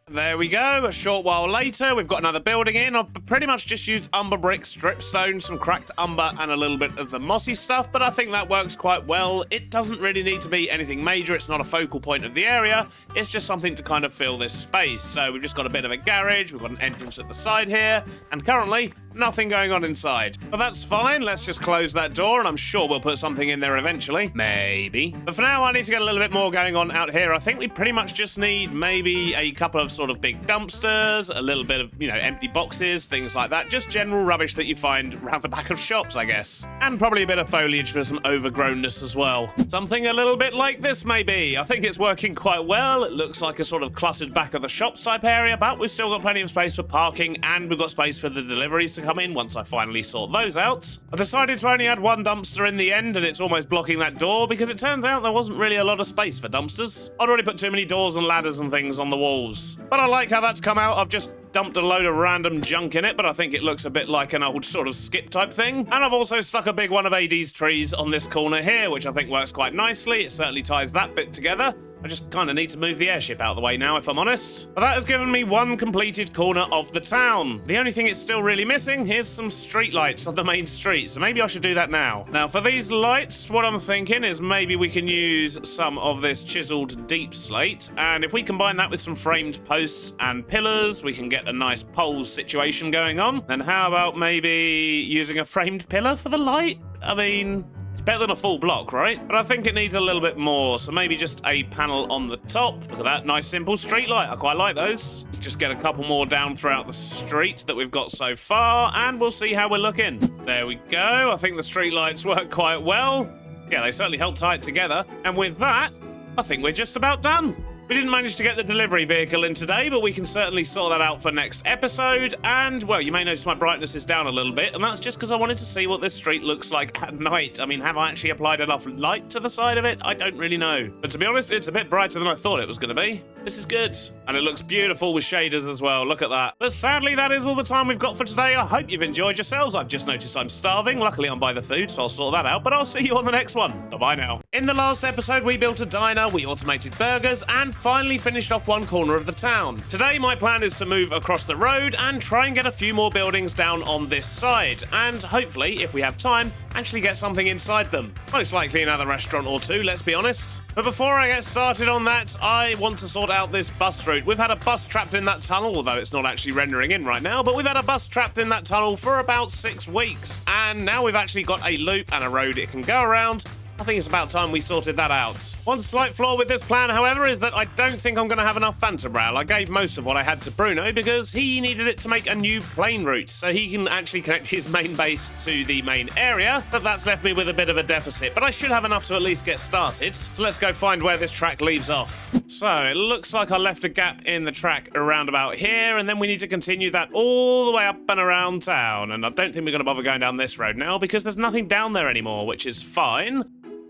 There we go. A short while later, we've got another building in. I've pretty much just used umber bricks, dripstone, some cracked umber, and a little bit of the mossy stuff, but I think that works quite well. It doesn't really need to be anything major. It's not a focal point of the area. It's just something to kind of fill this space. So we've just got a bit of a garage. We've got an entrance at the side here, and currently nothing going on inside. But that's fine. Let's just close that door, and I'm sure we'll put something in there eventually. Maybe. But for now, I need to get a little bit more going on out here. I think we pretty much just need maybe a couple of sort of big dumpsters, a little bit of, you know, empty boxes, things like that. Just general rubbish that you find around the back of shops, I guess. And probably a bit of foliage for some overgrownness as well. Something a little bit like this, maybe. I think it's working quite well. It looks like a sort of cluttered back of the shops type area, but we've still got plenty of space for parking, and we've got space for the deliveries to to come in once I finally sort those out. I decided to only add one dumpster in the end, and it's almost blocking that door because it turns out there wasn't really a lot of space for dumpsters. I'd already put too many doors and ladders and things on the walls. But I like how that's come out. I've just dumped a load of random junk in it, but I think it looks a bit like an old sort of skip type thing. And I've also stuck a big one of AD's trees on this corner here, which I think works quite nicely. It certainly ties that bit together. I just kind of need to move the airship out of the way now, if I'm honest. But that has given me one completed corner of the town. The only thing it's still really missing is some street lights on the main street, so maybe I should do that now. Now, for these lights, what I'm thinking is maybe we can use some of this chiseled deep slate, and if we combine that with some framed posts and pillars, we can get a nice poles situation going on. Then how about maybe using a framed pillar for the light? I mean, it's better than a full block, right? But I think it needs a little bit more, so maybe just a panel on the top. Look at that, nice simple street light. I quite like those. Let's just get a couple more down throughout the street that we've got so far, and we'll see how we're looking. There we go. I think the street lights work quite well. Yeah, they certainly help tie it together. And with that, I think we're just about done. We didn't manage to get the delivery vehicle in today, but we can certainly sort that out for next episode. And, well, you may notice my brightness is down a little bit, and that's just because I wanted to see what this street looks like at night. I mean, have I actually applied enough light to the side of it? I don't really know. But to be honest, it's a bit brighter than I thought it was going to be. This is good. And it looks beautiful with shaders as well. Look at that. But sadly, that is all the time we've got for today. I hope you've enjoyed yourselves. I've just noticed I'm starving. Luckily, I'm by the food, so I'll sort that out. But I'll see you on the next one. Bye-bye now. In the last episode, we built a diner, we automated burgers, and finally finished off one corner of the town. Today, my plan is to move across the road and try and get a few more buildings down on this side. And hopefully, if we have time, actually get something inside them. Most likely another restaurant or two, let's be honest. But before I get started on that, I want to sort out this bus route. We've had a bus trapped in that tunnel, although it's not actually rendering in right now, but we've had a bus trapped in that tunnel for about 6 weeks. And now we've actually got a loop and a road it can go around. I think it's about time we sorted that out. One slight flaw with this plan, however, is that I don't think I'm going to have enough phantom rail. I gave most of what I had to Bruno because he needed it to make a new plane route so he can actually connect his main base to the main area, but that's left me with a bit of a deficit. But I should have enough to at least get started. So let's go find where this track leaves off. So it looks like I left a gap in the track around about here, and then we need to continue that all the way up and around town. And I don't think we're going to bother going down this road now because there's nothing down there anymore, which is fine.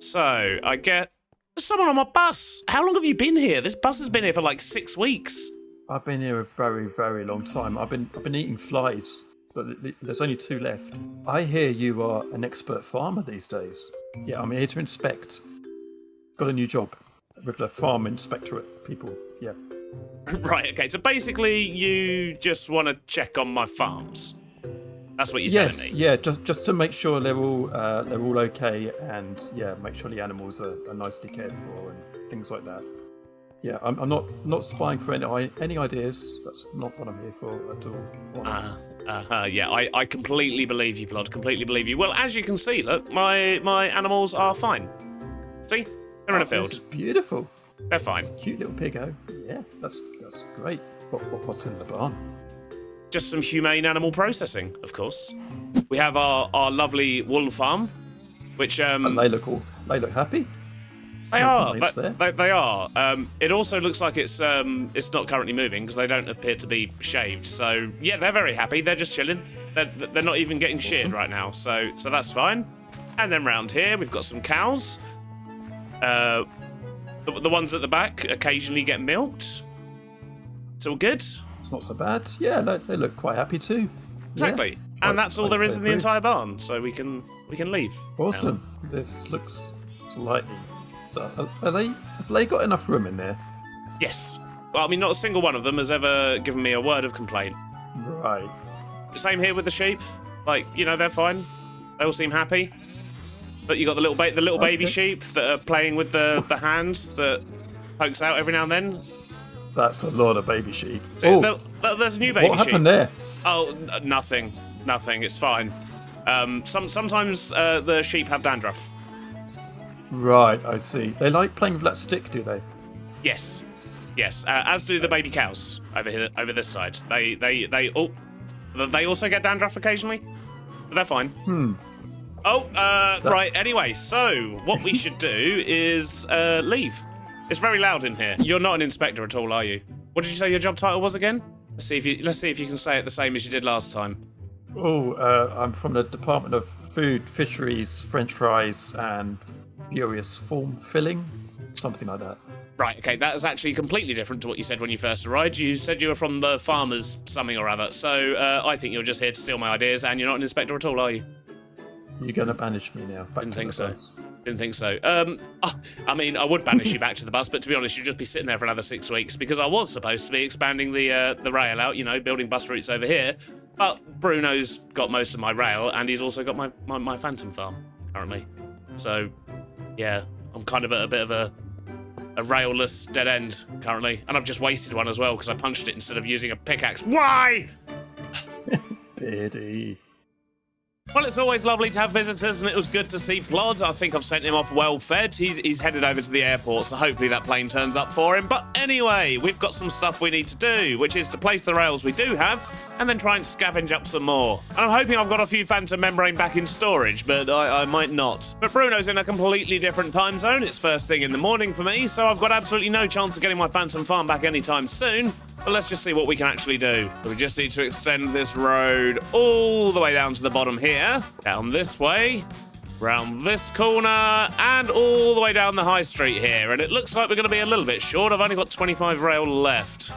So, I get... There's someone on my bus! How long have you been here? This bus has been here for like 6 weeks. I've been here a very, very long time. I've been eating flies, but there's only 2 left. I hear you are an expert farmer these days. Yeah, I'm here to inspect. Got a new job with the farm inspectorate people. Yeah. Right, okay, so basically you just want to check on my farms. That's what you're telling me. Yeah, just to make sure they're all okay, and yeah, make sure the animals are nicely cared for and things like that. Yeah, I'm not spying for any ideas. That's not what I'm here for at all. Yeah, I completely believe you, Plod. Completely believe you. Well, as you can see, look, my animals are fine. See, they're in a field. This is beautiful. They're fine. Cute little piggo. Yeah, that's great. What's in the barn? Just some humane animal processing, of course. We have our lovely wool farm, which And they look happy. They are. They are. It also looks like it's not currently moving because they don't appear to be shaved. So yeah, they're very happy. They're just chilling. They're not even getting sheared right now. So that's fine. And then round here we've got some cows. The ones at the back occasionally get milked. It's all good. It's not so bad. Yeah, they look quite happy too. Exactly. Yeah. And that's all there is in the entire barn. So we can leave. Awesome. Now. This looks slightly. So have they got enough room in there? Yes. Well, I mean, not a single one of them has ever given me a word of complaint. Right. Same here with the sheep. Like, they're fine. They all seem happy. But you got the little baby sheep that are playing with the hands that pokes out every now and then. That's a lot of baby sheep. So there's a new baby sheep. What happened there? Oh, nothing. It's fine. Sometimes the sheep have dandruff. Right, I see. They like playing with that stick, do they? Yes. As do the baby cows over this side. They also get dandruff occasionally, but they're fine. Right. Anyway, so what we should do is leave. It's very loud in here. You're not an inspector at all, are you? What did you say your job title was again? Let's see if you can say it the same as you did last time. I'm from the Department of Food, Fisheries, French fries, and furious form filling. Something like that. Right, okay, that is actually completely different to what you said when you first arrived. You said you were from the farmers something or other, so I think you're just here to steal my ideas, and you're not an inspector at all, are you? You're going to banish me now. Didn't think so. I mean, I would banish you back to the bus, but to be honest, you'd just be sitting there for another 6 weeks, because I was supposed to be expanding the rail out, building bus routes over here, but Bruno's got most of my rail, and he's also got my phantom farm, currently. So, yeah, I'm kind of at a bit of a railless dead end currently, and I've just wasted one as well because I punched it instead of using a pickaxe. Why? Beardy. Well, it's always lovely to have visitors, and it was good to see Plod. I think I've sent him off well fed. He's headed over to the airport, so hopefully that plane turns up for him. But anyway, we've got some stuff we need to do, which is to place the rails we do have, and then try and scavenge up some more. And I'm hoping I've got a few phantom membrane back in storage, but I might not. But Bruno's in a completely different time zone. It's first thing in the morning for me, so I've got absolutely no chance of getting my phantom farm back anytime soon. But let's just see what we can actually do. We just need to extend this road all the way down to the bottom here, down this way, round this corner, and all the way down the high street here. And it looks like we're going to be a little bit short. I've only got 25 rail left,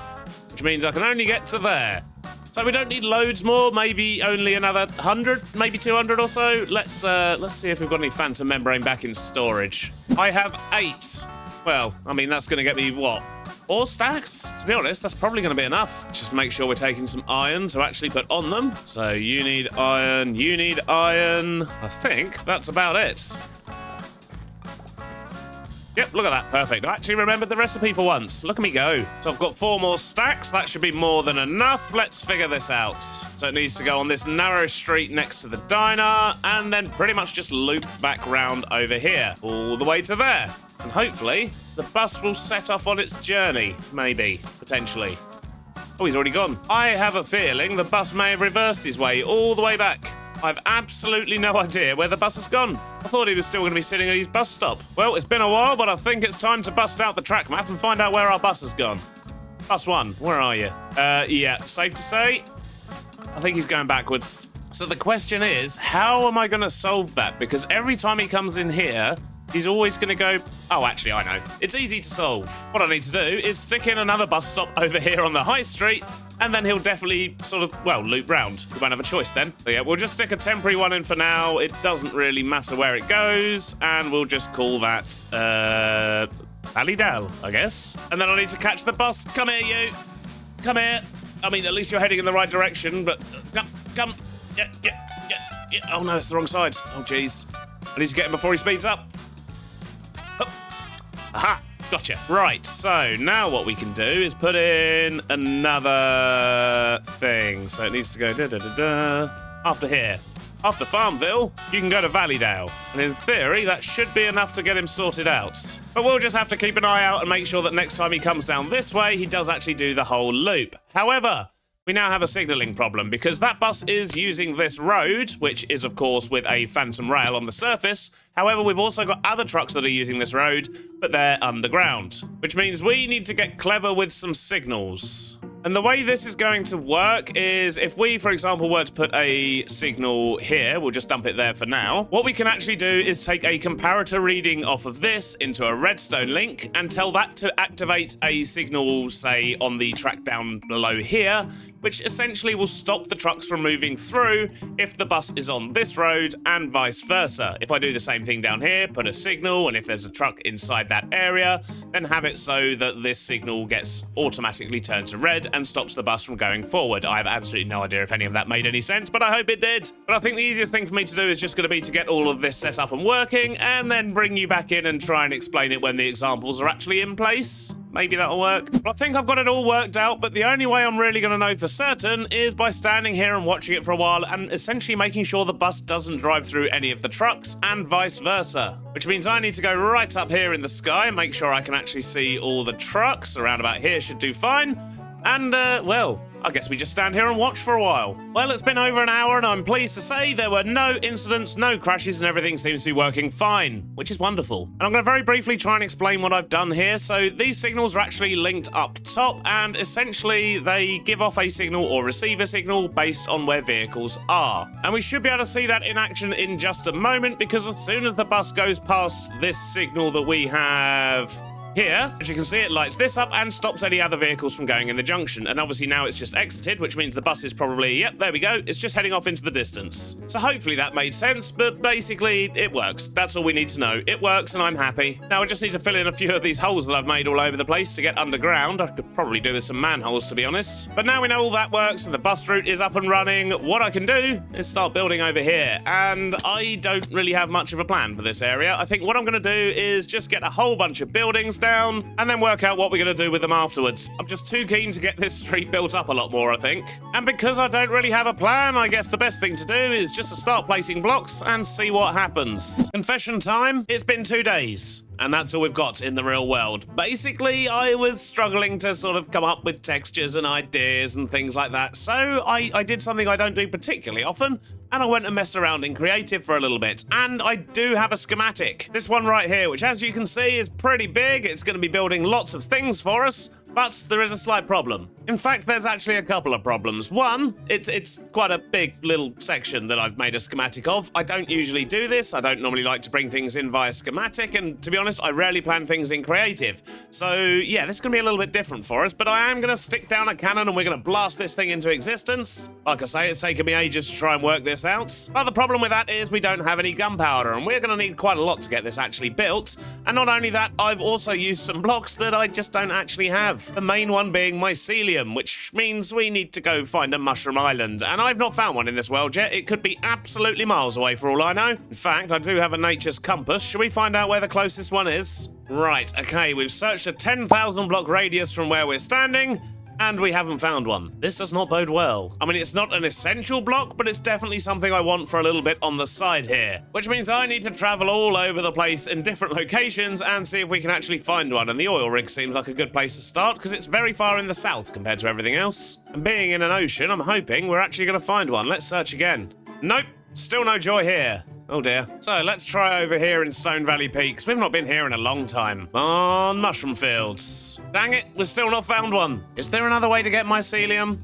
which means I can only get to there. So we don't need loads more, maybe only another 100, maybe 200 or so. Let's see if we've got any phantom membrane back in storage. I have 8. Well, I mean, that's going to get me, what? 4 stacks? To be honest, that's probably going to be enough. Just make sure we're taking some iron to actually put on them. So you need iron, you need iron. I think that's about it. Yep, look at that. Perfect. I actually remembered the recipe for once. Look at me go. So I've got 4 more stacks. That should be more than enough. Let's figure this out. So it needs to go on this narrow street next to the diner, and then pretty much just loop back round over here, all the way to there. And hopefully, the bus will set off on its journey. Maybe. Potentially. Oh, he's already gone. I have a feeling the bus may have reversed his way all the way back. I've absolutely no idea where the bus has gone. I thought he was still going to be sitting at his bus stop. Well, it's been a while, but I think it's time to bust out the track map and find out where our bus has gone. Bus 1, where are you? Yeah, safe to say, I think he's going backwards. So the question is, how am I going to solve that? Because every time he comes in here, he's always going to go, oh, actually, I know. It's easy to solve. What I need to do is stick in another bus stop over here on the high street, and then he'll definitely sort of, well, loop round. We won't have a choice then. So yeah, we'll just stick a temporary one in for now. It doesn't really matter where it goes, and we'll just call that, Allydale, I guess. And then I need to catch the bus. Come here, you. Come here. I mean, at least you're heading in the right direction, but come. Yeah. Oh, no, it's the wrong side. Oh, jeez. I need to get him before he speeds up. Oh. Aha, gotcha. Right, so now what we can do is put in another thing. So it needs to go after here. After Farmville, you can go to Valleydale. And in theory, that should be enough to get him sorted out. But we'll just have to keep an eye out and make sure that next time he comes down this way, he does actually do the whole loop. However, we now have a signalling problem because that bus is using this road, which is, of course, with a phantom rail on the surface. However, we've also got other trucks that are using this road, but they're underground, which means we need to get clever with some signals. And the way this is going to work is if we, for example, were to put a signal here, we'll just dump it there for now. What we can actually do is take a comparator reading off of this into a redstone link and tell that to activate a signal, say, on the track down below here, which essentially will stop the trucks from moving through if the bus is on this road and vice versa. If I do the same thing down here, put a signal, and if there's a truck inside that area, then have it so that this signal gets automatically turned to red and stops the bus from going forward. I have absolutely no idea if any of that made any sense, but I hope it did. But I think the easiest thing for me to do is just going to be to get all of this set up and working, and then bring you back in and try and explain it when the examples are actually in place. Maybe that'll work. Well, I think I've got it all worked out, but the only way I'm really going to know for certain is by standing here and watching it for a while and essentially making sure the bus doesn't drive through any of the trucks and vice versa. Which means I need to go right up here in the sky and make sure I can actually see all the trucks. Around about here should do fine. And, well, I guess we just stand here and watch for a while. Well, it's been over an hour and I'm pleased to say there were no incidents, no crashes, and everything seems to be working fine, which is wonderful. And I'm going to very briefly try and explain what I've done here. So these signals are actually linked up top, and essentially they give off a signal or receive a signal based on where vehicles are. And we should be able to see that in action in just a moment, because as soon as the bus goes past this signal that we have here, as you can see, it lights this up and stops any other vehicles from going in the junction. And obviously now it's just exited, which means the bus is probably, yep, there we go. It's just heading off into the distance. So hopefully that made sense, but basically it works. That's all we need to know. It works and I'm happy. Now I just need to fill in a few of these holes that I've made all over the place to get underground. I could probably do with some manholes, to be honest. But now we know all that works and the bus route is up and running, what I can do is start building over here. And I don't really have much of a plan for this area. I think what I'm going to do is just get a whole bunch of buildings down and then work out what we're going to do with them afterwards. I'm just too keen to get this street built up a lot more, I think. And because I don't really have a plan, I guess the best thing to do is just to start placing blocks and see what happens. Confession time, it's been 2 days. And that's all we've got in the real world. Basically, I was struggling to sort of come up with textures and ideas and things like that. So I did something I don't do particularly often, and I went and messed around in creative for a little bit. And I do have a schematic. This one right here, which as you can see is pretty big. It's going to be building lots of things for us. But there is a slight problem. In fact, there's actually a couple of problems. One, it's quite a big little section that I've made a schematic of. I don't usually do this. I don't normally like to bring things in via schematic, and to be honest, I rarely plan things in creative. So yeah, this is going to be a little bit different for us, but I am going to stick down a cannon and we're going to blast this thing into existence. Like I say, it's taken me ages to try and work this out. But the problem with that is we don't have any gunpowder, and we're going to need quite a lot to get this actually built. And not only that, I've also used some blocks that I just don't actually have. The main one being mycelium, which means we need to go find a mushroom island. And I've not found one in this world yet. It could be absolutely miles away for all I know. In fact, I do have a nature's compass. Shall we find out where the closest one is? Right, okay, we've searched a 10,000 block radius from where we're standing, and we haven't found one. This does not bode well. I mean, it's not an essential block, but it's definitely something I want for a little bit on the side here, which means I need to travel all over the place in different locations and see if we can actually find one. And the oil rig seems like a good place to start because it's very far in the south compared to everything else. And being in an ocean, I'm hoping we're actually going to find one. Let's search again. Nope, still no joy here. Oh dear. So let's try over here in Stone Valley Peaks. We've not been here in a long time. On mushroom fields. Dang it, we've still not found one. Is there another way to get mycelium?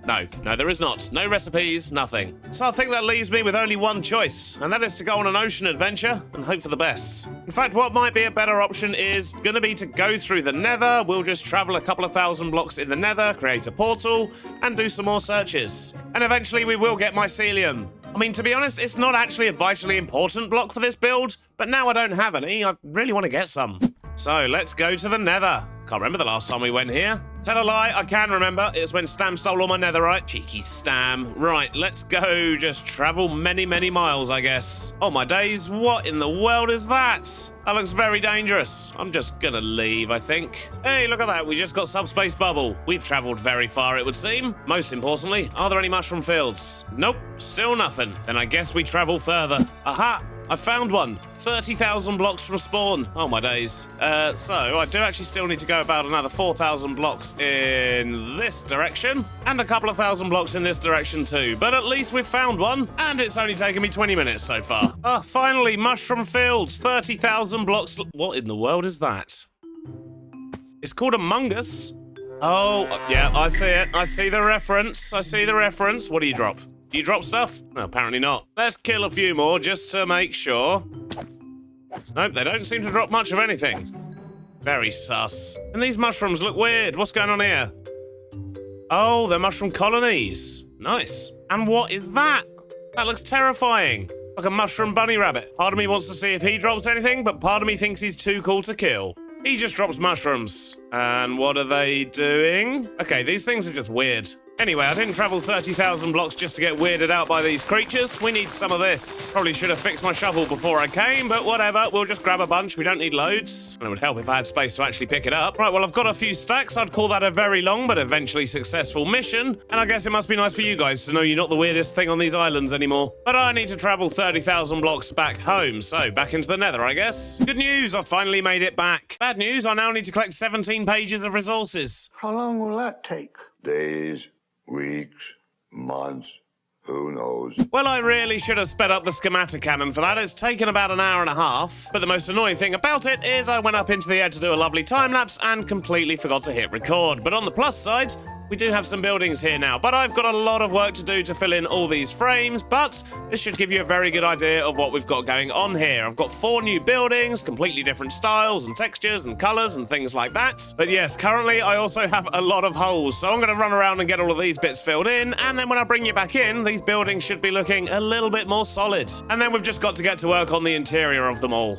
No, there is not. No recipes, nothing. So I think that leaves me with only one choice, and that is to go on an ocean adventure and hope for the best. In fact, what might be a better option is going to be to go through the nether. We'll just travel a couple of thousand blocks in the nether, create a portal, and do some more searches. And eventually we will get mycelium. I mean, to be honest, it's not actually a vitally important block for this build, but now I don't have any, I really want to get some. So let's go to the nether. Can't remember the last time we went here. Tell a lie, I can remember. It's when Stam stole all my netherite. Cheeky Stam. Right, let's go just travel many, many miles, I guess. Oh my days, what in the world is that? That looks very dangerous. I'm just gonna leave, I think. Hey, look at that, we just got subspace bubble. We've traveled very far, it would seem. Most importantly, are there any mushroom fields? Nope, still nothing. Then I guess we travel further. Aha! I found one. 30,000 blocks from spawn. Oh my days. So I do actually still need to go about another 4,000 blocks in this direction, and a couple of thousand blocks in this direction too. But at least we've found one, and it's only taken me 20 minutes so far. Ah, finally, mushroom fields, 30,000 blocks. What in the world is that? It's called Among Us. Oh, yeah, I see it. I see the reference. What do you drop? Do you drop stuff? No, apparently not. Let's kill a few more just to make sure. Nope, they don't seem to drop much of anything. Very sus. And these mushrooms look weird. What's going on here? Oh, they're mushroom colonies. Nice. And what is that? That looks terrifying. Like a mushroom bunny rabbit. Part of me wants to see if he drops anything, but part of me thinks he's too cool to kill. He just drops mushrooms. And what are they doing? Okay, these things are just weird. Anyway, I didn't travel 30,000 blocks just to get weirded out by these creatures. We need some of this. Probably should have fixed my shovel before I came, but whatever. We'll just grab a bunch. We don't need loads. And it would help if I had space to actually pick it up. Right, well, I've got a few stacks. I'd call that a very long but eventually successful mission. And I guess it must be nice for you guys to know you're not the weirdest thing on these islands anymore. But I need to travel 30,000 blocks back home. So back into the nether, I guess. Good news, I've finally made it back. Bad news, I now need to collect 17 pages of resources. How long will that take? Days. weeks, months, who knows? Well, I really should have sped up the schematic cannon for that. It's taken about an hour and a half. But the most annoying thing about it is I went up into the air to do a lovely time lapse and completely forgot to hit record. But on the plus side, we do have some buildings here now, but I've got a lot of work to do to fill in all these frames, but this should give you a very good idea of what we've got going on here. I've got 4 new buildings, completely different styles and textures and colours and things like that. But yes, currently I also have a lot of holes, so I'm going to run around and get all of these bits filled in, and then when I bring you back in, these buildings should be looking a little bit more solid. And then we've just got to get to work on the interior of them all.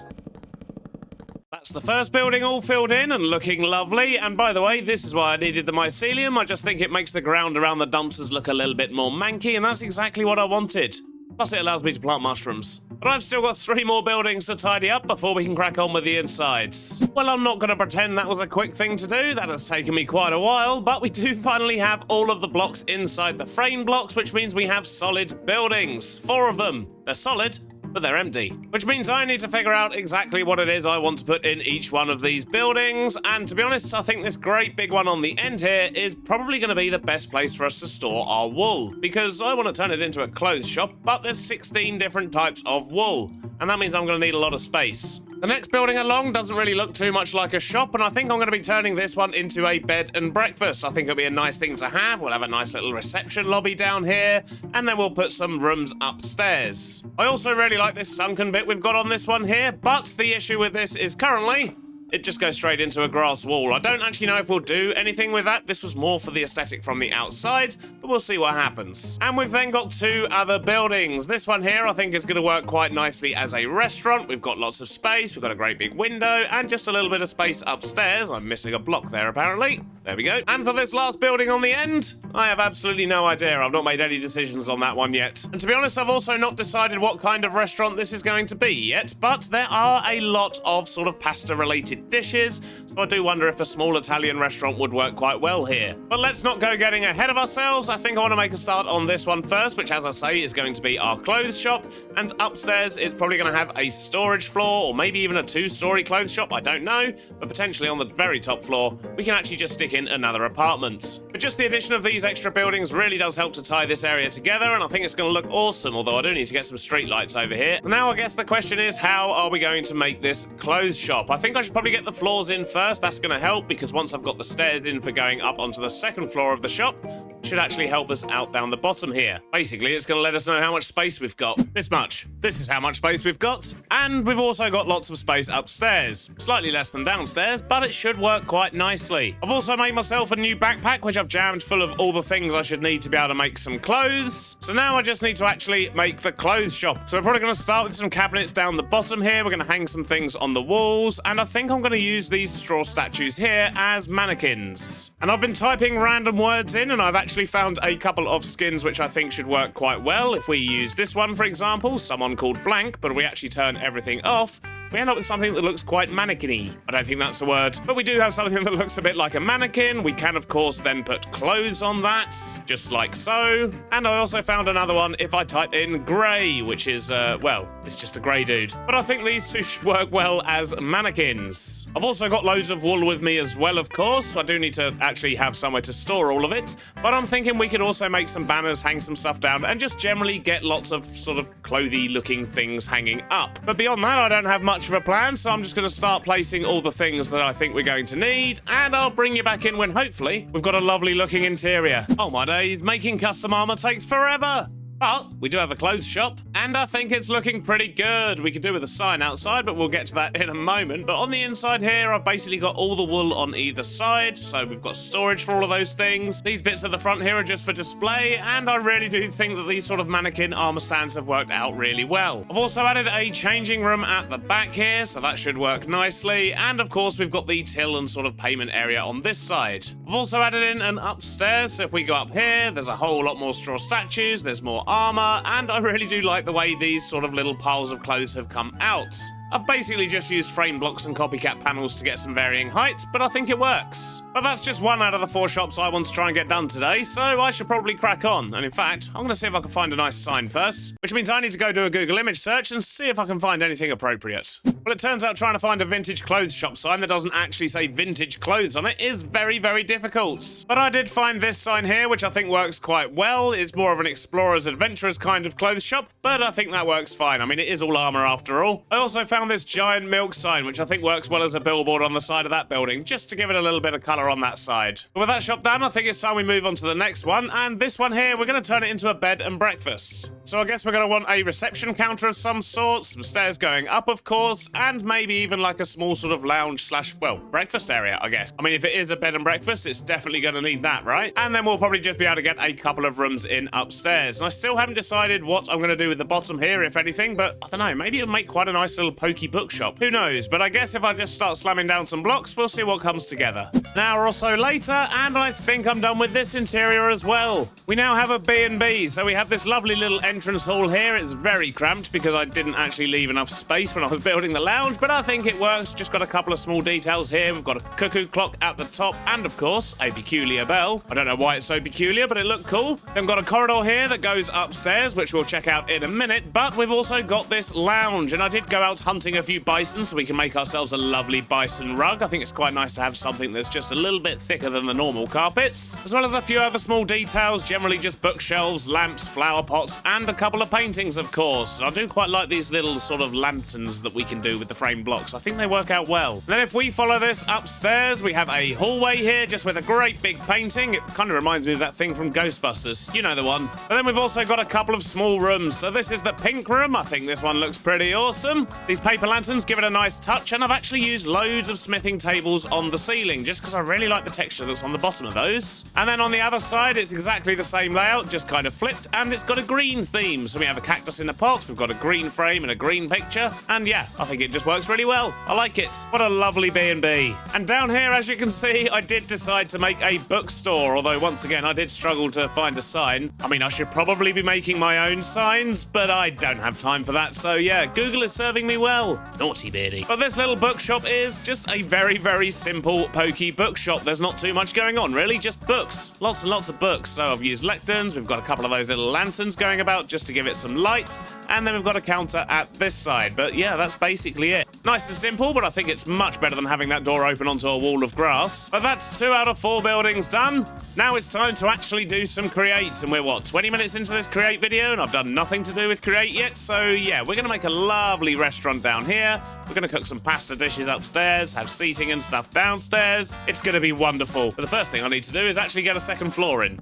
That's the first building all filled in and looking lovely. And by the way, this is why I needed the mycelium. I just think it makes the ground around the dumpsters look a little bit more manky, and that's exactly what I wanted. Plus, it allows me to plant mushrooms. But I've still got 3 more buildings to tidy up before we can crack on with the insides. Well, I'm not going to pretend that was a quick thing to do. That has taken me quite a while, but we do finally have all of the blocks inside the frame blocks, which means we have solid buildings. 4 of them. They're solid, but they're empty. Which means I need to figure out exactly what it is I want to put in each one of these buildings, and to be honest, I think this great big one on the end here is probably going to be the best place for us to store our wool, because I want to turn it into a clothes shop, but there's 16 different types of wool, and that means I'm going to need a lot of space. The next building along doesn't really look too much like a shop, and I think I'm going to be turning this one into a bed and breakfast. I think it'll be a nice thing to have. We'll have a nice little reception lobby down here, and then we'll put some rooms upstairs. I also really like this sunken bit we've got on this one here, but the issue with this is currently it just goes straight into a grass wall. I don't actually know if we'll do anything with that. This was more for the aesthetic from the outside, but we'll see what happens. And we've then got 2 other buildings. This one here I think is going to work quite nicely as a restaurant. We've got lots of space, we've got a great big window, and just a little bit of space upstairs. I'm missing a block there apparently. There we go. And for this last building on the end, I have absolutely no idea. I've not made any decisions on that one yet. And to be honest, I've also not decided what kind of restaurant this is going to be yet, but there are a lot of sort of pasta-related dishes, so I do wonder if a small Italian restaurant would work quite well here. But let's not go getting ahead of ourselves. I think I want to make a start on this one first, which, as I say, is going to be our clothes shop, and upstairs is probably going to have a storage floor, or maybe even a 2-story clothes shop, I don't know, but potentially on the very top floor, we can actually just stick in another apartment. But just the addition of these extra buildings really does help to tie this area together, and I think it's going to look awesome, although I do need to get some street lights over here. Now I guess the question is, how are we going to make this clothes shop? I think I should probably get the floors in first. That's going to help, because once I've got the stairs in for going up onto the second floor of the shop, it should actually help us out down the bottom here. Basically, it's going to let us know how much space we've got. This much. This is how much space we've got. And we've also got lots of space upstairs. Slightly less than downstairs, but it should work quite nicely. I've also made myself a new backpack, which I've jammed full of all the things I should need to be able to make some clothes. So now I just need to actually make the clothes shop. So we're probably going to start with some cabinets down the bottom here. We're going to hang some things on the walls, and I think I'm going to use these straw statues here as mannequins. And I've been typing random words in, and I've actually found a couple of skins which I think should work quite well. If we use this one, for example, someone called Blank, but we actually turn everything off, we end up with something that looks quite mannequin-y. I don't think that's a word, but we do have something that looks a bit like a mannequin. We can, of course, then put clothes on that, just like so. And I also found another one if I type in grey, which is, well, it's just a grey dude. But I think these 2 should work well as mannequins. I've also got loads of wool with me as well, of course, so I do need to actually have somewhere to store all of it. But I'm thinking we could also make some banners, hang some stuff down, and just generally get lots of sort of clothy-looking things hanging up. But beyond that, I don't have much of a plan, so I'm just going to start placing all the things that I think we're going to need, and I'll bring you back in when hopefully we've got a lovely looking interior. Oh my days, making custom armor takes forever! But we do have a clothes shop, and I think it's looking pretty good. We could do with a sign outside, but we'll get to that in a moment. But on the inside here, I've basically got all the wool on either side, so we've got storage for all of those things. These bits at the front here are just for display, and I really do think that these sort of mannequin armor stands have worked out really well. I've also added a changing room at the back here, so that should work nicely. And of course, we've got the till and sort of payment area on this side. I've also added in an upstairs, so if we go up here, there's a whole lot more straw statues, there's more armor, and I really do like the way these sort of little piles of clothes have come out. I've basically just used frame blocks and copycat panels to get some varying heights, but I think it works. But that's just one out of the 4 shops I want to try and get done today, so I should probably crack on. And in fact, I'm going to see if I can find a nice sign first, which means I need to go do a Google image search and see if I can find anything appropriate. Well, it turns out trying to find a vintage clothes shop sign that doesn't actually say vintage clothes on it is very, very difficult. But I did find this sign here, which I think works quite well. It's more of an explorer's adventurer's kind of clothes shop, but I think that works fine. I mean, it is all armor after all. I also found this giant milk sign, which I think works well as a billboard on the side of that building, just to give it a little bit of colour on that side. But with that shop done, I think it's time we move on to the next one, and this one here, we're going to turn it into a bed and breakfast. So I guess we're going to want a reception counter of some sort, some stairs going up, of course, and maybe even like a small sort of lounge slash, well, breakfast area, I guess. I mean, if it is a bed and breakfast, it's definitely going to need that, right? And then we'll probably just be able to get a couple of rooms in upstairs. And I still haven't decided what I'm going to do with the bottom here, if anything, but I don't know, maybe it'll make quite a nice little pokey bookshop. Who knows? But I guess if I just start slamming down some blocks, we'll see what comes together. An hour or so later, and I think I'm done with this interior as well. We now have a B&B, so we have this lovely little entrance hall here. It's very cramped because I didn't actually leave enough space when I was building the lounge, but I think it works. Just got a couple of small details here. We've got a cuckoo clock at the top, and of course, a peculiar bell. I don't know why it's so peculiar, but it looked cool. Then we've got a corridor here that goes upstairs, which we'll check out in a minute, but we've also got this lounge, and I did go out hunting a few bison so we can make ourselves a lovely bison rug. I think it's quite nice to have something that's just a little bit thicker than the normal carpets, as well as a few other small details, generally just bookshelves, lamps, flower pots, and a couple of paintings, of course. I do quite like these little sort of lanterns that we can do with the frame blocks. I think they work out well. And then if we follow this upstairs, we have a hallway here just with a great big painting. It kind of reminds me of that thing from Ghostbusters. You know the one. But then we've also got a couple of small rooms. So this is the pink room. I think this one looks pretty awesome. These paper lanterns give it a nice touch, and I've actually used loads of smithing tables on the ceiling just because I really like the texture that's on the bottom of those. And then on the other side, it's exactly the same layout, just kind of flipped, and it's got a green theme. So we have a cactus in a pot, we've got a green frame and a green picture, and yeah, I think it just works really well. I like it. What a lovely B&B. And down here, as you can see, I did decide to make a bookstore, although once again, I did struggle to find a sign. I mean, I should probably be making my own signs, but I don't have time for that, so yeah, Google is serving me well. Naughty Beardy. But this little bookshop is just a very, very simple, pokey bookshop. There's not too much going on, really, just books. Lots and lots of books. So I've used lecterns, we've got a couple of those little lanterns going about just to give it some light, and then we've got a counter at this side. But yeah, that's basically it. Nice and simple, but I think it's much better than having that door open onto a wall of grass. But that's 2 out of 4 buildings done. Now it's time to actually do some create, and we're what, 20 minutes into this create video, and I've done nothing to do with create yet. So yeah, we're gonna make a lovely restaurant down here. We're gonna cook some pasta dishes upstairs, have seating and stuff downstairs. It's gonna be wonderful. But the first thing I need to do is actually get a second floor in.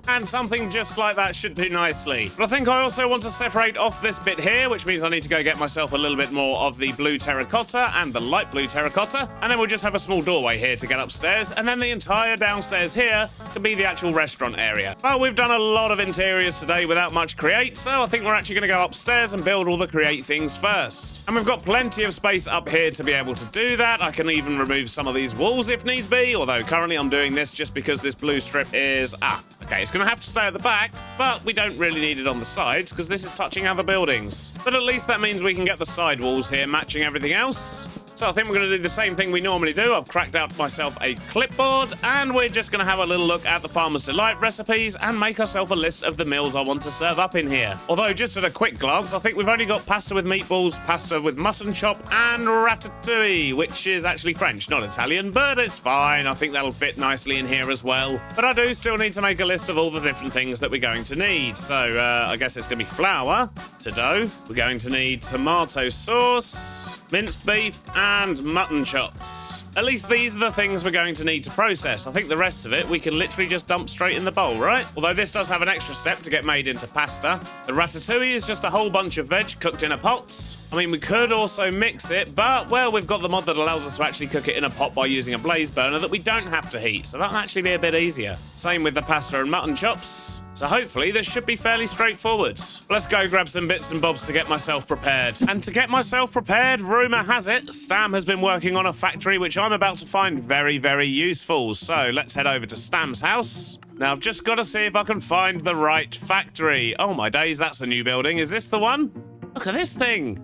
And something just like that should do nicely. But I think I also want to separate off this bit here, which means I need to go get myself a little bit more of the blue terracotta and the light blue terracotta. And then we'll just have a small doorway here to get upstairs. And then the entire downstairs here can be the actual restaurant area. Well, we've done a lot of interiors today without much create, so I think we're actually going to go upstairs and build all the create things first. And we've got plenty of space up here to be able to do that. I can even remove some of these walls if needs be, although currently I'm doing this just because this blue strip is... okay, it's going to have to stay at the back, but we don't really need it on the sides because this is touching other buildings. But at least that means we can get the side walls here matching everything else. So I think we're going to do the same thing we normally do. I've cracked out myself a clipboard, and we're just going to have a little look at the Farmer's Delight recipes and make ourselves a list of the meals I want to serve up in here. Although, just at a quick glance, I think we've only got pasta with meatballs, pasta with mutton chop, and ratatouille, which is actually French, not Italian, but it's fine. I think that'll fit nicely in here as well. But I do still need to make a list of all the different things that we're going to need. So, I guess it's going to be flour to dough. We're going to need tomato sauce, minced beef, and mutton chops. At least these are the things we're going to need to process. I think the rest of it we can literally just dump straight in the bowl, right? Although this does have an extra step to get made into pasta. The ratatouille is just a whole bunch of veg cooked in a pot. I mean, we could also mix it, but, well, we've got the mod that allows us to actually cook it in a pot by using a blaze burner that we don't have to heat, so that'll actually be a bit easier. Same with the pasta and mutton chops. So hopefully this should be fairly straightforward. Let's go grab some bits and bobs to get myself prepared. And to get myself prepared, rumour has it, Stam has been working on a factory which I'm about to find very, very useful. So let's head over to Stam's house. Now I've just got to see if I can find the right factory. Oh my days, that's a new building. Is this the one? Look at this thing.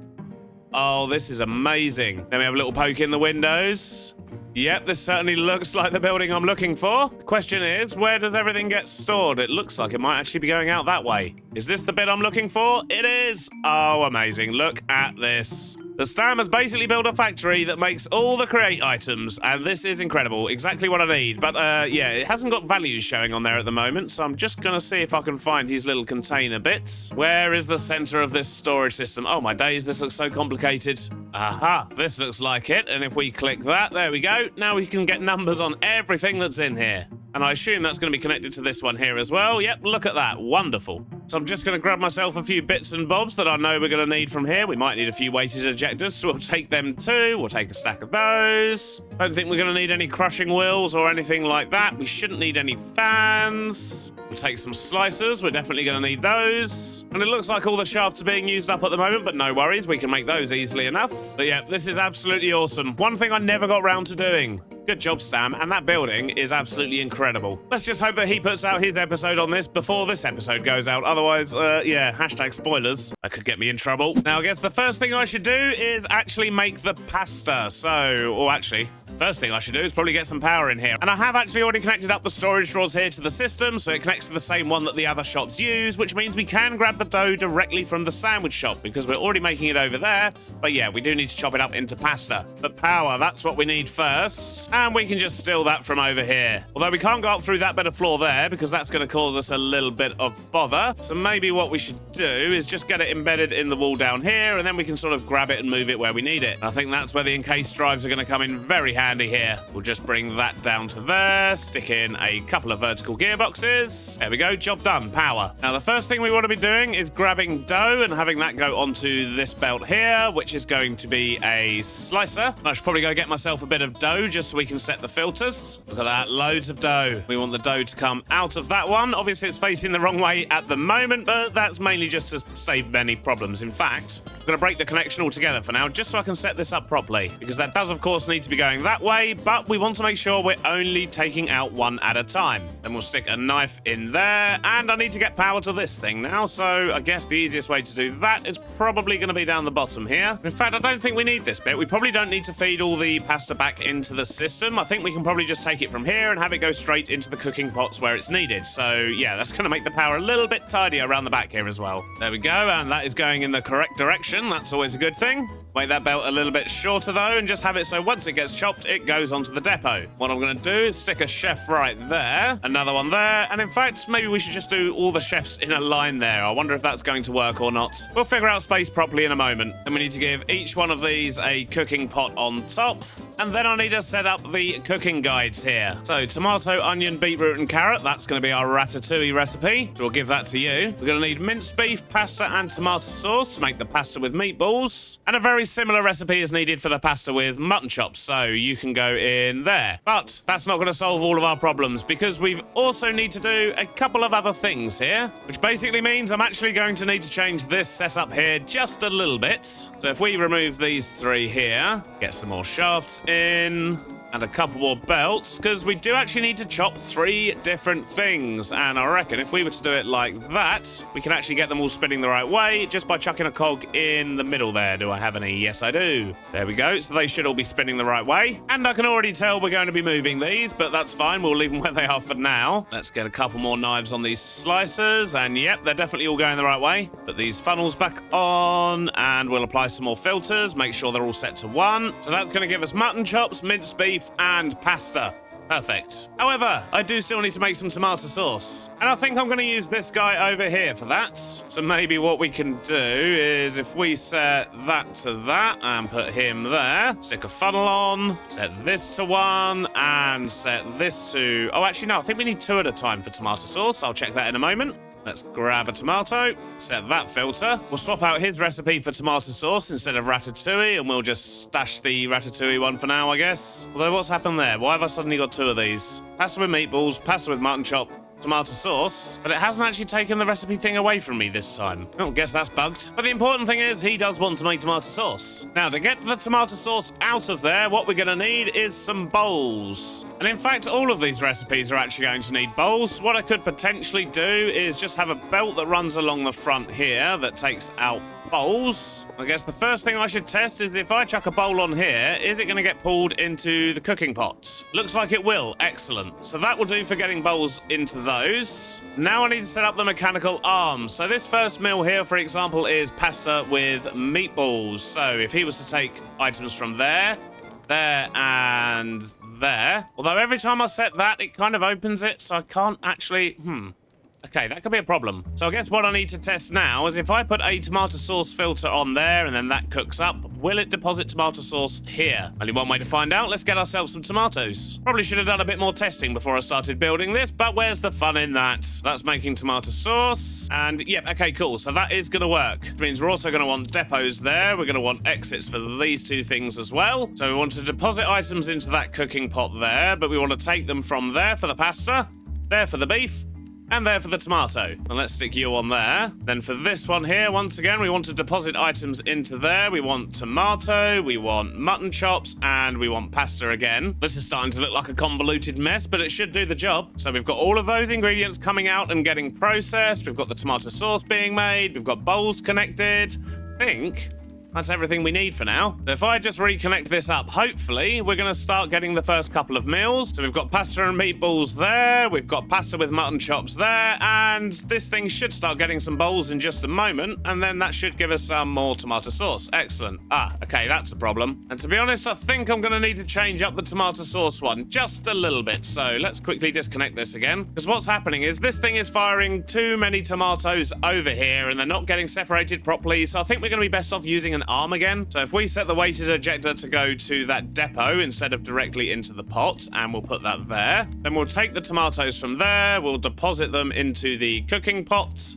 Oh, this is amazing. Then we have a little poke in the windows. Yep, this certainly looks like the building I'm looking for. The question is, where does everything get stored? It looks like it might actually be going out that way. Is this the bit I'm looking for? It is. Oh, amazing. Look at this. The Stam has basically built a factory that makes all the create items, and this is incredible. Exactly what I need. But, yeah, it hasn't got values showing on there at the moment, so I'm just going to see if I can find his little container bits. Where is the center of this storage system? Oh, my days, this looks so complicated. Aha, this looks like it, and if we click that, there we go. Now we can get numbers on everything that's in here. And I assume that's going to be connected to this one here as well. Yep, look at that. Wonderful. So I'm just going to grab myself a few bits and bobs that I know we're going to need from here. We might need a few weighted ejectors, so we'll take them too. We'll take a stack of those. Don't think we're going to need any crushing wheels or anything like that. We shouldn't need any fans. We'll take some slicers. We're definitely going to need those. And it looks like all the shafts are being used up at the moment, but no worries. We can make those easily enough. But yeah, this is absolutely awesome. One thing I never got round to doing. Good job, Stam, and that building is absolutely incredible. Let's just hope that he puts out his episode on this before this episode goes out. Otherwise, yeah, hashtag spoilers. That could get me in trouble. Now, I guess the first thing I should do is actually make the pasta. So, or actually, first thing I should do is probably get some power in here. And I have actually already connected up the storage drawers here to the system, so it connects to the same one that the other shops use, which means we can grab the dough directly from the sandwich shop because we're already making it over there. But yeah, we do need to chop it up into pasta. But power, that's what we need first. And we can just steal that from over here. Although we can't go up through that bit of floor there because that's going to cause us a little bit of bother. So maybe what we should do is just get it embedded in the wall down here, and then we can sort of grab it and move it where we need it. And I think that's where the encased drives are going to come in very handy here. We'll just bring that down to there, stick in a couple of vertical gearboxes. There we go, job done, power. Now the first thing we want to be doing is grabbing dough and having that go onto this belt here, which is going to be a slicer. I should probably go get myself a bit of dough just so we can set the filters. Look at that, loads of dough. We want the dough to come out of that one. Obviously it's facing the wrong way at the moment, but that's mainly just to save many problems. In fact, I'm going to break the connection altogether for now, just so I can set this up properly, because that does of course need to be going that way, but we want to make sure we're only taking out one at a time. Then we'll stick a knife in there, and I need to get power to this thing now, so I guess the easiest way to do that is probably going to be down the bottom here. In fact, I don't think we need this bit. We probably don't need to feed all the pasta back into the system. I think we can probably just take it from here and have it go straight into the cooking pots where it's needed. So yeah, that's going to make the power a little bit tidier around the back here as well. There we go, and that is going in the correct direction. That's always a good thing. Make that belt a little bit shorter though, and just have it so once it gets chopped, it goes onto the depot. What I'm going to do is stick a chef right there, another one there, and in fact, maybe we should just do all the chefs in a line there. I wonder if that's going to work or not. We'll figure out space properly in a moment. Then we need to give each one of these a cooking pot on top. And then I need to set up the cooking guides here. So tomato, onion, beetroot, and carrot. That's going to be our ratatouille recipe. So we'll give that to you. We're going to need minced beef, pasta, and tomato sauce to make the pasta with meatballs. And a very similar recipe is needed for the pasta with mutton chops. So you can go in there. But that's not going to solve all of our problems because we also need to do a couple of other things here, which basically means I'm actually going to need to change this setup here just a little bit. So if we remove these three here, get some more shafts in, and a couple more belts, because we do actually need to chop 3 different things. And I reckon if we were to do it like that, we can actually get them all spinning the right way just by chucking a cog in the middle there. Do I have any? Yes, I do. There we go. So they should all be spinning the right way. And I can already tell we're going to be moving these, but that's fine. We'll leave them where they are for now. Let's get a couple more knives on these slicers. And yep, they're definitely all going the right way. Put these funnels back on, and we'll apply some more filters. Make sure they're all set to 1. So that's going to give us mutton chops, minced beef, and pasta. Perfect. However, I do still need to make some tomato sauce. And I think I'm going to use this guy over here for that. So maybe what we can do is if we set that to that and put him there, stick a funnel on, set this to 1, and set this to... Oh, actually, no, I think we need 2 at a time for tomato sauce. I'll check that in a moment. Let's grab a tomato, set that filter. We'll swap out his recipe for tomato sauce instead of ratatouille, and we'll just stash the ratatouille one for now, I guess. Although, what's happened there? Why have I suddenly got 2 of these? Pasta with meatballs, pasta with mutton chop, tomato sauce, but it hasn't actually taken the recipe thing away from me this time. Oh, guess that's bugged. But the important thing is he does want to make tomato sauce. Now, to get the tomato sauce out of there, what we're going to need is some bowls. And in fact, all of these recipes are actually going to need bowls. What I could potentially do is just have a belt that runs along the front here that takes out bowls. I guess the first thing I should test is if I chuck a bowl on here, is it going to get pulled into the cooking pots? Looks like it will. Excellent. So that will do for getting bowls into those. Now I need to set up the mechanical arms. So this first meal here, for example, is pasta with meatballs. So if he was to take items from there, and there. Although every time I set that, it kind of opens it, so I can't actually... Okay, that could be a problem. So I guess what I need to test now is if I put a tomato sauce filter on there and then that cooks up, will it deposit tomato sauce here? Only one way to find out. Let's get ourselves some tomatoes. Probably should have done a bit more testing before I started building this, but where's the fun in that? That's making tomato sauce. And yep, okay, cool. So that is going to work. Which means we're also going to want depots there. We're going to want exits for these two things as well. So we want to deposit items into that cooking pot there, but we want to take them from there for the pasta, there for the beef, and there for the tomato. And let's stick you on there. Then for this one here, once again, we want to deposit items into there. We want tomato, we want mutton chops, and we want pasta again. This is starting to look like a convoluted mess, but it should do the job. So we've got all of those ingredients coming out and getting processed. We've got the tomato sauce being made. We've got bowls connected. I think that's everything we need for now. So if I just reconnect this up, hopefully we're going to start getting the first couple of meals. So we've got pasta and meatballs there. We've got pasta with mutton chops there. And this thing should start getting some bowls in just a moment. And then that should give us some more tomato sauce. Excellent. Okay, that's a problem. And to be honest, I think I'm going to need to change up the tomato sauce one just a little bit. So let's quickly disconnect this again. Because what's happening is this thing is firing too many tomatoes over here and they're not getting separated properly. So I think we're going to be best off using an arm again. So if we set the weighted ejector to go to that depot instead of directly into the pot, and we'll put that there, then we'll take the tomatoes from there, we'll deposit them into the cooking pot,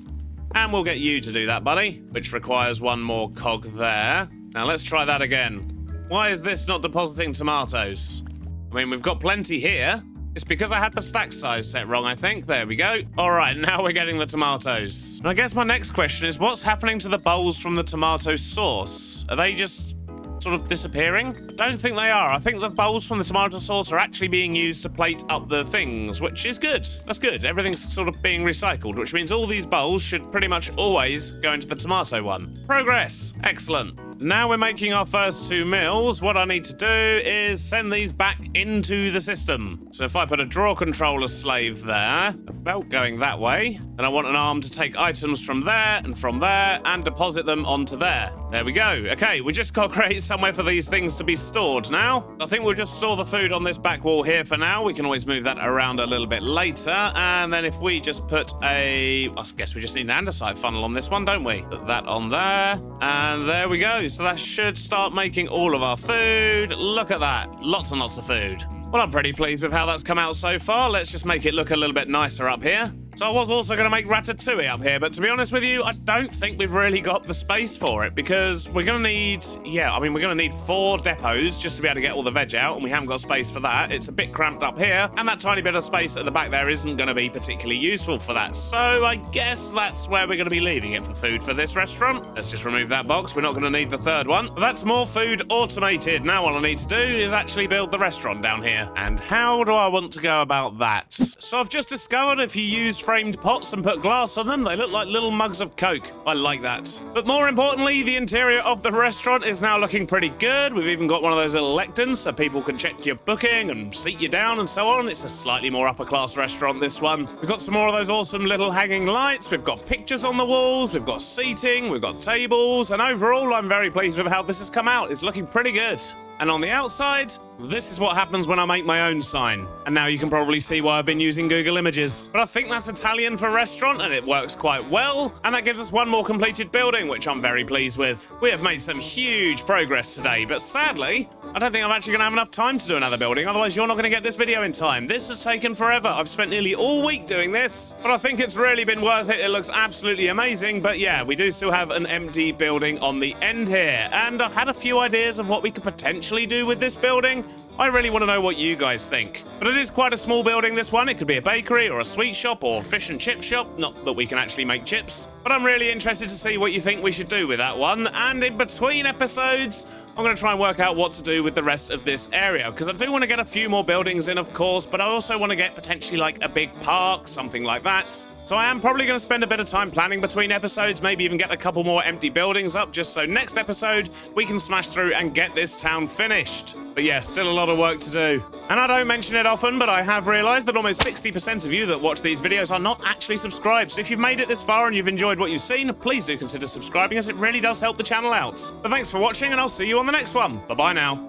and we'll get you to do that, buddy, which requires one more cog there. Now let's try that again. Why is this not depositing tomatoes? I mean, we've got plenty here. It's because I had the stack size set wrong, I think. There we go. All right, now we're getting the tomatoes. And I guess my next question is, what's happening to the bowls from the tomato sauce? Are they just sort of disappearing? I don't think they are. I think the bowls from the tomato sauce are actually being used to plate up the things, which is good. That's good. Everything's sort of being recycled, which means all these bowls should pretty much always go into the tomato one. Progress. Excellent. Now we're making our first two meals. What I need to do is send these back into the system. So if I put a draw controller slave there, a belt going that way, then I want an arm to take items from there and deposit them onto there. There we go. Okay, we just got to create somewhere for these things to be stored now. I think we'll just store the food on this back wall here for now. We can always move that around a little bit later. And then if we just put I guess we just need an andesite funnel on this one, don't we? Put that on there. And there we go. So that should start making all of our food. Look at that. Lots and lots of food. Well, I'm pretty pleased with how that's come out so far. Let's just make it look a little bit nicer up here. So I was also going to make ratatouille up here, but to be honest with you, I don't think we've really got the space for it because we're going to need, we're going to need 4 depots just to be able to get all the veg out, and we haven't got space for that. It's a bit cramped up here, and that tiny bit of space at the back there isn't going to be particularly useful for that. So I guess that's where we're going to be leaving it for food for this restaurant. Let's just remove that box. We're not going to need the third one. But that's more food automated. Now all I need to do is actually build the restaurant down here. And how do I want to go about that? So I've just discovered if you use framed pots and put glass on them, they look like little mugs of Coke. I like that. But more importantly, the interior of the restaurant is now looking pretty good. We've even got one of those little lecterns so people can check your booking and seat you down and so on. It's a slightly more upper class restaurant, this one. We've got some more of those awesome little hanging lights. We've got pictures on the walls. We've got seating. We've got tables. And overall, I'm very pleased with how this has come out. It's looking pretty good. And on the outside, this is what happens when I make my own sign. And now you can probably see why I've been using Google Images. But I think that's Italian for restaurant, and it works quite well. And that gives us one more completed building, which I'm very pleased with. We have made some huge progress today, but sadly, I don't think I'm actually going to have enough time to do another building, otherwise you're not going to get this video in time. This has taken forever. I've spent nearly all week doing this, but I think it's really been worth it. It looks absolutely amazing, but yeah, we do still have an empty building on the end here, and I've had a few ideas of what we could potentially do with this building. I really want to know what you guys think. But it is quite a small building, this one. It could be a bakery or a sweet shop or fish and chip shop. Not that we can actually make chips. But I'm really interested to see what you think we should do with that one. And in between episodes, I'm going to try and work out what to do with the rest of this area, because I do want to get a few more buildings in, of course, but I also want to get potentially like a big park, something like that. So I am probably going to spend a bit of time planning between episodes, maybe even get a couple more empty buildings up, just so next episode we can smash through and get this town finished. But yeah, still a lot of work to do. And I don't mention it often, but I have realized that almost 60% of you that watch these videos are not actually subscribed. So if you've made it this far and you've enjoyed what you've seen, please do consider subscribing, as it really does help the channel out. But thanks for watching, and I'll see you on the next one. Bye-bye now.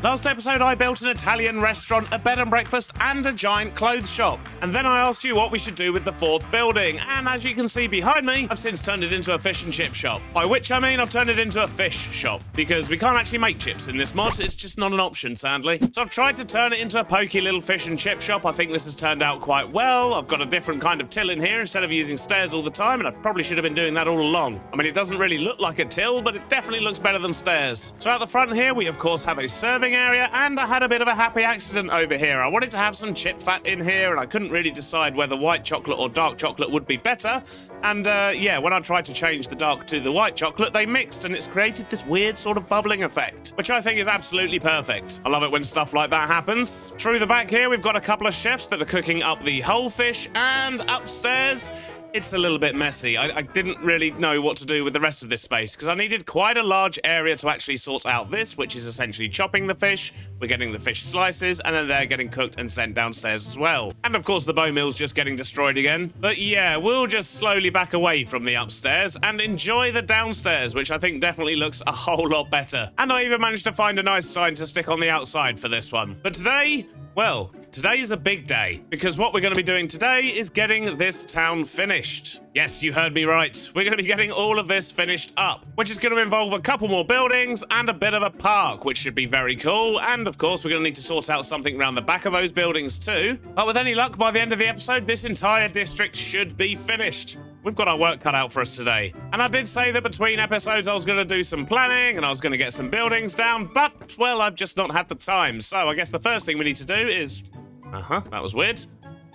Last episode, I built an Italian restaurant, a bed and breakfast, and a giant clothes shop. And then I asked you what we should do with the fourth building. And as you can see behind me, I've since turned it into a fish and chip shop. By which I mean I've turned it into a fish shop. Because we can't actually make chips in this mod. It's just not an option, sadly. So I've tried to turn it into a pokey little fish and chip shop. I think this has turned out quite well. I've got a different kind of till in here instead of using stairs all the time. And I probably should have been doing that all along. I mean, it doesn't really look like a till, but it definitely looks better than stairs. So at the front here, we of course have a serving area, and I had a bit of a happy accident over here. I wanted to have some chip fat in here, and I couldn't really decide whether white chocolate or dark chocolate would be better. And yeah, when I tried to change the dark to the white chocolate, they mixed, and it's created this weird sort of bubbling effect, which I think is absolutely perfect. I love it when stuff like that happens. Through the back here, we've got a couple of chefs that are cooking up the whole fish, and upstairs, it's a little bit messy. I didn't really know what to do with the rest of this space, because I needed quite a large area to actually sort out this, which is essentially chopping the fish. We're getting the fish slices, and then they're getting cooked and sent downstairs as well. And of course, the Bonemeal's just getting destroyed again. But yeah, we'll just slowly back away from the upstairs and enjoy the downstairs, which I think definitely looks a whole lot better. And I even managed to find a nice sign to stick on the outside for this one. But today, well, today is a big day, because what we're going to be doing today is getting this town finished. Yes, you heard me right. We're going to be getting all of this finished up, which is going to involve a couple more buildings and a bit of a park, which should be very cool. And of course, we're going to need to sort out something around the back of those buildings too. But with any luck, by the end of the episode, this entire district should be finished. We've got our work cut out for us today. And I did say that between episodes I was going to do some planning and I was going to get some buildings down, but, well, I've just not had the time. So I guess the first thing we need to do is... that was weird.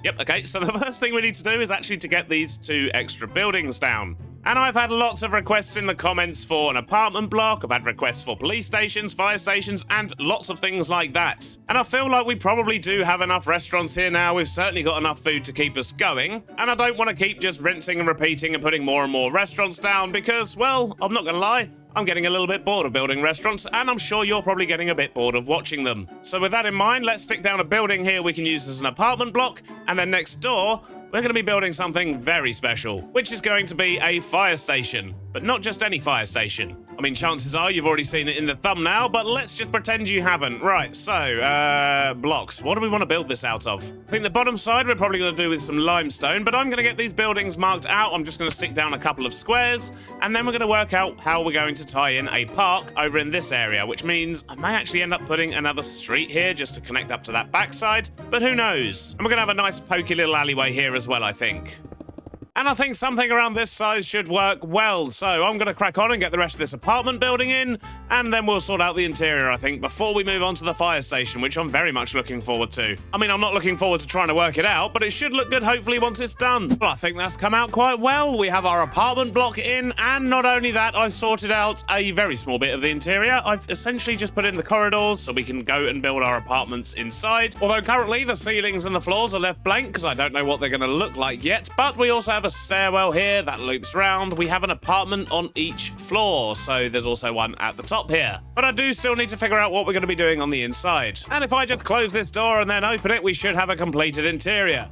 Yep, okay, so the first thing we need to do is actually to get these 2 extra buildings down. And I've had lots of requests in the comments for an apartment block, I've had requests for police stations, fire stations, and lots of things like that. And I feel like we probably do have enough restaurants here now, we've certainly got enough food to keep us going. And I don't want to keep just rinsing and repeating and putting more and more restaurants down because, well, I'm not gonna lie, I'm getting a little bit bored of building restaurants, and I'm sure you're probably getting a bit bored of watching them. So with that in mind, let's stick down a building here we can use as an apartment block, and then next door, we're going to be building something very special, which is going to be a fire station. But not just any fire station. I mean, chances are you've already seen it in the thumbnail, but let's just pretend you haven't. Right, so, blocks. What do we want to build this out of? I think the bottom side we're probably going to do with some limestone, but I'm going to get these buildings marked out. I'm just going to stick down a couple of squares, and then we're going to work out how we're going to tie in a park over in this area, which means I may actually end up putting another street here just to connect up to that backside, but who knows? And we're going to have a nice pokey little alleyway here as well, I think. And I think something around this size should work well, so I'm going to crack on and get the rest of this apartment building in, and then we'll sort out the interior, I think, before we move on to the fire station, which I'm very much looking forward to. I mean, I'm not looking forward to trying to work it out, but it should look good hopefully once it's done. Well, I think that's come out quite well. We have our apartment block in, and not only that, I've sorted out a very small bit of the interior. I've essentially just put in the corridors so we can go and build our apartments inside, although currently the ceilings and the floors are left blank because I don't know what they're going to look like yet, but we also have a stairwell here that loops round. We have an apartment on each floor, so there's also one at the top here. But I do still need to figure out what we're going to be doing on the inside. And if I just close this door and then open it, we should have a completed interior.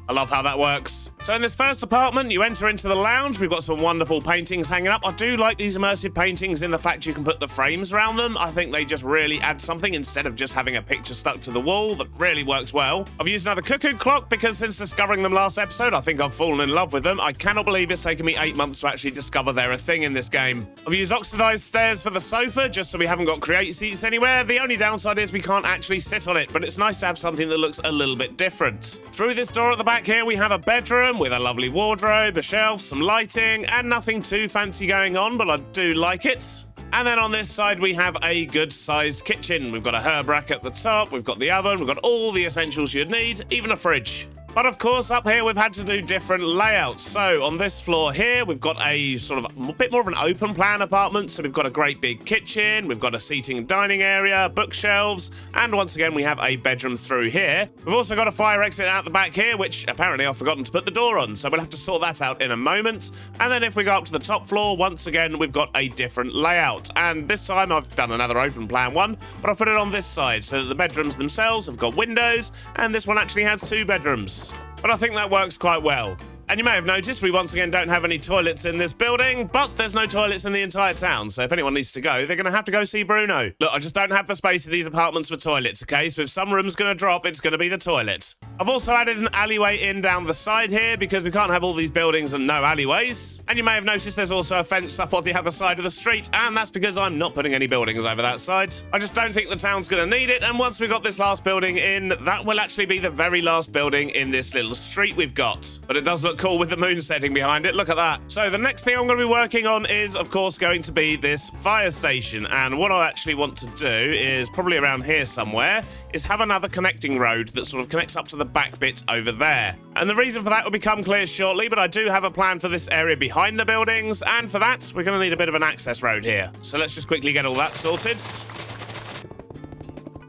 I love how that works. So in this first apartment, you enter into the lounge. We've got some wonderful paintings hanging up. I do like these immersive paintings in the fact you can put the frames around them. I think they just really add something instead of just having a picture stuck to the wall. That really works well. I've used another cuckoo clock because since discovering them last episode, I think I've fallen in love with them. I cannot believe it's taken me 8 months to actually discover they're a thing in this game. I've used oxidized stairs for the sofa just so we haven't got create seats anywhere. The only downside is we can't actually sit on it, but it's nice to have something that looks a little bit different. Through this door at the back here, we have a bedroom with a lovely wardrobe, a shelf, some lighting, and nothing too fancy going on, but I do like it. And then on this side, we have a good-sized kitchen. We've got a herb rack at the top, we've got the oven, we've got all the essentials you'd need, even a fridge. But of course, up here, we've had to do different layouts. So on this floor here, we've got a sort of a bit more of an open plan apartment. So we've got a great big kitchen, we've got a seating and dining area, bookshelves, and once again, we have a bedroom through here. We've also got a fire exit out the back here, which apparently I've forgotten to put the door on. So we'll have to sort that out in a moment. And then if we go up to the top floor, once again, we've got a different layout. And this time I've done another open plan one, but I've put it on this side so that the bedrooms themselves have got windows, and this one actually has 2 bedrooms. But I think that works quite well. And you may have noticed we once again don't have any toilets in this building, but there's no toilets in the entire town, so if anyone needs to go, they're going to have to go see Bruno. Look, I just don't have the space in these apartments for toilets, okay? So if some room's going to drop, it's going to be the toilet. I've also added an alleyway in down the side here because we can't have all these buildings and no alleyways. And you may have noticed there's also a fence up on the other side of the street, and that's because I'm not putting any buildings over that side. I just don't think the town's going to need it, and once we've got this last building in, that will actually be the very last building in this little street we've got. But it does look cool with the moon setting behind it. Look at that. So the next thing I'm going to be working on is, of course, going to be this fire station. And what I actually want to do is probably around here somewhere is have another connecting road that sort of connects up to the back bit over there. And the reason for that will become clear shortly, but I do have a plan for this area behind the buildings. And for that, we're going to need a bit of an access road here. So let's just quickly get all that sorted.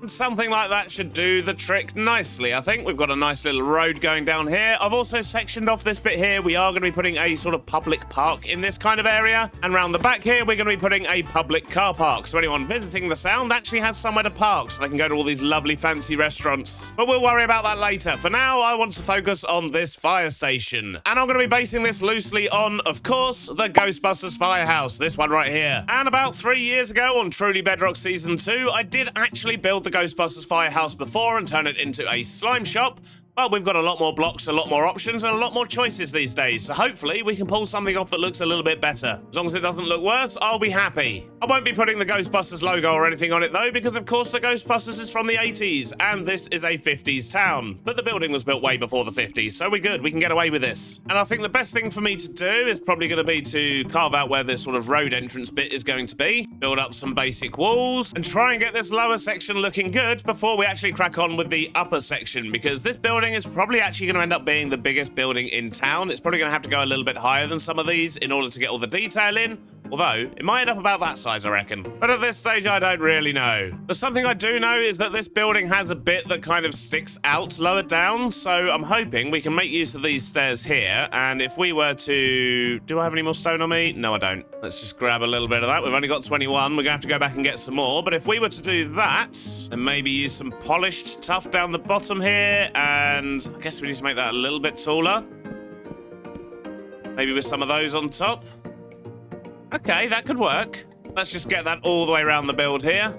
Something like that should do the trick nicely, I think. We've got a nice little road going down here. I've also sectioned off this bit here. We are going to be putting a sort of public park in this kind of area. And around the back here, we're going to be putting a public car park. So anyone visiting the Sound actually has somewhere to park so they can go to all these lovely fancy restaurants. But we'll worry about that later. For now, I want to focus on this fire station. And I'm going to be basing this loosely on, of course, the Ghostbusters firehouse. This one right here. And about 3 years ago on Truly Bedrock Season 2, I did actually build the Ghostbusters firehouse before and turn it into a slime shop. But we've got a lot more blocks, a lot more options, and a lot more choices these days. So hopefully we can pull something off that looks a little bit better. As long as it doesn't look worse, I'll be happy. I won't be putting the Ghostbusters logo or anything on it though, because of course the Ghostbusters is from the 80s, and this is a 50s town. But the building was built way before the 50s, so we're good. We can get away with this. And I think the best thing for me to do is probably going to be to carve out where this sort of road entrance bit is going to be, build up some basic walls, and try and get this lower section looking good before we actually crack on with the upper section, because this building is probably actually going to end up being the biggest building in town. It's probably going to have to go a little bit higher than some of these in order to get all the detail in. Although, it might end up about that size, I reckon. But at this stage, I don't really know. But something I do know is that this building has a bit that kind of sticks out lower down. So I'm hoping we can make use of these stairs here. And if we were to... Do I have any more stone on me? No, I don't. Let's just grab a little bit of that. We've only got 21. We're going to have to go back and get some more. But if we were to do that, then maybe use some polished tuff down the bottom here. And I guess we need to make that a little bit taller. Maybe with some of those on top. Okay, that could work. Let's just get that all the way around the build here.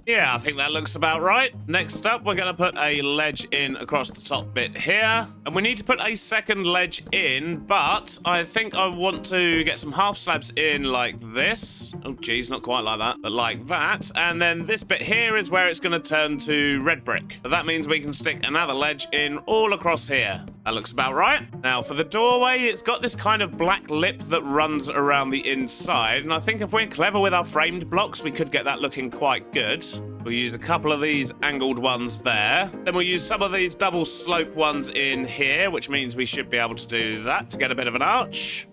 Yeah, I think that looks about right. Next up, we're going to put a ledge in across the top bit here. And we need to put a second ledge in, but I think I want to get some half slabs in like this. Oh, geez, not quite like that, but like that. And then this bit here is where it's going to turn to red brick. So that means we can stick another ledge in all across here. That looks about right. Now, for the doorway, it's got this kind of black lip that runs around the inside. And I think if we're clever with our framed blocks, we could get that looking quite good. We'll use a couple of these angled ones there. Then we'll use some of these double slope ones in here, which means we should be able to do that to get a bit of an arch.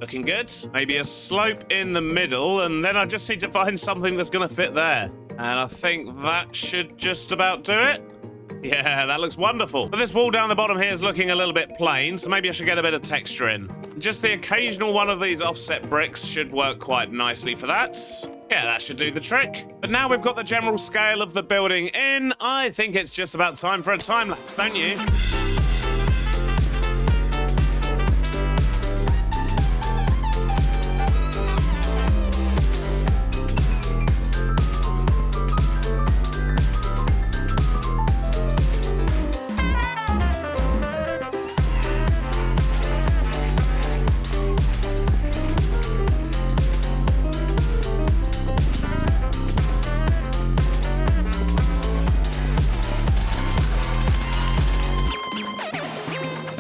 Looking good. Maybe a slope in the middle, and then I just need to find something that's going to fit there. And I think that should just about do it. Yeah, that looks wonderful. But this wall down the bottom here is looking a little bit plain, so maybe I should get a bit of texture in. Just the occasional one of these offset bricks should work quite nicely for that. Yeah, that should do the trick. But now we've got the general scale of the building in, I think it's just about time for a time lapse, don't you?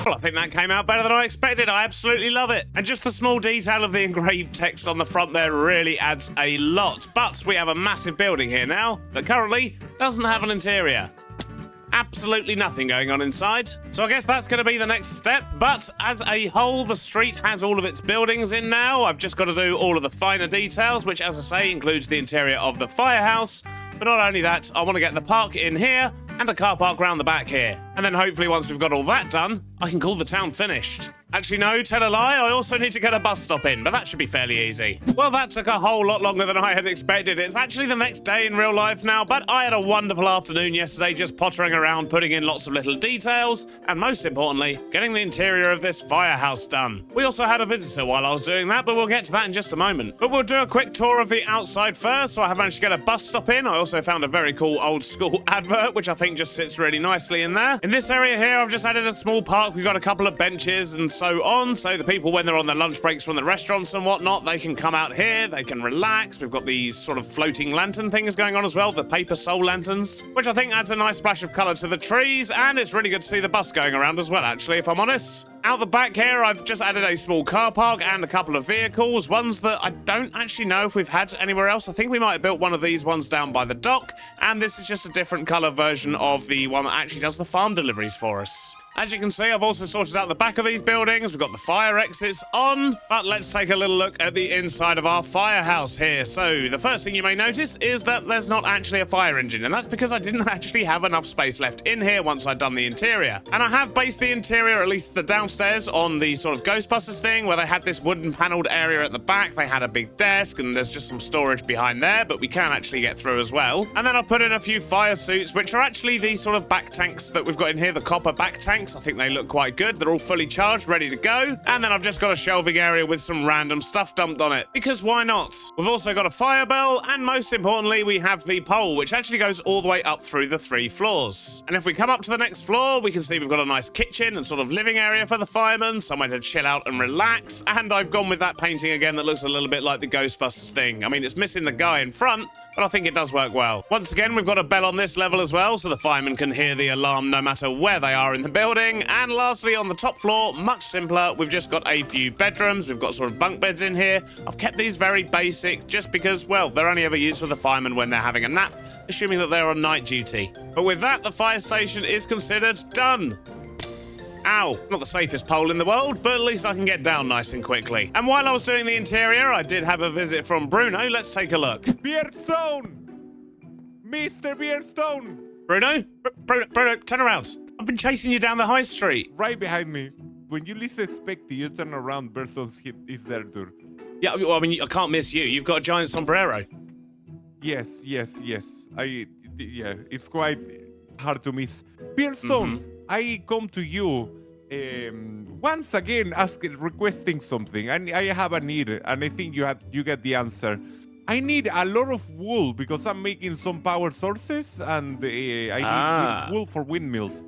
Well, I think that came out better than I expected. I absolutely love it. And just the small detail of the engraved text on the front there really adds a lot. But we have a massive building here now that currently doesn't have an interior. absolutely nothing going on inside. So I guess that's going to be the next step. But as a whole, the street has all of its buildings in now. I've just got to do all of the finer details, which, as I say, includes the interior of the firehouse. But not only that, I want to get the park in here and a car park round the back here. And then hopefully once we've got all that done, I can call the town finished. Actually, no, tell a lie, I also need to get a bus stop in, but that should be fairly easy. Well, that took a whole lot longer than I had expected. It's actually the next day in real life now, but I had a wonderful afternoon yesterday just pottering around, putting in lots of little details, and most importantly, getting the interior of this firehouse done. We also had a visitor while I was doing that, but we'll get to that in just a moment. But we'll do a quick tour of the outside first, so I have managed to get a bus stop in. I also found a very cool old school advert, which I think just sits really nicely in there. In this area here, I've just added a small park. We've got a couple of benches and so on, so the people, when they're on their lunch breaks from the restaurants and whatnot, they can come out here, they can relax. We've got these sort of floating lantern things going on as well, the paper soul lanterns, which I think adds a nice splash of colour to the trees, and it's really good to see the bus going around as well, actually, if I'm honest. Out the back here, I've just added a small car park and a couple of vehicles, ones that I don't actually know if we've had anywhere else. I think we might have built one of these ones down by the dock, and this is just a different colour version of the one that actually does the farm deliveries for us. As you can see, I've also sorted out the back of these buildings. We've got the fire exits on, but let's take a little look at the inside of our firehouse here. So the first thing you may notice is that there's not actually a fire engine, and that's because I didn't actually have enough space left in here once I'd done the interior. And I have based the interior, at least the downstairs, on the sort of Ghostbusters thing, where they had this wooden panelled area at the back. They had a big desk, and there's just some storage behind there, but we can actually get through as well. And then I've put in a few fire suits, which are actually the sort of back tanks that we've got in here, the copper back tanks. I think they look quite good. They're all fully charged, ready to go. And then I've just got a shelving area with some random stuff dumped on it, because why not? We've also got a fire bell, and most importantly, we have the pole, which actually goes all the way up through the 3 floors. And if we come up to the next floor, we can see we've got a nice kitchen and sort of living area for the firemen, somewhere to chill out and relax. And I've gone with that painting again that looks a little bit like the Ghostbusters thing. I mean, it's missing the guy in front, but I think it does work well. Once again, we've got a bell on this level as well, so the firemen can hear the alarm no matter where they are in the building. And lastly, on the top floor, much simpler, we've just got a few bedrooms. We've got sort of bunk beds in here. I've kept these very basic just because, well, they're only ever used for the firemen when they're having a nap, assuming that they're on night duty. But with that, the fire station is considered done. Ow, not the safest pole in the world, but at least I can get down nice and quickly. And while I was doing the interior, I did have a visit from Bruno. Let's take a look. Beardstone! Mr. Beardstone! Bruno? Bruno, turn around. I've been chasing you down the high street. Right behind me. When you least expect it, you turn around, Beardstone's hit is there, dude. Yeah, well, I mean, I can't miss you. You've got a giant sombrero. Yes. Yeah, it's quite hard to miss. Beardstone, I come to you once again requesting something, and I have a need, and I think you get the answer. I need a lot of wool because I'm making some power sources, and I need wool for windmills.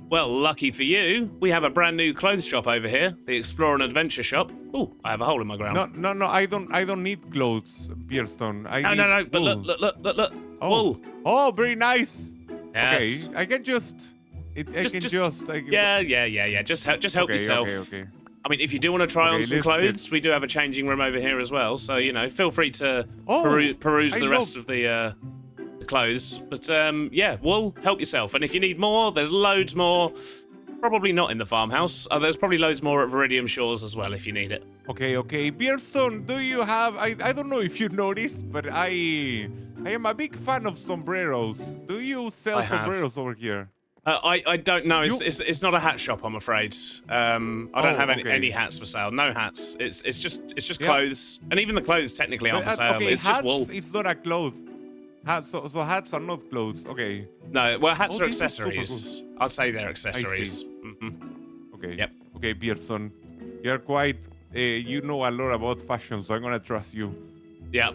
Well, lucky for you, we have a brand new clothes shop over here, the Explore and Adventure shop. Oh, I have a hole in my ground. No, I don't need clothes, Beardstone. No, but look. Oh. Wool. Oh, very nice. Yes. Okay, I can just. Yeah. Just help yourself. Okay. I mean, if you do want to try on some clothes, we do have a changing room over here as well. So, you know, feel free to peruse the rest of the clothes. But, yeah, wool, help yourself. And if you need more, there's loads more. Probably not in the farmhouse. There's probably loads more at Viridium Shores as well if you need it. Okay. Beardstone, do you have... I don't know if you noticed, but I am a big fan of sombreros. Do you sell sombreros over here? I don't know. It's not a hat shop, I'm afraid. I don't have any hats for sale. No hats. It's just clothes, and even the clothes technically aren't for sale. It's hats, just wool. It's not a cloth. Hats, so hats are not clothes. Okay. No, well, hats are accessories. I'd say they're accessories. Okay. Yep. Okay, Beardstone, you're quite. You know a lot about fashion, so I'm gonna trust you. Yeah.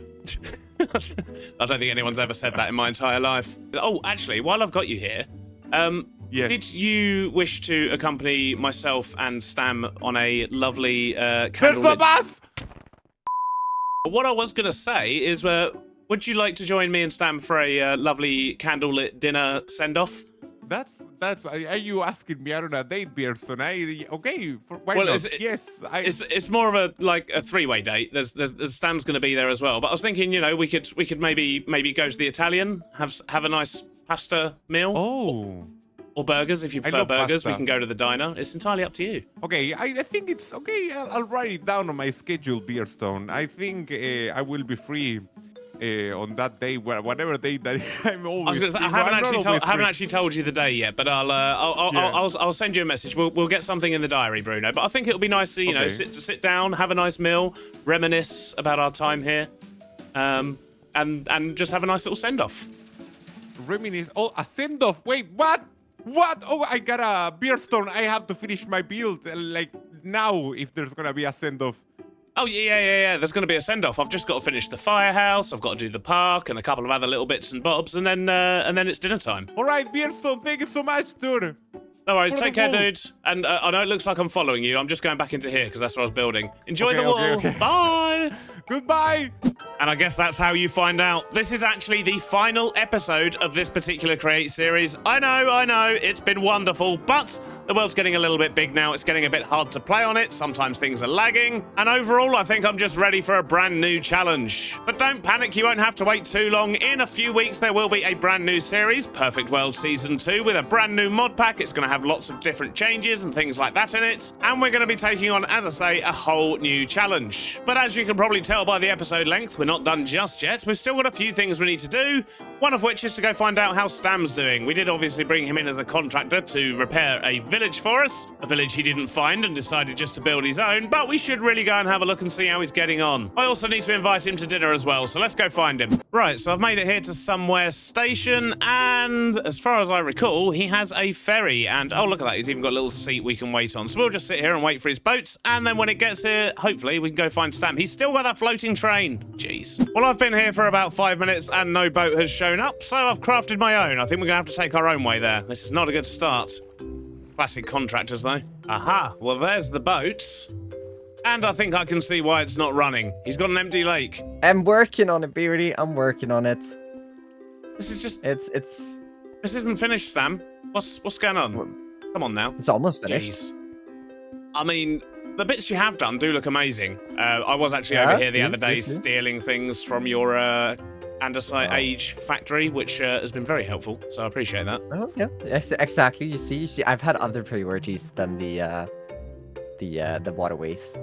I don't think anyone's ever said that in my entire life. Oh, actually, while I've got you here. Yes. Did you wish to accompany myself and Stam on a lovely There's candlelit... a bus! What I was going to say is, would you like to join me and Stam for a lovely candlelit dinner send-off? That's. Are you asking me out on a date, Beardstone? Why Well, not? Yes. It's more of a 3-way date. There's Stam's going to be there as well. But I was thinking, you know, we could maybe go to the Italian, have a nice pasta meal. Oh. Or burgers, if you I prefer love burgers, we pasta. can go to the diner. It's entirely up to you. Okay, I think it's okay. I'll write it down on my schedule, Beardstone. I think I will be free on that day, whatever day that I'm always. I was going to say, I free. No, haven't I'm not actually always free. told you the day yet, but I'll send you a message. We'll get something in the diary, Bruno. But I think it'll be nice to Okay. sit down, have a nice meal, reminisce about our time here, and just have a nice little send off. Reminisce. Oh, a send off. Wait, what? What? Oh, I got a Beardstone. I have to finish my build like now. If there's gonna be a send off. Oh yeah. There's going to be a send off. I've just got to finish the firehouse. I've got to do the park and a couple of other little bits and bobs, and then it's dinner time. All right, Beardstone. Thank you so much, dude. No worries. For Take the care, wall. dude. And I know it looks like I'm following you. I'm just going back into here because that's what I was building. Enjoy the wall. Okay. Bye. Goodbye. And I guess that's how you find out. This is actually the final episode of this particular Create series. I know, it's been wonderful, but the world's getting a little bit big now. It's getting a bit hard to play on it. Sometimes things are lagging. And overall, I think I'm just ready for a brand new challenge. But don't panic, you won't have to wait too long. In a few weeks, there will be a brand new series, Perfect World Season 2, with a brand new mod pack. It's going to have lots of different changes and things like that in it. And we're going to be taking on, as I say, a whole new challenge. But as you can probably tell by the episode length, we're not done just yet. We've still got a few things we need to do, one of which is to go find out how Stam's doing. We did obviously bring him in as a contractor to repair a village for us, a village he didn't find and decided just to build his own, but we should really go and have a look and see how he's getting on. I also need to invite him to dinner as well, so let's go find him. Right, so I've made it here to Somewhere Station, and as far as I recall, he has a ferry, and oh, look at that, he's even got a little seat we can wait on. So we'll just sit here and wait for his boats, and then when it gets here, hopefully we can go find Stam. He's still got that floating train. Jeez. Well, I've been here for about 5 minutes and no boat has shown up, so I've crafted my own. I think we're gonna have to take our own way there. This is not a good start. Classic contractors, though. Aha, well, there's the boat. And I think I can see why it's not running. He's got an empty lake. I'm working on it, Beardy. I'm working on it. This is just... It's This isn't finished, Stam. What's going on? Come on now. it's almost finished. Jeez. I mean, the bits you have done do look amazing. I was actually Yeah, over here the other yes, day yes, yes. stealing things from your Andesite Age factory, which has been very helpful, so I appreciate that. Oh yeah, exactly. You see, I've had other priorities than the waterways.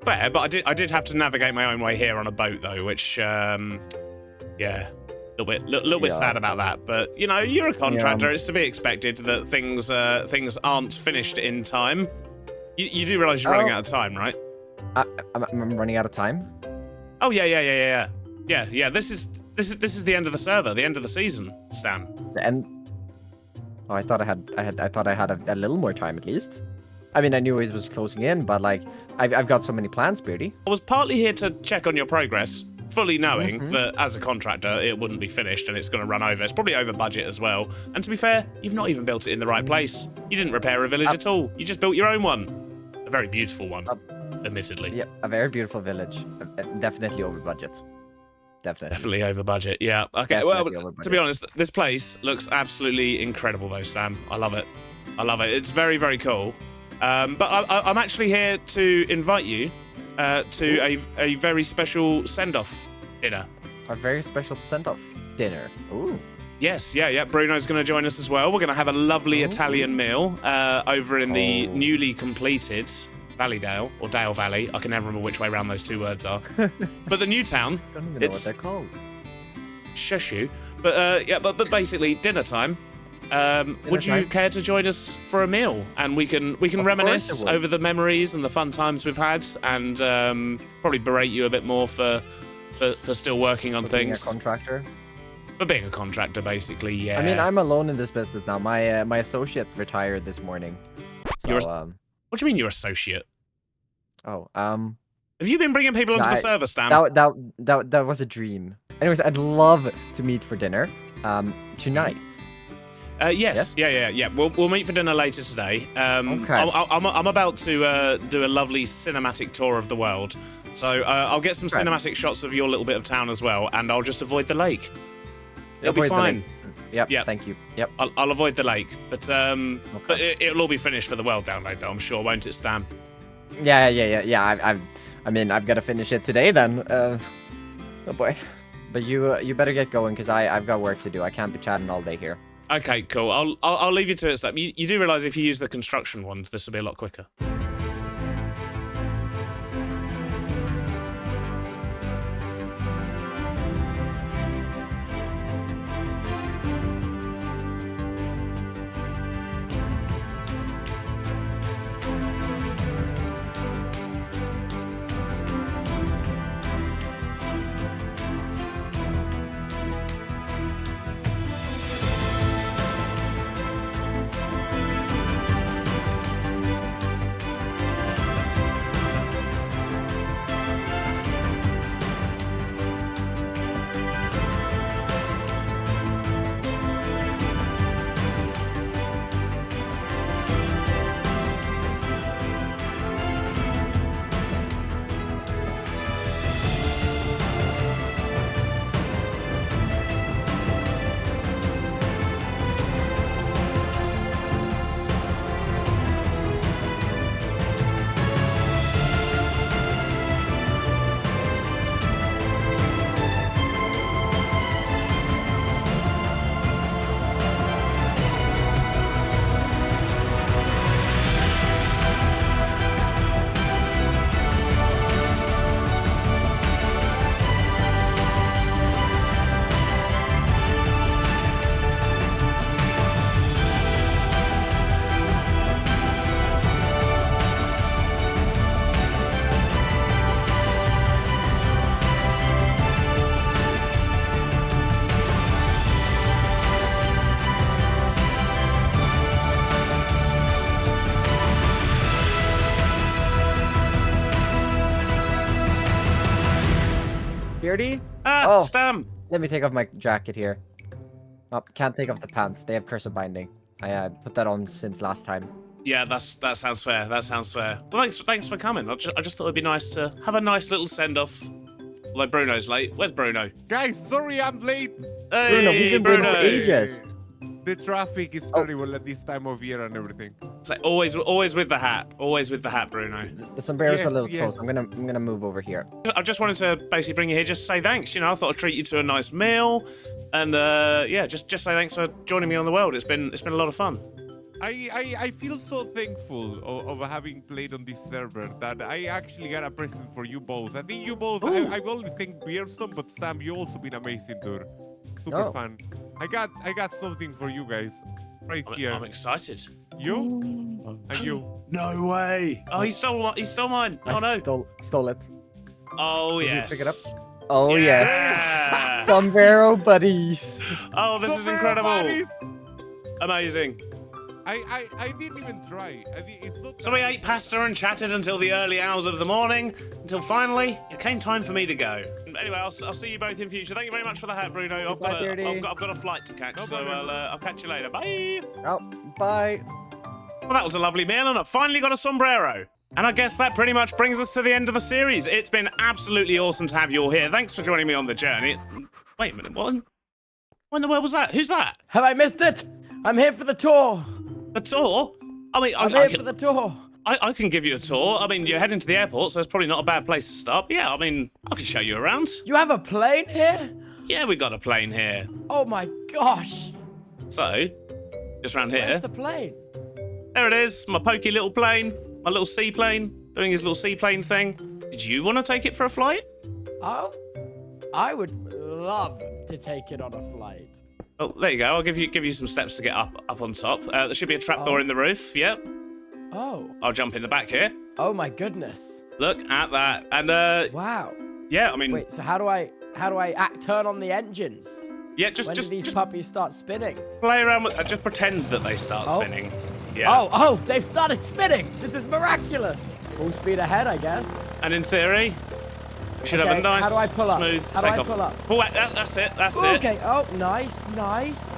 Fair, but I did have to navigate my own way here on a boat, though, which, yeah, a little bit Yeah. sad about that. But, you know, you're a contractor. Yeah. It's to be expected that things aren't finished in time. You do realise you're running out of time, right? I'm running out of time. Oh, yeah. This is the end of the server, the end of the season, Stan. And oh, I thought I had a little more time at least. I mean, I knew it was closing in, but like, I've got so many plans, Beardy. I was partly here to check on your progress, fully knowing that as a contractor, it wouldn't be finished and it's going to run over. It's probably over budget as well. And to be fair, you've not even built it in the right place. You didn't repair a village at all. You just built your own one. A very beautiful one, admittedly. Yeah, a very beautiful village. Definitely over budget. Definitely over budget, yeah. Okay, Definitely well, over to be budget. honest, this place looks absolutely incredible, though, Stan. I love it. It's very, very cool. But I'm actually here to invite you to a very special send-off dinner. A very special send-off dinner. Ooh. Yes, yeah. Bruno's going to join us as well. We're going to have a lovely Italian meal over in the newly completed Valleydale, or Dale Valley. I can never remember which way around those two words are. But the new town. I don't even know what they're called. Shush you. But but basically dinner time. Would you time. care to join us for a meal, and we can Of reminisce course I would. over the memories and the fun times we've had, and probably berate you a bit more for still working on Being a things. contractor. For being a contractor, basically, yeah. I mean, I'm alone in this business now. My associate retired this morning. So, You're What do you mean you're associate? Have you been bringing people onto the server, Stan? that was a dream. Anyways, I'd love to meet for dinner tonight. Yes. Yeah. We'll meet for dinner later today. Okay. I'm about to do a lovely cinematic tour of the world, so I'll get some Okay. cinematic shots of your little bit of town as well, and I'll just avoid the lake. It'll be Avoid the fine. lake. Yep. Yep. Thank you. Yep. I'll avoid the lake, but it'll all be finished for the world download, though. I'm sure, won't it, Stan? Yeah. I mean, I've got to finish it today then. Oh boy. But you better get going because I've got work to do. I can't be chatting all day here. Okay, cool. I'll leave you to it, Step. You do realise if you use the construction wand, this will be a lot quicker. Beardy? Ah, Oh. Stam! Let me take off my jacket here. Oh, can't take off the pants. They have curse of binding. I put that on since last time. Yeah, that sounds fair. That sounds fair. Well, thanks for coming. I just thought it'd be nice to have a nice little send-off. Although Bruno's late. Where's Bruno? Guys, sorry I'm late. Hey, Bruno, we've been waiting for ages. The traffic is terrible at this time of year and everything. So always with the hat. Always with the hat, Bruno. The sombrero's Yes, a little yes. close. I'm gonna move over here. I just wanted to basically bring you here just to say thanks. You know, I thought I'd treat you to a nice meal. And yeah, just say thanks for joining me on the world. It's been a lot of fun. I feel so thankful of having played on this server that I actually got a present for you both. I think you both, I've only thanked Beardstone, but Sam, you also been amazing, dude. Super Oh. fun. I got something for you guys. Right here. I'm excited. You? And you. No way. Oh, he stole mine. Oh no. Stole it. Oh Did you yes. pick it up? Oh yes. Yeah. Sombrero buddies. Oh, this is Sombrero incredible. buddies! Amazing. I didn't even try. It's not So we ate pasta and chatted until the early hours of the morning, until finally it came time for me to go. Anyway, I'll see you both in future. Thank you very much for the hat, Bruno. I've got a flight to catch, No so problem. I'll catch you later. Bye. Oh, bye. Well, that was a lovely meal, and I finally got a sombrero. And I guess that pretty much brings us to the end of the series. It's been absolutely awesome to have you all here. Thanks for joining me on the journey. Wait a minute, what in the world was that? Who's that? Have I missed it? I'm here for the tour. A tour? I mean, I'm here for the tour. I can give you a tour. I mean, you're heading to the airport, so it's probably not a bad place to stop. Yeah, I mean, I can show you around. You have a plane here? Yeah, we got a plane here. Oh my gosh. So, just around here. Where's the plane? There it is, my pokey little plane. My little seaplane, doing his little seaplane thing. Did you want to take it for a flight? Oh, I would love to take it on a flight. Oh, there you go. I'll give you some steps to get up on top. There should be a trapdoor in the roof. Yep. Oh. I'll jump in the back here. Oh my goodness. Look at that. And Wow. yeah, I mean, Wait, so how do I turn on the engines? yeah, When do these puppies start spinning? play around with. Just pretend that they start Oh. spinning. Yeah. Oh, they've started spinning. This is miraculous. Full speed ahead, I guess. And in theory, we should have a Okay, nice, how do I pull up? smooth How do I takeoff. pull up? Oh, that's it. That's Ooh, it. okay. Oh, nice.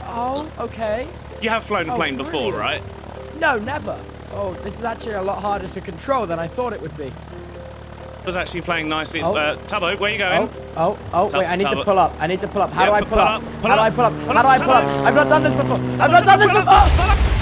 Oh, okay. You have flown a Oh, plane before, brilliant. right? No, never. Oh, this is actually a lot harder to control than I thought it would be. I was actually playing nicely. Oh. Tubbo, where you going? Wait, I need to pull up. How do I pull up? Pull How do I up, pull up? pull How up, do I pull up? pull I've up, not done this before. Pull up, pull up.